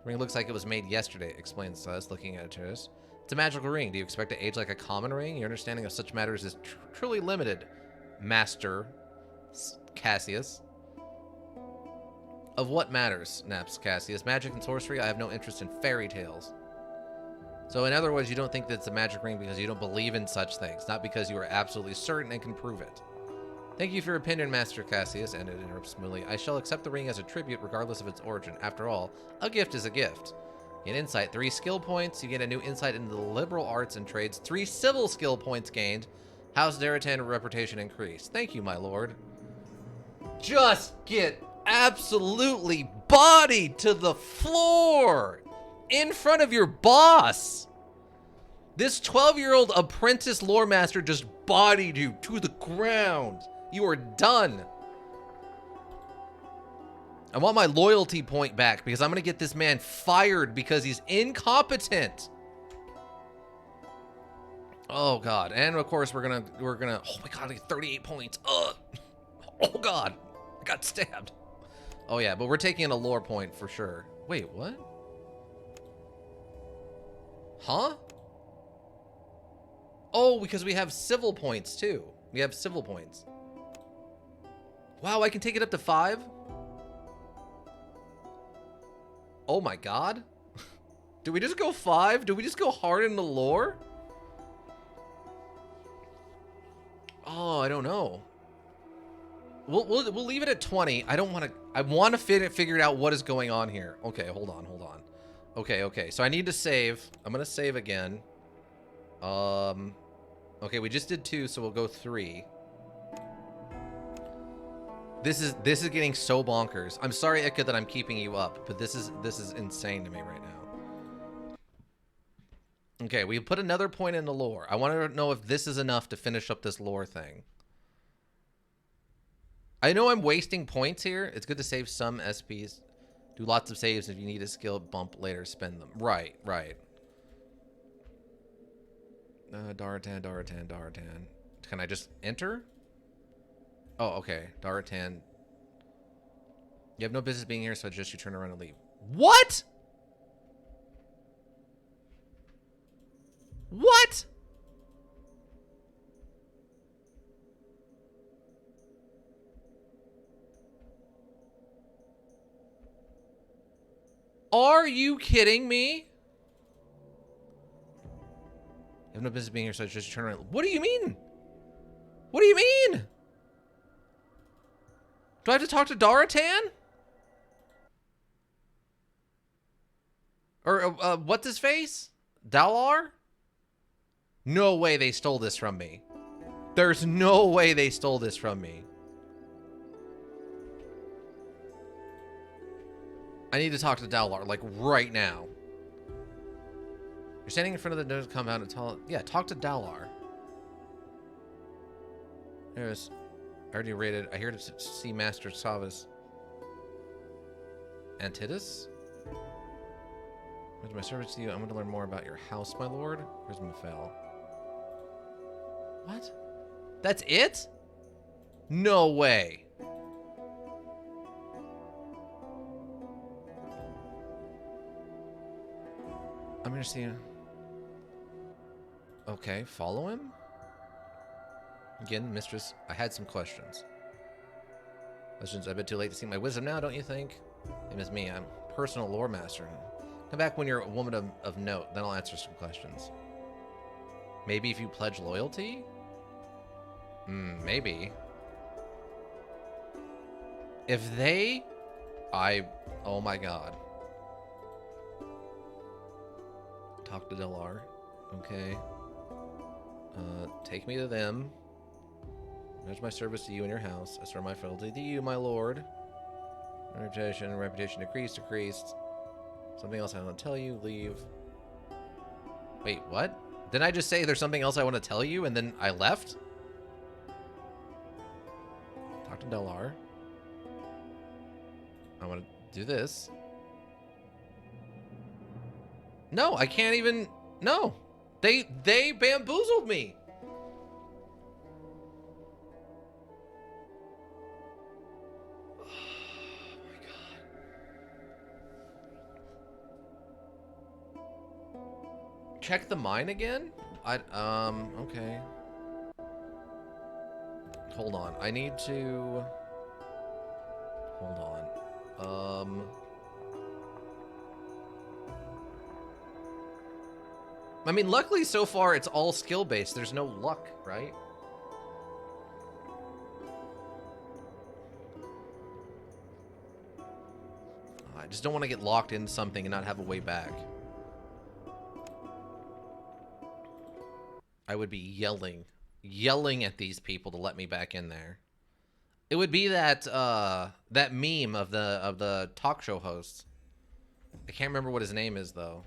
The ring looks like it was made yesterday, explains Celeste, looking at it. It's a magical ring. Do you expect to age like a common ring? Your understanding of such matters is truly limited, Master Cassius. Of what matters, snaps Cassius. Magic and sorcery? I have no interest in fairy tales. So in other words, you don't think that it's a magic ring because you don't believe in such things, not because you are absolutely certain and can prove it. Thank you for your opinion, Master Cassius, and it interrupts smoothly. I shall accept the ring as a tribute regardless of its origin. After all, a gift is a gift. You get insight, 3 skill points. You get a new insight into the liberal arts and trades. 3 civil skill points gained. House Daratan reputation increased. Thank you, my lord. Just get absolutely bodied to the floor in front of your boss. This 12-year-old apprentice lore master just bodied you to the ground. You are done. I want my loyalty point back because I'm going to get this man fired because he's incompetent. Oh god. And of course we're going to oh my god, I get 38 points. Ugh. Oh god. I got stabbed. Oh yeah, but we're taking a lore point for sure. Wait, what? Huh? Oh, because we have civil points too. We have civil points. Wow, I can take it up to 5? Oh my god. Do we just go 5? Do we just go hard in the lore? Oh, I don't know. We'll leave it at 20. I don't want to... I want to figure out what is going on here. Okay, hold on. Okay. So I need to save. I'm going to save again. Okay, we just did 2, so we'll go 3. This is getting so bonkers. I'm sorry, Ika, that I'm keeping you up, but this is insane to me right now. Okay, we put another point in the lore. I want to know if this is enough to finish up this lore thing. I know I'm wasting points here. It's good to save some SPs. Do lots of saves. If you need a skill bump later, spend them. Right, right. Daratan, Daratan, Daratan. Can I just enter? Oh, okay. Daratan. You have no business being here, so just you turn around and leave. What? What? Are you kidding me? You have no business being here, so just turn around. What do you mean? What do you mean? Do I have to talk to Daratan? Or, what's his face? Dalar? No way they stole this from me. There's no way they stole this from me. I need to talk to Dalar, like, right now. You're standing in front of the nose compound and tell... Yeah, talk to Dalar. There's... Already rated. I hear to see Master Savas. Antidus? With my service to you, I want to learn more about your house, my lord. Where's Mafel? What? That's it? No way. I'm gonna see you. Okay, follow him? Again, mistress, I had some questions. Questions, I bet too late to see my wisdom now, don't you think? Name is me, I'm personal lore master. Come back when you're a woman of note, then I'll answer some questions. Maybe if you pledge loyalty? Maybe. If they... Oh my god. Talk to Dalar. Okay. Take me to them. There's my service to you in your house. I swear my fealty to you, my lord. Reputation decreased. Something else I want to tell you, leave. Wait, what? Didn't I just say there's something else I want to tell you and then I left? Talk to Dalar. I want to do this. No, I can't even... No. They bamboozled me. Oh my god. Check the mine again? Okay. Hold on. I need to... Hold on. I mean, luckily so far it's all skill-based. There's no luck, right? I just don't want to get locked into something and not have a way back. I would be yelling at these people to let me back in there. It would be that that meme of the talk show host. I can't remember what his name is though.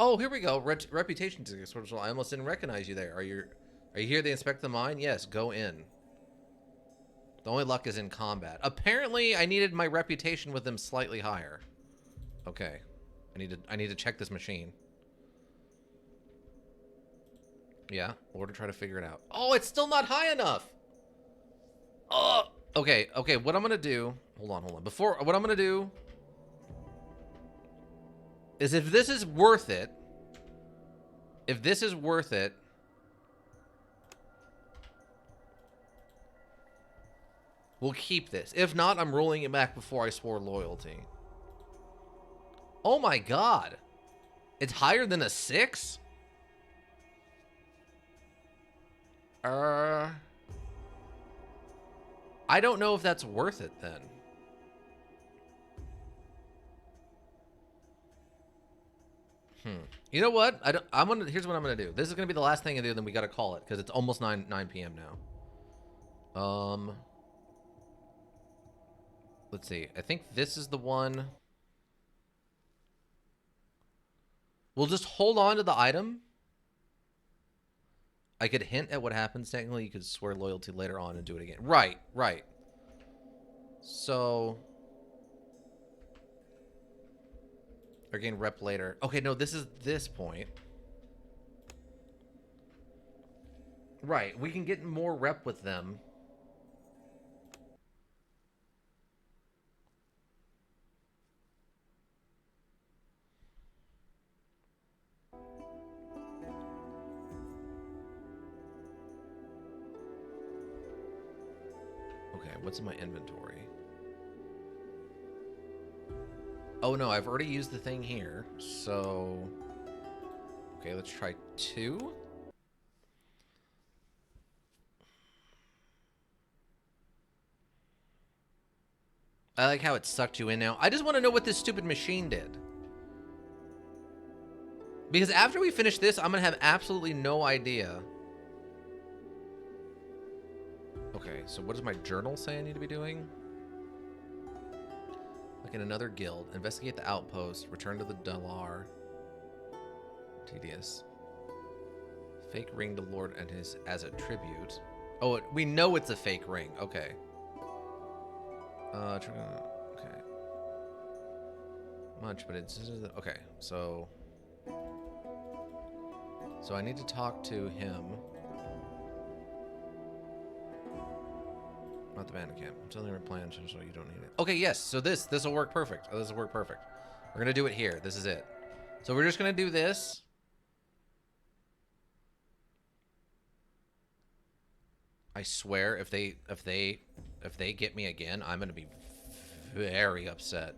Oh, here we go. Reputation tickets. I almost didn't recognize you there. Are you here to inspect the mine? Yes, go in. The only luck is in combat. Apparently, I needed my reputation with them slightly higher. Okay. I need to check this machine. Yeah, or to try to figure it out. Oh, it's still not high enough. Oh, okay. What I'm gonna do? Hold on. What I'm gonna do is if this is worth it. If this is worth it. We'll keep this. If not, I'm rolling it back before I swore loyalty. Oh my god. It's higher than a 6? I don't know if that's worth it then. You know what? Here's what I'm gonna do. This is gonna be the last thing I do, then we gotta call it, because it's almost 9 p.m. now. Let's see. I think this is the one. We'll just hold on to the item. I could hint at what happens. Technically, you could swear loyalty later on and do it again. Right, right. So... or gain rep later. Okay, no, this is this point. Right, we can get more rep with them. Okay, what's in my inventory? Oh no, I've already used the thing here, so... okay, let's try 2. I like how it sucked you in now. I just want to know what this stupid machine did. Because after we finish this, I'm going to have absolutely no idea. Okay, so what does my journal say I need to be doing? Like in another guild. Investigate the outpost. Return to the Dalar. Tedious. Fake ring to Lord and his as a tribute. Oh, we know it's a fake ring. Okay. Okay. Much, but it's... okay, so... so I need to talk to him. Not the bandit camp. I'm telling you our plan, so you don't need it. Okay, yes. So this will work perfect. Oh, this will work perfect. We're gonna do it here. This is it. So we're just gonna do this. I swear, if they get me again, I'm gonna be very upset.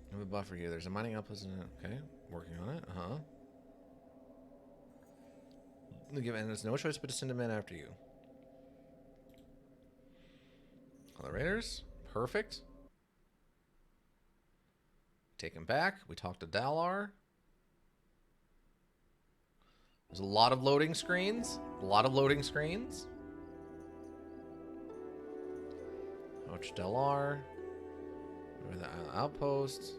I have a buffer here. There's a mining outpost in it. Okay, working on it. And there's no choice but to send a man after you. All the raiders. Perfect. Take him back. We talked to Dalar. There's a lot of loading screens. A lot of loading screens. Coach Dalar. Over the outpost.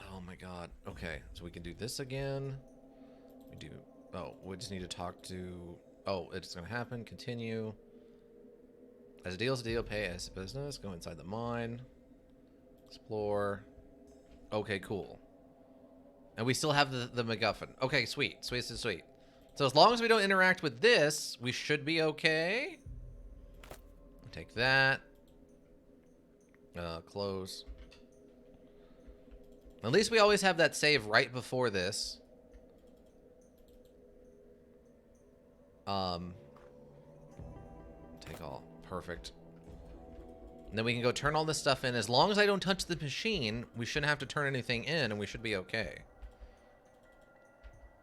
Oh my god. Okay, so we can do this again. We do... oh, we just need to talk to... oh, it's gonna happen. Continue. As a deal's a deal, pay as a business. Go inside the mine. Explore. Okay, cool. And we still have the MacGuffin. Okay, sweet. Sweet, sweet, sweet. So as long as we don't interact with this, we should be okay. Take that. Close. At least we always have that save right before this. Take all. Perfect. And then we can go turn all this stuff in. As long as I don't touch the machine, we shouldn't have to turn anything in, and we should be okay.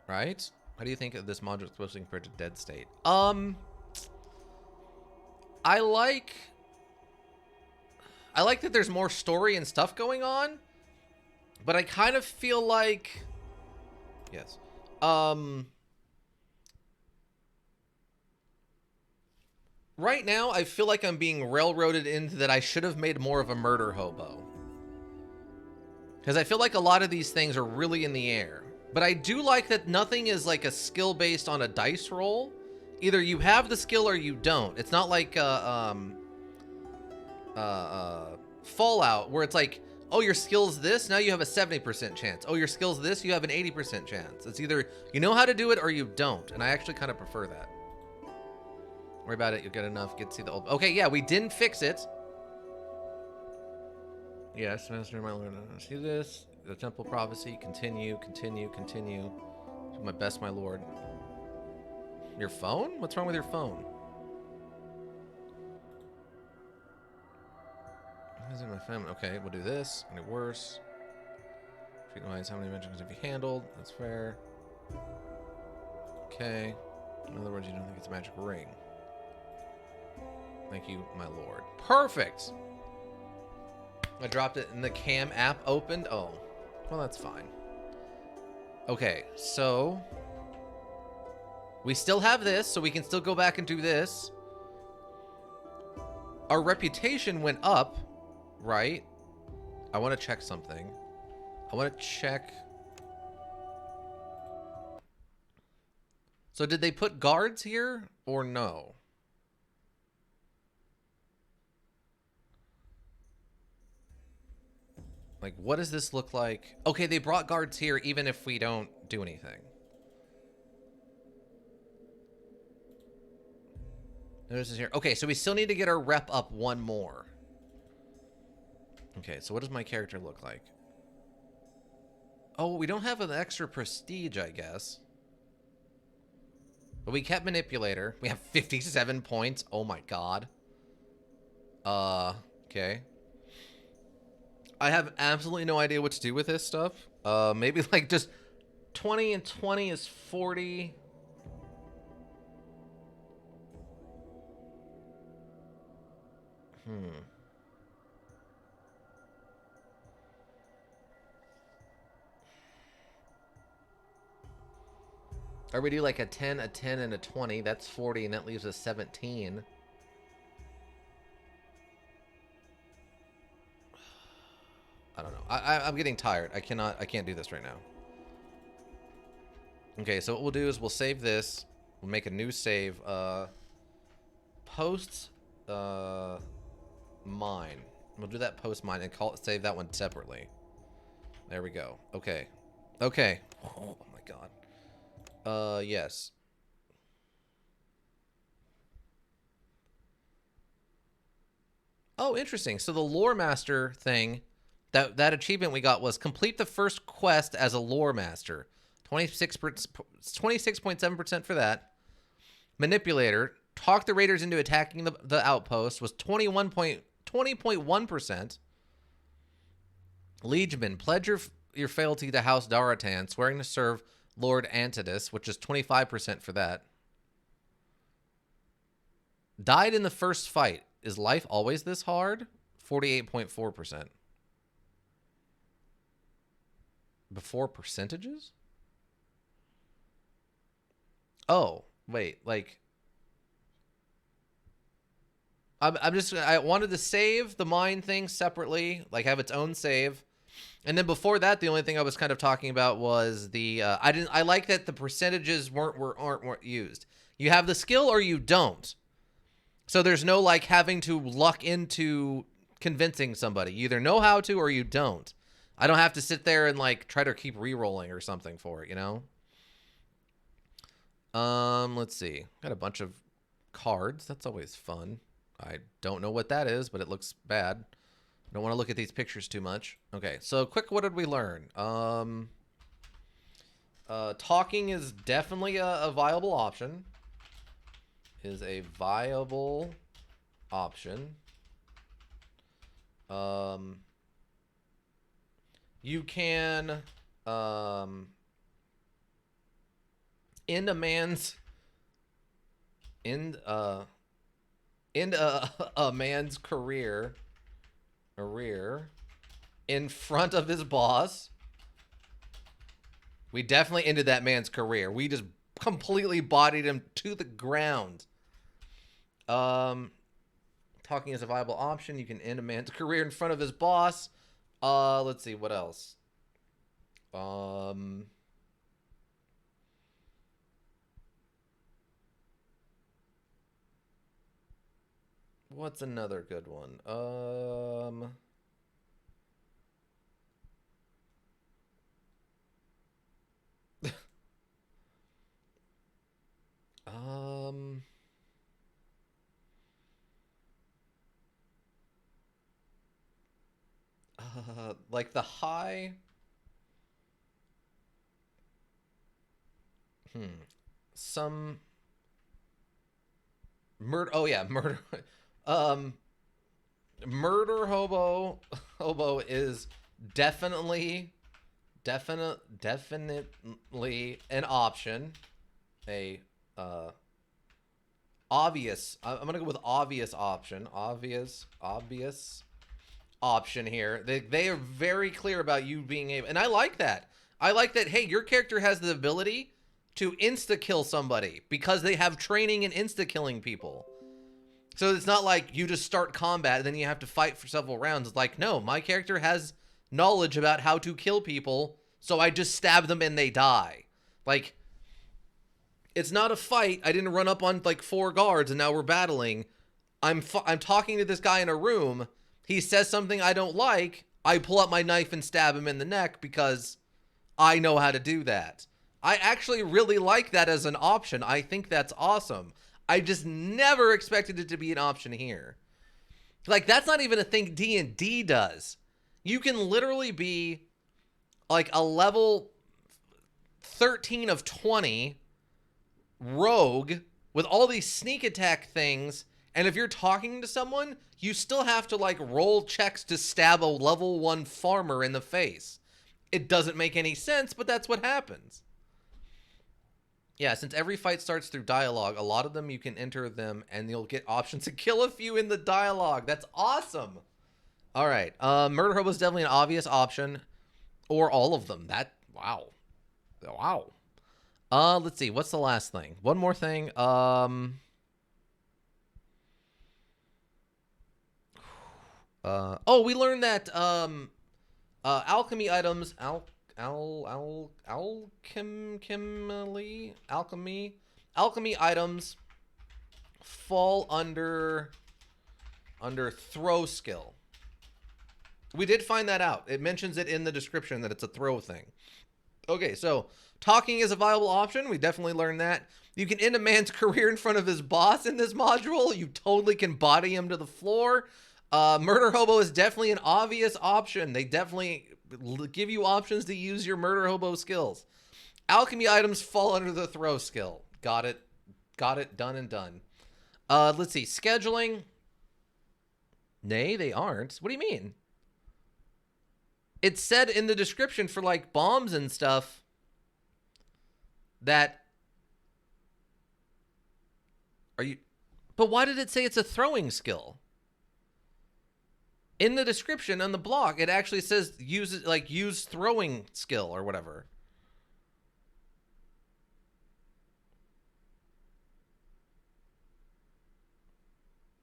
Right? How do you think of this module supposed to compare to Dead State? I like that there's more story and stuff going on, but I kind of feel like... yes. Right now, I feel like I'm being railroaded into that I should have made more of a murder hobo. Because I feel like a lot of these things are really in the air. But I do like that nothing is like a skill based on a dice roll. Either you have the skill or you don't. It's not like Fallout, where it's like, oh, your skill's this, now you have a 70% chance. Oh, your skill's this, you have an 80% chance. It's either you know how to do it or you don't. And I actually kind of prefer that. Worry about it, you'll get enough. Get to see the old... okay, yeah, we didn't fix it. Yes, Master, my Lord. See this? The Temple Prophecy. Continue, continue, continue. Do my best, my Lord. Your phone? What's wrong with your phone? What is in my phone? Okay, we'll do this. Any worse? Treat wise. How many dimensions have you handled? That's fair. Okay. In other words, you don't think it's a magic ring. Thank you, my lord. Perfect! I dropped it and the cam app opened. Oh, well, that's fine. Okay, so we still have this, so we can still go back and do this. Our reputation went up, right? I want to check something. I want to check. So did they put guards here or no? Like, what does this look like? Okay, they brought guards here even if we don't do anything. This is here. Okay, so we still need to get our rep up one more. Okay, so what does my character look like? Oh, we don't have an extra prestige, I guess. But we kept manipulator. We have 57 points. Oh my god. Okay. I have absolutely no idea what to do with this stuff. Maybe like just 20 and 20 is 40. Or we do like a 10, and a 20. That's 40, and that leaves us 17. I don't know. I'm getting tired. I can't do this right now. Okay, so what we'll do is we'll save this. We'll make a new save. Post mine. We'll do that post mine and save that one separately. There we go. Okay. Okay. Oh my god. Yes. Oh, interesting. So the Loremaster thing, that achievement we got was complete the first quest as a Loremaster. 26.7% for that. Manipulator, talk the raiders into attacking the outpost was 20.1%. Liegeman, pledge your fealty to House Daratan, swearing to serve Lord Antidus, which is 25% for that. Died in the first fight. Is life always this hard? 48.4%. Before percentages? Oh, wait, like... I wanted to save the mine thing separately, like have its own save. And then before that, the only thing I was kind of talking about was the, I like that the percentages weren't used. You have the skill or you don't. So there's no like having to luck into convincing somebody. You either know how to or you don't. I don't have to sit there and like try to keep re-rolling or something for it, you know? Let's see. Got a bunch of cards. That's always fun. I don't know what that is, but it looks bad. I don't want to look at these pictures too much. Okay, so quick, what did we learn? Talking is definitely a viable option. Is a viable option. You can end a man's a man's career in front of his boss. We definitely ended that man's career. We just completely bodied him to the ground. Talking is a viable option. You can end a man's career in front of his boss. Let's see, what else? What's another good one? Like the high. Some murder. Oh yeah, murder. Murder hobo is definitely an option. A obvious. I'm gonna go with obvious option. Obvious option here. They are very clear about you being able, and I like that. I like that, hey, your character has the ability to insta-kill somebody because they have training in insta-killing people. So it's not like you just start combat and then you have to fight for several rounds. It's like, no, my character has knowledge about how to kill people, so I just stab them and they die. Like, it's not a fight. I didn't run up on like 4 guards and now we're battling. I'm talking to this guy in a room. He says something I don't like. I pull out my knife and stab him in the neck because I know how to do that. I actually really like that as an option. I think that's awesome. I just never expected it to be an option here. Like, that's not even a thing D&D does. You can literally be like a level 13 of 20 rogue with all these sneak attack things, and if you're talking to someone, you still have to like roll checks to stab a level 1 farmer in the face. It doesn't make any sense, but that's what happens. Yeah, since every fight starts through dialogue, a lot of them you can enter them and you'll get options to kill a few in the dialogue. That's awesome. All right. Murder Hobo is definitely an obvious option. Or all of them. Wow. Wow. Let's see. What's the last thing? One more thing. Oh, we learned that alchemy items, alchemy items fall under throw skill. We did find that out. It mentions it in the description that it's a throw thing. Okay, so talking is a viable option. We definitely learned that. You can end a man's career in front of his boss in this module. You totally can body him to the floor. Murder Hobo is definitely an obvious option. They definitely give you options to use your Murder Hobo skills. Alchemy items fall under the throw skill. Got it. Got it. Done and done. Let's see. Scheduling. Nay, they aren't. What do you mean? It said in the description for like bombs and stuff that... Are you... But why did it say it's a throwing skill? In the description on the block, it actually says use throwing skill or whatever.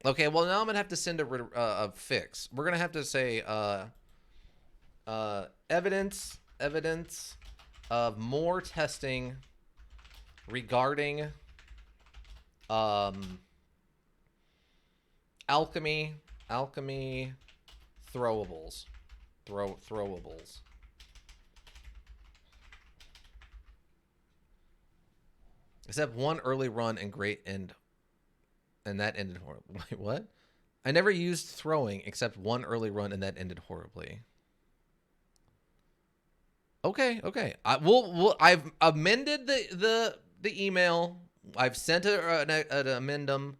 Okay, well now I'm gonna have to send a fix. We're gonna have to say evidence of more testing regarding alchemy throwables. Throwables. Except one early run and great end, and that ended horribly. Wait, what? I never used throwing except one early run and that ended horribly. Okay. I've amended the email. I've sent an amendum,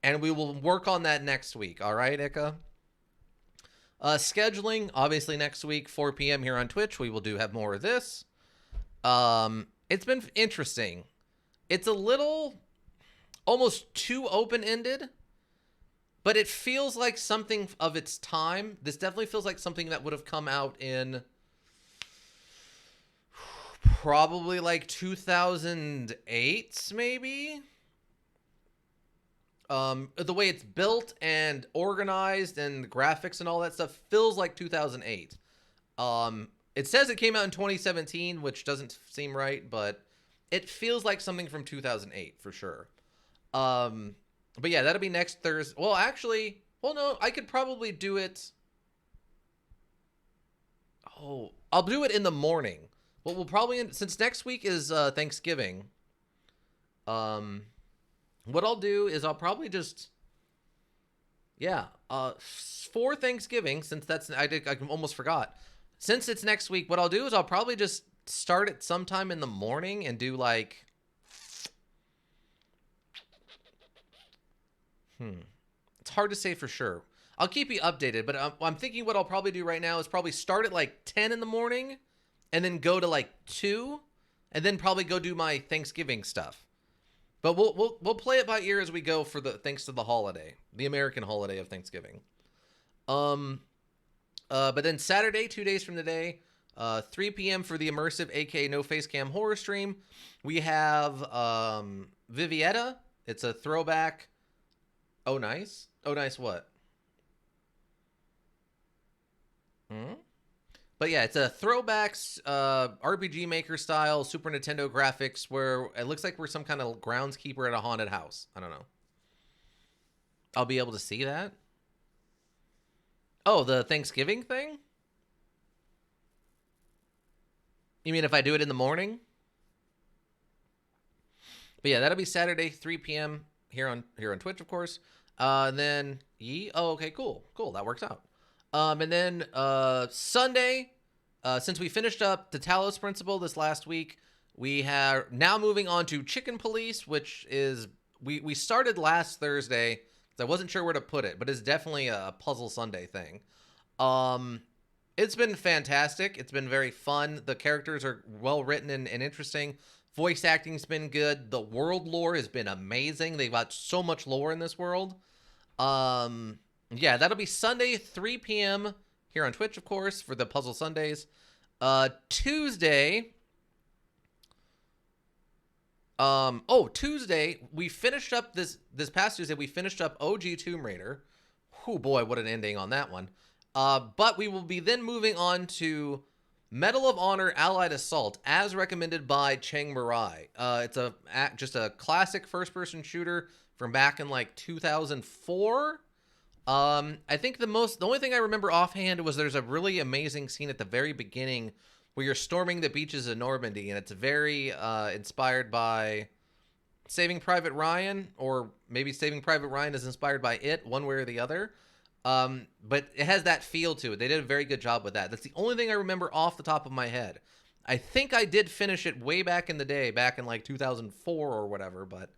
and we will work on that next week. All right, Ika? Scheduling, obviously next week, 4 p.m. here on Twitch. We will have more of this. It's been interesting. It's a little almost too open-ended, but it feels like something of its time. This definitely feels like something that would have come out in probably like 2008, maybe. The way it's built and organized and the graphics and all that stuff feels like 2008. It says it came out in 2017, which doesn't seem right, but it feels like something from 2008 for sure. But yeah, that'll be next Thursday. Well, actually, well, no, I could probably do it. Oh, I'll do it in the morning. Well, we'll probably, since next week is Thanksgiving, what I'll do is I'll probably just, yeah, for Thanksgiving, since I almost forgot. Since it's next week, what I'll do is I'll probably just start it sometime in the morning and do like, it's hard to say for sure. I'll keep you updated, but I'm thinking what I'll probably do right now is probably start at like 10 in the morning and then go to like 2 and then probably go do my Thanksgiving stuff. But we'll play it by ear as we go thanks to the holiday, the American holiday of Thanksgiving. But then Saturday, 2 days from today, 3 p.m. for the immersive, aka no face cam horror stream. We have Vivietta. It's a throwback. Oh, nice. Oh, nice what? Hmm? But yeah, it's a throwbacks RPG Maker style Super Nintendo graphics where it looks like we're some kind of groundskeeper at a haunted house. I don't know. I'll be able to see that. Oh, the Thanksgiving thing? You mean if I do it in the morning? But yeah, that'll be Saturday, 3 p.m. here on Twitch, of course. And then oh, okay, cool. That works out. And then Sunday, since we finished up the Talos Principle this last week, we have now moving on to Chicken Police, which is we started last Thursday. I wasn't sure where to put it, but it's definitely a Puzzle Sunday thing. It's been fantastic. It's been very fun. The characters are well written and interesting. Voice acting's been good. The world lore has been amazing. They've got so much lore in this world. Yeah, that'll be Sunday, 3 p.m. here on Twitch, of course, for the Puzzle Sundays. Tuesday. Tuesday, we finished up this past Tuesday, we finished up OG Tomb Raider. Oh boy, what an ending on that one. But we will be then moving on to Medal of Honor Allied Assault, as recommended by Chiang Mirai. It's just a classic first-person shooter from back in like 2004. I think the only thing I remember offhand was there's a really amazing scene at the very beginning where you're storming the beaches of Normandy, and it's very inspired by Saving Private Ryan, or maybe Saving Private Ryan is inspired by it, one way or the other. But it has that feel to it. They did a very good job with that. That's the only thing I remember off the top of my head. I think I did finish it way back in the day, back in like 2004 or whatever, but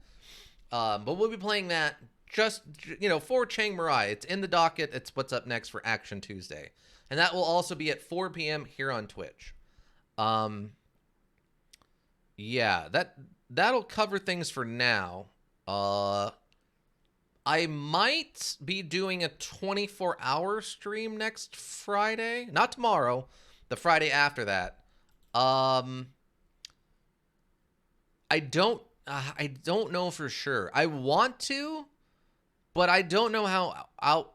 we'll be playing that just, for Chiang Mirai. It's in the docket. It's what's up next for Action Tuesday. And that will also be at 4 p.m. here on Twitch. Yeah, that'll cover things for now. I might be doing a 24-hour stream next Friday. Not tomorrow, the Friday after that. I don't know for sure. I want to, but I don't know how out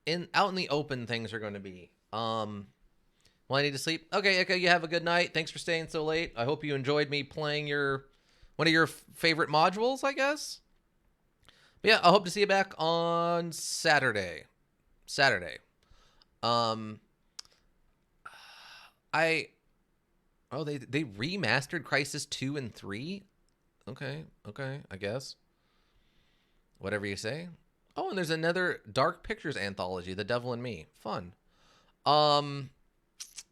in the open things are going to be. Well, I need to sleep. Okay, you have a good night. Thanks for staying so late. I hope you enjoyed me playing one of your favorite modules, I guess. But yeah, I hope to see you back on Saturday. They remastered Crisis 2 and 3? Okay, I guess. Whatever you say. Oh, and there's another Dark Pictures anthology, The Devil in Me. Fun.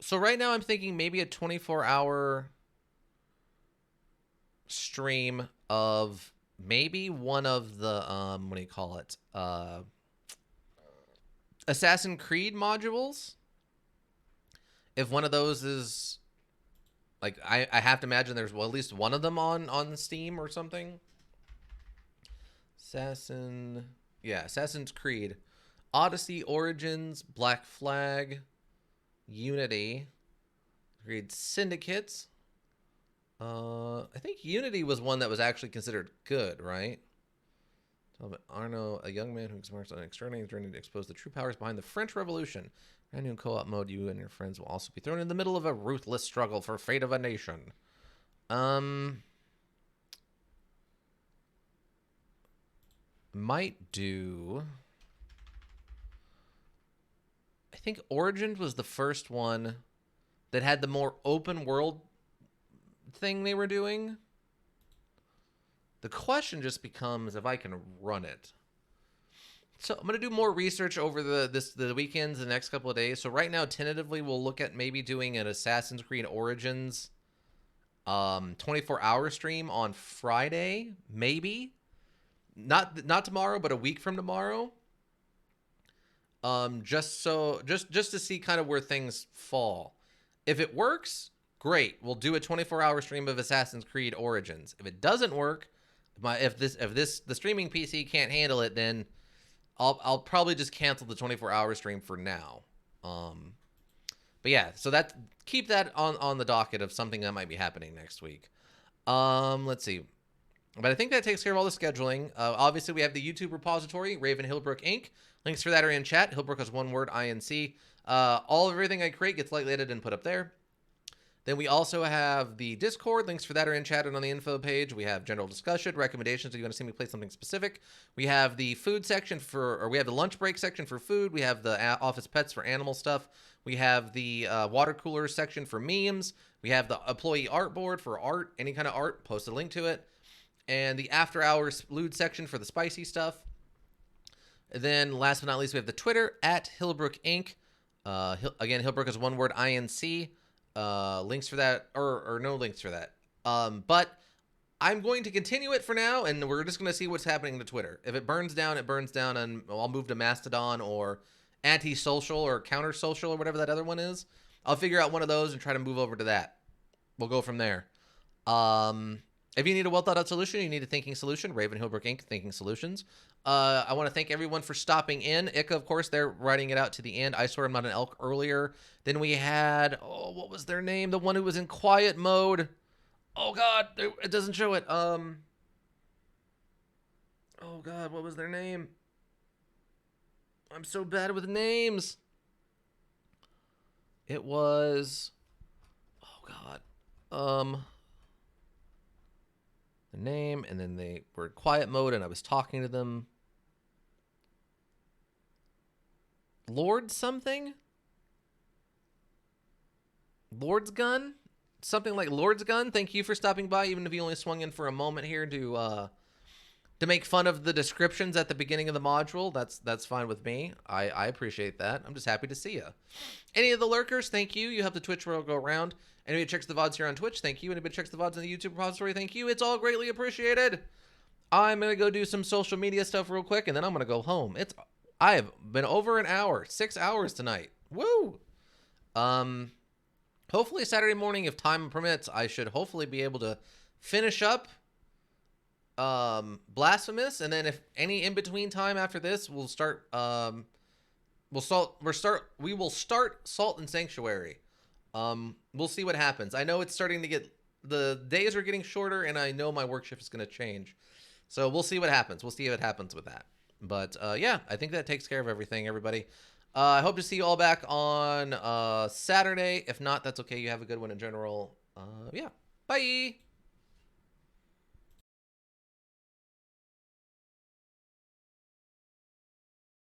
So right now I'm thinking maybe a 24-hour stream of maybe one of the what do you call it? Assassin's Creed modules. If one of those is I have to imagine there's at least one of them on Steam or something. Assassin's Creed, Odyssey, Origins, Black Flag, Unity, Creed Syndicates. I think Unity was one that was actually considered good, right? Arno, a young man who embarks on an extraordinary journey to expose the true powers behind the French Revolution. Brand new co-op mode, you and your friends will also be thrown in the middle of a ruthless struggle for fate of a nation. Might do... I think Origins was the first one that had the more open world thing they were doing. The question just becomes if I can run it. So I'm going to do more research over the weekends, the next couple of days. So right now, tentatively, we'll look at maybe doing an Assassin's Creed Origins 24-hour stream on Friday, maybe. Not tomorrow, but a week from tomorrow. Just to see kind of where things fall. If it works, great. We'll do a 24-hour stream of Assassin's Creed Origins. If it doesn't work, if the streaming PC can't handle it, then I'll probably just cancel the 24-hour stream for now. But yeah, so keep that on the docket of something that might be happening next week. Let's see. But I think that takes care of all the scheduling. Obviously, we have the YouTube repository, Raven Hillbrook Inc. Links for that are in chat. Hillbrook is one word, INC. All of everything I create gets lightly edited and put up there. Then we also have the Discord. Links for that are in chat and on the info page. We have general discussion, recommendations if you want to see me play something specific. We have the food section we have the lunch break section for food. We have the office pets for animal stuff. We have the water cooler section for memes. We have the employee art board for art, any kind of art. Post a link to it. And the after hours lewd section for the spicy stuff. And then last but not least, we have the Twitter at Hillbrook Inc. Again, Hillbrook is one word, INC. Links for that, or no links for that. But I'm going to continue it for now, and we're just going to see what's happening to Twitter. If it burns down, it burns down, and I'll move to Mastodon or Anti-Social or Counter-Social or whatever that other one is. I'll figure out one of those and try to move over to that. We'll go from there. If you need a well-thought-out solution, you need a thinking solution. Raven Hillbrook Inc. Thinking Solutions. I want to thank everyone for stopping in. Ika, of course, they're writing it out to the end. I swear I'm not an elk earlier. Then we had, what was their name? The one who was in quiet mode. Oh, God, it doesn't show it. Oh, God, what was their name? I'm so bad with names. It was, oh, God. The name, and then they were in quiet mode, and I was talking to them. Lord something? Lord's Gun? Something like Lord's Gun. Thank you for stopping by, even if you only swung in for a moment here to make fun of the descriptions at the beginning of the module. That's fine with me. I appreciate that. I'm just happy to see you. Any of the lurkers, thank you. You help the Twitch world go around. Anybody checks the VODs here on Twitch, thank you. Anybody checks the VODs on the YouTube repository, thank you. It's all greatly appreciated. I'm going to go do some social media stuff real quick, and then I'm going to go home. I have been over an hour, 6 hours tonight. Woo! Hopefully Saturday morning, if time permits, I should hopefully be able to finish up Blasphemous, and then if any in between time after this, we'll start we will start Salt and Sanctuary. We'll see what happens. I know it's starting to get, the days are getting shorter, and I know my work shift is going to change. So we'll see what happens. We'll see what happens with that. But yeah, I think that takes care of everything, everybody. I hope to see you all back on Saturday. If not, that's okay. You have a good one in general. Yeah. Bye.